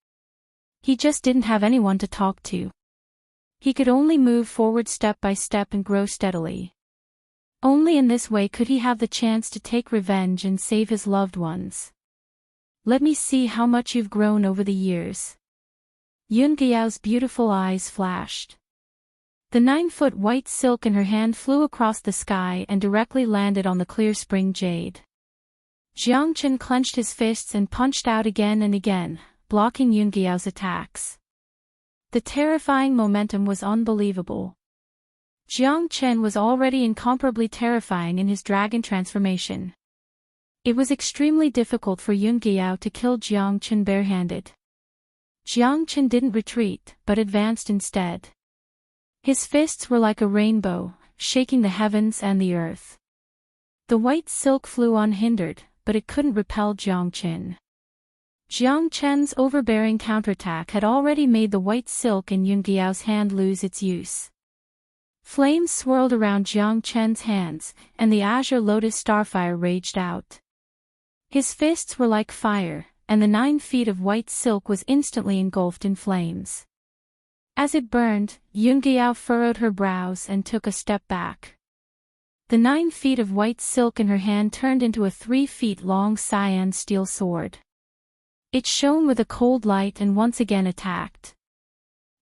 Speaker 1: He just didn't have anyone to talk to. He could only move forward step by step and grow steadily. Only in this way could he have the chance to take revenge and save his loved ones. Let me see how much you've grown over the years. Yun Guyao's beautiful eyes flashed. The 9-foot white silk in her hand flew across the sky and directly landed on the clear spring jade. Jiang Chen clenched his fists and punched out again and again, blocking Yun Guyao's attacks. The terrifying momentum was unbelievable. Jiang Chen was already incomparably terrifying in his dragon transformation. It was extremely difficult for Yun Guyao to kill Jiang Chen barehanded. Jiang Chen didn't retreat, but advanced instead. His fists were like a rainbow, shaking the heavens and the earth. The white silk flew unhindered, but it couldn't repel Jiang Chen. Jiang Chen's overbearing counterattack had already made the white silk in Yun Guyao's hand lose its use. Flames swirled around Jiang Chen's hands, and the azure lotus starfire raged out. His fists were like fire, and the 9 feet of white silk was instantly engulfed in flames. As it burned, Yunqiao furrowed her brows and took a step back. The 9 feet of white silk in her hand turned into a 3 feet long cyan steel sword. It shone with a cold light and once again attacked.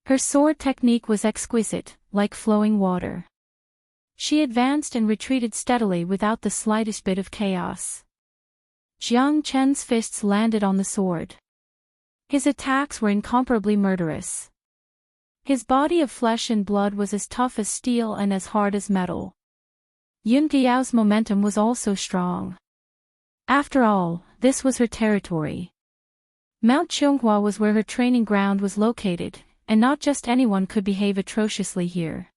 Speaker 1: Her sword technique was exquisite, like flowing water. She advanced and retreated steadily without the slightest bit of chaos. Jiang Chen's fists landed on the sword. His attacks were incomparably murderous. His body of flesh and blood was as tough as steel and as hard as metal. Yunqiao's momentum was also strong. After all, this was her territory. Mount Qianghua was where her training ground was located, and not just anyone could behave atrociously here.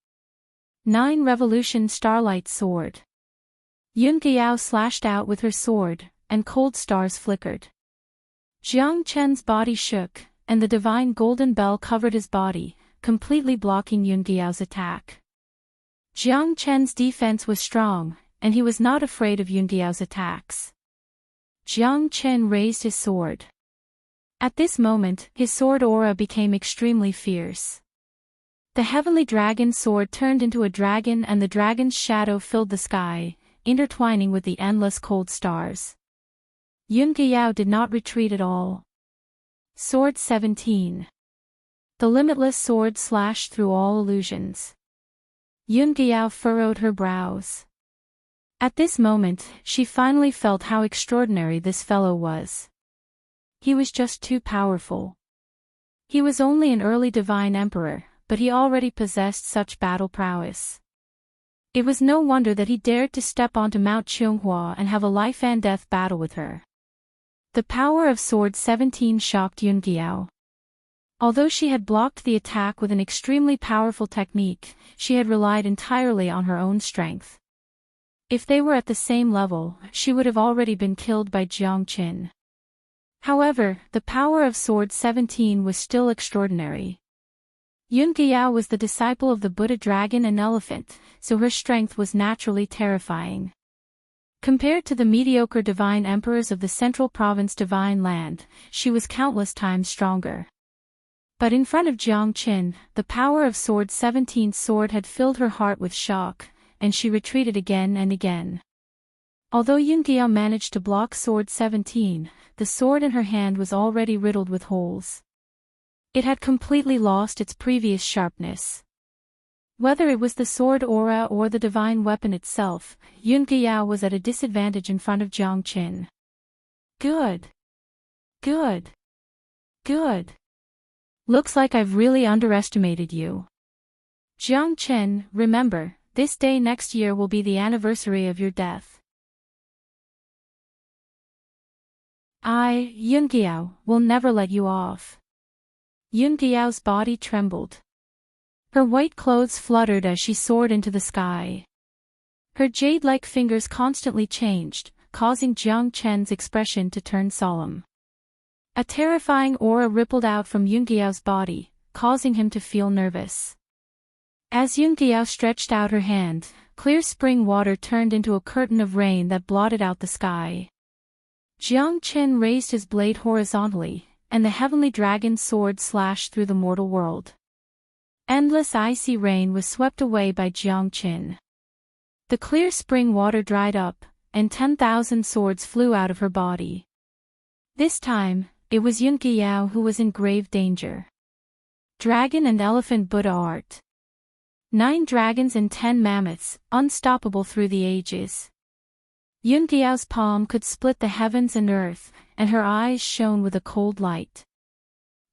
Speaker 1: 9 Revolution Starlight Sword. Yunqiao slashed out with her sword, and cold stars flickered. Jiang Chen's body shook, and the divine golden bell covered his body, completely blocking Yunqiao's attack. Jiang Chen's defense was strong, and he was not afraid of Yunqiao's attacks. Jiang Chen raised his sword. At this moment, his sword aura became extremely fierce. The heavenly dragon sword turned into a dragon and the dragon's shadow filled the sky, intertwining with the endless cold stars. Yunqiao did not retreat at all. Sword 17. The limitless sword slashed through all illusions. Yunqiao furrowed her brows. At this moment, she finally felt how extraordinary this fellow was. He was just too powerful. He was only an early divine emperor, but he already possessed such battle prowess. It was no wonder that he dared to step onto Mount Qianghua and have a life-and-death battle with her. The power of Sword 17 shocked Yunqiao. Although she had blocked the attack with an extremely powerful technique, she had relied entirely on her own strength. If they were at the same level, she would have already been killed by Jiang Qin. However, the power of Sword 17 was still extraordinary. Yunqiao was the disciple of the Buddha dragon and elephant, so her strength was naturally terrifying. Compared to the mediocre divine emperors of the Central Province Divine Land, she was countless times stronger. But in front of Jiang Qin, the power of Sword 17's sword had filled her heart with shock, and she retreated again and again. Although Yunqiao managed to block Sword 17, the sword in her hand was already riddled with holes. It had completely lost its previous sharpness. Whether it was the sword aura or the divine weapon itself, Yunqiao was at a disadvantage in front of Jiang Qin. Good. Good. Good. Looks like I've really underestimated you. Jiang Qin, remember, this day next year will be the anniversary of your death. I, Yunqiao, will never let you off. Yunqiao's body trembled. Her white clothes fluttered as she soared into the sky. Her jade-like fingers constantly changed, causing Jiang Chen's expression to turn solemn. A terrifying aura rippled out from Yunqiao's body, causing him to feel nervous. As Yunqiao stretched out her hand, clear spring water turned into a curtain of rain that blotted out the sky. Jiang Qin raised his blade horizontally, and the heavenly dragon's sword slashed through the mortal world. Endless icy rain was swept away by Jiang Qin. The clear spring water dried up, and 10,000 swords flew out of her body. This time, it was Yunqiao who was in grave danger. Dragon and Elephant Buddha art. 9 dragons and 10 mammoths, unstoppable through the ages. Yunqiao's palm could split the heavens and earth, and her eyes shone with a cold light.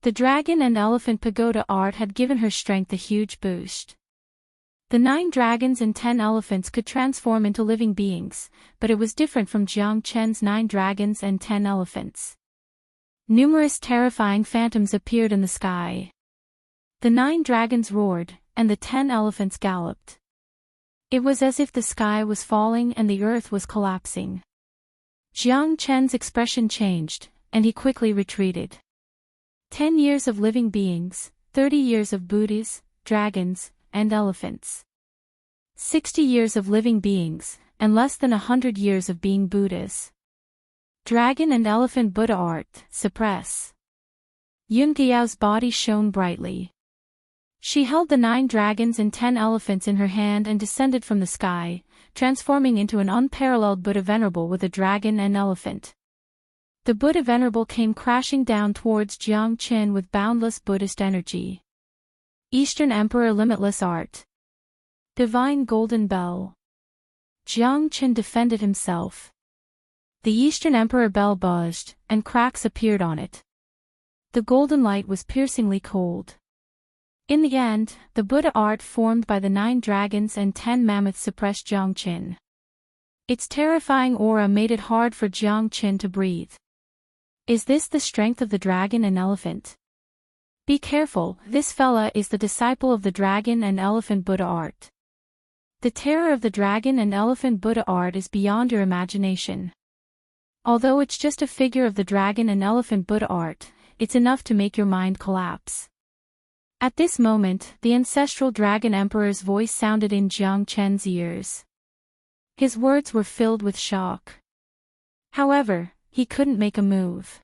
Speaker 1: The dragon and elephant pagoda art had given her strength a huge boost. The 9 dragons and 10 elephants could transform into living beings, but it was different from Jiang Chen's 9 dragons and 10 elephants. Numerous terrifying phantoms appeared in the sky. The 9 dragons roared, and the 10 elephants galloped. It was as if the sky was falling and the earth was collapsing. Jiang Chen's expression changed, and he quickly retreated. 10 years of living beings, 30 years of Buddhas, dragons, and elephants. 60 years of living beings, and less than 100 years of being Buddhas. Dragon and Elephant Buddha Art, suppress. Yunqiao's body shone brightly. She held the 9 dragons and 10 elephants in her hand and descended from the sky, transforming into an unparalleled Buddha Venerable with a dragon and elephant. The Buddha Venerable came crashing down towards Jiang Qin with boundless Buddhist energy. Eastern Emperor Limitless Art. Divine Golden Bell. Jiang Qin defended himself. The Eastern Emperor bell buzzed, and cracks appeared on it. The golden light was piercingly cold. In the end, the Buddha art formed by the 9 dragons and 10 mammoths suppressed Jiang Qin. Its terrifying aura made it hard for Jiang Qin to breathe. Is this the strength of the dragon and elephant? Be careful, this fella is the disciple of the dragon and elephant Buddha art. The terror of the dragon and elephant Buddha art is beyond your imagination. Although it's just a figure of the dragon and elephant Buddha art, it's enough to make your mind collapse. At this moment, the ancestral Dragon Emperor's voice sounded in Jiang Qin's ears. His words were filled with shock. However, he couldn't make a move.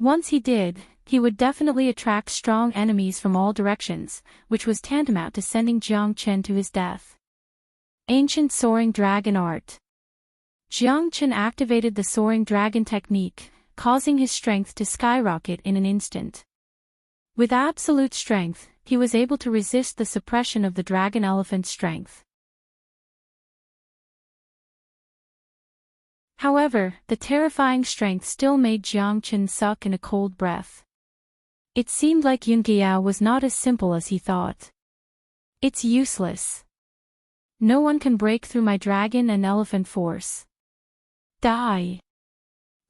Speaker 1: Once he did, he would definitely attract strong enemies from all directions, which was tantamount to sending Jiang Qin to his death. Ancient Soaring Dragon Art. Jiang Qin activated the Soaring Dragon technique, causing his strength to skyrocket in an instant. With absolute strength, he was able to resist the suppression of the dragon elephant's strength. However, the terrifying strength still made Jiang Qin suck in a cold breath. It seemed like Yunqiao was not as simple as he thought. It's useless. No one can break through my dragon and elephant force. Die.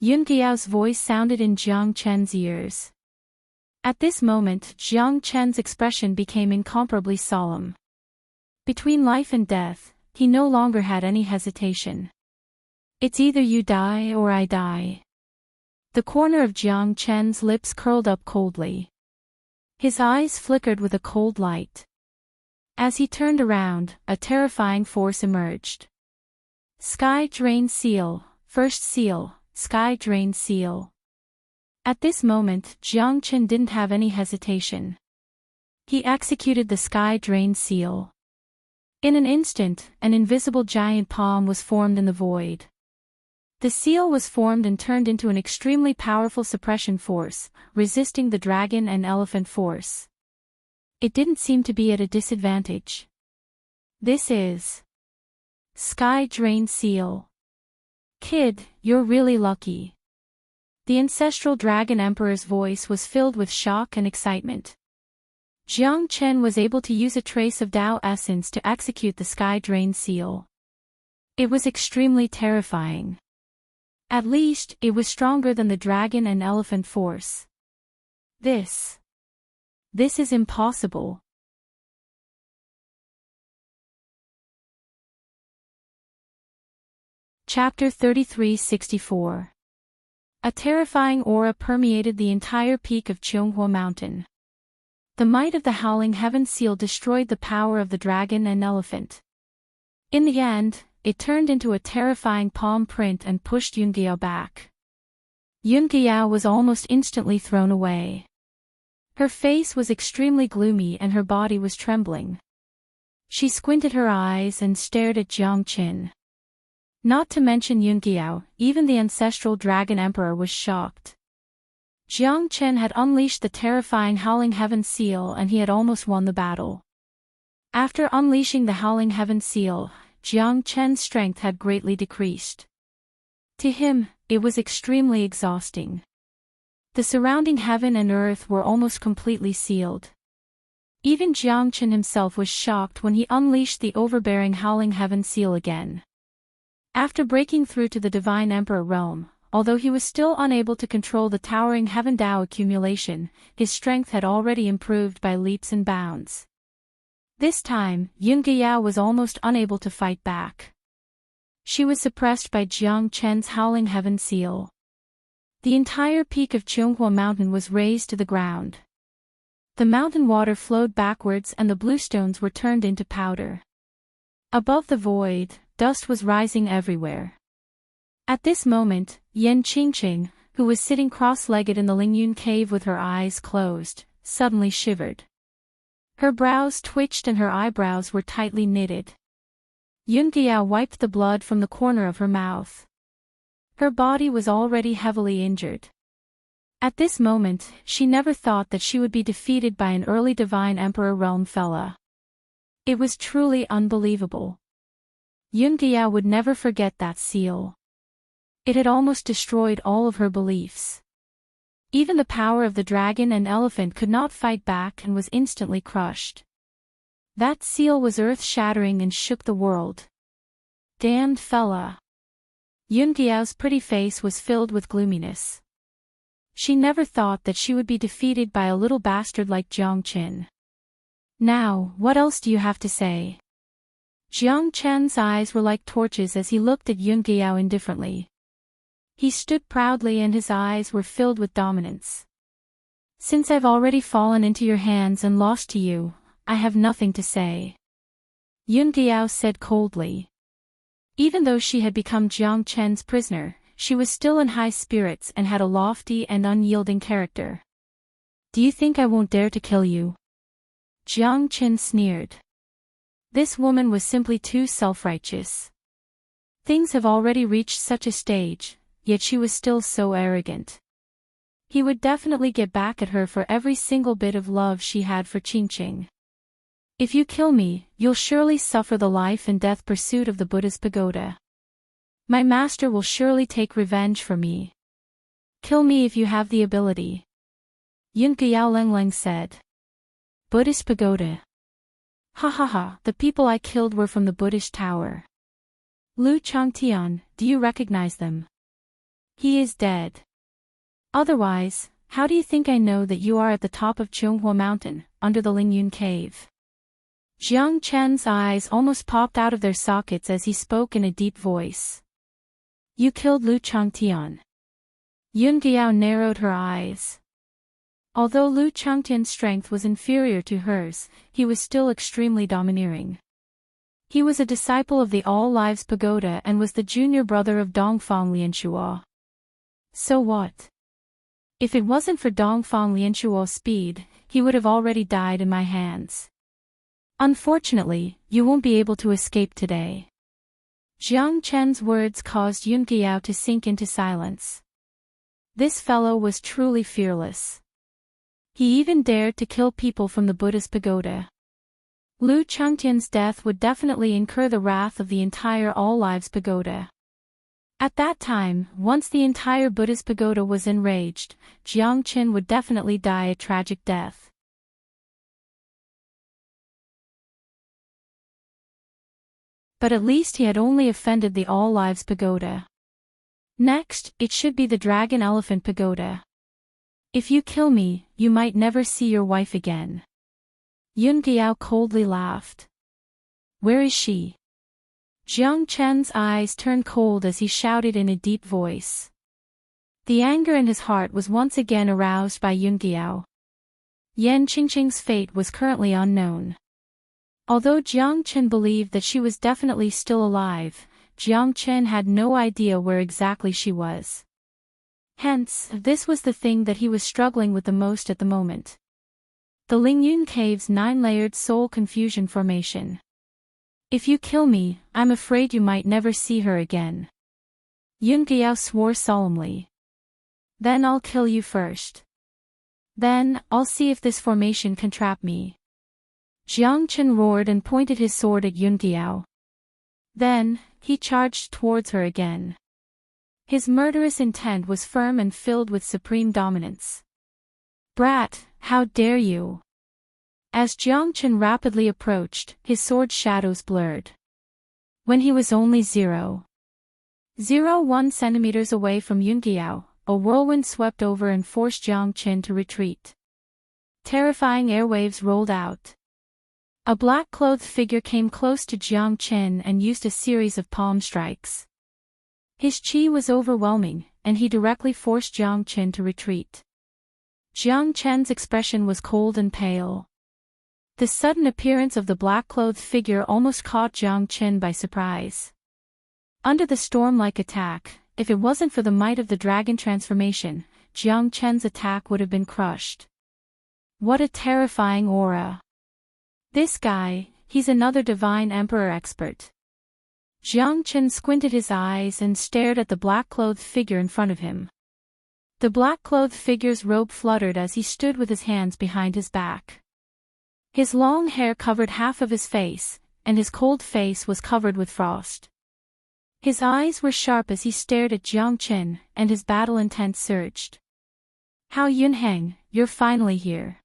Speaker 1: Yunqiao's voice sounded in Jiang Qin's ears. At this moment, Jiang Qin's expression became incomparably solemn. Between life and death, he no longer had any hesitation. It's either you die or I die. The corner of Jiang Qin's lips curled up coldly. His eyes flickered with a cold light. As he turned around, a terrifying force emerged. Sky Drain Seal, First Seal, Sky Drain Seal. At this moment, Jiang Qin didn't have any hesitation. He executed the Sky Drain Seal. In an instant, an invisible giant palm was formed in the void. The seal was formed and turned into an extremely powerful suppression force, resisting the dragon and elephant force. It didn't seem to be at a disadvantage. This is Sky Drain Seal. Kid, you're really lucky. The ancestral Dragon Emperor's voice was filled with shock and excitement. Jiang Qin was able to use a trace of Tao essence to execute the Sky Drain Seal. It was extremely terrifying. At least, it was stronger than the dragon and elephant force. This is impossible. Chapter 3364. A terrifying aura permeated the entire peak of Cheonghua Mountain. The might of the Howling Heaven Seal destroyed the power of the dragon and elephant. In the end, it turned into a terrifying palm print and pushed Yunqiao back. Yunqiao was almost instantly thrown away. Her face was extremely gloomy and her body was trembling. She squinted her eyes and stared at Jiang Qin. Not to mention Yunqiao, even the ancestral Dragon Emperor was shocked. Jiang Qin had unleashed the terrifying Howling Heaven Seal and he had almost won the battle. After unleashing the Howling Heaven Seal, Jiang Qin's strength had greatly decreased. To him, it was extremely exhausting. The surrounding heaven and earth were almost completely sealed. Even Jiang Qin himself was shocked when he unleashed the overbearing Howling Heaven Seal again. After breaking through to the Divine Emperor realm, although he was still unable to control the towering Heaven Tao accumulation, his strength had already improved by leaps and bounds. This time, Yunqiao was almost unable to fight back. She was suppressed by Jiang Qin's Howling Heaven Seal. The entire peak of Cheonghua Mountain was razed to the ground. The mountain water flowed backwards and the bluestones were turned into powder. Above the void, dust was rising everywhere. At this moment, Yan Qingqing, who was sitting cross-legged in the Lingyun cave with her eyes closed, suddenly shivered. Her brows twitched and her eyebrows were tightly knitted. Yunqiao wiped the blood from the corner of her mouth. Her body was already heavily injured. At this moment, she never thought that she would be defeated by an early divine emperor realm fella. It was truly unbelievable. Yunqiao would never forget that seal. It had almost destroyed all of her beliefs. Even the power of the dragon and elephant could not fight back and was instantly crushed. That seal was earth-shattering and shook the world. Damned fella. Yunqiao's pretty face was filled with gloominess. She never thought that she would be defeated by a little bastard like Jiang Qin. Now, what else do you have to say? Jiang Chen's eyes were like torches as he looked at Yunqiao indifferently. He stood proudly and his eyes were filled with dominance. Since I've already fallen into your hands and lost to you, I have nothing to say. Yunqiao said coldly. Even though she had become Jiang Chen's prisoner, she was still in high spirits and had a lofty and unyielding character. Do you think I won't dare to kill you? Jiang Chen sneered. This woman was simply too self-righteous. Things have already reached such a stage, yet she was still so arrogant. He would definitely get back at her for every single bit of love she had for Qingqing. If you kill me, you'll surely suffer the life and death pursuit of the Buddha's pagoda. My master will surely take revenge for me. Kill me if you have the ability. Yunqiao Lengleng said. Buddhist pagoda. Ha ha ha, the people I killed were from the Buddhist tower. Lu Changtian, do you recognize them? He is dead. Otherwise, how do you think I know that you are at the top of Chonghua Mountain, under the Lingyun cave? Jiang Chen's eyes almost popped out of their sockets as he spoke in a deep voice. You killed Lu Changtian. Yunqiao narrowed her eyes. Although Lu Changtian's strength was inferior to hers, he was still extremely domineering. He was a disciple of the All Lives Pagoda and was the junior brother of Dongfang Lianshuo. So what? If it wasn't for Dongfang Lianshuo's speed, he would have already died in my hands. Unfortunately, you won't be able to escape today. Jiang Chen's words caused Yunqiao to sink into silence. This fellow was truly fearless. He even dared to kill people from the Buddha's pagoda. Lu Changtian's death would definitely incur the wrath of the entire All Lives Pagoda. At that time, once the entire Buddhist pagoda was enraged, Jiang Qin would definitely die a tragic death. But at least he had only offended the All Lives Pagoda. Next, it should be the Dragon Elephant Pagoda. If you kill me, you might never see your wife again. Yunqiao coldly laughed. Where is she? Jiang Chen's eyes turned cold as he shouted in a deep voice. The anger in his heart was once again aroused by Yunqiao. Yan Qingqing's fate was currently unknown. Although Jiang Chen believed that she was definitely still alive, Jiang Chen had no idea where exactly she was. Hence, this was the thing that he was struggling with the most at the moment. The Lingyun Cave's 9-layered soul confusion formation. If you kill me, I'm afraid you might never see her again. Yunqiao swore solemnly. Then I'll kill you first. Then, I'll see if this formation can trap me. Jiang Chen roared and pointed his sword at Yunqiao. Then, he charged towards her again. His murderous intent was firm and filled with supreme dominance. Brat, how dare you! As Jiang Chen rapidly approached, his sword shadows blurred. When he was only 0.01 centimeters away from Yunqiao, a whirlwind swept over and forced Jiang Chen to retreat. Terrifying airwaves rolled out. A black-clothed figure came close to Jiang Chen and used a series of palm strikes. His chi was overwhelming, and he directly forced Jiang Chen to retreat. Jiang Chen's expression was cold and pale. The sudden appearance of the black-clothed figure almost caught Jiang Chen by surprise. Under the storm-like attack, if it wasn't for the might of the dragon transformation, Jiang Chen's attack would have been crushed. What a terrifying aura. This guy, he's another divine emperor expert. Jiang Chen squinted his eyes and stared at the black-clothed figure in front of him. The black-clothed figure's robe fluttered as he stood with his hands behind his back. His long hair covered half of his face, and his cold face was covered with frost. His eyes were sharp as he stared at Jiang Chen, and his battle intent surged. "Hao Yunhang, you're finally here,"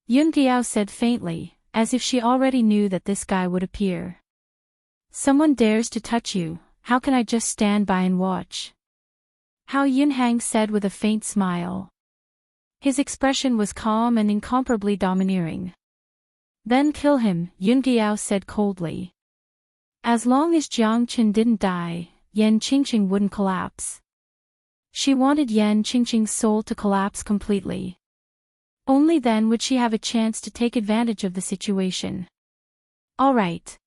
Speaker 1: Yun Diao said faintly, as if she already knew that this guy would appear. "Someone dares to touch you, how can I just stand by and watch?" Hao Yunhang said with a faint smile. His expression was calm and incomparably domineering. "Then kill him," Yun Diao said coldly. As long as Jiang Chen didn't die, Yan Qingqing wouldn't collapse. She wanted Yan Qingqing's soul to collapse completely. Only then would she have a chance to take advantage of the situation. "All right."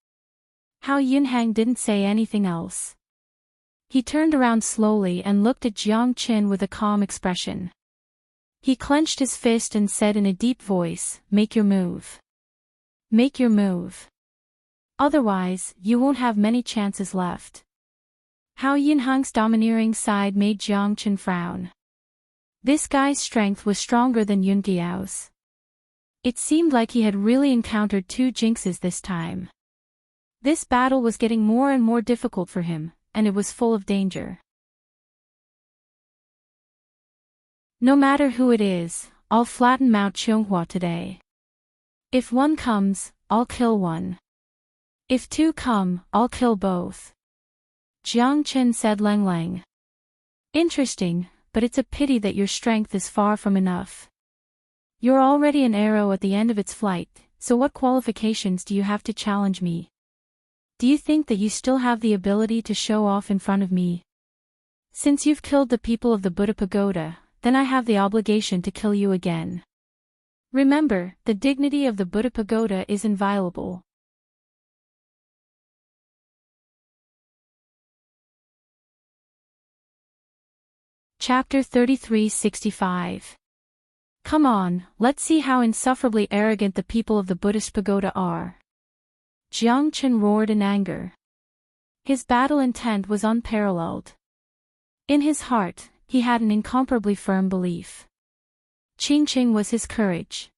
Speaker 1: Hao Yunhang didn't say anything else. He turned around slowly and looked at Jiang Chen with a calm expression. He clenched his fist and said in a deep voice, "Make your move. Make your move. Otherwise, you won't have many chances left." Hao Yunhang's domineering side made Jiang Chen frown. This guy's strength was stronger than Yun Diao's. It seemed like he had really encountered two jinxes this time. This battle was getting more and more difficult for him, and it was full of danger. "No matter who it is, I'll flatten Mount Qianghua today. If one comes, I'll kill one. If two come, I'll kill both," Jiang Chen said Lang. "Interesting, but it's a pity that your strength is far from enough. You're already an arrow at the end of its flight, so what qualifications do you have to challenge me? Do you think that you still have the ability to show off in front of me? Since you've killed the people of the Buddha Pagoda, then I have the obligation to kill you again. Remember, the dignity of the Buddha Pagoda is inviolable." Chapter 3365. Come on, let's see how insufferably arrogant the people of the Buddhist pagoda are. Jiang Chen roared in anger. His battle intent was unparalleled. In his heart, he had an incomparably firm belief. Qingqing was his courage.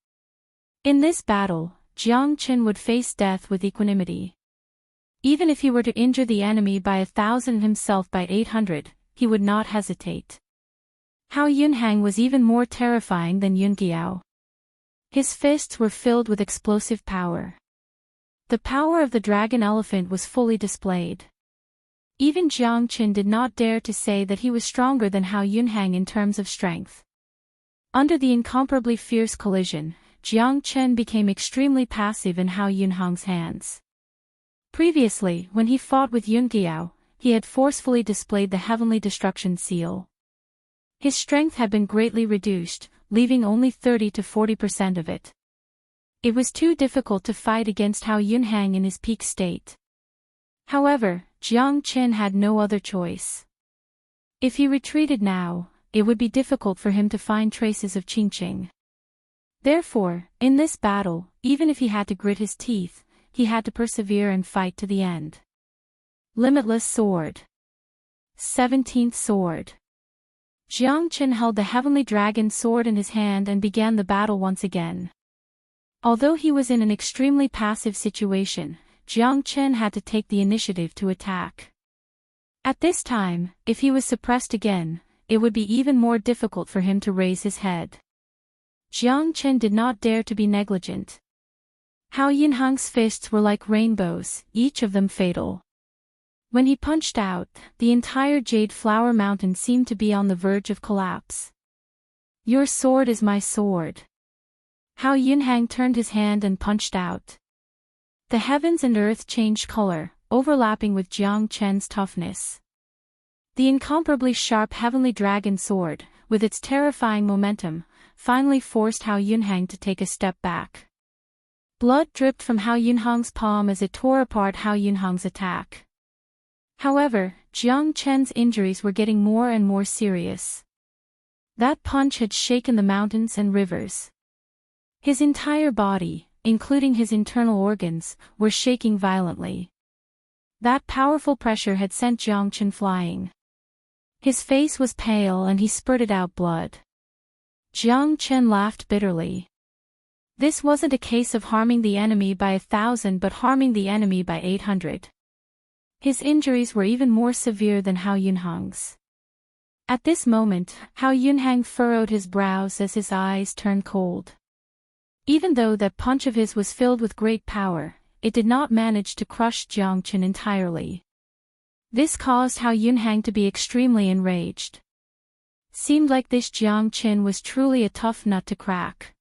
Speaker 1: In this battle, Jiang Chen would face death with equanimity. Even if he were to injure the enemy by 1,000 and himself by 800, he would not hesitate. Hao Yunhang was even more terrifying than Yun Diao. His fists were filled with explosive power. The power of the dragon elephant was fully displayed. Even Jiang Chen did not dare to say that he was stronger than Hao Yunhang in terms of strength. Under the incomparably fierce collision, Jiang Chen became extremely passive in Hao Yunhang's hands. Previously, when he fought with Yun Diao, he had forcefully displayed the heavenly destruction seal. His strength had been greatly reduced, leaving only 30 to 40% of it. It was too difficult to fight against Hao Yunhang in his peak state. However, Jiang Chen had no other choice. If he retreated now, it would be difficult for him to find traces of Qingqing. Therefore, in this battle, even if he had to grit his teeth, he had to persevere and fight to the end. Limitless Sword. 17th Sword. Jiang Chen held the heavenly dragon sword in his hand and began the battle once again. Although he was in an extremely passive situation, Jiang Chen had to take the initiative to attack. At this time, if he was suppressed again, it would be even more difficult for him to raise his head. Jiang Chen did not dare to be negligent. Hao Yunhang's fists were like rainbows, each of them fatal. When he punched out, the entire Jade Flower Mountain seemed to be on the verge of collapse. "Your sword is my sword." Hao Yunhang turned his hand and punched out. The heavens and earth changed color, overlapping with Jiang Chen's toughness. The incomparably sharp heavenly dragon sword, with its terrifying momentum, finally forced Hao Yunhang to take a step back. Blood dripped from Hao Yunhang's palm as it tore apart Hao Yunhang's attack. However, Jiang Chen's injuries were getting more and more serious. That punch had shaken the mountains and rivers. His entire body, including his internal organs, were shaking violently. That powerful pressure had sent Jiang Chen flying. His face was pale and he spurted out blood. Jiang Chen laughed bitterly. This wasn't a case of harming the enemy by 1,000 but harming the enemy by 800. His injuries were even more severe than Hao Yunhang's. At this moment, Hao Yunhang furrowed his brows as his eyes turned cold. Even though that punch of his was filled with great power, it did not manage to crush Jiang Chen entirely. This caused Hao Yunhang to be extremely enraged. Seemed like this Jiang Chen was truly a tough nut to crack.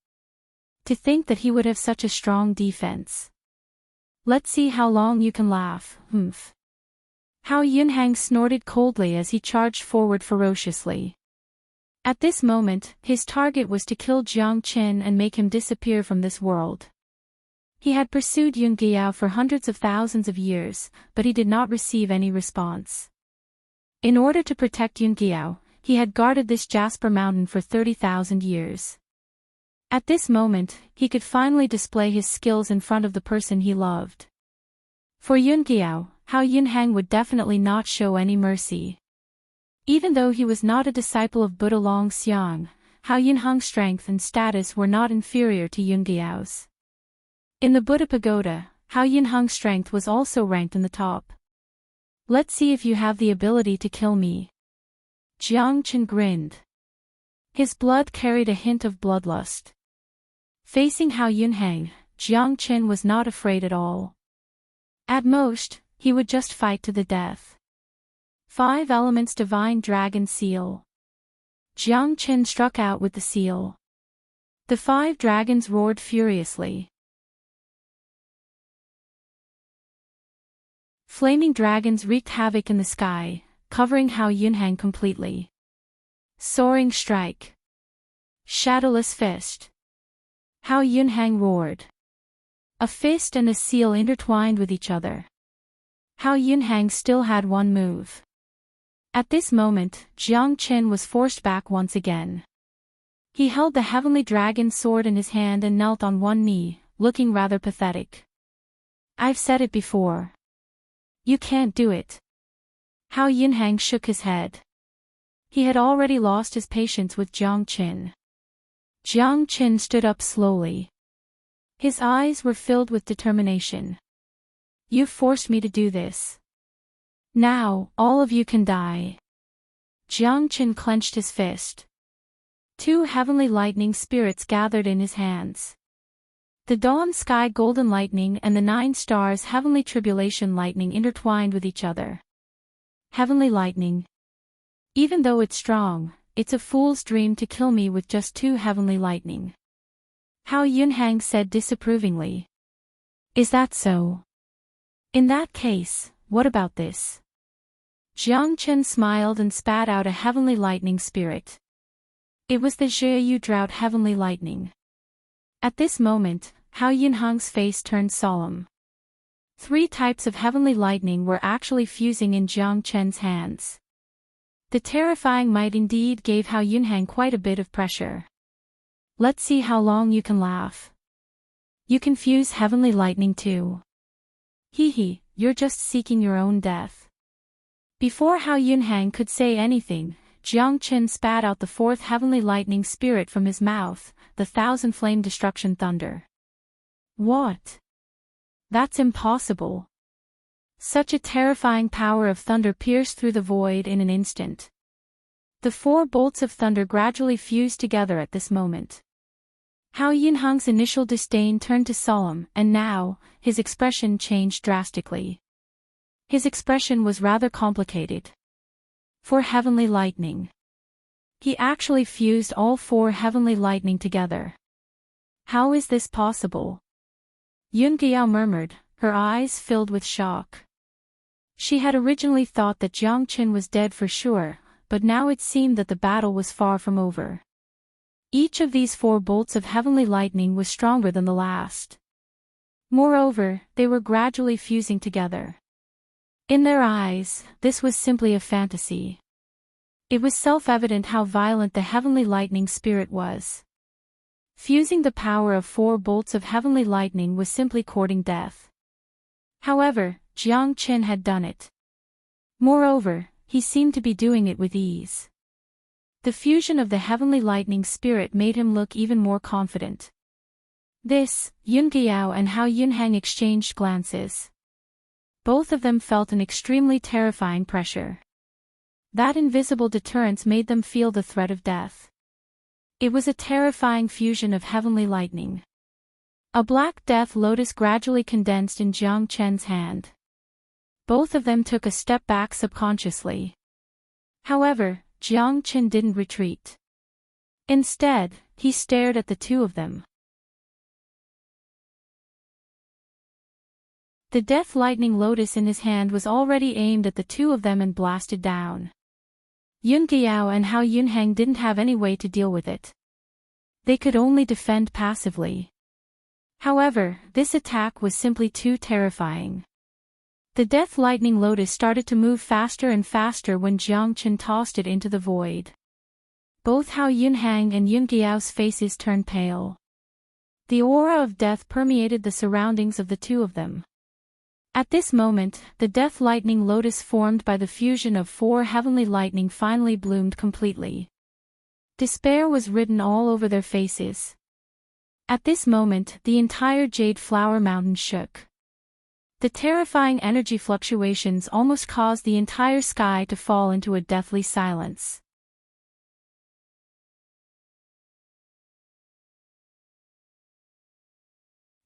Speaker 1: To think that he would have such a strong defense. Let's see how long you can laugh, humph. Hao Yunhang snorted coldly as he charged forward ferociously. At this moment, his target was to kill Jiang Chen and make him disappear from this world. He had pursued Yun Giao for hundreds of thousands of years, but he did not receive any response. In order to protect Yun Giao, he had guarded this Jasper Mountain for 30,000 years. At this moment, he could finally display his skills in front of the person he loved. For Yun Giao, Hao Yunhang would definitely not show any mercy. Even though he was not a disciple of Buddha Long Xiang, Hao Yunhang's strength and status were not inferior to Yun Giao's. In the Buddha Pagoda, Hao Yunhang's strength was also ranked in the top. Let's see if you have the ability to kill me. Jiang Chen grinned. His blood carried a hint of bloodlust. Facing Hao Yunhang, Jiang Chen was not afraid at all. At most, he would just fight to the death. 5 Elements Divine Dragon Seal. Jiang Chen struck out with the seal. The 5 dragons roared furiously. Flaming dragons wreaked havoc in the sky, covering Hao Yunhang completely. Soaring strike. Shadowless fist. Hao Yunhang roared. A fist and a seal intertwined with each other. Hao Yunhang still had one move. At this moment, Jiang Chen was forced back once again. He held the heavenly dragon sword in his hand and knelt on one knee, looking rather pathetic. I've said it before. You can't do it. Hao Yunhang shook his head. He had already lost his patience with Jiang Chen. Jiang Chen stood up slowly. His eyes were filled with determination. You forced me to do this. Now, all of you can die. Jiang Chen clenched his fist. 2 heavenly lightning spirits gathered in his hands. The dawn sky golden lightning and the 9 stars heavenly tribulation lightning intertwined with each other. Heavenly lightning. Even though it's strong, it's a fool's dream to kill me with just 2 heavenly lightning. Hao Yunhang said disapprovingly. Is that so? In that case, what about this? Jiang Chen smiled and spat out a heavenly lightning spirit. It was the Zheyu drought heavenly lightning. At this moment, Hao Yunhang's face turned solemn. 3 types of heavenly lightning were actually fusing in Jiang Chen's hands. The terrifying might indeed gave Hao Yunhang quite a bit of pressure. Let's see how long you can laugh. You can fuse heavenly lightning too. Hee, you're just seeking your own death. Before Hao Yunhang could say anything, Jiang Chen spat out the 4th heavenly lightning spirit from his mouth, the 1,000-flame destruction thunder. What? That's impossible. Such a terrifying power of thunder pierced through the void in an instant. The 4 bolts of thunder gradually fused together at this moment. Hao Yunhang's initial disdain turned to solemn, and now, his expression changed drastically. His expression was rather complicated. 4 heavenly lightning. He actually fused all 4 heavenly lightning together. How is this possible? Yun Giao murmured, her eyes filled with shock. She had originally thought that Jiang Chen was dead for sure, but now it seemed that the battle was far from over. Each of these 4 bolts of heavenly lightning was stronger than the last. Moreover, they were gradually fusing together. In their eyes, this was simply a fantasy. It was self-evident how violent the heavenly lightning spirit was. Fusing the power of 4 bolts of heavenly lightning was simply courting death. However, Jiang Qin had done it. Moreover, he seemed to be doing it with ease. The fusion of the heavenly lightning spirit made him look even more confident. This, Yun Guiyao and Hao Yunhang exchanged glances. Both of them felt an extremely terrifying pressure. That invisible deterrence made them feel the threat of death. It was a terrifying fusion of heavenly lightning. A black death lotus gradually condensed in Jiang Chen's hand. Both of them took a step back subconsciously. However, Jiang Chen didn't retreat. Instead, he stared at the two of them. The death lightning lotus in his hand was already aimed at the two of them and blasted down. Yun Guiyao and Hao Yunhang didn't have any way to deal with it. They could only defend passively. However, this attack was simply too terrifying. The death lightning lotus started to move faster and faster when Jiang Chen tossed it into the void. Both Hao Yunhang and Yun Guiao's faces turned pale. The aura of death permeated the surroundings of the two of them. At this moment, the death lightning lotus formed by the fusion of 4 heavenly lightning finally bloomed completely. Despair was written all over their faces. At this moment, the entire Jade Flower Mountain shook. The terrifying energy fluctuations almost caused the entire sky to fall into a deathly silence.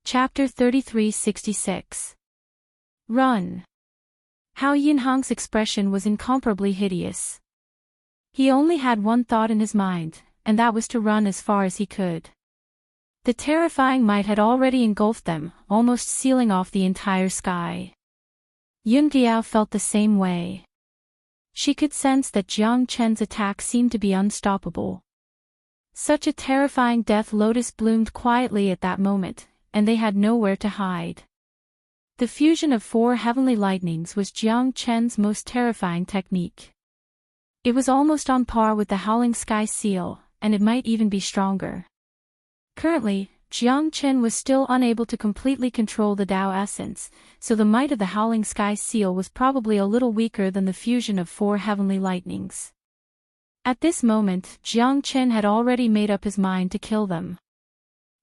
Speaker 1: Chapter 3366. Run. Hao Yunhang's expression was incomparably hideous. He only had one thought in his mind, and that was to run as far as he could. The terrifying might had already engulfed them, almost sealing off the entire sky. Yun Guiyao felt the same way. She could sense that Jiang Chen's attack seemed to be unstoppable. Such a terrifying death lotus bloomed quietly at that moment, and they had nowhere to hide. The fusion of 4 heavenly lightnings was Jiang Chen's most terrifying technique. It was almost on par with the Howling Sky Seal, and it might even be stronger. Currently, Jiang Chen was still unable to completely control the Tao essence, so the might of the Howling Sky Seal was probably a little weaker than the fusion of 4 heavenly lightnings. At this moment, Jiang Chen had already made up his mind to kill them.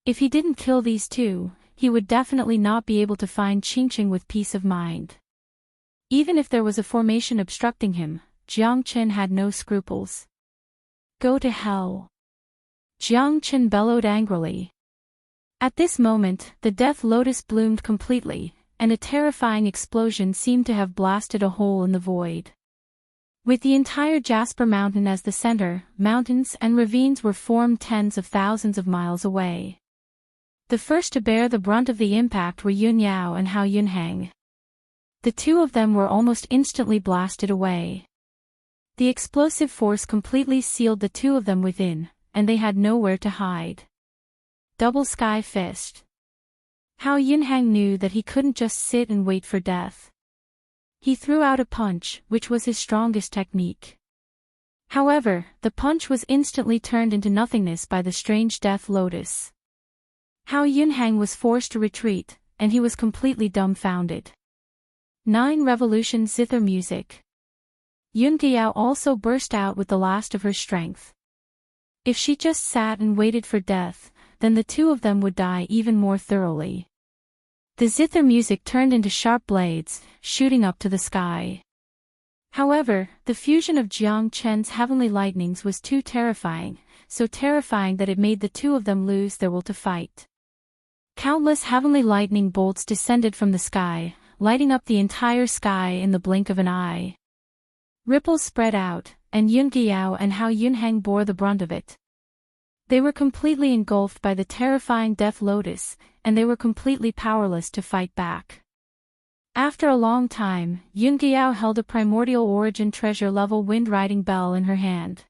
Speaker 1: If he didn't kill these two, he would definitely not be able to find Qingqing with peace of mind. Even if there was a formation obstructing him, Jiang Chen had no scruples. Go to hell. Jiang Chen bellowed angrily. At this moment, the death lotus bloomed completely, and a terrifying explosion seemed to have blasted a hole in the void. With the entire Jasper Mountain as the center, mountains and ravines were formed tens of thousands of miles away. The first to bear the brunt of the impact were Yun Yao and Hao Yunhang. The two of them were almost instantly blasted away. The explosive force completely sealed the two of them within, and they had nowhere to hide. Double Sky Fist. Hao Yunhang knew that he couldn't just sit and wait for death. He threw out a punch, which was his strongest technique. However, the punch was instantly turned into nothingness by the strange death lotus. Hao Yunhang was forced to retreat, and he was completely dumbfounded. 9 Revolution Zither Music. Yun Guiyao also burst out with the last of her strength. If she just sat and waited for death, then the two of them would die even more thoroughly. The zither music turned into sharp blades, shooting up to the sky. However, the fusion of Jiang Chen's heavenly lightnings was too terrifying, so terrifying that it made the two of them lose their will to fight. Countless heavenly lightning bolts descended from the sky, lighting up the entire sky in the blink of an eye. Ripples spread out, and Yun Guiyao and Hao Yunhang bore the brunt of it. They were completely engulfed by the terrifying death lotus, and they were completely powerless to fight back. After a long time, Yun Guiyao held a primordial origin treasure-level wind-riding bell in her hand.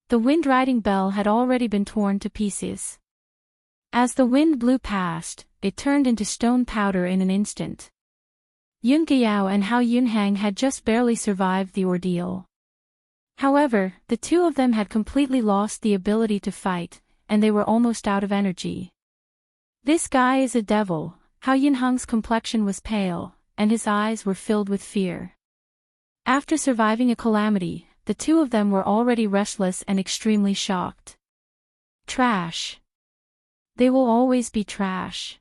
Speaker 1: The wind-riding bell had already been torn to pieces. As the wind blew past, it turned into stone powder in an instant. Yunqiao and Hao Yunhang had just barely survived the ordeal. However, the two of them had completely lost the ability to fight, and they were almost out of energy. "This guy is a devil." Hao Yunhang's complexion was pale, and his eyes were filled with fear. After surviving a calamity, the two of them were already restless and extremely shocked. Trash. They will always be trash.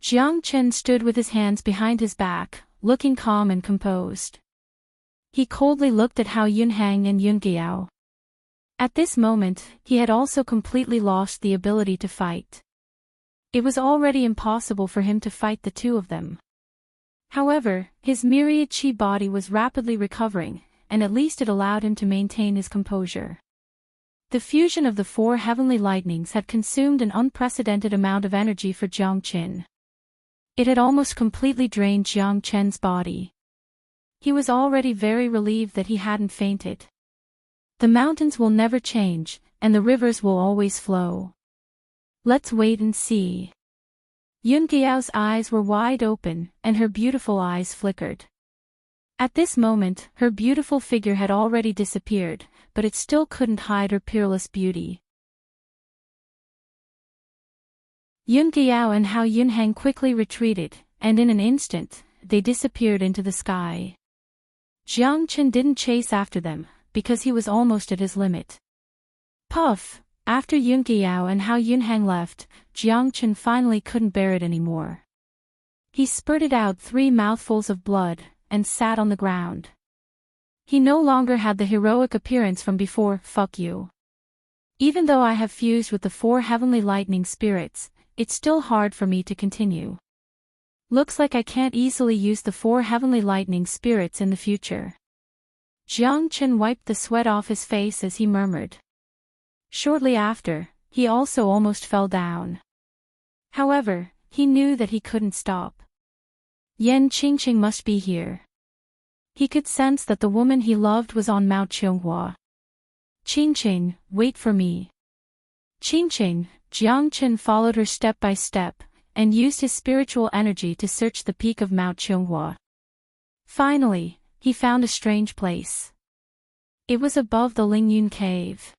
Speaker 1: Jiang Chen stood with his hands behind his back, looking calm and composed. He coldly looked at Hao Yunhang and Yunqiao. At this moment, he had also completely lost the ability to fight. It was already impossible for him to fight the two of them. However, his myriad chi body was rapidly recovering, and at least it allowed him to maintain his composure. The fusion of the four heavenly lightnings had consumed an unprecedented amount of energy for Jiang Chen. It had almost completely drained Jiang Chen's body. He was already very relieved that he hadn't fainted. The mountains will never change, and the rivers will always flow. Let's wait and see. Yunqiao's eyes were wide open, and her beautiful eyes flickered. At this moment, her beautiful figure had already disappeared, but it still couldn't hide her peerless beauty. Yunqiao and Hao Yunhang quickly retreated, and in an instant, they disappeared into the sky. Jiang Chen didn't chase after them, because he was almost at his limit. Puff! After Yunqiao and Hao Yunhang left, Jiang Chen finally couldn't bear it anymore. He spurted out 3 mouthfuls of blood, and sat on the ground. He no longer had the heroic appearance from before. "Fuck you. Even though I have fused with the 4 heavenly lightning spirits, it's still hard for me to continue. Looks like I can't easily use the 4 heavenly lightning spirits in the future." Jiang Chen wiped the sweat off his face as he murmured. Shortly after, he also almost fell down. However, he knew that he couldn't stop. Yan Qingqing must be here. He could sense that the woman he loved was on Mount Qionghua. "Qingqing, wait for me." "Qingqing." Jiang Chen followed her step by step, and used his spiritual energy to search the peak of Mount Qionghua. Finally, he found a strange place. It was above the Lingyun cave.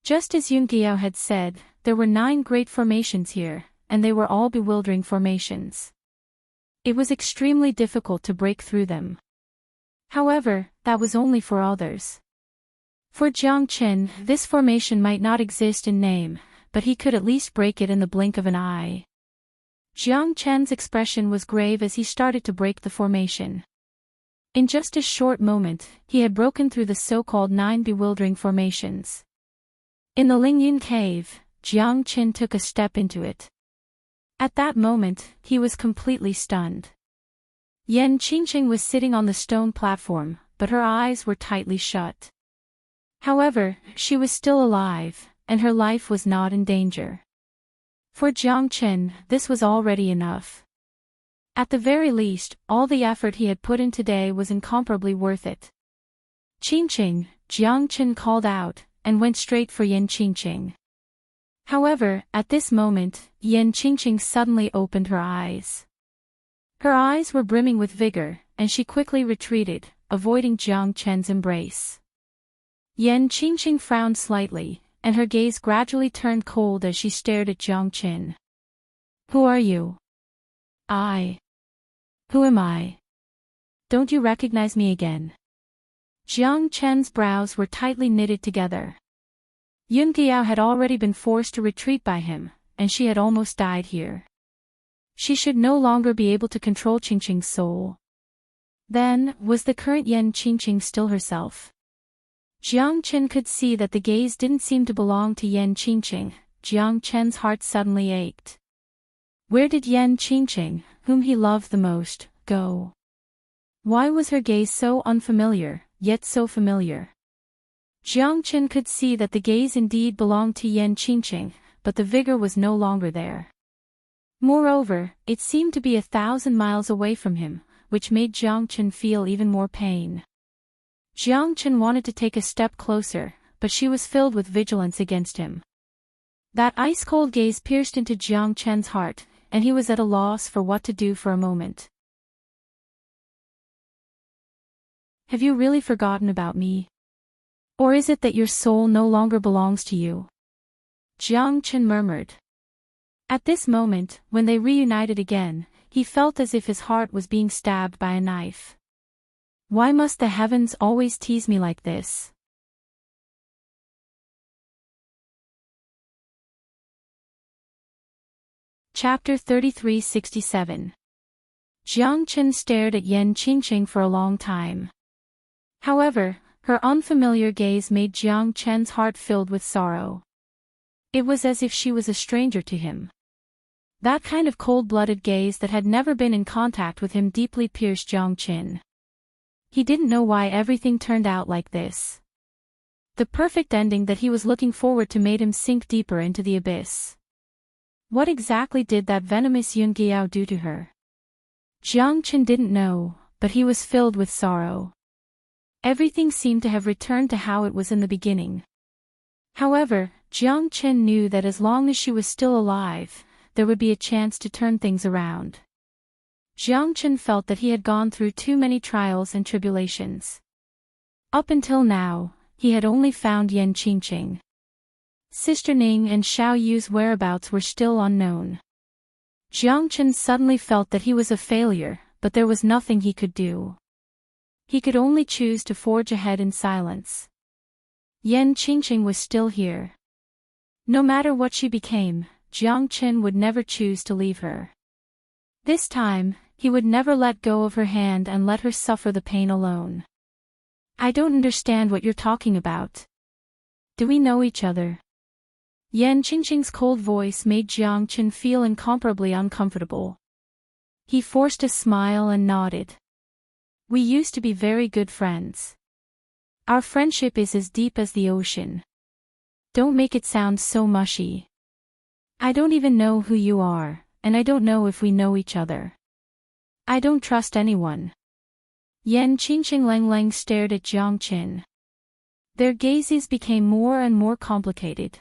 Speaker 1: Just as Yunqiao had said, there were 9 great formations here, and they were all bewildering formations. It was extremely difficult to break through them. However, that was only for others. For Jiang Chen, this formation might not exist in name, but he could at least break it in the blink of an eye. Jiang Chen's expression was grave as he started to break the formation. In just a short moment, he had broken through the so-called 9 bewildering formations. In the Lingyun cave, Jiang Chen took a step into it. At that moment, he was completely stunned. Yan Qingqing was sitting on the stone platform, but her eyes were tightly shut. However, she was still alive, and her life was not in danger. For Jiang Chen, this was already enough. At the very least, all the effort he had put in today was incomparably worth it. "Qingqing," Jiang Chen called out, and went straight for Yan Qingqing. However, at this moment, Yan Qingqing suddenly opened her eyes. Her eyes were brimming with vigor, and she quickly retreated, avoiding Jiang Chen's embrace. Yan Qingqing frowned slightly, and her gaze gradually turned cold as she stared at Jiang Chen. "Who are you?" Who am I? Don't you recognize me again?" Jiang Chen's brows were tightly knitted together. Yunqiao had already been forced to retreat by him, and she had almost died here. She should no longer be able to control Qingqing's soul. Then, was the current Yan Qingqing still herself? Jiang Chen could see that the gaze didn't seem to belong to Yan Qingqing. Jiang Chen's heart suddenly ached. Where did Yan Qingqing, whom he loved the most, go? Why was her gaze so unfamiliar, yet so familiar? Jiang Chen could see that the gaze indeed belonged to Yan Qingqing, but the vigor was no longer there. Moreover, it seemed to be 1,000 miles away from him, which made Jiang Chen feel even more pain. Jiang Chen wanted to take a step closer, but she was filled with vigilance against him. That ice-cold gaze pierced into Jiang Chen's heart, and he was at a loss for what to do for a moment. have you really forgotten about me? Or is it that your soul no longer belongs to you? Jiang Chen murmured. At this moment, when they reunited again, he felt as if his heart was being stabbed by a knife. Why must the heavens always tease me like this? Chapter 3367. Jiang Chen stared at Yan Qingqing for a long time. However, her unfamiliar gaze made Jiang Chen's heart filled with sorrow. It was as if she was a stranger to him. That kind of cold-blooded gaze that had never been in contact with him deeply pierced Jiang Chen. He didn't know why everything turned out like this. The perfect ending that he was looking forward to made him sink deeper into the abyss. What exactly did that venomous Yun Giao do to her? Jiang Chen didn't know, but he was filled with sorrow. Everything seemed to have returned to how it was in the beginning. However, Jiang Chen knew that as long as she was still alive, there would be a chance to turn things around. Jiang Chen felt that he had gone through too many trials and tribulations. Up until now, he had only found Yan Qingqing. Sister Ning and Xiao Yu's whereabouts were still unknown. Jiang Chen suddenly felt that he was a failure, but there was nothing he could do. He could only choose to forge ahead in silence. Yan Qingqing was still here. No matter what she became, Jiang Chen would never choose to leave her. This time, he would never let go of her hand and let her suffer the pain alone. I don't understand what you're talking about. Do we know each other? Yan Qingqing's cold voice made Jiang Chen feel incomparably uncomfortable. He forced a smile and nodded. We used to be very good friends. Our friendship is as deep as the ocean. Don't make it sound so mushy. I don't even know who you are, and I don't know if we know each other. I don't trust anyone. Yan Qingqing Lang stared at Jiang Chen. Their gazes became more and more complicated.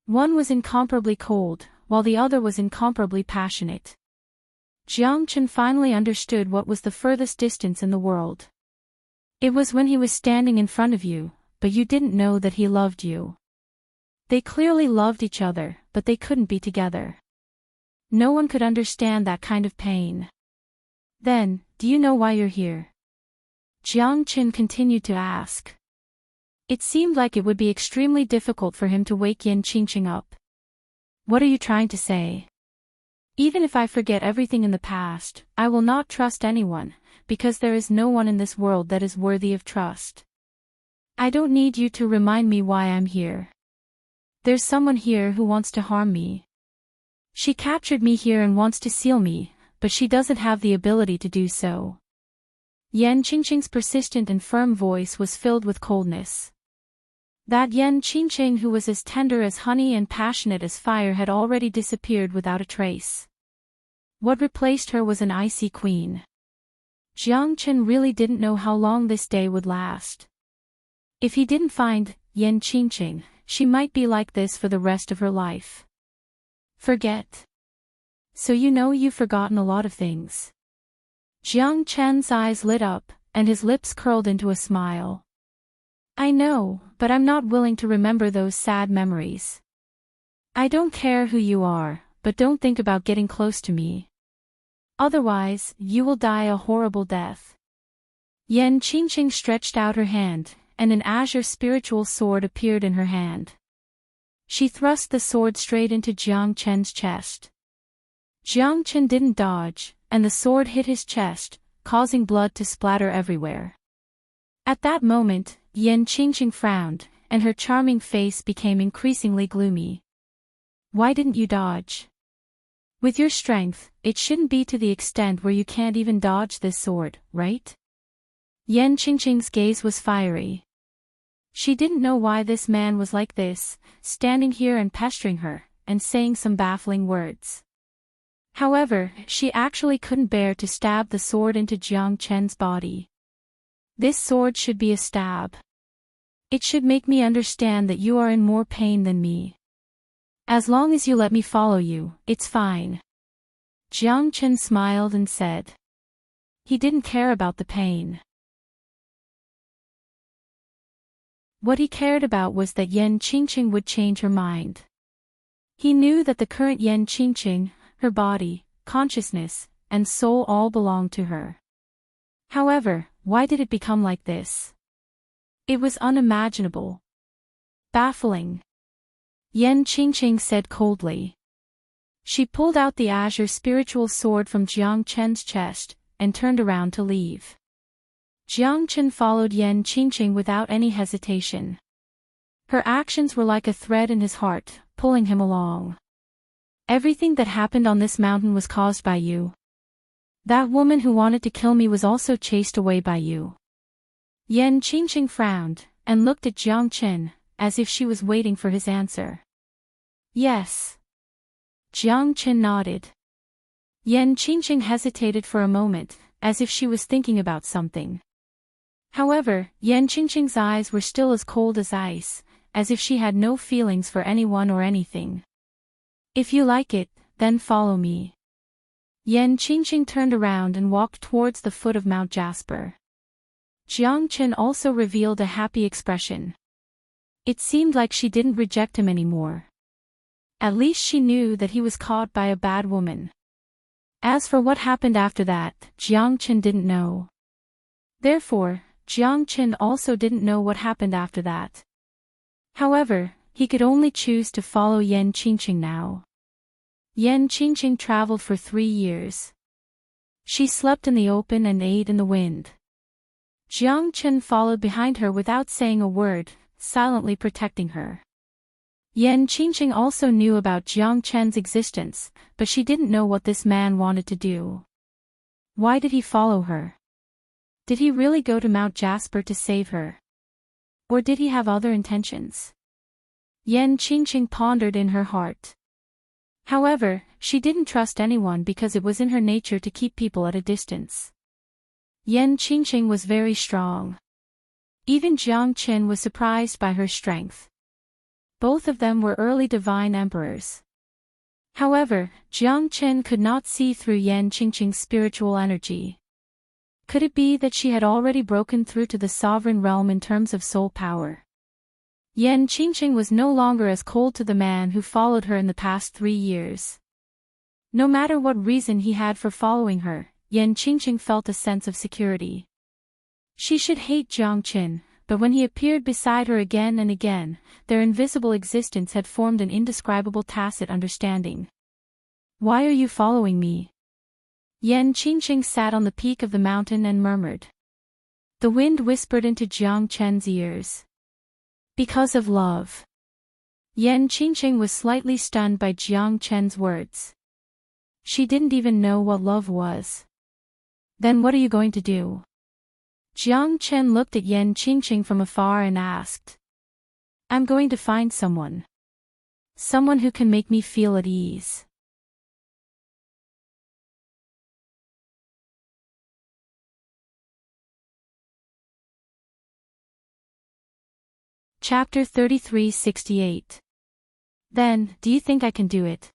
Speaker 1: One was incomparably cold, while the other was incomparably passionate. Jiang Chen finally understood what was the furthest distance in the world. It was when he was standing in front of you, but you didn't know that he loved you. They clearly loved each other, but they couldn't be together. No one could understand that kind of pain. Then, do you know why you're here? Jiang Chen continued to ask. It seemed like it would be extremely difficult for him to wake Yan Qingqing up. What are you trying to say? Even if I forget everything in the past, I will not trust anyone, because there is no one in this world that is worthy of trust. I don't need you to remind me why I'm here. There's someone here who wants to harm me. She captured me here and wants to seal me, but she doesn't have the ability to do so. Yan Qingqing's persistent and firm voice was filled with coldness. That Yan Qingqing who was as tender as honey and passionate as fire had already disappeared without a trace. What replaced her was an icy queen. Jiang Chen really didn't know how long this day would last. If he didn't find Yan Qingqing, she might be like this for the rest of her life. Forget. So you know you've forgotten a lot of things. Jiang Chen's eyes lit up, and his lips curled into a smile. I know, but I'm not willing to remember those sad memories. I don't care who you are, but don't think about getting close to me. Otherwise, you will die a horrible death. Yan Qingqing stretched out her hand, and an azure spiritual sword appeared in her hand. She thrust the sword straight into Jiang Chen's chest. Jiang Chen didn't dodge, and the sword hit his chest, causing blood to splatter everywhere. At that moment, Yan Qingqing frowned, and her charming face became increasingly gloomy. Why didn't you dodge? With your strength, it shouldn't be to the extent where you can't even dodge this sword, right? Yan Qingqing's gaze was fiery. She didn't know why this man was like this, standing here and pestering her, and saying some baffling words. However, she actually couldn't bear to stab the sword into Jiang Chen's body. This sword should be a stab. It should make me understand that you are in more pain than me. As long as you let me follow you, it's fine. Jiang Chen smiled and said. He didn't care about the pain. What he cared about was that Yan Qingqing would change her mind. He knew that the current Yan Qingqing, her body, consciousness, and soul all belonged to her. However, why did it become like this? It was unimaginable. Baffling. Yan Qingqing said coldly. She pulled out the azure spiritual sword from Jiang Chen's chest, and turned around to leave. Jiang Chen followed Yan Qingqing without any hesitation. Her actions were like a thread in his heart, pulling him along. Everything that happened on this mountain was caused by you. That woman who wanted to kill me was also chased away by you. Yan Qingqing frowned, and looked at Jiang Chen, as if she was waiting for his answer. Yes. Jiang Chen nodded. Yan Qingqing hesitated for a moment, as if she was thinking about something. However, Yan Qingqing's eyes were still as cold as ice, as if she had no feelings for anyone or anything. If you like it, then follow me. Yan Qingqing turned around and walked towards the foot of Mount Jasper. Jiang Chen also revealed a happy expression. It seemed like she didn't reject him anymore. At least she knew that he was caught by a bad woman. As for what happened after that, Jiang Chen didn't know. Therefore, Jiang Chen also didn't know what happened after that. However, he could only choose to follow Yan Qingqing now. Yan Qingqing traveled for 3 years. She slept in the open and ate in the wind. Jiang Chen followed behind her without saying a word, silently protecting her. Yan Qingqing also knew about Jiang Chen's existence, but she didn't know what this man wanted to do. Why did he follow her? Did he really go to Mount Jasper to save her? Or did he have other intentions? Yan Qingqing pondered in her heart. However, she didn't trust anyone because it was in her nature to keep people at a distance. Yan Qingqing was very strong. Even Jiang Chen was surprised by her strength. Both of them were early divine emperors. However, Jiang Chen could not see through Yan Qingqing's spiritual energy. Could it be that she had already broken through to the sovereign realm in terms of soul power? Yan Qingqing was no longer as cold to the man who followed her in the past 3 years. No matter what reason he had for following her, Yan Qingqing felt a sense of security. She should hate Jiang Chen, but when he appeared beside her again and again, their invisible existence had formed an indescribable tacit understanding. Why are you following me? Yan Qingqing sat on the peak of the mountain and murmured. The wind whispered into Jiang Chen's ears. Because of love. Yan Qingqing was slightly stunned by Jiang Chen's words. She didn't even know what love was. Then what are you going to do? Jiang Chen looked at Yan Qingqing from afar and asked. I'm going to find someone. Someone who can make me feel at ease. Chapter 33-68. Then, do you think I can do it?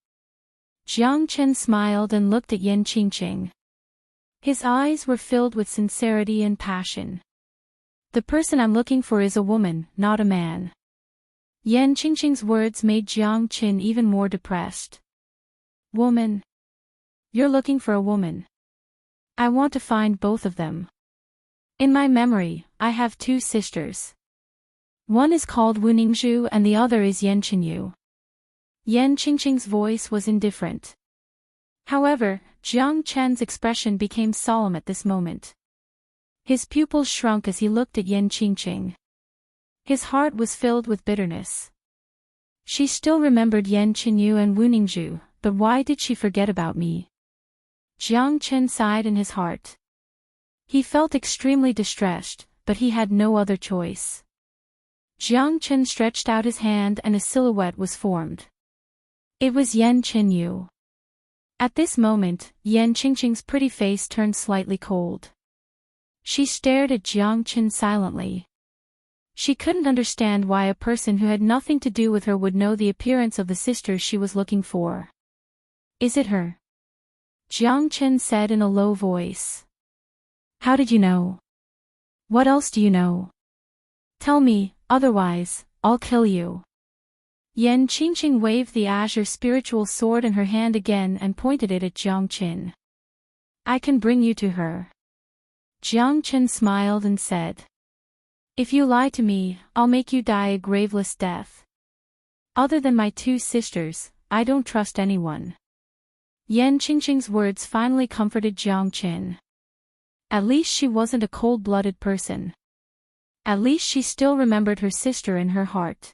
Speaker 1: Jiang Chen smiled and looked at Yan Qingqing. His eyes were filled with sincerity and passion. The person I'm looking for is a woman, not a man. Yan Qingqing's words made Jiang Chen even more depressed. Woman? You're looking for a woman. I want to find both of them. In my memory, I have 2 sisters. One is called Wu Ningzhu and the other is Yan Qingyu. Yan Qingqing's voice was indifferent. However, Jiang Chen's expression became solemn at this moment. His pupils shrunk as he looked at Yan Qingqing. His heart was filled with bitterness. She still remembered Yan Qingyu and Wu Ningzhu, but why did she forget about me? Jiang Chen sighed in his heart. He felt extremely distressed, but he had no other choice. Jiang Chen stretched out his hand and a silhouette was formed. It was Yan Qingyu. At this moment, Yan Qingqing's pretty face turned slightly cold. She stared at Jiang Chen silently. She couldn't understand why a person who had nothing to do with her would know the appearance of the sister she was looking for. Is it her? Jiang Chen said in a low voice. How did you know? What else do you know? Tell me, Otherwise, I'll kill you. Yan Qingqing waved the azure spiritual sword in her hand again and pointed it at Jiang Qin. I can bring you to her. Jiang Qin smiled and said. If you lie to me, I'll make you die a graveless death. Other than my two sisters, I don't trust anyone. Yan Qingqing's words finally comforted Jiang Qin. At least she wasn't a cold-blooded person. At least she still remembered her sister in her heart.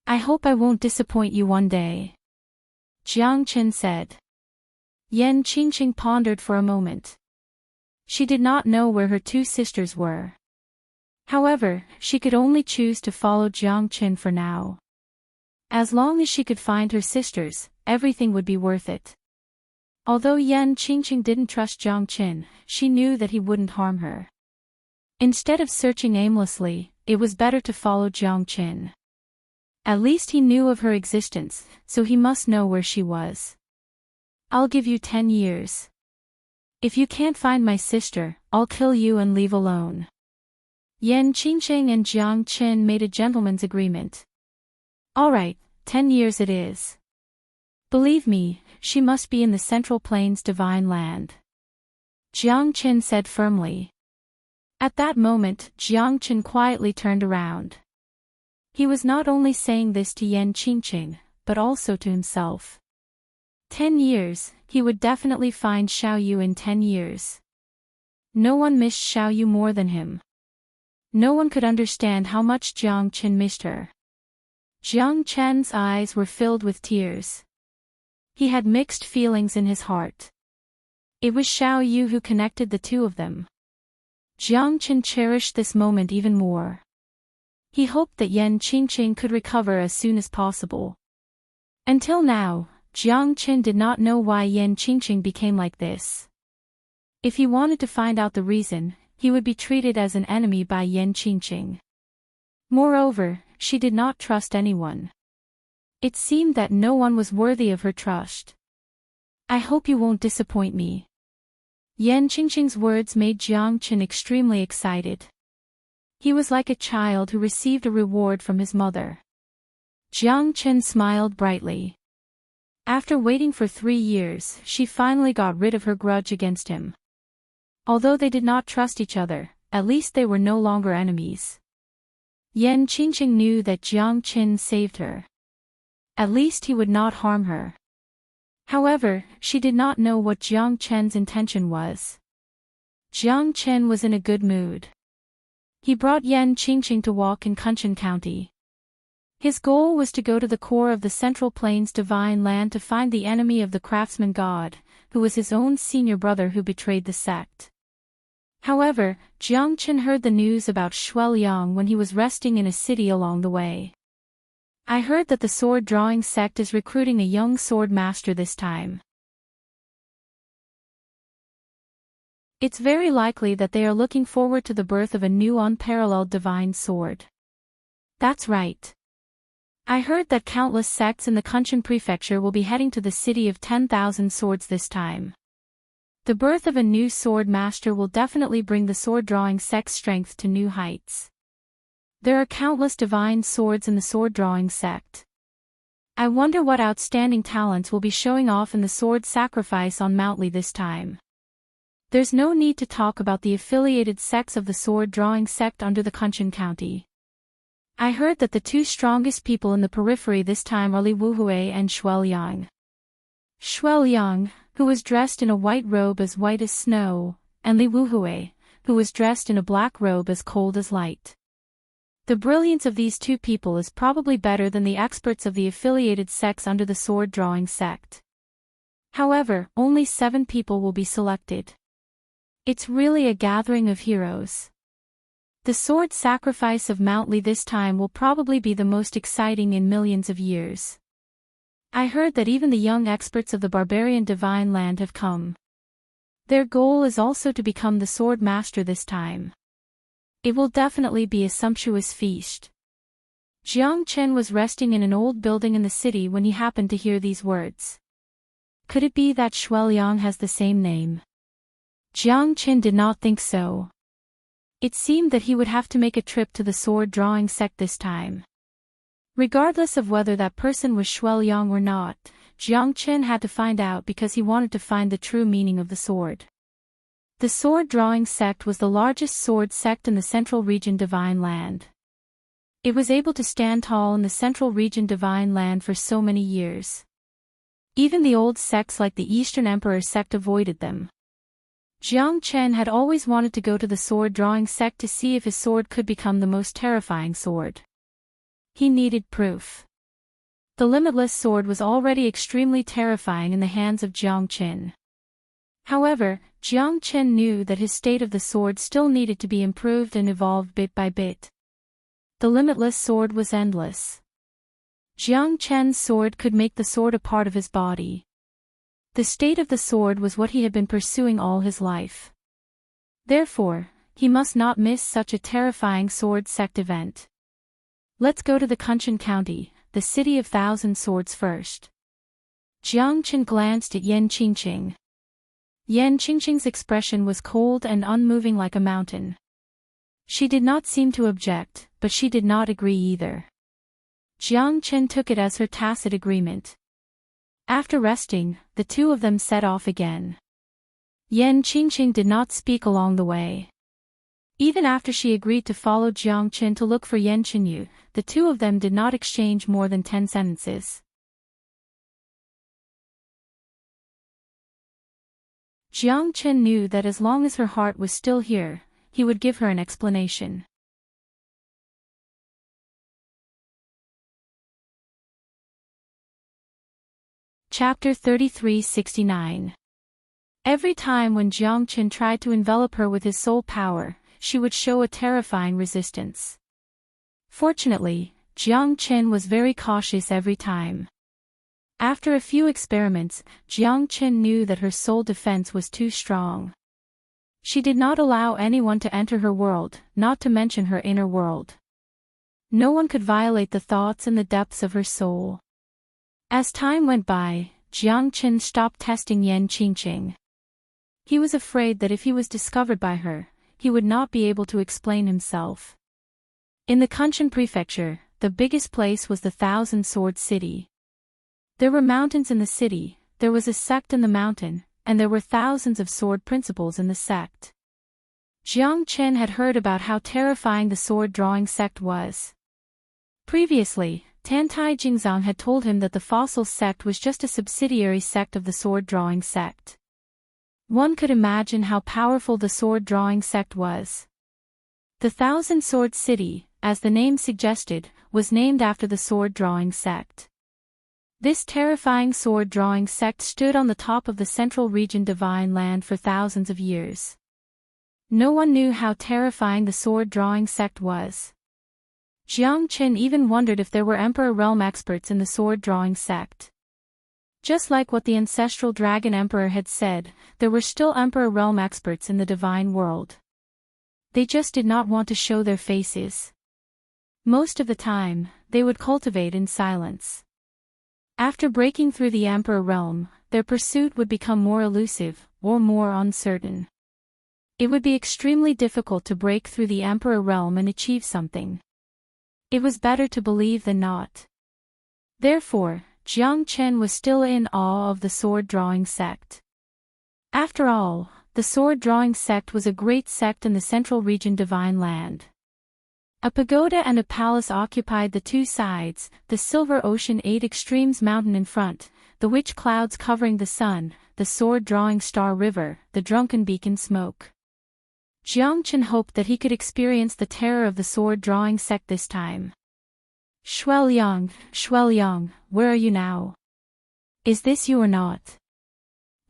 Speaker 1: I hope I won't disappoint you one day. Jiang Qin said. Yan Qingqing pondered for a moment. She did not know where her two sisters were. However, she could only choose to follow Jiang Qin for now. As long as she could find her sisters, everything would be worth it. Although Yan Qingqing didn't trust Jiang Qin, she knew that he wouldn't harm her. Instead of searching aimlessly, it was better to follow Jiang Qin. At least he knew of her existence, so he must know where she was. I'll give you 10 years. If you can't find my sister, I'll kill you and leave alone. Yan Qingqing and Jiang Qin made a gentleman's agreement. All right, 10 years it is. Believe me, she must be in the Central Plains divine land. Jiang Qin said firmly. At that moment, Jiang Qin quietly turned around. He was not only saying this to Yan Qingqing, but also to himself. 10 years, he would definitely find Xiao Yu in 10 years. No one missed Xiao Yu more than him. No one could understand how much Jiang Qin missed her. Jiang Qin's eyes were filled with tears. He had mixed feelings in his heart. It was Xiao Yu who connected the two of them. Jiang Qin cherished this moment even more. He hoped that Yan Qingqing could recover as soon as possible. Until now, Jiang Qin did not know why Yan Qingqing became like this. If he wanted to find out the reason, he would be treated as an enemy by Yan Qingqing. Moreover, she did not trust anyone. It seemed that no one was worthy of her trust. I hope you won't disappoint me. Yan Qingqing's words made Jiang Qin extremely excited. He was like a child who received a reward from his mother. Jiang Qin smiled brightly. After waiting for 3 years, she finally got rid of her grudge against him. Although they did not trust each other, at least they were no longer enemies. Yan Qingqing knew that Jiang Qin saved her. At least he would not harm her. However, she did not know what Jiang Qin's intention was. Jiang Qin was in a good mood. He brought Yan Qingqing to walk in Kunshan County. His goal was to go to the core of the Central Plains divine land to find the enemy of the craftsman god, who was his own senior brother who betrayed the sect. However, Jiang Qin heard the news about Shueliang when he was resting in a city along the way. I heard that the sword-drawing sect is recruiting a young sword master this time. It's very likely that they are looking forward to the birth of a new unparalleled divine sword. That's right. I heard that countless sects in the Kunshan prefecture will be heading to the city of 10,000 swords this time. The birth of a new sword master will definitely bring the sword-drawing sect's strength to new heights. There are countless divine swords in the sword-drawing sect. I wonder what outstanding talents will be showing off in the sword sacrifice on Mount Li this time. There's no need to talk about the affiliated sects of the sword-drawing sect under the Kunshan County. I heard that the two strongest people in the periphery this time are Li Wuhui and Shueliang. Shueliang, who was dressed in a white robe as white as snow, and Li Wuhui, who was dressed in a black robe as cold as light. The brilliance of these two people is probably better than the experts of the affiliated sects under the sword-drawing sect. However, only 7 people will be selected. It's really a gathering of heroes. The sword sacrifice of Mount Li this time will probably be the most exciting in millions of years. I heard that even the young experts of the barbarian divine land have come. Their goal is also to become the sword master this time. It will definitely be a sumptuous feast. Jiang Qin was resting in an old building in the city when he happened to hear these words. Could it be that Shueliang has the same name? Jiang Qin did not think so. It seemed that he would have to make a trip to the sword-drawing sect this time. Regardless of whether that person was Shuel Yang or not, Jiang Chen had to find out because he wanted to find the true meaning of the sword. The sword-drawing sect was the largest sword sect in the Central Region Divine Land. It was able to stand tall in the Central Region Divine Land for so many years. Even the old sects like the Eastern Emperor sect avoided them. Jiang Chen had always wanted to go to the sword-drawing sect to see if his sword could become the most terrifying sword. He needed proof. The limitless sword was already extremely terrifying in the hands of Jiang Chen. However, Jiang Chen knew that his state of the sword still needed to be improved and evolved bit by bit. The limitless sword was endless. Jiang Chen's sword could make the sword a part of his body. The state of the sword was what he had been pursuing all his life. Therefore, he must not miss such a terrifying sword sect event. Let's go to the Kunshan County, the city of thousand swords first. Jiang Chen glanced at Yan Qingqing. Yan Qingqing's expression was cold and unmoving like a mountain. She did not seem to object, but she did not agree either. Jiang Chen took it as her tacit agreement. After resting, the two of them set off again. Yan Qingqing did not speak along the way. Even after she agreed to follow Jiang Chen to look for Yan Qinyu, the two of them did not exchange more than 10 sentences. Jiang Chen knew that as long as her heart was still here, he would give her an explanation. Chapter 3369. Every time when Jiang Chen tried to envelop her with his soul power, she would show a terrifying resistance. Fortunately, Jiang Chen was very cautious every time. After a few experiments, Jiang Chen knew that her soul defense was too strong. She did not allow anyone to enter her world, not to mention her inner world. No one could violate the thoughts and the depths of her soul. As time went by, Jiang Chen stopped testing Yan Qingqing. He was afraid that if he was discovered by her, he would not be able to explain himself. In the Kunshan prefecture, the biggest place was the Thousand Sword City. There were mountains in the city, there was a sect in the mountain, and there were thousands of sword principles in the sect. Jiang Chen had heard about how terrifying the sword-drawing sect was. Previously, Tantai Jingzang had told him that the fossil sect was just a subsidiary sect of the sword-drawing sect. One could imagine how powerful the sword-drawing sect was. The Thousand Sword City, as the name suggested, was named after the sword-drawing sect. This terrifying sword-drawing sect stood on the top of the Central Region Divine Land for thousands of years. No one knew how terrifying the sword-drawing sect was. Jiang Chen even wondered if there were Emperor Realm experts in the sword-drawing sect. Just like what the ancestral Dragon Emperor had said, there were still Emperor Realm experts in the divine world. They just did not want to show their faces. Most of the time, they would cultivate in silence. After breaking through the Emperor Realm, their pursuit would become more elusive, or more uncertain. It would be extremely difficult to break through the Emperor Realm and achieve something. It was better to believe than not. Therefore, Jiang Chen was still in awe of the sword-drawing sect. After all, the sword-drawing sect was a great sect in the Central Region Divine Land. A pagoda and a palace occupied the two sides, the Silver Ocean 8 Extremes Mountain in front, the witch clouds covering the sun, the sword-drawing Star River, the drunken beacon smoke. Jiang Chen hoped that he could experience the terror of the sword-drawing sect this time. Shuel Yang, where are you now? Is this you or not?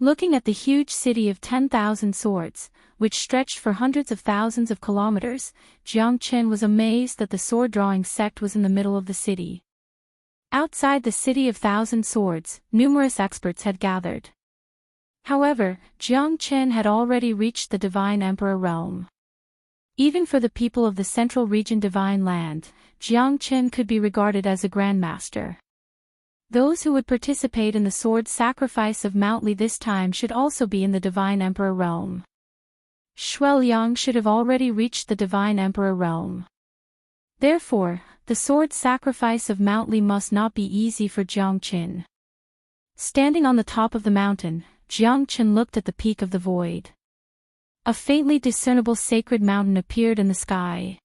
Speaker 1: Looking at the huge city of 10,000 swords, which stretched for hundreds of thousands of kilometers, Jiang Chen was amazed that the sword-drawing sect was in the middle of the city. Outside the city of thousand swords, numerous experts had gathered. However, Jiang Chen had already reached the Divine Emperor realm. Even for the people of the Central Region Divine Land, Jiang Chen could be regarded as a grandmaster. Those who would participate in the sword sacrifice of Mount Li this time should also be in the Divine Emperor realm. Shuiliang should have already reached the divine emperor realm. Therefore, the sword sacrifice of Mount Li must not be easy for Jiang Qin. Standing on the top of the mountain, Jiang Qin looked at the peak of the void. A faintly discernible sacred mountain appeared in the sky.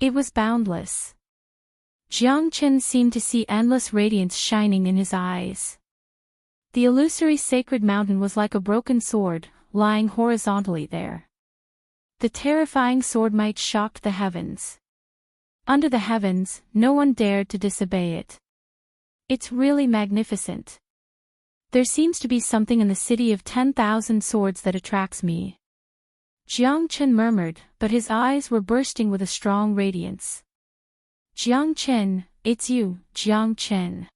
Speaker 1: It was boundless. Jiang Qin seemed to see endless radiance shining in his eyes. The illusory sacred mountain was like a broken sword, lying horizontally there. The terrifying sword might shocked the heavens. Under the heavens, no one dared to disobey it. It's really magnificent. There seems to be something in the city of 10,000 swords that attracts me. Jiang Qin murmured, but his eyes were bursting with a strong radiance. Jiang Qin, it's you, Jiang Qin.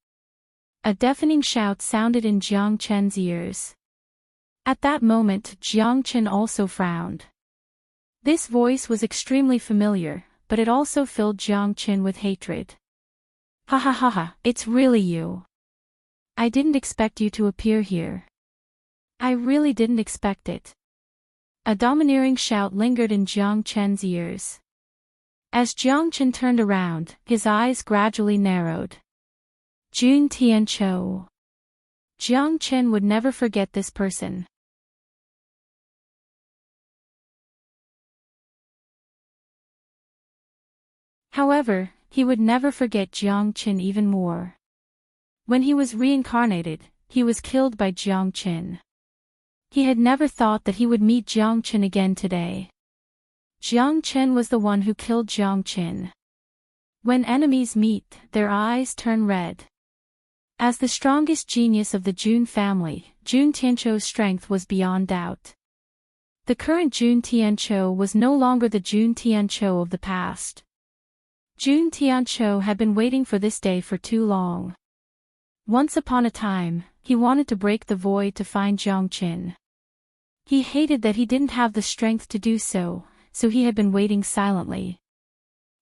Speaker 1: A deafening shout sounded in Jiang Qin's ears. At that moment, Jiang Qin also frowned. This voice was extremely familiar, but it also filled Jiang Qin with hatred. Ha ha ha ha, it's really you. I didn't expect you to appear here. I really didn't expect it. A domineering shout lingered in Jiang Qin's ears. As Jiang Qin turned around, his eyes gradually narrowed. Jun Tianqiu. Jiang Qin would never forget this person. However, he would never forget Jiang Qin even more. When he was reincarnated, he was killed by Jiang Qin. He had never thought that he would meet Jiang Qin again today. Jiang Qin was the one who killed Jiang Qin. When enemies meet, their eyes turn red. As the strongest genius of the Jun family, Jun Tianqiu's strength was beyond doubt. The current Jun Tianqiu was no longer the Jun Tianqiu of the past. Jun Tianqiu had been waiting for this day for too long. Once upon a time, he wanted to break the void to find Jiang Qin. He hated that he didn't have the strength to do so, so he had been waiting silently.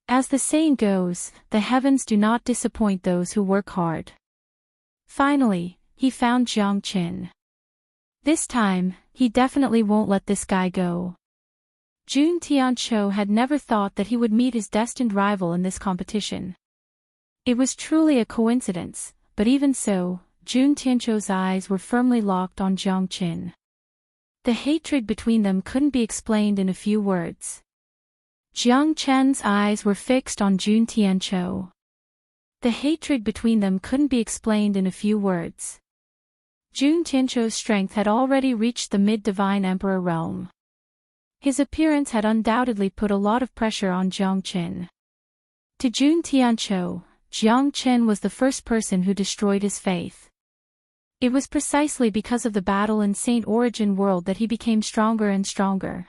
Speaker 1: As the saying goes, the heavens do not disappoint those who work hard. Finally, he found Jiang Qin. This time, he definitely won't let this guy go. Jun Tianqiu had never thought that he would meet his destined rival in this competition. It was truly a coincidence, but even so, Jun Tianqiu's eyes were firmly locked on Jiang Qin. The hatred between them couldn't be explained in a few words. Jiang Qin's eyes were fixed on Jun Tianqiu. The hatred between them couldn't be explained in a few words. Jun Tianqiu's strength had already reached the mid-divine emperor realm. His appearance had undoubtedly put a lot of pressure on Jiang Qin. To Jun Tianqiu, Jiang Qin was the first person who destroyed his faith. It was precisely because of the battle in Saint Origin World that he became stronger and stronger.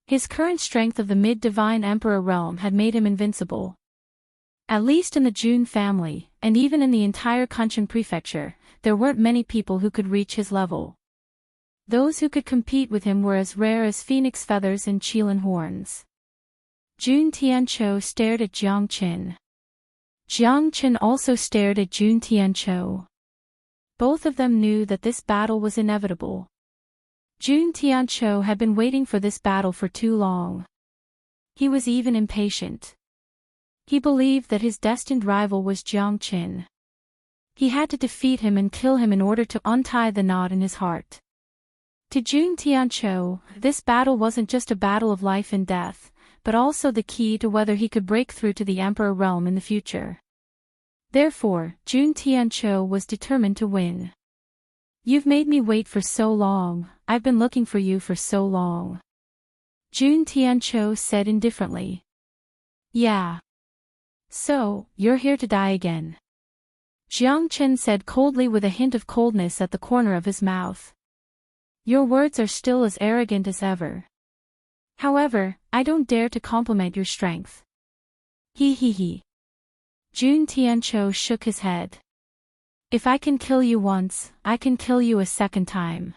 Speaker 1: His current strength of the mid-divine emperor realm had made him invincible. At least in the Jun family, and even in the entire Kunshan prefecture, there weren't many people who could reach his level. Those who could compete with him were as rare as phoenix feathers and qilin horns. Jun Tianqiu stared at Jiang Qin. Jiang Qin also stared at Jun Tianqiu. Both of them knew that this battle was inevitable. Jun Tianqiu had been waiting for this battle for too long. He was even impatient. He believed that his destined rival was Jiang Qin. He had to defeat him and kill him in order to untie the knot in his heart. To Jun Tianqiu, this battle wasn't just a battle of life and death, but also the key to whether he could break through to the emperor realm in the future. Therefore, Jun Tianqiu was determined to win. You've made me wait for so long, I've been looking for you for so long. Jun Tianqiu said indifferently. Yeah. So, you're here to die again. Jiang Qin said coldly with a hint of coldness at the corner of his mouth. Your words are still as arrogant as ever. However, I don't dare to compliment your strength. He. Jun Tianqiu shook his head. If I can kill you once, I can kill you a second time.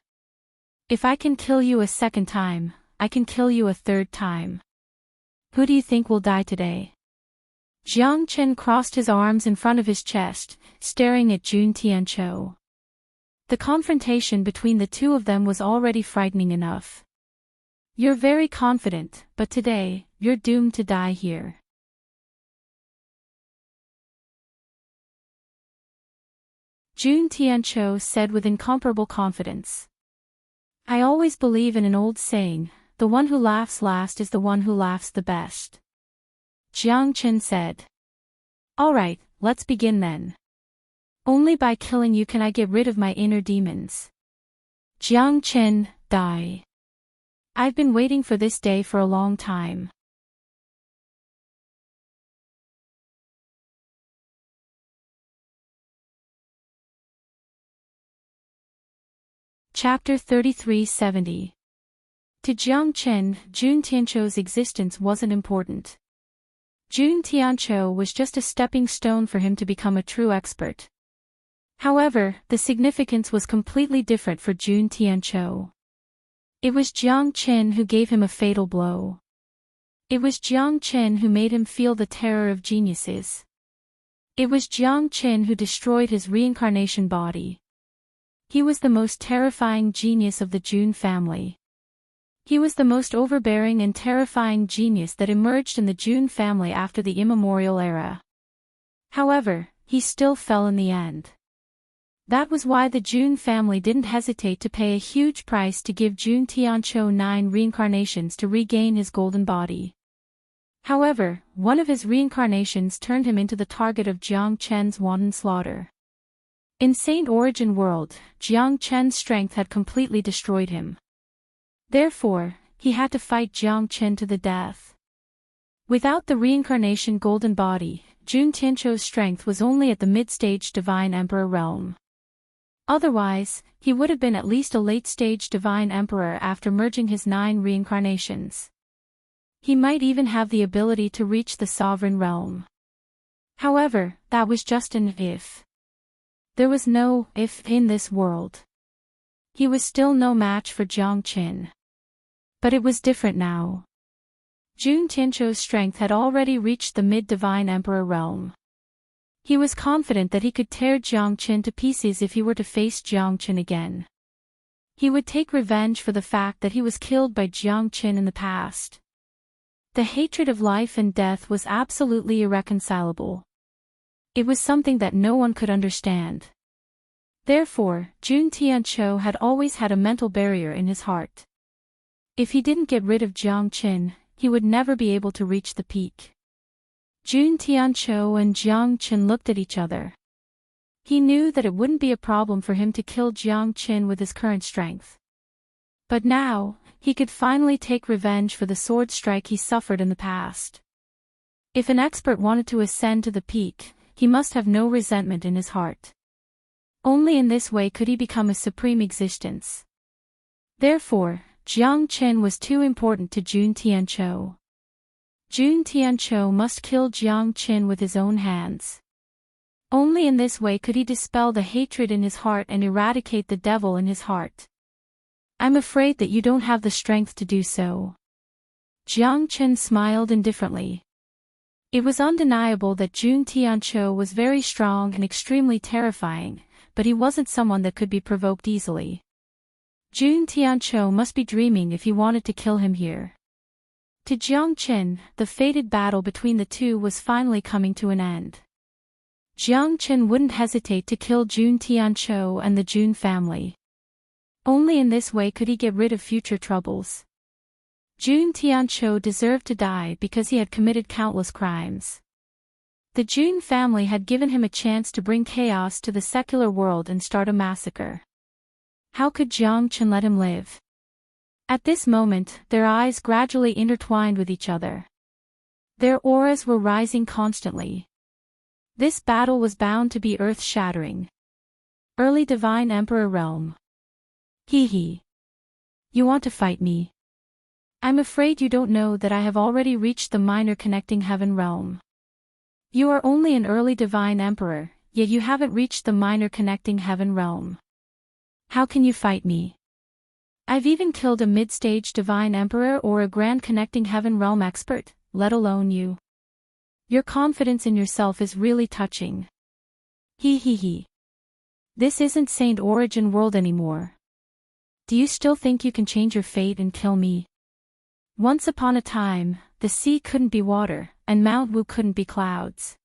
Speaker 1: If I can kill you a second time, I can kill you a third time. Who do you think will die today? Jiang Qin crossed his arms in front of his chest, staring at Jun Tianqiu. The confrontation between the two of them was already frightening enough. You're very confident, but today, you're doomed to die here. Jun Tianqiu said with incomparable confidence. I always believe in an old saying, the one who laughs last is the one who laughs the best. Jiang Chen said. Alright, let's begin then. Only by killing you can I get rid of my inner demons. Jiang Chen, die. I've been waiting for this day for a long time. Chapter 3370. To Jiang Chen, Jun Tianqiu's existence wasn't important. Jun Tianqiu was just a stepping stone for him to become a true expert. However, the significance was completely different for Jun Tianqiu. It was Jiang Chen who gave him a fatal blow. It was Jiang Chen who made him feel the terror of geniuses. It was Jiang Chen who destroyed his reincarnation body. He was the most terrifying genius of the Jun family. He was the most overbearing and terrifying genius that emerged in the Jun family after the immemorial era. However, he still fell in the end. That was why the Jun family didn't hesitate to pay a huge price to give Jun Tianqiu 9 reincarnations to regain his golden body. However, one of his reincarnations turned him into the target of Jiang Chen's wanton slaughter. In Saint Origin World, Jiang Chen's strength had completely destroyed him. Therefore, he had to fight Jiang Chen to the death. Without the reincarnation golden body, Jun Tianqiu's strength was only at the mid-stage Divine Emperor realm. Otherwise, he would have been at least a late-stage Divine Emperor after merging his 9 reincarnations. He might even have the ability to reach the Sovereign Realm. However, that was just an if. There was no if in this world. He was still no match for Jiang Chen. But it was different now. Jun Tianqiu's strength had already reached the mid-Divine Emperor realm. He was confident that he could tear Jiang Chen to pieces if he were to face Jiang Chen again. He would take revenge for the fact that he was killed by Jiang Chen in the past. The hatred of life and death was absolutely irreconcilable. It was something that no one could understand. Therefore, Jun Tianqiu had always had a mental barrier in his heart. If he didn't get rid of Jiang Chen, he would never be able to reach the peak. Jun Tianqiu and Jiang Chen looked at each other. He knew that it wouldn't be a problem for him to kill Jiang Chen with his current strength. But now, he could finally take revenge for the sword strike he suffered in the past. If an expert wanted to ascend to the peak, he must have no resentment in his heart. Only in this way could he become a supreme existence. Therefore, Jiang Chen was too important to Jun Tianqiu. Jun Tianqiu must kill Jiang Chen with his own hands. Only in this way could he dispel the hatred in his heart and eradicate the devil in his heart. I'm afraid that you don't have the strength to do so. Jiang Chen smiled indifferently. It was undeniable that Jun Tianqiu was very strong and extremely terrifying, but he wasn't someone that could be provoked easily. Jun Tianqiu must be dreaming if he wanted to kill him here. To Jiang Chen, the fated battle between the two was finally coming to an end. Jiang Chen wouldn't hesitate to kill Jun Tianqiu and the Jun family. Only in this way could he get rid of future troubles. Jun Tianqiu deserved to die because he had committed countless crimes. The Jun family had given him a chance to bring chaos to the secular world and start a massacre. How could Jiang Chen let him live? At this moment, their eyes gradually intertwined with each other. Their auras were rising constantly. This battle was bound to be earth-shattering. Early Divine Emperor Realm. Hee. You want to fight me? I'm afraid you don't know that I have already reached the minor connecting heaven realm. You are only an early Divine Emperor, yet you haven't reached the minor connecting heaven realm. How can you fight me? I've even killed a mid-stage Divine Emperor or a Grand Connecting Heaven Realm expert, let alone you. Your confidence in yourself is really touching. Hee. This isn't Saint Origin World anymore. Do you still think you can change your fate and kill me? Once upon a time, the sea couldn't be water, and Mount Wu couldn't be clouds.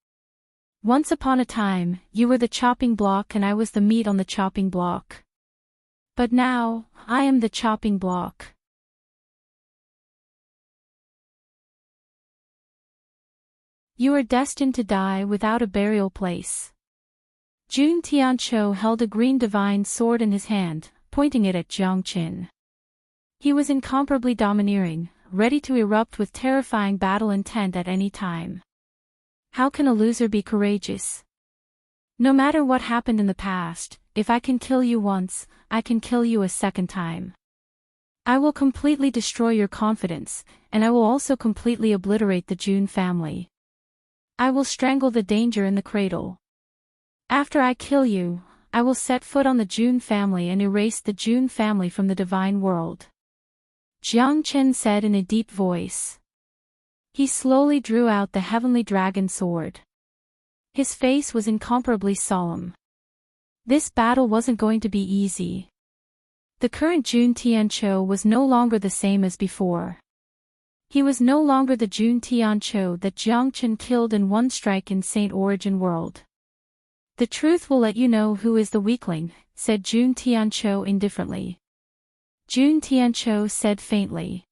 Speaker 1: Once upon a time, you were the chopping block and I was the meat on the chopping block. But now, I am the chopping block. You are destined to die without a burial place. Jun Tianqiu held a green divine sword in his hand, pointing it at Jiang Qin. He was incomparably domineering, ready to erupt with terrifying battle intent at any time. How can a loser be courageous? No matter what happened in the past, if I can kill you once, I can kill you a second time. I will completely destroy your confidence, and I will also completely obliterate the Jun family. I will strangle the danger in the cradle. After I kill you, I will set foot on the Jun family and erase the Jun family from the divine world. Jiang Qin said in a deep voice. He slowly drew out the heavenly dragon sword. His face was incomparably solemn. This battle wasn't going to be easy. The current Jun Tianqiu was no longer the same as before. He was no longer the Jun Tianqiu that Jiang Qin killed in one strike in Saint Origin World. The truth will let you know who is the weakling, said Jun Tianqiu indifferently. Jun Tianqiu said faintly.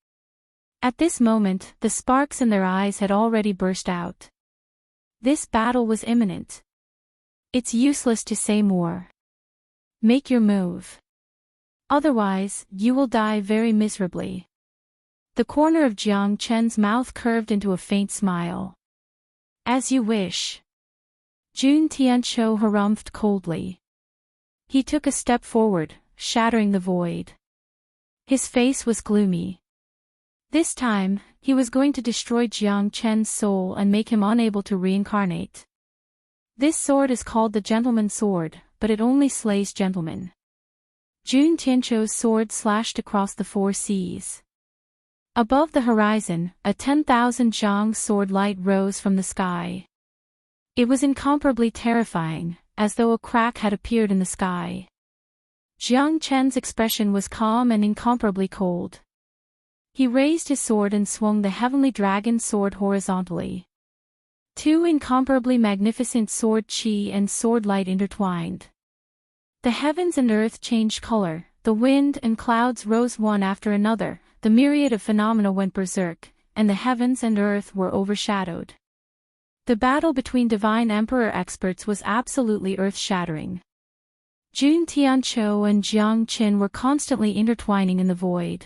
Speaker 1: At this moment, the sparks in their eyes had already burst out. This battle was imminent. It's useless to say more. Make your move. Otherwise, you will die very miserably. The corner of Jiang Chen's mouth curved into a faint smile. As you wish. Jun Tianqiu harumphed coldly. He took a step forward, shattering the void. His face was gloomy. This time, he was going to destroy Jiang Chen's soul and make him unable to reincarnate. This sword is called the Gentleman's Sword, but it only slays gentlemen. Jun Tianqiu's sword slashed across the 4 seas. Above the horizon, a 10,000 zhang sword light rose from the sky. It was incomparably terrifying, as though a crack had appeared in the sky. Jiang Chen's expression was calm and incomparably cold. He raised his sword and swung the heavenly dragon sword horizontally. 2 incomparably magnificent sword chi and sword light intertwined. The heavens and earth changed color, the wind and clouds rose one after another, the myriad of phenomena went berserk, and the heavens and earth were overshadowed. The battle between divine emperor experts was absolutely earth-shattering. Jun Tianqiu and Jiang Qin were constantly intertwining in the void.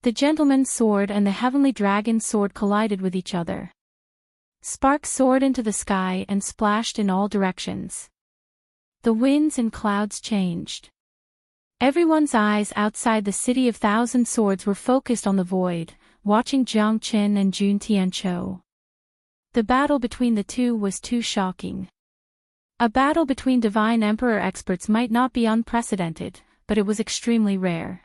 Speaker 1: The gentleman's sword and the heavenly dragon sword collided with each other. Sparks soared into the sky and splashed in all directions. The winds and clouds changed. Everyone's eyes outside the City of Thousand Swords were focused on the void, watching Jiang Qin and Jun Tianqiu. The battle between the two was too shocking. A battle between divine emperor experts might not be unprecedented, but it was extremely rare.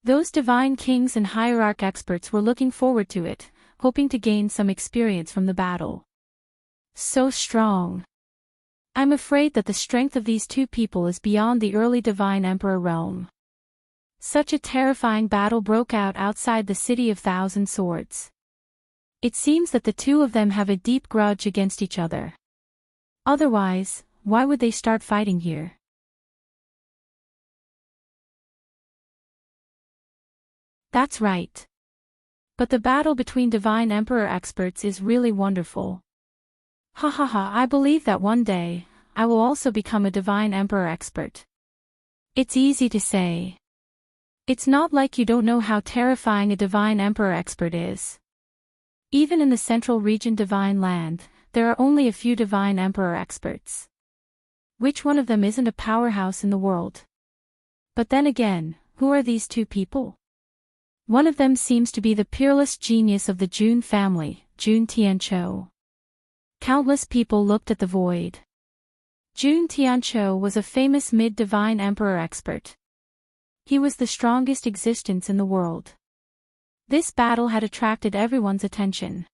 Speaker 1: Those divine kings and hierarch experts were looking forward to it, hoping to gain some experience from the battle. So strong. I'm afraid that the strength of these two people is beyond the early divine emperor realm. Such a terrifying battle broke out outside the City of Thousand Swords. It seems that the two of them have a deep grudge against each other. Otherwise, why would they start fighting here? That's right. But the battle between divine emperor experts is really wonderful. Ha ha ha, I believe that one day, I will also become a divine emperor expert. It's easy to say. It's not like you don't know how terrifying a divine emperor expert is. Even in the central region divine land, there are only a few divine emperor experts. Which one of them isn't a powerhouse in the world? But then again, who are these two people? One of them seems to be the peerless genius of the Jun family, Jun Tianqiu. Countless people looked at the void. Jun Tianqiu was a famous mid-divine emperor expert. He was the strongest existence in the world. This battle had attracted everyone's attention.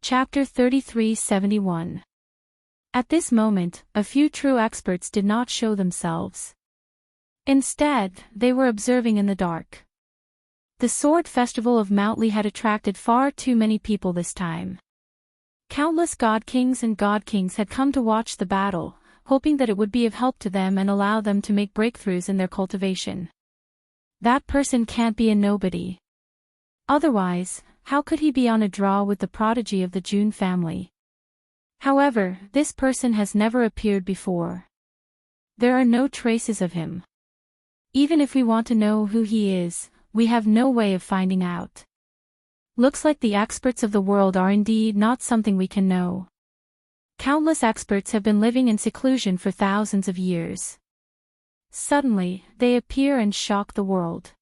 Speaker 1: Chapter 3371. At this moment, a few true experts did not show themselves. Instead, they were observing in the dark. The Sword Festival of Mountly had attracted far too many people this time. Countless god-kings and god-kings had come to watch the battle, hoping that it would be of help to them and allow them to make breakthroughs in their cultivation. That person can't be a nobody. Otherwise, how could he be on a draw with the prodigy of the June family? However, this person has never appeared before. There are no traces of him. Even if we want to know who he is, we have no way of finding out. Looks like the experts of the world are indeed not something we can know. Countless experts have been living in seclusion for thousands of years. Suddenly, they appear and shock the world.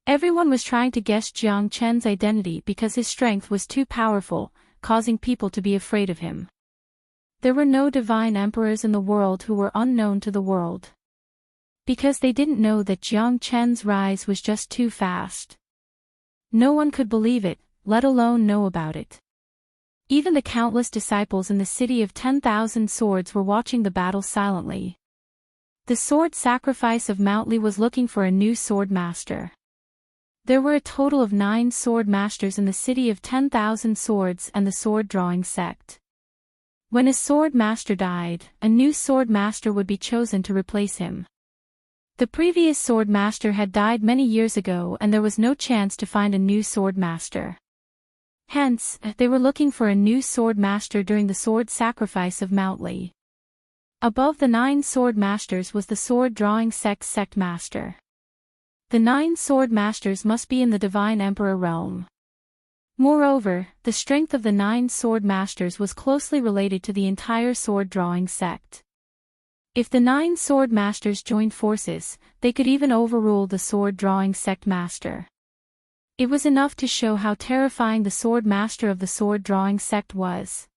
Speaker 1: Everyone was trying to guess Jiang Chen's identity because his strength was too powerful, causing people to be afraid of him. There were no divine emperors in the world who were unknown to the world. Because they didn't know that Jiang Chen's rise was just too fast. No one could believe it, let alone know about it. Even the countless disciples in the city of 10,000 swords were watching the battle silently. The sword sacrifice of Mountly was looking for a new sword master. There were a total of 9 sword masters in the city of 10,000 swords and the sword drawing sect. When a sword master died, a new sword master would be chosen to replace him. The previous sword master had died many years ago and there was no chance to find a new sword master. Hence, they were looking for a new sword master during the sword sacrifice of Mountly. Above the 9 sword masters was the sword drawing sect master. The 9 sword masters must be in the divine emperor realm. Moreover, the strength of the 9 sword masters was closely related to the entire sword drawing sect. If the 9 sword masters joined forces, they could even overrule the sword drawing sect master. It was enough to show how terrifying the sword master of the sword drawing sect was.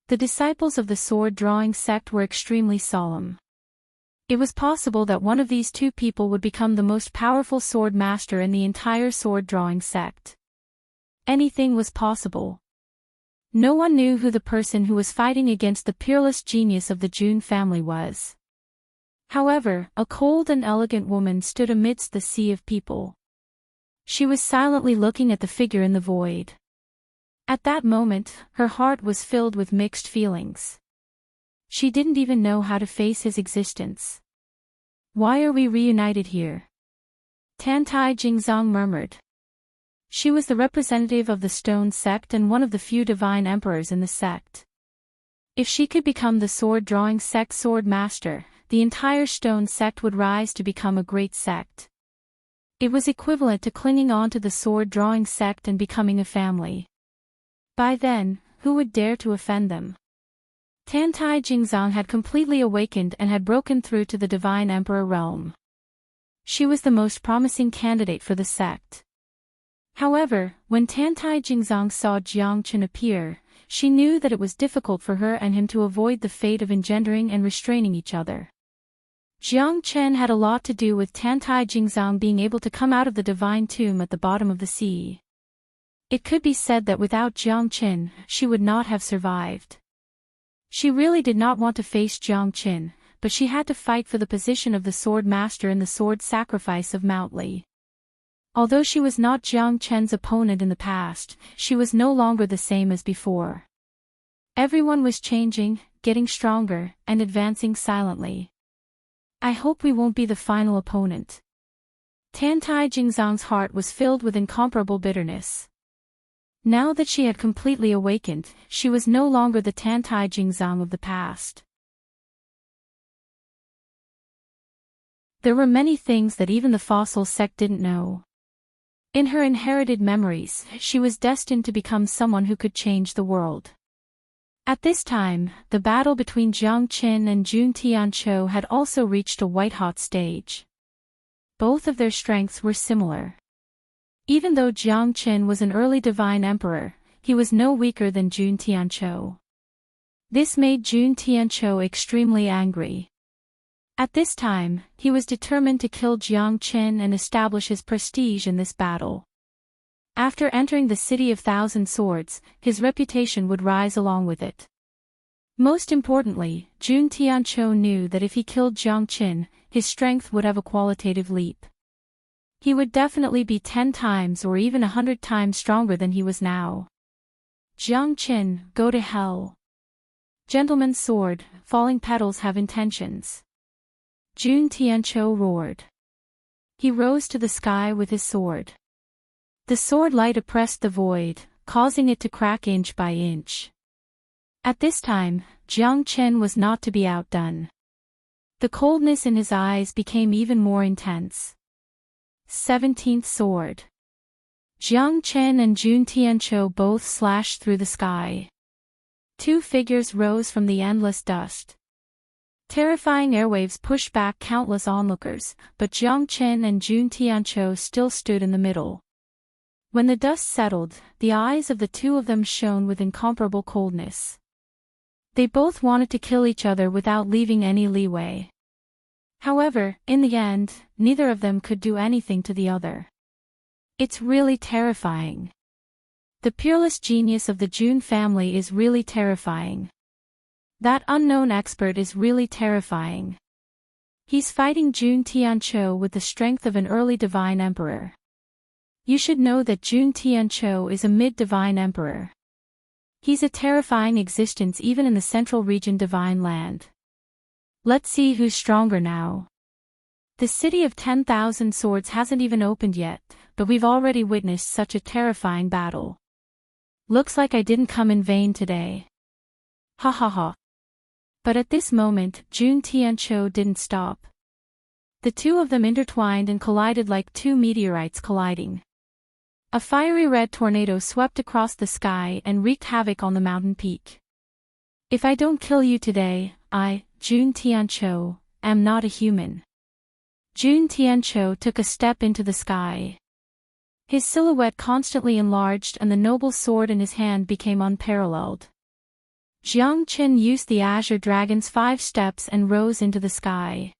Speaker 1: The disciples of the sword drawing sect were extremely solemn. It was possible that one of these 2 people would become the most powerful sword master in the entire sword drawing sect. Anything was possible. No one knew who the person who was fighting against the peerless genius of the June family was. However, a cold and elegant woman stood amidst the sea of people. She was silently looking at the figure in the void. At that moment, her heart was filled with mixed feelings. She didn't even know how to face his existence. "Why are we reunited here?" Tantai Jingzong murmured. She was the representative of the Stone sect and one of the few divine emperors in the sect. If she could become the sword drawing sect sword master, the entire Stone sect would rise to become a great sect. It was equivalent to clinging on to the sword drawing sect and becoming a family. By then, who would dare to offend them? Tantai Jingzong had completely awakened and had broken through to the divine emperor realm. She was the most promising candidate for the sect. However, when Tantai Jingzong saw Jiang Chen appear, she knew that it was difficult for her and him to avoid the fate of engendering and restraining each other. Jiang Chen had a lot to do with Tantai Jingzong being able to come out of the divine tomb at the bottom of the sea. It could be said that without Jiang Chen, she would not have survived. She really did not want to face Jiang Chen, but she had to fight for the position of the sword master in the sword sacrifice of Mountly. Although she was not Jiang Chen's opponent in the past, she was no longer the same as before. Everyone was changing, getting stronger, and advancing silently. "I hope we won't be the final opponent." Tantai Jingzong's heart was filled with incomparable bitterness. Now that she had completely awakened, she was no longer the Tantai Jingzong of the past. There were many things that even the fossil sect didn't know. In her inherited memories, she was destined to become someone who could change the world. At this time, the battle between Jiang Chen and Jun Tianqiu had also reached a white-hot stage. Both of their strengths were similar. Even though Jiang Chen was an early divine emperor, he was no weaker than Jun Tianqiu. This made Jun Tianqiu extremely angry. At this time, he was determined to kill Jiang Chen and establish his prestige in this battle. After entering the City of Thousand Swords, his reputation would rise along with it. Most importantly, Jun Tianqiu knew that if he killed Jiang Qin, his strength would have a qualitative leap. He would definitely be 10 times or even 100 times stronger than he was now. Jiang Qin, go to hell. Gentleman's sword, falling petals have intentions. Jun Tianqiu roared. He rose to the sky with his sword. The sword light oppressed the void, causing it to crack inch by inch. At this time, Jiang Qin was not to be outdone. The coldness in his eyes became even more intense. 17th Sword. Jiang Qin and Jun Tianqiu both slashed through the sky. Two figures rose from the endless dust. Terrifying airwaves pushed back countless onlookers, but Jiang Qin and Jun Tianqiu still stood in the middle. When the dust settled, the eyes of the two of them shone with incomparable coldness. They both wanted to kill each other without leaving any leeway. However, in the end, neither of them could do anything to the other. It's really terrifying. The peerless genius of the Jun family is really terrifying. That unknown expert is really terrifying. He's fighting Jun Tianqiu with the strength of an early divine emperor. You should know that Jun Tianqiu is a mid-divine emperor. He's a terrifying existence even in the central region divine land. Let's see who's stronger now. The City of 10,000 Swords hasn't even opened yet, but we've already witnessed such a terrifying battle. Looks like I didn't come in vain today. Ha ha ha. But at this moment, Jun Tianqiu didn't stop. The two of them intertwined and collided like two meteorites colliding. A fiery red tornado swept across the sky and wreaked havoc on the mountain peak. If I don't kill you today, I, Jun Tianqiu, am not a human. Jun Tianqiu took a step into the sky. His silhouette constantly enlarged and the noble sword in his hand became unparalleled. Jiang Qin used the azure dragon's 5 steps and rose into the sky.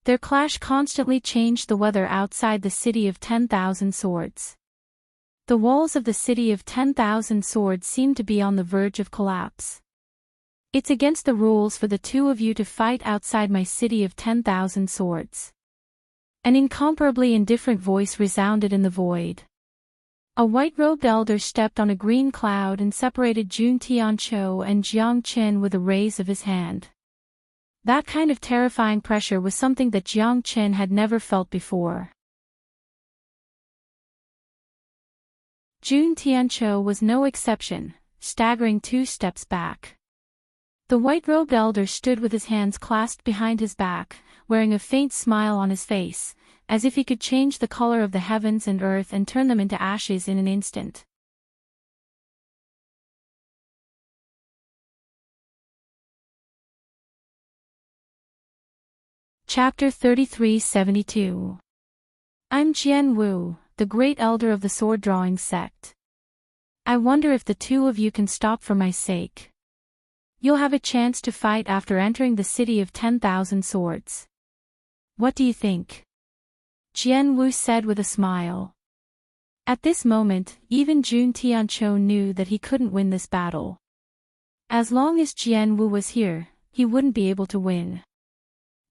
Speaker 1: Their clash constantly changed the weather outside the City of 10,000 Swords. The walls of the City of 10,000 Swords seemed to be on the verge of collapse. It's against the rules for the two of you to fight outside my City of 10,000 Swords. An incomparably indifferent voice resounded in the void. A white-robed elder stepped on a green cloud and separated Jun Tianqiu and Jiang Qin with a raise of his hand. That kind of terrifying pressure was something that Jiang Qin had never felt before. Jun Tianqiu was no exception, staggering 2 steps back. The white-robed elder stood with his hands clasped behind his back, wearing a faint smile on his face, as if he could change the color of the heavens and earth and turn them into ashes in an instant. Chapter 3372. I'm Jian Wu, the great elder of the sword-drawing sect. I wonder if the two of you can stop for my sake. You'll have a chance to fight after entering the City of 10,000 Swords. What do you think? Jian Wu said with a smile. At this moment, even Jun Tianqiu knew that he couldn't win this battle. As long as Jian Wu was here, he wouldn't be able to win.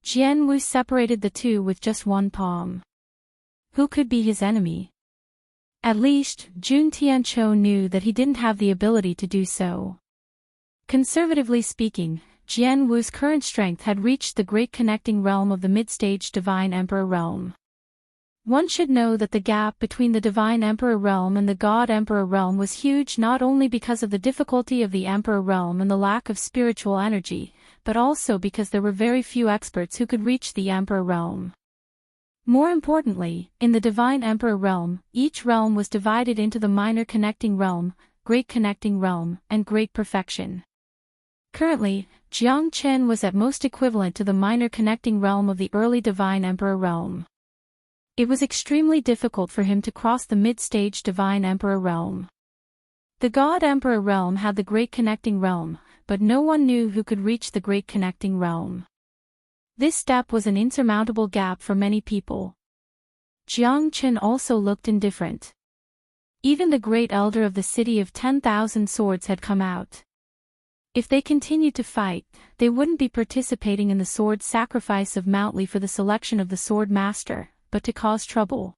Speaker 1: Jian Wu separated the two with just one palm. Who could be his enemy? At least, Jun Tianqiu knew that he didn't have the ability to do so. Conservatively speaking, Jian Wu's current strength had reached the great connecting realm of the mid-stage Divine Emperor realm. One should know that the gap between the Divine Emperor realm and the God Emperor realm was huge not only because of the difficulty of the Emperor realm and the lack of spiritual energy, but also because there were very few experts who could reach the Emperor realm. More importantly, in the Divine Emperor realm, each realm was divided into the Minor Connecting Realm, Great Connecting Realm, and Great Perfection. Currently, Jiang Qin was at most equivalent to the Minor Connecting Realm of the early Divine Emperor realm. It was extremely difficult for him to cross the mid-stage Divine Emperor realm. The God Emperor realm had the Great Connecting Realm, but no one knew who could reach the Great Connecting Realm. This step was an insurmountable gap for many people. Jiang Qin also looked indifferent. Even the great elder of the city of 10,000 swords had come out. If they continued to fight, they wouldn't be participating in the sword sacrifice of Mountly for the selection of the sword master, but to cause trouble.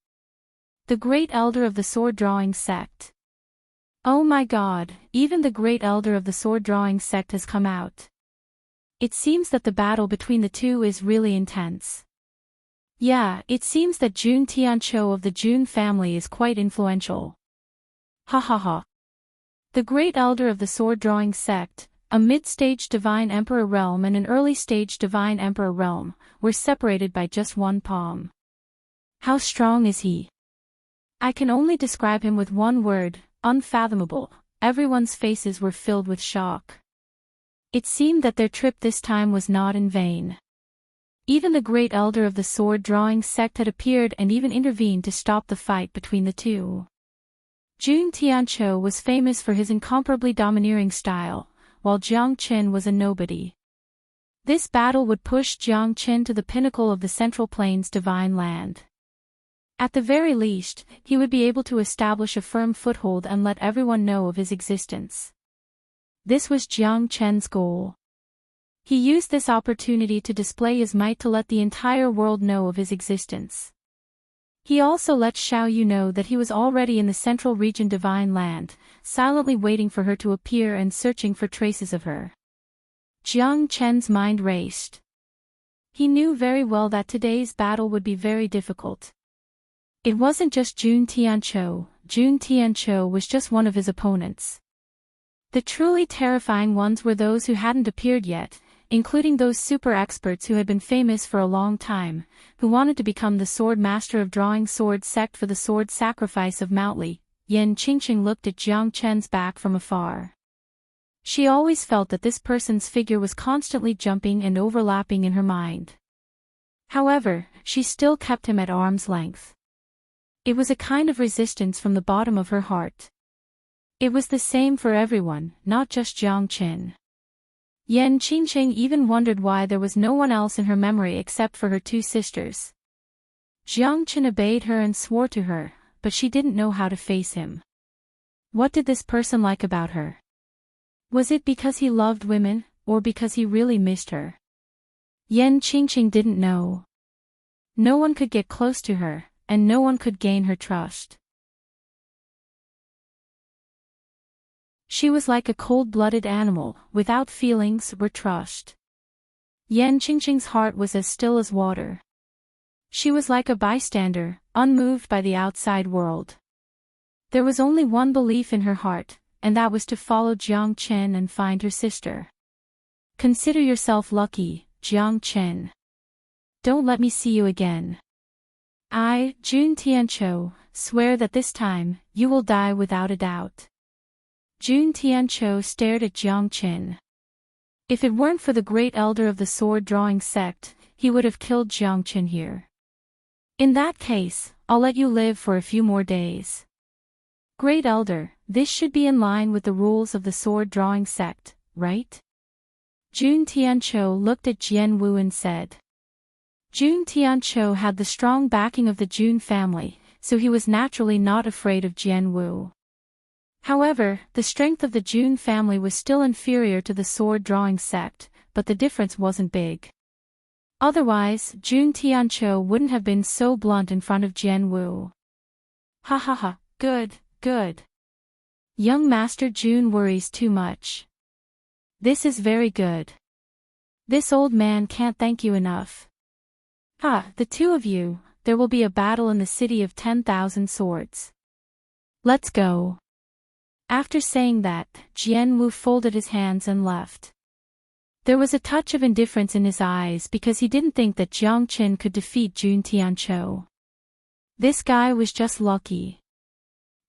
Speaker 1: The great elder of the sword-drawing sect. Oh my God, even the great elder of the sword-drawing sect has come out. It seems that the battle between the two is really intense. Yeah, it seems that Jun Tianqiu of the Jun family is quite influential. Ha ha ha. The great elder of the sword-drawing sect, a mid-stage divine emperor realm and an early-stage divine emperor realm, were separated by just one palm. How strong is he? I can only describe him with one word, unfathomable. Everyone's faces were filled with shock. It seemed that their trip this time was not in vain. Even the great elder of the sword-drawing sect had appeared and even intervened to stop the fight between the two. Jun Tianqiu was famous for his incomparably domineering style, while Jiang Qin was a nobody. This battle would push Jiang Qin to the pinnacle of the Central Plains divine land. At the very least, he would be able to establish a firm foothold and let everyone know of his existence. This was Jiang Qin's goal. He used this opportunity to display his might to let the entire world know of his existence. He also let Xiao Yu know that he was already in the Central Region divine land, silently waiting for her to appear and searching for traces of her. Jiang Qin's mind raced. He knew very well that today's battle would be very difficult. It wasn't just Jun Tianqiu was just one of his opponents. The truly terrifying ones were those who hadn't appeared yet, including those super experts who had been famous for a long time, who wanted to become the sword master of drawing sword sect for the sword sacrifice of Mountly. Yan Qingqing looked at Jiang Qin's back from afar. She always felt that this person's figure was constantly jumping and overlapping in her mind. However, she still kept him at arm's length. It was a kind of resistance from the bottom of her heart. It was the same for everyone, not just Jiang Qin. Yan Qingqing even wondered why there was no one else in her memory except for her two sisters. Jiang Qin obeyed her and swore to her, but she didn't know how to face him. What did this person like about her? Was it because he loved women, or because he really missed her? Yan Qingqing didn't know. No one could get close to her, and no one could gain her trust. She was like a cold-blooded animal, without feelings or trust. Yan Qingqing's heart was as still as water. She was like a bystander, unmoved by the outside world. There was only one belief in her heart, and that was to follow Jiang Qin and find her sister. Consider yourself lucky, Jiang Qin. Don't let me see you again. I, Jun Tianqiu, swear that this time, you will die without a doubt. Jun Tianqiu stared at Jiang Qin. If it weren't for the great elder of the sword-drawing sect, he would have killed Jiang Qin here. In that case, I'll let you live for a few more days. Great elder, this should be in line with the rules of the sword-drawing sect, right? Jun Tianqiu looked at Jian Wu and said. Jun Tianqiu had the strong backing of the Jun family, so he was naturally not afraid of Jian Wu. However, the strength of the Jun family was still inferior to the sword-drawing sect, but the difference wasn't big. Otherwise, Jun Tianqiu wouldn't have been so blunt in front of Jian Wu. Ha ha ha, good, good. Young Master Jun worries too much. This is very good. This old man can't thank you enough. The two of you, there will be a battle in the city of 10,000 swords. Let's go. After saying that, Jian Wu folded his hands and left. There was a touch of indifference in his eyes because he didn't think that Jiang Qin could defeat Jun Tianqiu. This guy was just lucky.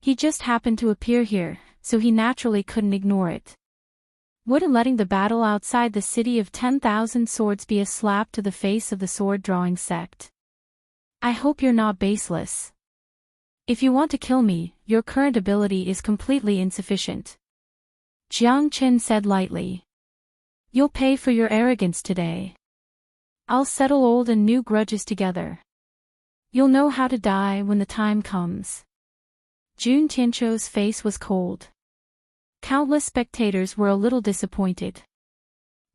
Speaker 1: He just happened to appear here, so he naturally couldn't ignore it. Wouldn't letting the battle outside the city of 10,000 swords be a slap to the face of the sword-drawing sect? I hope you're not baseless. If you want to kill me, your current ability is completely insufficient. Jiang Qin said lightly. You'll pay for your arrogance today. I'll settle old and new grudges together. You'll know how to die when the time comes. Jun Tiancho's face was cold. Countless spectators were a little disappointed.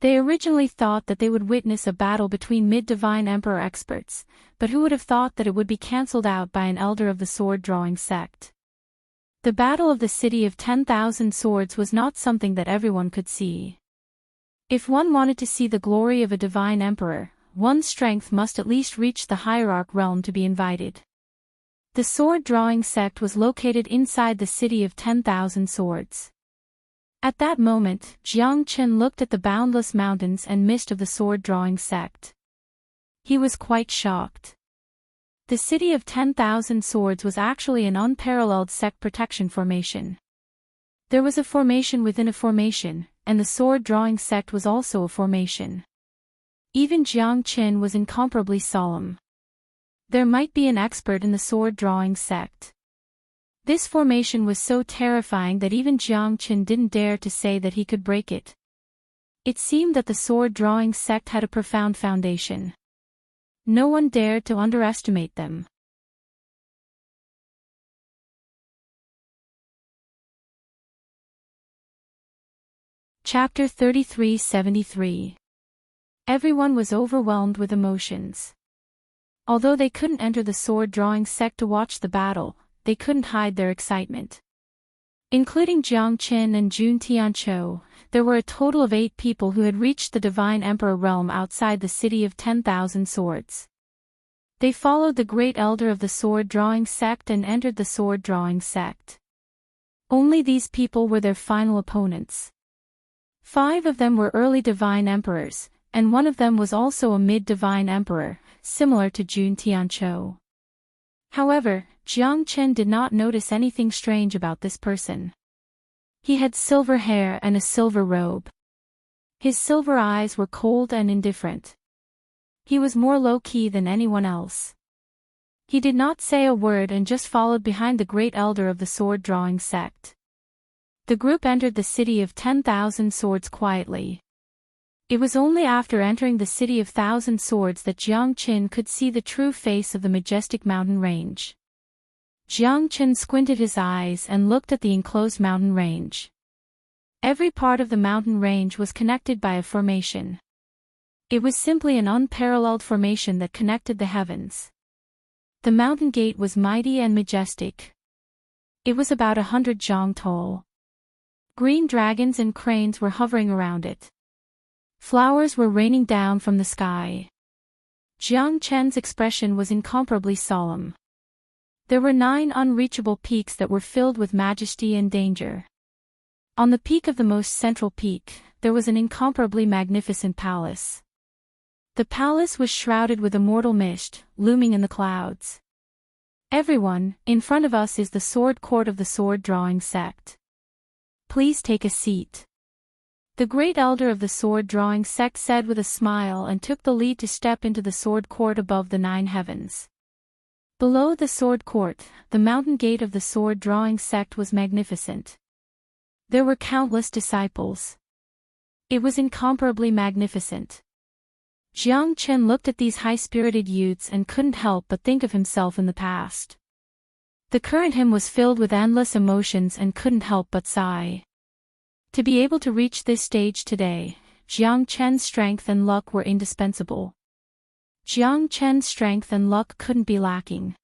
Speaker 1: They originally thought that they would witness a battle between mid-divine emperor experts, but who would have thought that it would be cancelled out by an elder of the sword-drawing sect? The Battle of the City of 10,000 Swords was not something that everyone could see. If one wanted to see the glory of a divine emperor, one's strength must at least reach the hierarch realm to be invited. The sword-drawing sect was located inside the City of 10,000 Swords. At that moment, Jiang Chen looked at the boundless mountains and mist of the sword-drawing sect. He was quite shocked. The City of 10,000 Swords was actually an unparalleled sect protection formation. There was a formation within a formation, and the sword-drawing sect was also a formation. Even Jiang Chen was incomparably solemn. There might be an expert in the sword-drawing sect. This formation was so terrifying that even Jiang Chen didn't dare to say that he could break it. It seemed that the sword-drawing sect had a profound foundation. No one dared to underestimate them. Chapter 33-73. Everyone was overwhelmed with emotions. Although they couldn't enter the sword-drawing sect to watch the battle, they couldn't hide their excitement. Including Jiang Chen and Jun Tiancho, there were a total of 8 people who had reached the Divine Emperor realm outside the City of 10,000 Swords. They followed the great elder of the sword-drawing sect and entered the sword-drawing sect. Only these people were their final opponents. 5 of them were early divine emperors, and one of them was also a mid-divine emperor, similar to Jun Tiancho. However, Jiang Chen did not notice anything strange about this person. He had silver hair and a silver robe. His silver eyes were cold and indifferent. He was more low-key than anyone else. He did not say a word and just followed behind the great elder of the sword-drawing sect. The group entered the City of 10,000 Swords quietly. It was only after entering the City of 1,000 Swords that Jiang Chen could see the true face of the majestic mountain range. Jiang Chen squinted his eyes and looked at the enclosed mountain range. Every part of the mountain range was connected by a formation. It was simply an unparalleled formation that connected the heavens. The mountain gate was mighty and majestic. It was about 100 zhang tall. Green dragons and cranes were hovering around it. Flowers were raining down from the sky. Jiang Chen's expression was incomparably solemn. There were 9 unreachable peaks that were filled with majesty and danger. On the peak of the most central peak, there was an incomparably magnificent palace. The palace was shrouded with immortal mist, looming in the clouds. Everyone, in front of us is the sword court of the sword-drawing sect. Please take a seat. The great elder of the sword-drawing sect said with a smile and took the lead to step into the sword court above the 9 heavens. Below the sword court, the mountain gate of the sword-drawing sect was magnificent. There were countless disciples. It was incomparably magnificent. Jiang Chen looked at these high-spirited youths and couldn't help but think of himself in the past. The current him was filled with endless emotions and couldn't help but sigh. To be able to reach this stage today, Jiang Chen's strength and luck were indispensable. Jiang Chen's strength and luck couldn't be lacking.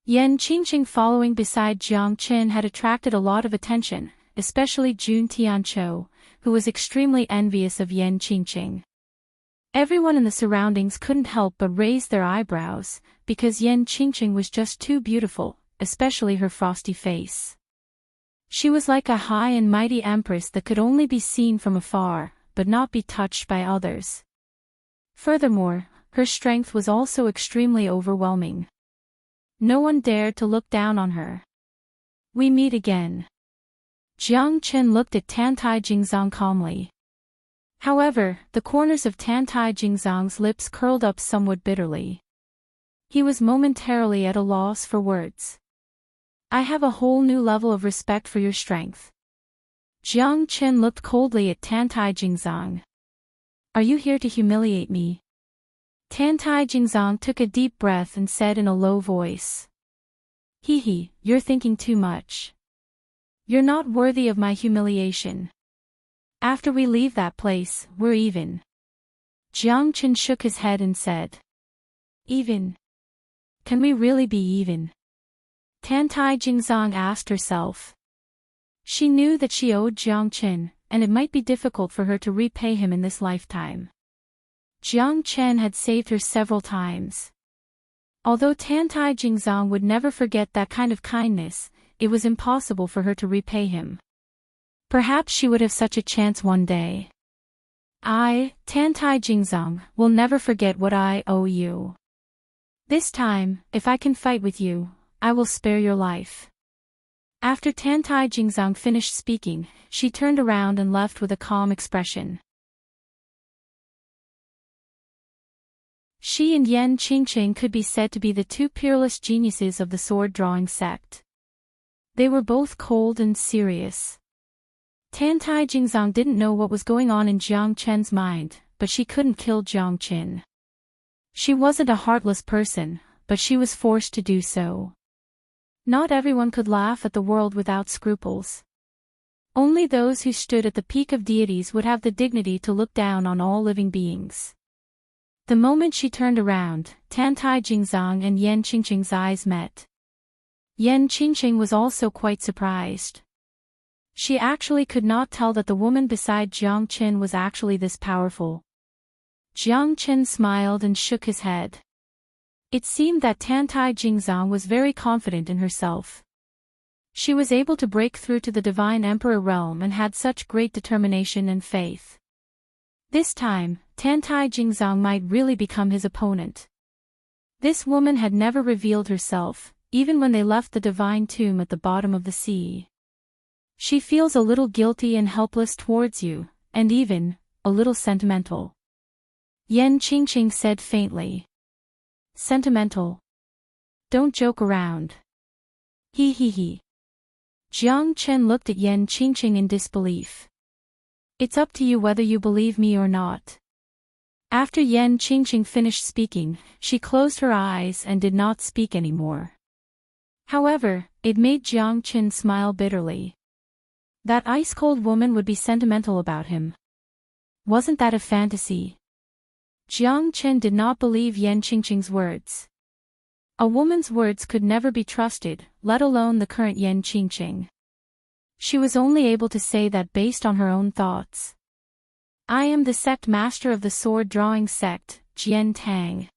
Speaker 1: Yan Qingqing following beside Jiang Chen had attracted a lot of attention, especially Jun Tiancho, who was extremely envious of Yan Qingqing. Everyone in the surroundings couldn't help but raise their eyebrows, because Yan Qingqing was just too beautiful, especially her frosty face. She was like a high and mighty empress that could only be seen from afar, but not be touched by others. Furthermore, her strength was also extremely overwhelming. No one dared to look down on her. We meet again. Jiang Chen looked at Tantai Jingzang calmly. However, the corners of Tantai Jingzang's lips curled up somewhat bitterly. He was momentarily at a loss for words. I have a whole new level of respect for your strength. Jiang Chen looked coldly at Tantai Jingzang. Are you here to humiliate me? Tantai Jingzang took a deep breath and said in a low voice. Hee, you're thinking too much. You're not worthy of my humiliation. After we leave that place, we're even. Jiang Chen shook his head and said. Even? Can we really be even? Tantai Jingzong asked herself. She knew that she owed Jiang Chen, and it might be difficult for her to repay him in this lifetime. Jiang Chen had saved her several times. Although Tantai Jingzong would never forget that kind of kindness, it was impossible for her to repay him. Perhaps she would have such a chance one day. I, Tantai Jingzong, will never forget what I owe you. This time, if I can fight with you, I will spare your life. After Tantai Jingzong finished speaking, she turned around and left with a calm expression. She and Yan Qingqing could be said to be the two peerless geniuses of the sword-drawing sect. They were both cold and serious. Tantai Jingzong didn't know what was going on in Jiang Chen's mind, but she couldn't kill Jiang Chen. She wasn't a heartless person, but she was forced to do so. Not everyone could laugh at the world without scruples. Only those who stood at the peak of deities would have the dignity to look down on all living beings. The moment she turned around, Tantai Jingzong and Yan Qingqing's eyes met. Yan Qingqing was also quite surprised. She actually could not tell that the woman beside Jiang Chen was actually this powerful. Jiang Chen smiled and shook his head. It seemed that Tantai Jingzong was very confident in herself. She was able to break through to the Divine Emperor realm and had such great determination and faith. This time, Tantai Jingzong might really become his opponent. This woman had never revealed herself, even when they left the divine tomb at the bottom of the sea. She feels a little guilty and helpless towards you, and even, a little sentimental. Yan Qingqing said faintly. Sentimental? Don't joke around. He. Jiang Chen looked at Yan Qingqing in disbelief. It's up to you whether you believe me or not. After Yan Qingqing finished speaking, she closed her eyes and did not speak anymore. However, it made Jiang Chen smile bitterly. That ice-cold woman would be sentimental about him. Wasn't that a fantasy? Jiang Chen did not believe Yan Qingqing's words. A woman's words could never be trusted, let alone the current Yan Qingqing. She was only able to say that based on her own thoughts. I am the sect master of the sword-drawing sect, Jian Tang.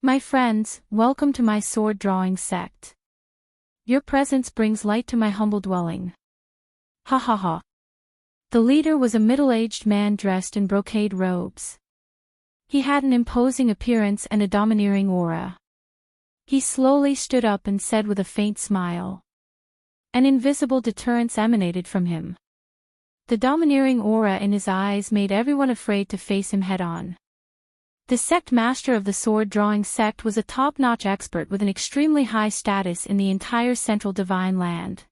Speaker 1: My friends, welcome to my sword-drawing sect. Your presence brings light to my humble dwelling. Ha ha ha. The leader was a middle-aged man dressed in brocade robes. He had an imposing appearance and a domineering aura. He slowly stood up and said with a faint smile. An invisible deterrence emanated from him. The domineering aura in his eyes made everyone afraid to face him head-on. The sect master of the sword-drawing sect was a top-notch expert with an extremely high status in the entire central divine land.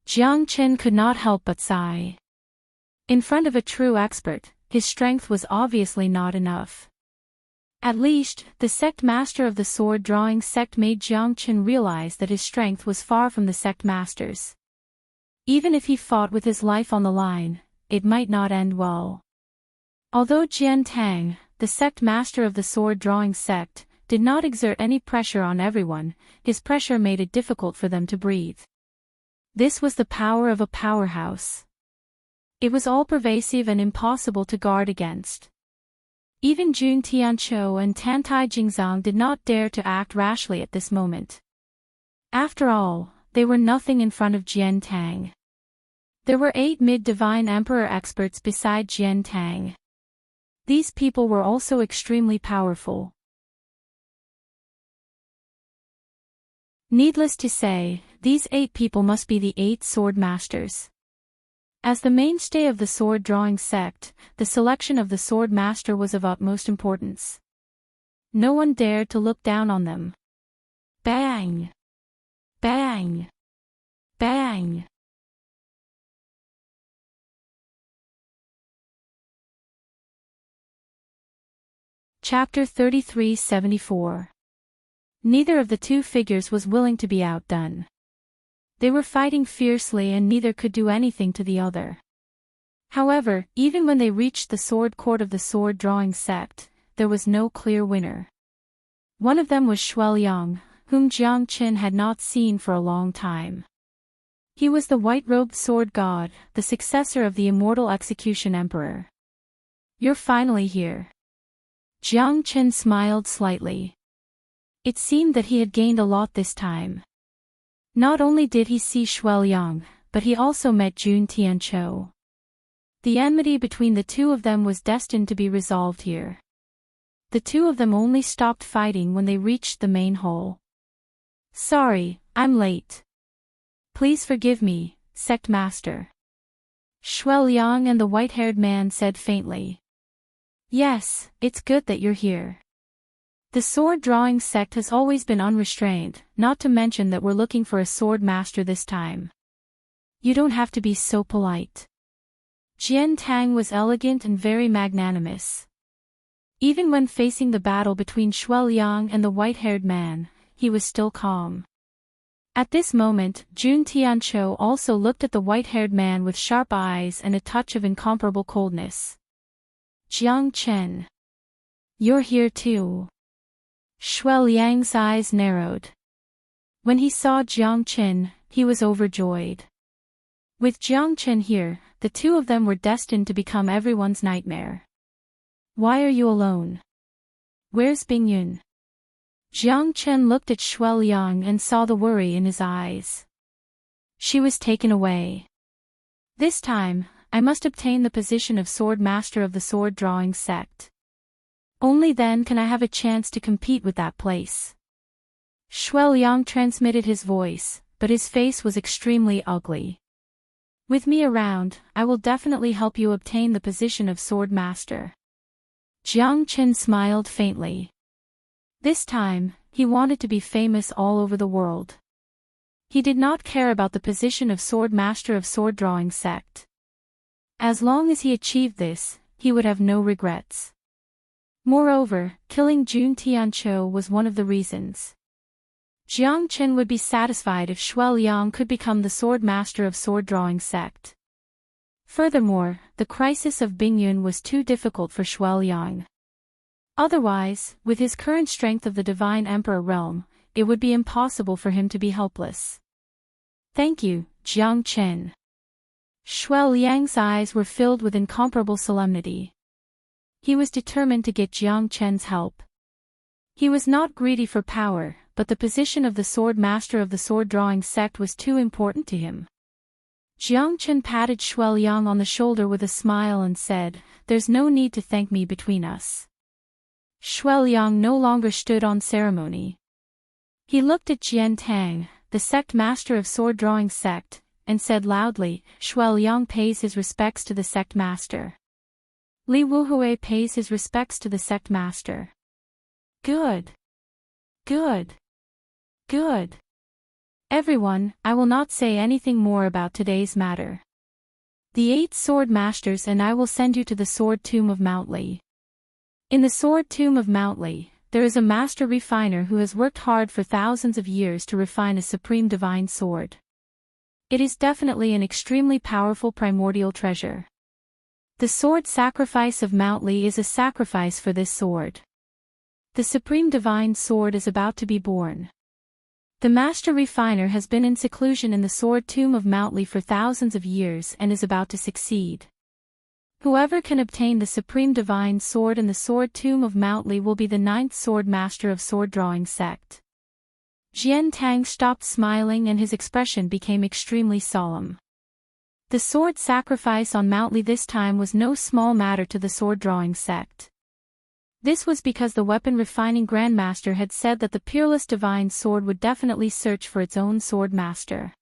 Speaker 1: Jiang Chen could not help but sigh. In front of a true expert, his strength was obviously not enough. At least, the sect master of the sword-drawing sect made Jiang Chen realize that his strength was far from the sect master's. Even if he fought with his life on the line, it might not end well. Although Jian Tang, the sect master of the sword-drawing sect, did not exert any pressure on everyone, his pressure made it difficult for them to breathe. This was the power of a powerhouse. It was all-pervasive and impossible to guard against. Even Jun Tianqiu and Tantai Jingzong did not dare to act rashly at this moment. After all, they were nothing in front of Jian Tang. There were 8 mid-divine emperor experts beside Jian Tang. These people were also extremely powerful. Needless to say, these 8 people must be the 8 sword masters. As the mainstay of the sword-drawing sect, the selection of the sword master was of utmost importance. No one dared to look down on them. Bang! Bang! Bang! Chapter 3374. Neither of the two figures was willing to be outdone. They were fighting fiercely and neither could do anything to the other. However, even when they reached the sword court of the sword-drawing sect, there was no clear winner. One of them was Shueliang, whom Jiang Qin had not seen for a long time. He was the white-robed sword god, the successor of the immortal execution emperor. "You're finally here." Jiang Qin smiled slightly. It seemed that he had gained a lot this time. Not only did he see Shueliang, but he also met Jun Tianqiu. The enmity between the two of them was destined to be resolved here. The two of them only stopped fighting when they reached the main hall. "Sorry, I'm late. Please forgive me, sect master." Shueliang and the white-haired man said faintly. "Yes, it's good that you're here. The sword-drawing sect has always been unrestrained, not to mention that we're looking for a sword master this time. You don't have to be so polite." Jian Tang was elegant and very magnanimous. Even when facing the battle between Shueliang and the white-haired man, he was still calm. At this moment, Jun Tianqiu also looked at the white-haired man with sharp eyes and a touch of incomparable coldness. "Jiang Chen. You're here too." Shueliang's eyes narrowed. When he saw Jiang Chen, he was overjoyed. With Jiang Chen here, the two of them were destined to become everyone's nightmare. "Why are you alone? Where's Bingyun?" Jiang Chen looked at Shueliang and saw the worry in his eyes. "She was taken away. This time, I must obtain the position of sword master of the sword-drawing sect. Only then can I have a chance to compete with that place." Shueliang transmitted his voice, but his face was extremely ugly. "With me around, I will definitely help you obtain the position of sword master." Jiang Chen smiled faintly. This time, he wanted to be famous all over the world. He did not care about the position of sword master of sword-drawing sect. As long as he achieved this, he would have no regrets. Moreover, killing Jun Tianqiu was one of the reasons. Jiang Chen would be satisfied if Shueliang could become the sword master of sword-drawing sect. Furthermore, the crisis of Bingyun was too difficult for Shueliang. Otherwise, with his current strength of the Divine Emperor realm, it would be impossible for him to be helpless. "Thank you, Jiang Chen." Shueliang's eyes were filled with incomparable solemnity. He was determined to get Jiang Chen's help. He was not greedy for power, but the position of the sword master of the sword-drawing sect was too important to him. Jiang Chen patted Shueliang on the shoulder with a smile and said, "There's no need to thank me between us." Shueliang no longer stood on ceremony. He looked at Jian Tang, the sect master of sword-drawing sect, and said loudly, "Shueliang pays his respects to the sect master." Li Wuhui pays his respects to the sect master. Good. Good. Good. Everyone, I will not say anything more about today's matter. The 8 sword masters and I will send you to the sword tomb of Mount Li. In the sword tomb of Mount Li, there is a master refiner who has worked hard for thousands of years to refine a supreme divine sword. It is definitely an extremely powerful primordial treasure. The sword sacrifice of Mount Li is a sacrifice for this sword. The supreme divine sword is about to be born. The master refiner has been in seclusion in the sword tomb of Mount Li for thousands of years and is about to succeed. Whoever can obtain the supreme divine sword in the sword tomb of Mount Li will be the 9th sword master of sword-drawing sect. Jian Tang stopped smiling and his expression became extremely solemn. The sword sacrifice on Mount Li this time was no small matter to the sword-drawing sect. This was because the weapon-refining Grandmaster had said that the peerless divine sword would definitely search for its own sword master.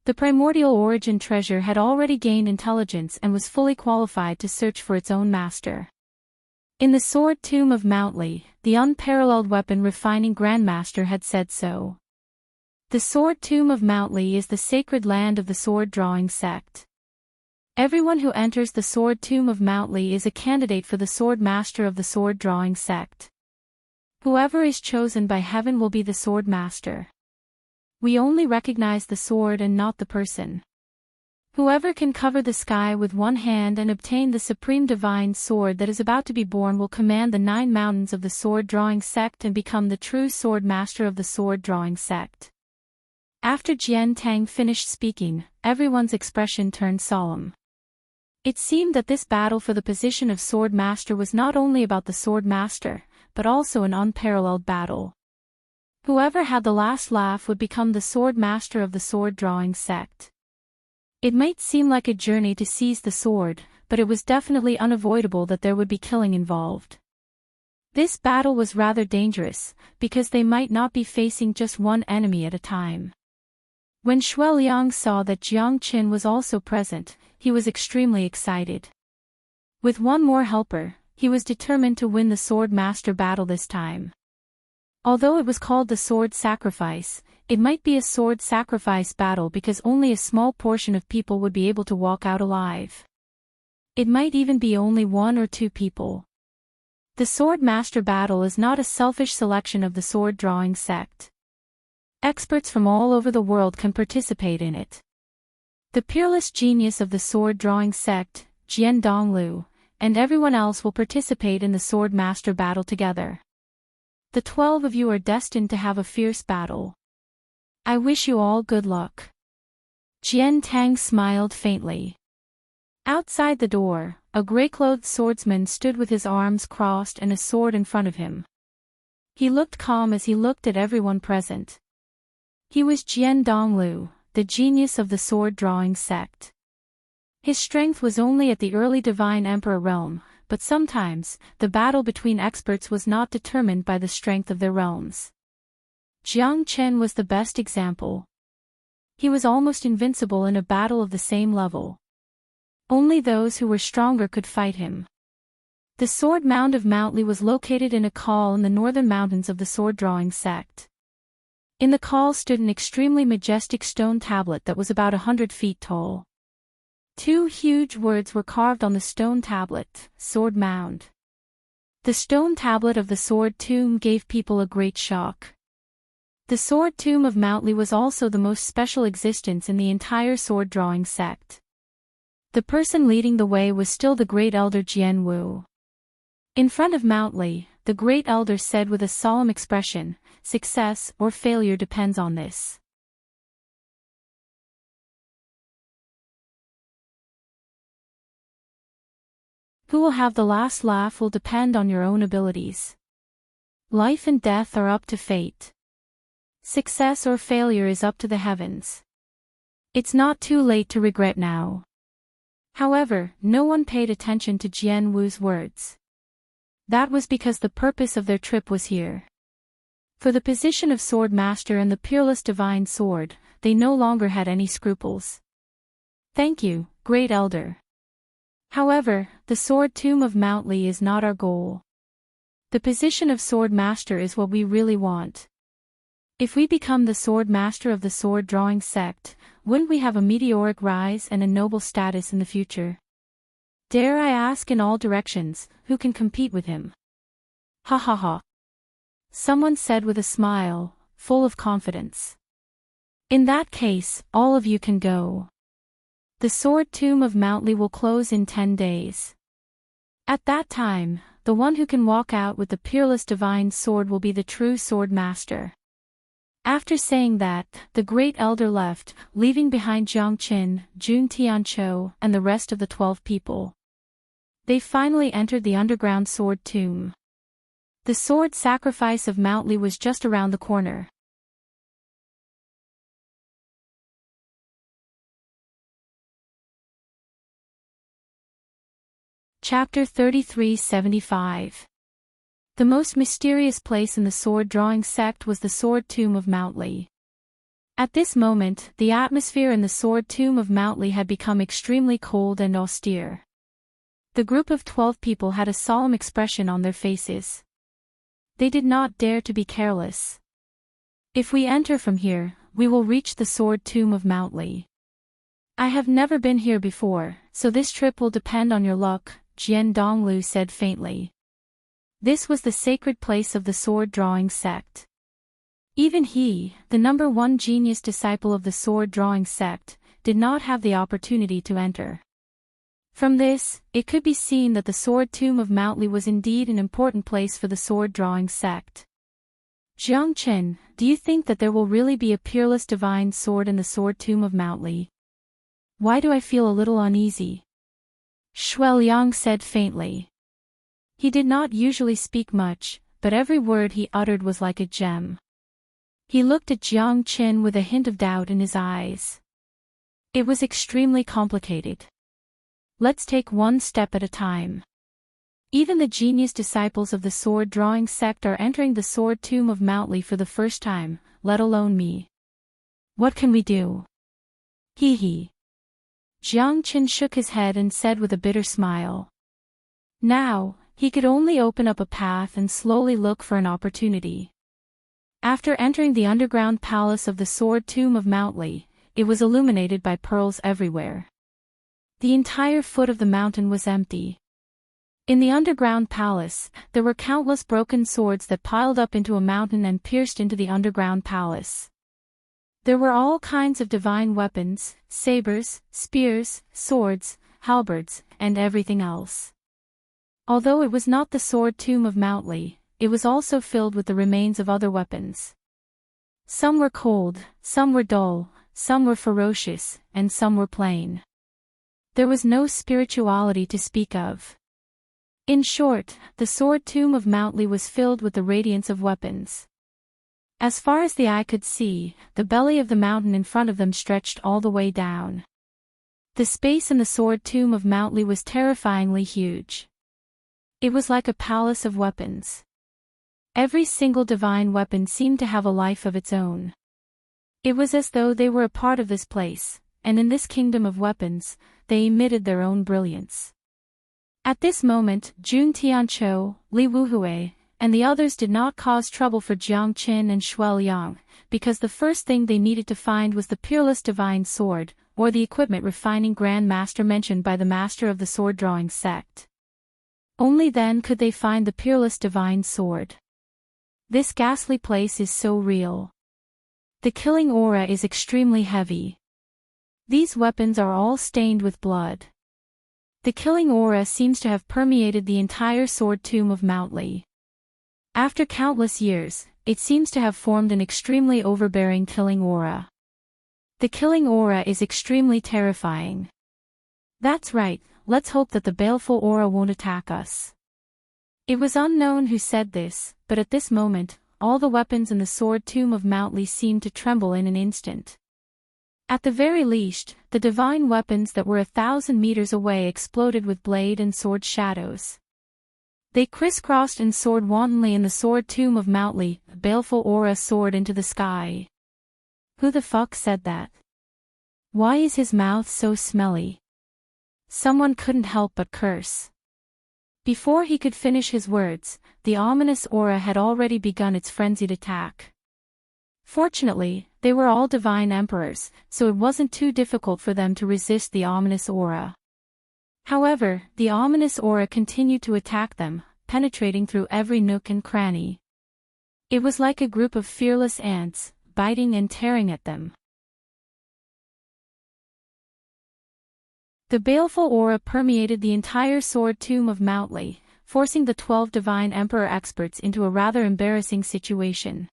Speaker 1: The primordial origin treasure had already gained intelligence and was fully qualified to search for its own master. In the sword tomb of Mount Li, the unparalleled weapon-refining Grandmaster had said so. The sword tomb of Mount Li is the sacred land of the sword-drawing sect. Everyone who enters the sword tomb of Mount Lee is a candidate for the sword master of the sword drawing sect. Whoever is chosen by heaven will be the sword master. We only recognize the sword and not the person. Whoever can cover the sky with one hand and obtain the supreme divine sword that is about to be born will command the 9 mountains of the sword drawing sect and become the true sword master of the sword drawing sect. After Jian Tang finished speaking, everyone's expression turned solemn. It seemed that this battle for the position of sword master was not only about the sword master, but also an unparalleled battle. Whoever had the last laugh would become the sword master of the sword drawing sect. It might seem like a journey to seize the sword, but it was definitely unavoidable that there would be killing involved. This battle was rather dangerous, because they might not be facing just one enemy at a time. When Shui Liang saw that Jiang Qin was also present, he was extremely excited. With one more helper, he was determined to win the sword master battle this time. Although it was called the sword sacrifice, it might be a sword sacrifice battle because only a small portion of people would be able to walk out alive. It might even be only 1 or 2 people. The sword master battle is not a selfish selection of the sword drawing sect. Experts from all over the world can participate in it. The peerless genius of the sword drawing sect, Jian Donglu, and everyone else will participate in the sword master battle together. The 12 of you are destined to have a fierce battle. I wish you all good luck. Jian Tang smiled faintly. Outside the door, a grey-clothed swordsman stood with his arms crossed and a sword in front of him. He looked calm as he looked at everyone present. He was Jian Donglu, the genius of the sword drawing sect. His strength was only at the early divine emperor realm, but sometimes, the battle between experts was not determined by the strength of their realms. Jiang Chen was the best example. He was almost invincible in a battle of the same level. Only those who were stronger could fight him. The sword mound of Mount Lee was located in a col in the northern mountains of the sword drawing sect. In the col stood an extremely majestic stone tablet that was about 100 feet tall. 2 huge words were carved on the stone tablet, Sword Mound. The stone tablet of the sword tomb gave people a great shock. The sword tomb of Mount Lee was also the most special existence in the entire sword drawing sect. The person leading the way was still the great elder Jian Wu. In front of Mount Lee, the great elder said with a solemn expression, "Success or failure depends on this. Who will have the last laugh will depend on your own abilities. Life and death are up to fate. Success or failure is up to the heavens. It's not too late to regret now." However, no one paid attention to Jian Wu's words. That was because the purpose of their trip was here. For the position of sword master and the peerless divine sword, they no longer had any scruples. "Thank you, great elder. However, the sword tomb of Mount Lee is not our goal. The position of sword master is what we really want. If we become the sword master of the sword drawing sect, wouldn't we have a meteoric rise and a noble status in the future? Dare I ask in all directions, who can compete with him?" "Ha ha ha," someone said with a smile, full of confidence. "In that case, all of you can go. The sword tomb of Mount Lee will close in 10 days. At that time, the one who can walk out with the peerless divine sword will be the true sword master." After saying that, the great elder left, leaving behind Jiang Qin, Jun Tianqiu, and the rest of the 12 people. They finally entered the underground sword tomb. The sword sacrifice of Mount Lee was just around the corner. Chapter 3375. The most mysterious place in the sword drawing sect was the sword tomb of Mount Lee. At this moment, the atmosphere in the sword tomb of Mount Lee had become extremely cold and austere. The group of 12 people had a solemn expression on their faces. They did not dare to be careless. "If we enter from here, we will reach the sword tomb of Mount Lee. I have never been here before, So this trip will depend on your luck, Jian Donglu said faintly. This was the sacred place of the sword-drawing sect. Even he, the number one genius disciple of the sword-drawing sect, did not have the opportunity to enter. From this, it could be seen that the sword tomb of Mount Li was indeed an important place for the sword-drawing sect. Jiang Qin, do you think that there will really be a peerless divine sword in the sword tomb of Mount Li? Why do I feel a little uneasy? Shuai Liang said faintly. He did not usually speak much, but every word he uttered was like a gem. He looked at Jiang Qin with a hint of doubt in his eyes. It was extremely complicated. Let's take one step at a time. Even the genius disciples of the sword-drawing sect are entering the sword tomb of Mount Li for the first time, let alone me. What can we do? Hee hee. Jiang Qin shook his head and said with a bitter smile. Now, he could only open up a path and slowly look for an opportunity. After entering the underground palace of the sword tomb of Mount Li, it was illuminated by pearls everywhere. The entire foot of the mountain was empty. In the underground palace, there were countless broken swords that piled up into a mountain and pierced into the underground palace. There were all kinds of divine weapons, sabers, spears, swords, halberds, and everything else. Although it was not the sword tomb of Mount Li, it was also filled with the remains of other weapons. Some were cold, some were dull, some were ferocious, and some were plain. There was no spirituality to speak of. In short, the sword tomb of Mount Li was filled with the radiance of weapons. As far as the eye could see, the belly of the mountain in front of them stretched all the way down. The space in the sword tomb of Mount Li was terrifyingly huge. It was like a palace of weapons. Every single divine weapon seemed to have a life of its own. It was as though they were a part of this place, and in this kingdom of weapons, they emitted their own brilliance. At this moment, Jun Tianqiu, Li Wuhui, and the others did not cause trouble for Jiang Qin and Shuai Liang, because the first thing they needed to find was the peerless divine sword, or the equipment refining Grand Master mentioned by the master of the sword-drawing sect. Only then could they find the peerless divine sword. This ghastly place is so real. The killing aura is extremely heavy. These weapons are all stained with blood. The killing aura seems to have permeated the entire sword tomb of Mount Li. After countless years, it seems to have formed an extremely overbearing killing aura. The killing aura is extremely terrifying. That's right, let's hope that the baleful aura won't attack us. It was unknown who said this, but at this moment, all the weapons in the sword tomb of Mount Li seemed to tremble in an instant. At the very least, the divine weapons that were 1,000 meters away exploded with blade and sword shadows. They crisscrossed and soared wantonly in the sword tomb of Mount Li. The baleful aura soared into the sky. Who the fuck said that? Why is his mouth so smelly? Someone couldn't help but curse. Before he could finish his words, the ominous aura had already begun its frenzied attack. Fortunately, they were all divine emperors, so it wasn't too difficult for them to resist the ominous aura. However, the ominous aura continued to attack them, penetrating through every nook and cranny. It was like a group of fearless ants, biting and tearing at them. The baleful aura permeated the entire sword tomb of Mount Li, forcing the 12 divine emperor experts into a rather embarrassing situation.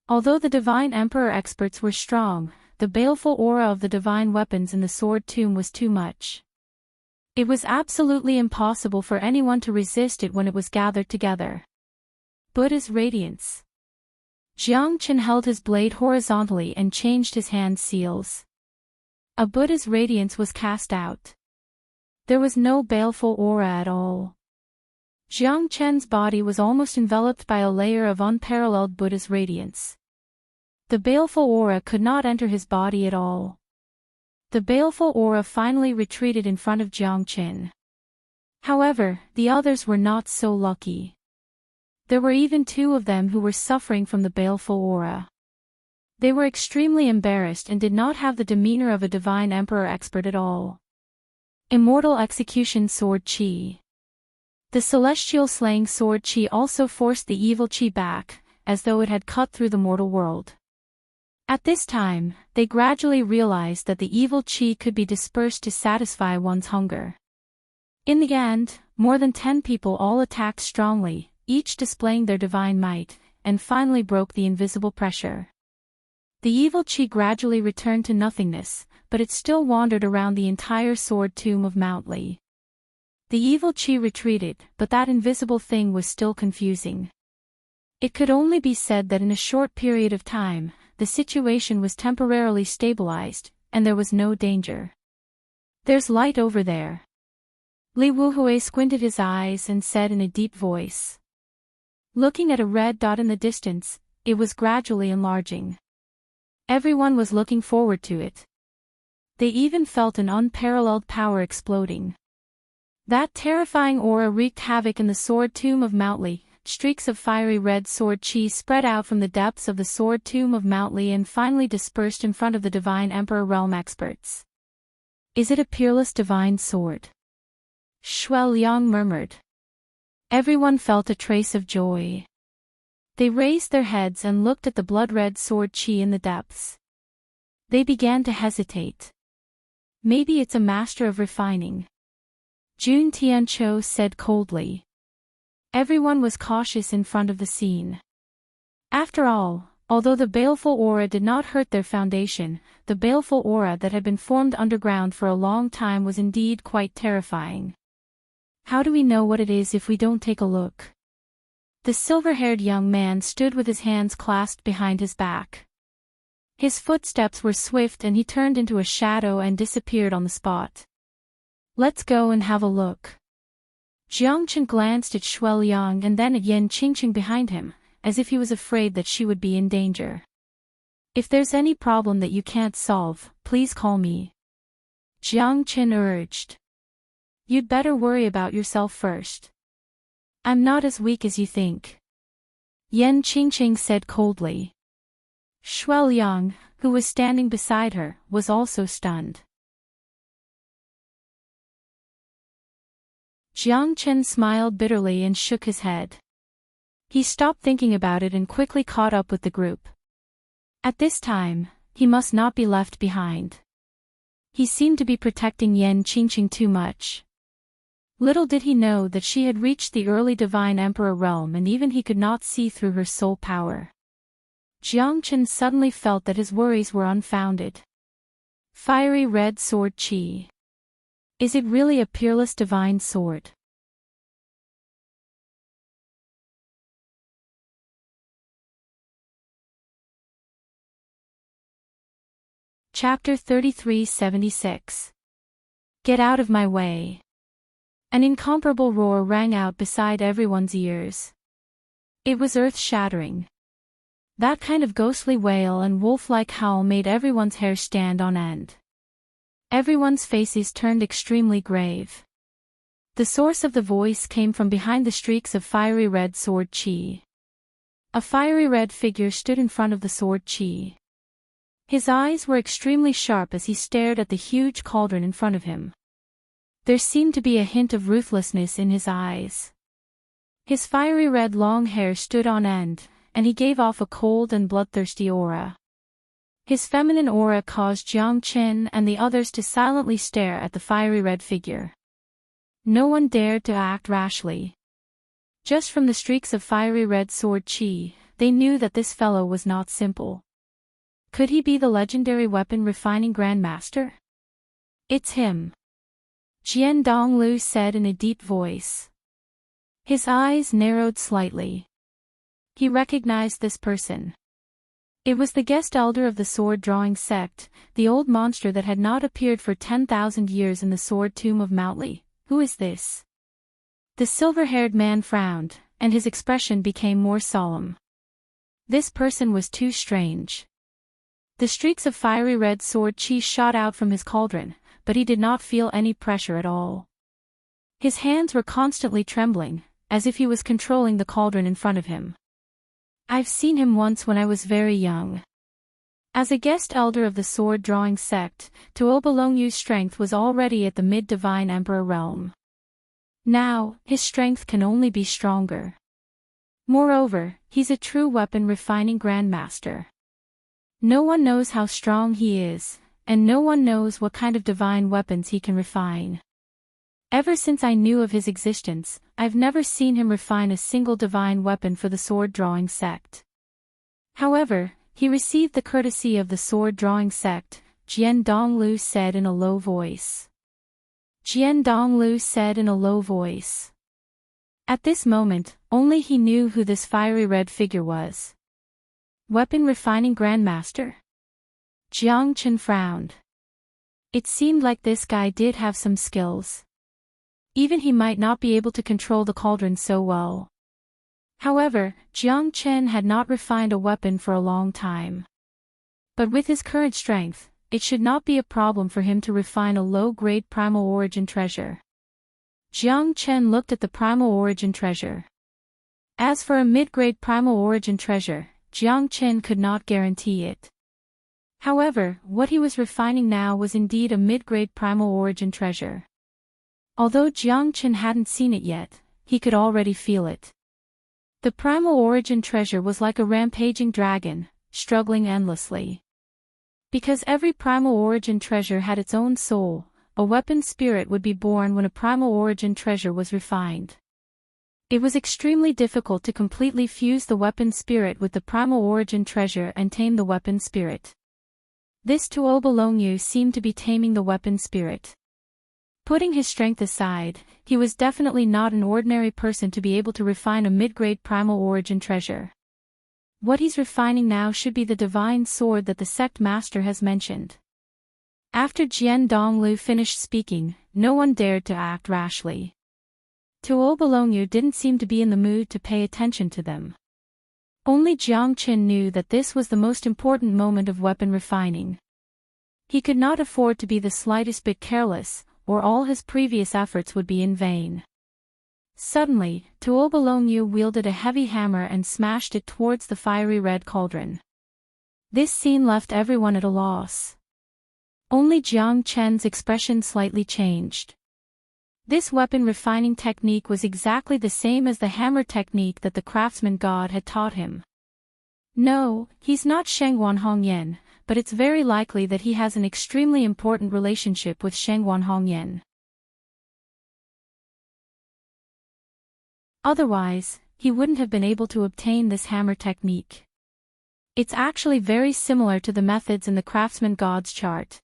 Speaker 1: Although the divine emperor experts were strong, the baleful aura of the divine weapons in the sword tomb was too much. It was absolutely impossible for anyone to resist it when it was gathered together. Buddha's radiance. Jiang Qin held his blade horizontally and changed his hand seals. A Buddha's radiance was cast out. There was no baleful aura at all. Jiang Qin's body was almost enveloped by a layer of unparalleled Buddha's radiance. The baleful aura could not enter his body at all. The baleful aura finally retreated in front of Jiang Qin. However, the others were not so lucky. There were even 2 of them who were suffering from the baleful aura. They were extremely embarrassed and did not have the demeanor of a divine emperor expert at all. Immortal execution sword chi. The celestial slaying sword chi also forced the evil chi back, as though it had cut through the mortal world. At this time, they gradually realized that the evil chi could be dispersed to satisfy one's hunger. In the end, more than 10 people all attacked strongly, each displaying their divine might, and finally broke the invisible pressure. The evil chi gradually returned to nothingness, but it still wandered around the entire sword tomb of Mount Li. The evil chi retreated, but that invisible thing was still confusing. It could only be said that in a short period of time, the situation was temporarily stabilized, and there was no danger. "There's light over there." Li Wuhui squinted his eyes and said in a deep voice. Looking at a red dot in the distance, it was gradually enlarging. Everyone was looking forward to it. They even felt an unparalleled power exploding. That terrifying aura wreaked havoc in the sword tomb of Mount Li. Streaks of fiery red sword chi spread out from the depths of the sword tomb of Mount Li and finally dispersed in front of the divine emperor realm experts. "Is it a peerless divine sword?" Shuai Liang murmured. Everyone felt a trace of joy. They raised their heads and looked at the blood-red sword chi in the depths. They began to hesitate. "Maybe it's a master of refining," Jun Tianqiu said coldly. Everyone was cautious in front of the scene. After all, although the baleful aura did not hurt their foundation, the baleful aura that had been formed underground for a long time was indeed quite terrifying. "How do we know what it is if we don't take a look?" The silver-haired young man stood with his hands clasped behind his back. His footsteps were swift and he turned into a shadow and disappeared on the spot. "Let's go and have a look." Jiang Chen glanced at Shuai Liang and then at Yan Qingqing behind him, as if he was afraid that she would be in danger. "If there's any problem that you can't solve, please call me," Jiang Chen urged. "You'd better worry about yourself first. I'm not as weak as you think," Yan Qingqing said coldly. Shuai Liang, who was standing beside her, was also stunned. Jiang Chen smiled bitterly and shook his head. He stopped thinking about it and quickly caught up with the group. At this time, he must not be left behind. He seemed to be protecting Yan Qingqing too much. Little did he know that she had reached the early divine emperor realm and even he could not see through her soul power. Jiang Chen suddenly felt that his worries were unfounded. Fiery red sword chi. Is it really a peerless divine sword? Chapter 3376. Get out of my way. An incomparable roar rang out beside everyone's ears. It was earth-shattering. That kind of ghostly wail and wolf-like howl made everyone's hair stand on end. Everyone's faces turned extremely grave. The source of the voice came from behind the streaks of fiery red sword chi. A fiery red figure stood in front of the sword chi. His eyes were extremely sharp as he stared at the huge cauldron in front of him. There seemed to be a hint of ruthlessness in his eyes. His fiery red long hair stood on end, and he gave off a cold and bloodthirsty aura. His feminine aura caused Jiang Chen and the others to silently stare at the fiery red figure. No one dared to act rashly. Just from the streaks of fiery red sword chi, they knew that this fellow was not simple. Could he be the legendary weapon refining Grandmaster? It's him, Jian Donglu said in a deep voice. His eyes narrowed slightly. He recognized this person. It was the guest elder of the sword-drawing sect, the old monster that had not appeared for 10,000 years in the sword tomb of Mount Li. Who is this? The silver-haired man frowned, and his expression became more solemn. This person was too strange. The streaks of fiery red sword chi shot out from his cauldron, but he did not feel any pressure at all. His hands were constantly trembling, as if he was controlling the cauldron in front of him. I've seen him once when I was very young. As a guest elder of the sword-drawing sect, Tuobalongyu's strength was already at the mid-divine emperor realm. Now, his strength can only be stronger. Moreover, he's a true weapon-refining grandmaster. No one knows how strong he is, and no one knows what kind of divine weapons he can refine. Ever since I knew of his existence, I've never seen him refine a single divine weapon for the sword-drawing sect. However, he received the courtesy of the sword-drawing sect, Jian Donglu said in a low voice. Jian Donglu said in a low voice. At this moment, only he knew who this fiery red figure was. Weapon-refining grandmaster? Jiang Chen frowned. It seemed like this guy did have some skills. Even he might not be able to control the cauldron so well. However, Jiang Chen had not refined a weapon for a long time. But with his current strength, it should not be a problem for him to refine a low-grade primal origin treasure. Jiang Chen looked at the primal origin treasure. As for a mid-grade primal origin treasure, Jiang Chen could not guarantee it. However, what he was refining now was indeed a mid-grade primal origin treasure. Although Jiang Chen hadn't seen it yet, he could already feel it. The primal origin treasure was like a rampaging dragon, struggling endlessly. Because every primal origin treasure had its own soul, a weapon spirit would be born when a primal origin treasure was refined. It was extremely difficult to completely fuse the weapon spirit with the primal origin treasure and tame the weapon spirit. This Tuobalongyu seemed to be taming the weapon spirit. Putting his strength aside, he was definitely not an ordinary person to be able to refine a mid-grade primal origin treasure. What he's refining now should be the divine sword that the sect master has mentioned. After Jian Donglu finished speaking, no one dared to act rashly. Tuobalongyu didn't seem to be in the mood to pay attention to them. Only Jiang Chen knew that this was the most important moment of weapon refining. He could not afford to be the slightest bit careless, or all his previous efforts would be in vain. Suddenly, Tuobalongyu wielded a heavy hammer and smashed it towards the fiery red cauldron. This scene left everyone at a loss. Only Jiang Chen's expression slightly changed. This weapon refining technique was exactly the same as the hammer technique that the craftsman god had taught him. No, he's not Shengguan Hongyan, but it's very likely that he has an extremely important relationship with Shengguan Hongyan. Otherwise, he wouldn't have been able to obtain this hammer technique. It's actually very similar to the methods in the craftsman god's chart.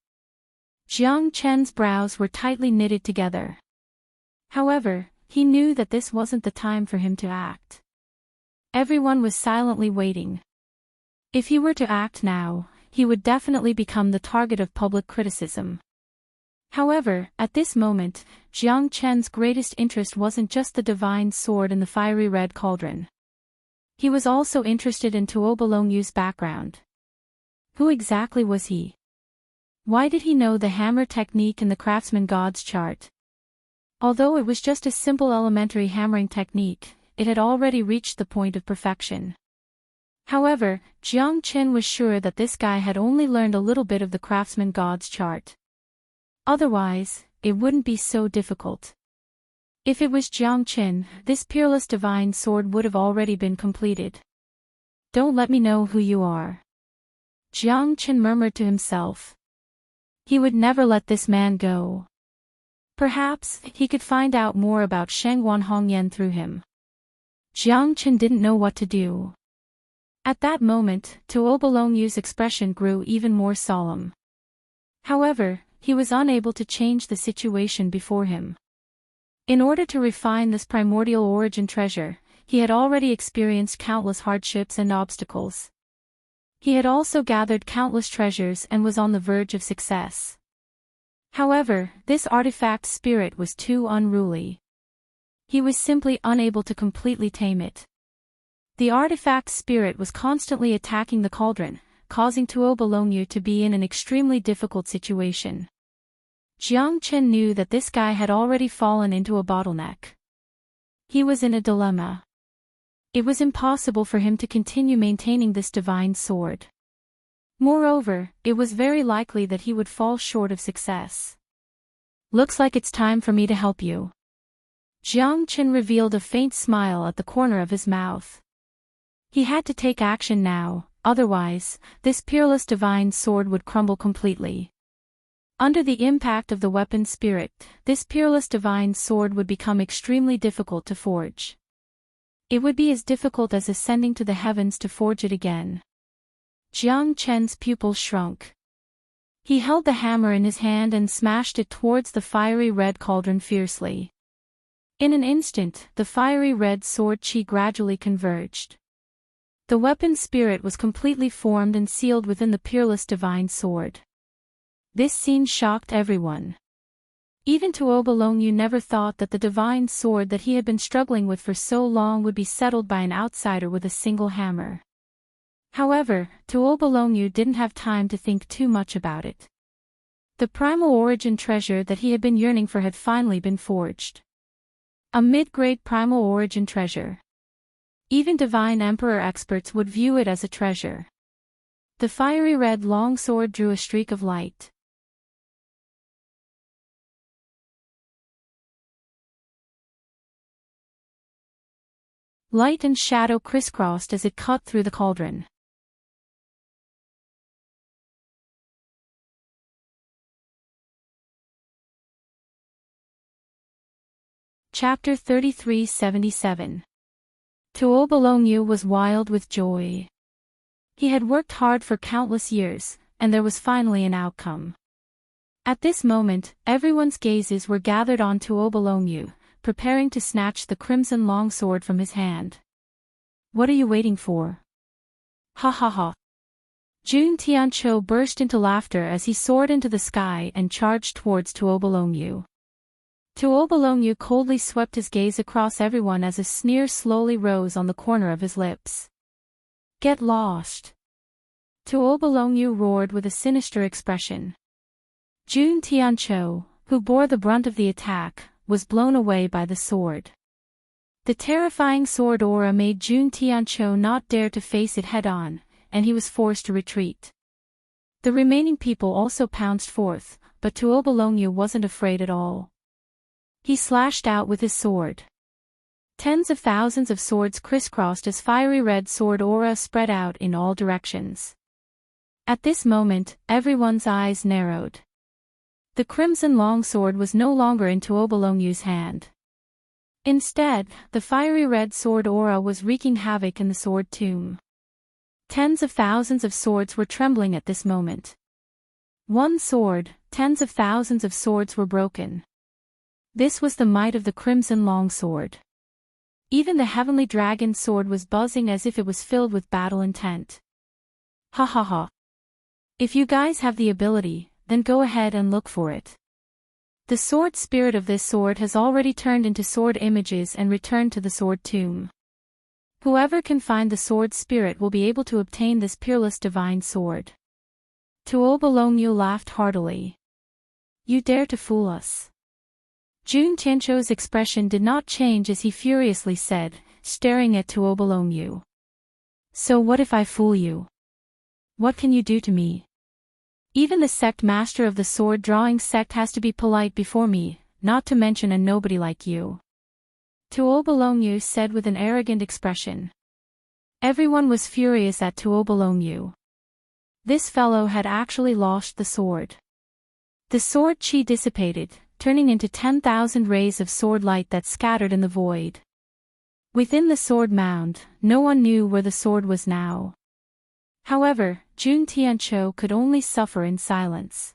Speaker 1: Jiang Chen's brows were tightly knitted together. However, he knew that this wasn't the time for him to act. Everyone was silently waiting. If he were to act now, he would definitely become the target of public criticism. However, at this moment, Jiang Chen's greatest interest wasn't just the divine sword and the fiery red cauldron. He was also interested in Tuobalongyu's background. Who exactly was he? Why did he know the hammer technique in the craftsman god's chart? Although it was just a simple elementary hammering technique, it had already reached the point of perfection. However, Jiang Chen was sure that this guy had only learned a little bit of the craftsman god's chart. Otherwise, it wouldn't be so difficult. If it was Jiang Chen, this peerless divine sword would have already been completed. Don't let me know who you are. Jiang Chen murmured to himself. He would never let this man go. Perhaps, he could find out more about Shengguan Hongyan through him. Jiang Chen didn't know what to do. At that moment, Tuobalongyu's expression grew even more solemn. However, he was unable to change the situation before him. In order to refine this primordial origin treasure, he had already experienced countless hardships and obstacles. He had also gathered countless treasures and was on the verge of success. However, this artifact spirit was too unruly. He was simply unable to completely tame it. The artifact spirit was constantly attacking the cauldron, causing Tuobalongyu to be in an extremely difficult situation. Jiang Chen knew that this guy had already fallen into a bottleneck. He was in a dilemma. It was impossible for him to continue maintaining this divine sword. Moreover, it was very likely that he would fall short of success. Looks like it's time for me to help you. Jiang Qin revealed a faint smile at the corner of his mouth. He had to take action now, otherwise, this peerless divine sword would crumble completely. Under the impact of the weapon spirit, this peerless divine sword would become extremely difficult to forge. It would be as difficult as ascending to the heavens to forge it again. Jiang Chen's pupils shrunk. He held the hammer in his hand and smashed it towards the fiery red cauldron fiercely. In an instant, the fiery red sword chi gradually converged. The weapon spirit was completely formed and sealed within the peerless divine sword. This scene shocked everyone. Even Tuoba Longyu never thought that the divine sword that he had been struggling with for so long would be settled by an outsider with a single hammer. However, Tuoba Longyu didn't have time to think too much about it. The primal origin treasure that he had been yearning for had finally been forged. A mid-grade primal origin treasure. Even divine emperor experts would view it as a treasure. The fiery red longsword drew a streak of light. Light and shadow crisscrossed as it cut through the cauldron. Chapter 3377. Tuoba Longyu was wild with joy. He had worked hard for countless years, and there was finally an outcome. At this moment, everyone's gazes were gathered on Tuoba Longyu, preparing to snatch the crimson longsword from his hand. What are you waiting for? Ha ha ha. Jun Tianqiu burst into laughter as he soared into the sky and charged towards Tuoba Longyu. Tuoba Longyu coldly swept his gaze across everyone as a sneer slowly rose on the corner of his lips. Get lost. Tuoba Longyu roared with a sinister expression. Jun Tianqiu, who bore the brunt of the attack, was blown away by the sword. The terrifying sword aura made Jun Tianqiu not dare to face it head-on, and he was forced to retreat. The remaining people also pounced forth, but Tuoba Longyu wasn't afraid at all. He slashed out with his sword. Tens of thousands of swords crisscrossed as fiery red sword aura spread out in all directions. At this moment, everyone's eyes narrowed. The crimson longsword was no longer in Tuoba Longyu's hand. Instead, the fiery red sword aura was wreaking havoc in the sword tomb. Tens of thousands of swords were trembling at this moment. One sword, tens of thousands of swords were broken. This was the might of the crimson longsword. Even the heavenly dragon sword was buzzing as if it was filled with battle intent. Ha ha ha. If you guys have the ability, then go ahead and look for it. The sword spirit of this sword has already turned into sword images and returned to the sword tomb. Whoever can find the sword spirit will be able to obtain this peerless divine sword. Tuoba Longyu laughed heartily. You dare to fool us. Jun Tianqiu's expression did not change as he furiously said, staring at Tuoba Longyu. So what if I fool you? What can you do to me? Even the sect master of the sword-drawing sect has to be polite before me, not to mention a nobody like you. Tuoba Longyu said with an arrogant expression. Everyone was furious at Tuoba Longyu. This fellow had actually lost the sword. The sword chi dissipated, turning into 10,000 rays of sword light that scattered in the void. Within the sword mound, no one knew where the sword was now. However, Jun Tianqiu could only suffer in silence.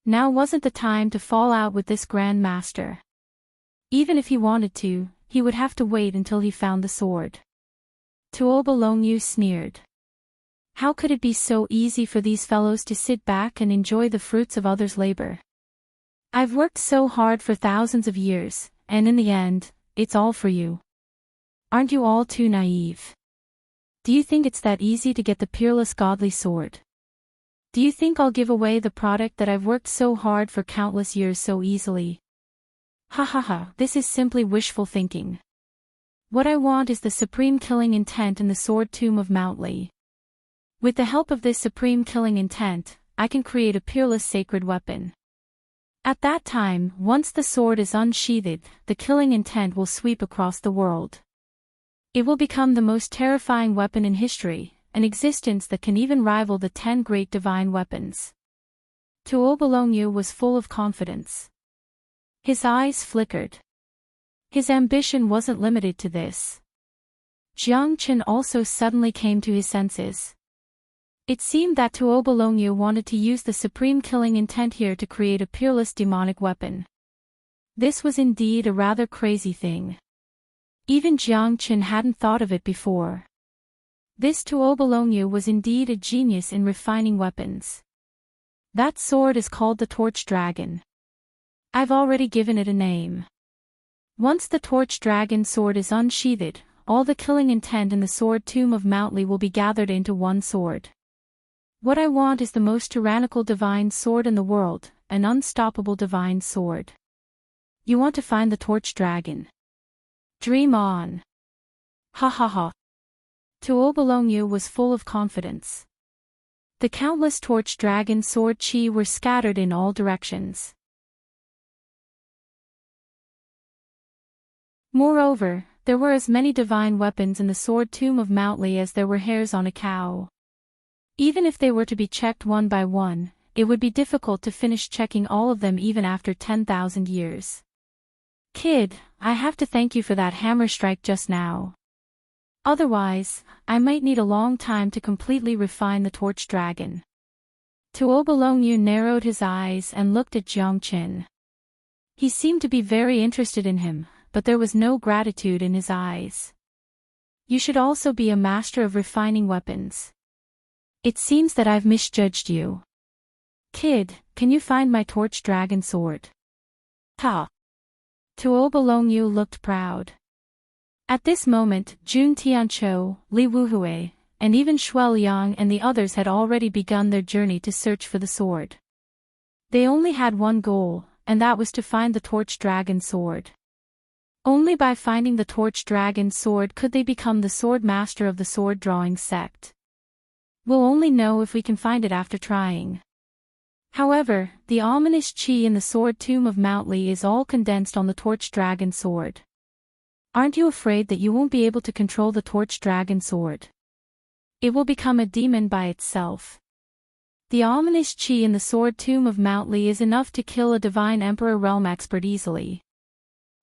Speaker 1: Now wasn't the time to fall out with this Grand Master. Even if he wanted to, he would have to wait until he found the sword. Tuoba Longyu sneered. How could it be so easy for these fellows to sit back and enjoy the fruits of others' labor? I've worked so hard for thousands of years, and in the end, it's all for you. Aren't you all too naive? Do you think it's that easy to get the peerless godly sword? Do you think I'll give away the product that I've worked so hard for countless years so easily? Ha ha ha, this is simply wishful thinking. What I want is the supreme killing intent in the sword tomb of Mount Li. With the help of this supreme killing intent, I can create a peerless sacred weapon. At that time, once the sword is unsheathed, the killing intent will sweep across the world. It will become the most terrifying weapon in history, an existence that can even rival the 10 great divine weapons. Tuobulongyu was full of confidence. His eyes flickered. His ambition wasn't limited to this. Jiang Chen also suddenly came to his senses. It seemed that Tuobulongyu wanted to use the supreme killing intent here to create a peerless demonic weapon. This was indeed a rather crazy thing. Even Jiang Chen hadn't thought of it before. This Tuobulongyu was indeed a genius in refining weapons. That sword is called the Torch Dragon. I've already given it a name. Once the Torch Dragon sword is unsheathed, all the killing intent in the sword tomb of Mount Li will be gathered into one sword. What I want is the most tyrannical divine sword in the world, an unstoppable divine sword. You want to find the Torch Dragon? Dream on. Ha ha ha. Tuobulongyu was full of confidence. The countless Torch Dragon sword chi were scattered in all directions. Moreover, there were as many divine weapons in the sword tomb of Mount Li as there were hairs on a cow. Even if they were to be checked one by one, it would be difficult to finish checking all of them even after 10,000 years. Kid, I have to thank you for that hammer strike just now. Otherwise, I might need a long time to completely refine the Torch Dragon. Tuobulongyu narrowed his eyes and looked at Jiang Chen. He seemed to be very interested in him, but there was no gratitude in his eyes. You should also be a master of refining weapons. It seems that I've misjudged you. Kid, can you find my Torch Dragon sword? Ha! Tuobulongyu looked proud. At this moment, Jun Tianqiu, Li Wuhui, and even Shuai Liang and the others had already begun their journey to search for the sword. They only had one goal, and that was to find the Torch Dragon sword. Only by finding the Torch Dragon sword could they become the sword master of the sword-drawing sect. We'll only know if we can find it after trying. However, the ominous chi in the sword tomb of Mount Li is all condensed on the Torch Dragon sword. Aren't you afraid that you won't be able to control the Torch Dragon sword? It will become a demon by itself. The ominous chi in the sword tomb of Mount Li is enough to kill a divine emperor realm expert easily.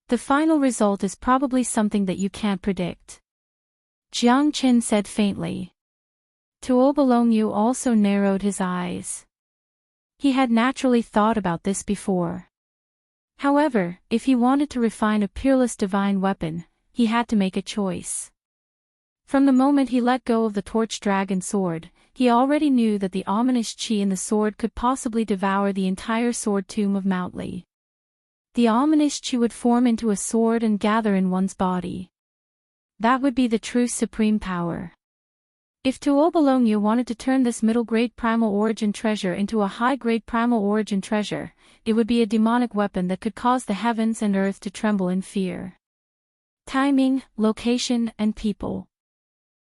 Speaker 1: The final result is probably something that you can't predict. Jiang Chen said faintly. Tuobulongyu also narrowed his eyes. He had naturally thought about this before. However, if he wanted to refine a peerless divine weapon, he had to make a choice. From the moment he let go of the Torch Dragon sword, he already knew that the ominous chi in the sword could possibly devour the entire sword tomb of Mount Li. The ominous chi would form into a sword and gather in one's body. That would be the true supreme power. If Tuobulongyu wanted to turn this middle-grade primal origin treasure into a high-grade primal origin treasure, it would be a demonic weapon that could cause the heavens and earth to tremble in fear. Timing, location, and people.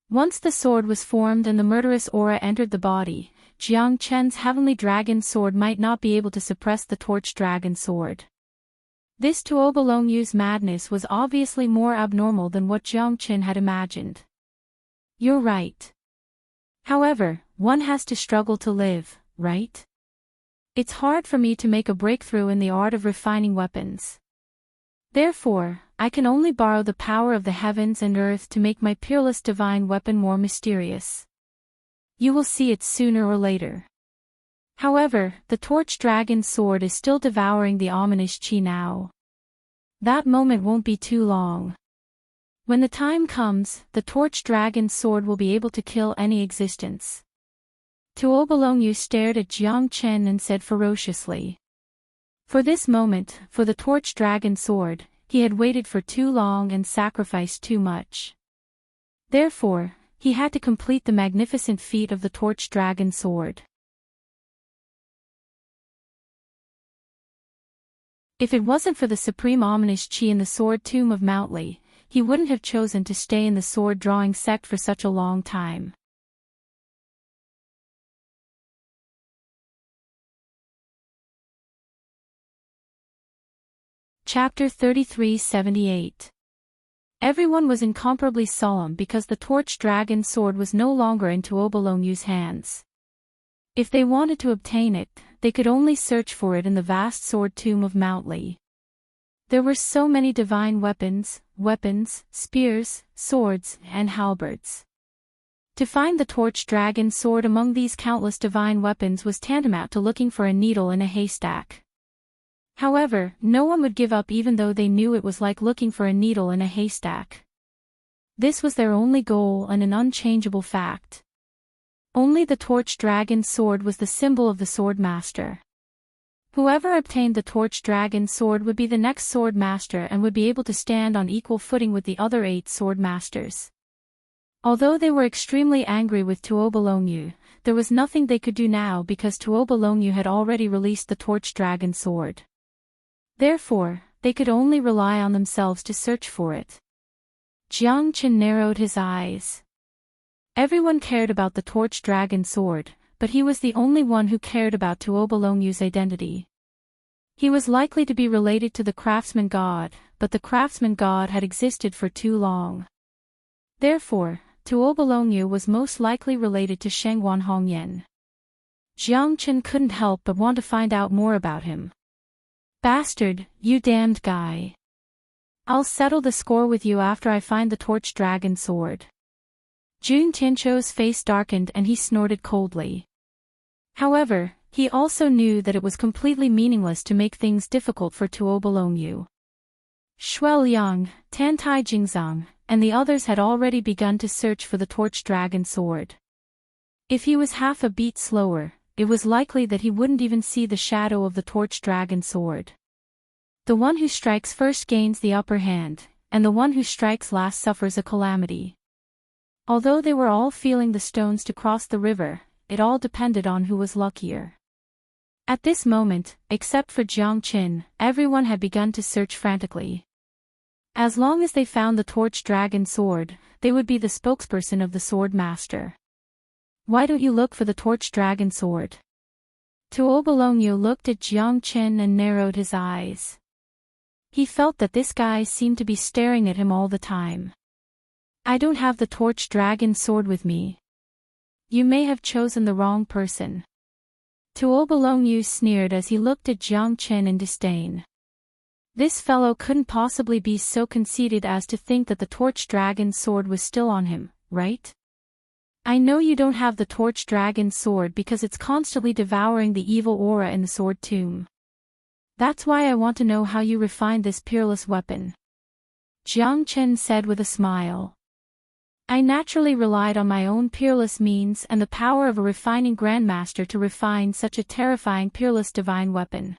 Speaker 1: Once the sword was formed and the murderous aura entered the body, Jiang Chen's heavenly dragon sword might not be able to suppress the Torch Dragon sword. This Tuobulongyu's madness was obviously more abnormal than what Jiang Chen had imagined. You're right. However, one has to struggle to live, right? It's hard for me to make a breakthrough in the art of refining weapons. Therefore, I can only borrow the power of the heavens and earth to make my peerless divine weapon more mysterious. You will see it sooner or later. However, the Torch Dragon sword is still devouring the ominous chi now. That moment won't be too long. When the time comes, the Torch Dragon sword will be able to kill any existence. Tuobulongyu stared at Jiang Chen and said ferociously. For this moment, for the Torch Dragon sword, he had waited for too long and sacrificed too much. Therefore, he had to complete the magnificent feat of the Torch Dragon sword. If it wasn't for the supreme ominous chi in the sword tomb of Mount Li, he wouldn't have chosen to stay in the sword-drawing sect for such a long time. Chapter 3378. Everyone was incomparably solemn because the torch dragon sword was no longer in Tuobolonyu's hands. If they wanted to obtain it, they could only search for it in the vast sword tomb of Mount Lee. There were so many divine weapons, spears, swords, and halberds. To find the torch dragon sword among these countless divine weapons was tantamount to looking for a needle in a haystack. However, no one would give up even though they knew it was like looking for a needle in a haystack. This was their only goal and an unchangeable fact. Only the torch dragon sword was the symbol of the sword master. Whoever obtained the torch dragon sword would be the next sword master and would be able to stand on equal footing with the other 8 sword masters. Although they were extremely angry with Tuobolonyu, there was nothing they could do now because Tuobolonyu had already released the torch dragon sword. Therefore, they could only rely on themselves to search for it. Jiang Qin narrowed his eyes. Everyone cared about the torch dragon sword, but he was the only one who cared about Tuobolonyu's identity. He was likely to be related to the craftsman god, but the craftsman god had existed for too long. Therefore, Tuobolonyu was most likely related to Shengwan Hongyan. Jiang Qin couldn't help but want to find out more about him. Bastard, you damned guy. I'll settle the score with you after I find the torch dragon sword. Jun Tiancho's face darkened and he snorted coldly. However, he also knew that it was completely meaningless to make things difficult for Tuobolonyu. Shuel Liang, Tantai Jingzang, and the others had already begun to search for the torch dragon sword. If he was half a beat slower, it was likely that he wouldn't even see the shadow of the torch dragon sword. The one who strikes first gains the upper hand, and the one who strikes last suffers a calamity. Although they were all feeling the stones to cross the river, it all depended on who was luckier. At this moment, except for Jiang Qin, everyone had begun to search frantically. As long as they found the torch dragon sword, they would be the spokesperson of the sword master. Why don't you look for the torch dragon sword? Tuobolonyu looked at Jiang Qin and narrowed his eyes. He felt that this guy seemed to be staring at him all the time. I don't have the torch dragon sword with me. You may have chosen the wrong person. Tuobolonyu sneered as he looked at Jiang Qin in disdain. This fellow couldn't possibly be so conceited as to think that the torch dragon sword was still on him, right? I know you don't have the torch dragon sword because it's constantly devouring the evil aura in the sword tomb. That's why I want to know how you refined this peerless weapon. Jiang Qin said with a smile. I naturally relied on my own peerless means and the power of a refining grandmaster to refine such a terrifying peerless divine weapon.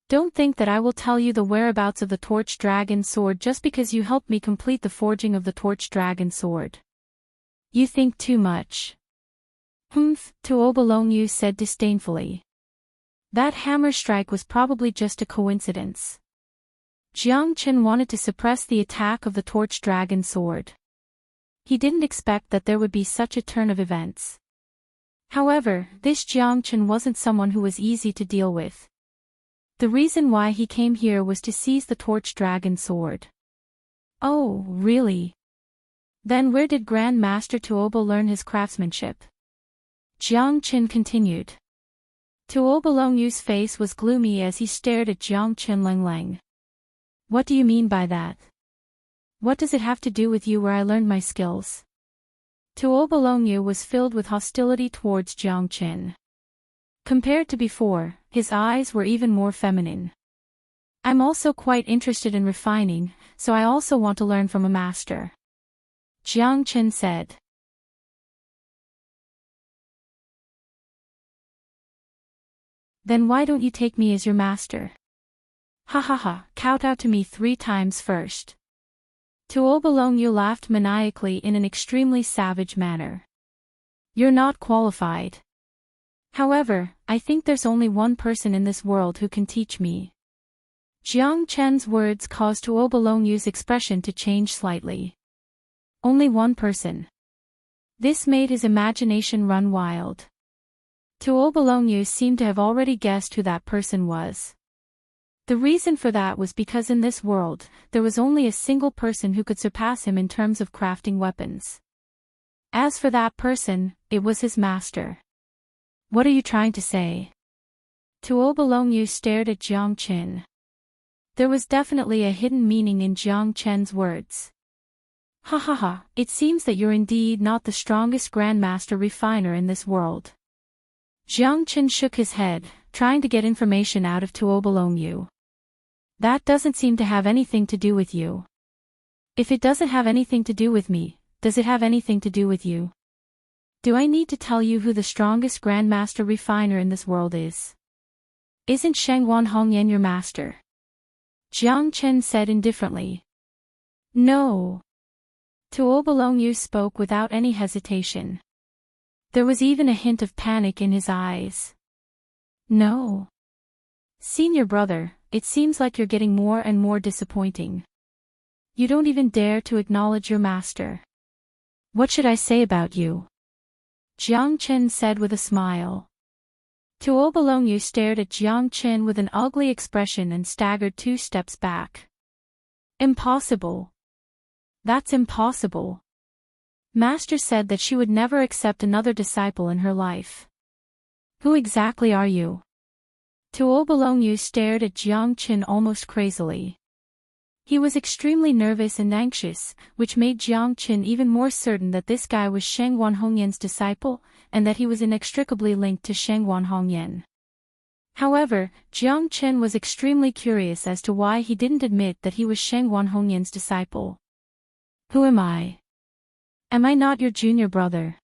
Speaker 1: Don't think that I will tell you the whereabouts of the torch dragon sword just because you helped me complete the forging of the torch dragon sword. You think too much. Tuobolonyu said disdainfully. That hammer strike was probably just a coincidence. Jiang Qin wanted to suppress the attack of the torch dragon sword. He didn't expect that there would be such a turn of events. However, this Jiang Qin wasn't someone who was easy to deal with. The reason why he came here was to seize the torch dragon sword. Oh, really? Then where did Grand Master Tuobo learn his craftsmanship? Jiang Qin continued. Tuobolonyu's face was gloomy as he stared at Jiang Qin Leng. What do you mean by that? What does it have to do with you where I learned my skills? Tuobolonyu was filled with hostility towards Jiang Qin. Compared to before, his eyes were even more feminine. I'm also quite interested in refining, so I also want to learn from a master. Jiang Qin said. Then why don't you take me as your master? Ha ha ha, kowtow to me 3 times first. Tuobolonyu laughed maniacally in an extremely savage manner. You're not qualified. However, I think there's only one person in this world who can teach me. Jiang Qin's words caused Tuobolonyu's expression to change slightly. Only one person. This made his imagination run wild. Tuobolonyu seemed to have already guessed who that person was. The reason for that was because in this world, there was only a single person who could surpass him in terms of crafting weapons. As for that person, it was his master. What are you trying to say? Tuo Belongyu stared at Jiang Qin. There was definitely a hidden meaning in Jiang Chen's words. Ha ha ha, it seems that you're indeed not the strongest grandmaster refiner in this world. Jiang Qin shook his head, trying to get information out of Tuo Belongyu. That doesn't seem to have anything to do with you. If it doesn't have anything to do with me, does it have anything to do with you? Do I need to tell you who the strongest grandmaster refiner in this world is? Isn't Shengwan Hongyan your master? Jiang Chen said indifferently. No. Tuo Belongyu spoke without any hesitation. There was even a hint of panic in his eyes. No. Senior brother, it seems like you're getting more and more disappointing. You don't even dare to acknowledge your master. What should I say about you? Jiang Chen said with a smile. Tuo Belongyu stared at Jiang Chen with an ugly expression and staggered 2 steps back. Impossible. That's impossible. Master said that she would never accept another disciple in her life. Who exactly are you? Tuo Belongyu stared at Jiang Chen almost crazily. He was extremely nervous and anxious, which made Jiang Chen even more certain that this guy was Shengwan Hongyan's disciple, and that he was inextricably linked to Shengwan Hongyan. However, Jiang Chen was extremely curious as to why he didn't admit that he was Shengwan Hongyan's disciple. Who am I? Am I not your junior brother?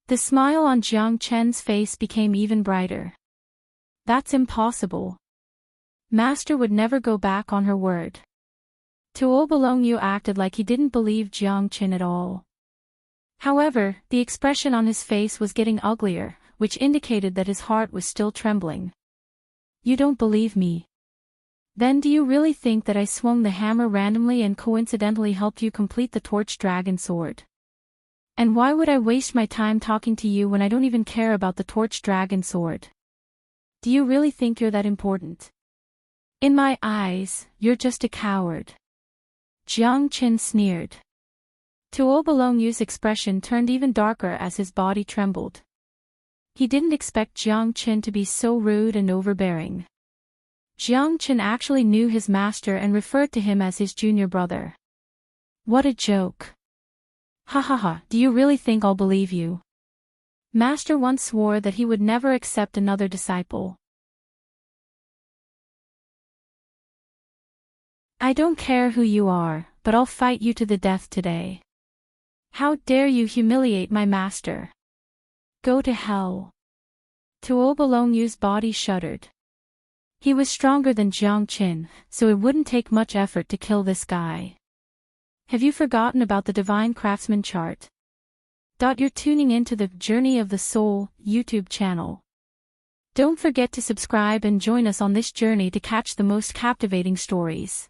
Speaker 1: The smile on Jiang Chen's face became even brighter. That's impossible. Master would never go back on her word. Tuo Belongyu acted like he didn't believe Jiang Chen at all. However, the expression on his face was getting uglier, which indicated that his heart was still trembling. You don't believe me? Then do you really think that I swung the hammer randomly and coincidentally helped you complete the torch dragon sword? And why would I waste my time talking to you when I don't even care about the torch dragon sword? Do you really think you're that important? In my eyes, you're just a coward. Jiang Chen sneered. Tuo Belongyu's expression turned even darker as his body trembled. He didn't expect Jiang Chen to be so rude and overbearing. Jiang Chen actually knew his master and referred to him as his junior brother. What a joke. Ha ha ha, do you really think I'll believe you? Master once swore that he would never accept another disciple. I don't care who you are, but I'll fight you to the death today. How dare you humiliate my master? Go to hell. Tuo Belongyu's body shuddered. He was stronger than Jiang Chen, so it wouldn't take much effort to kill this guy. Have you forgotten about the Divine Craftsman chart? You're tuning into the Journey of the Soul YouTube channel. Don't forget to subscribe and join us on this journey to catch the most captivating stories.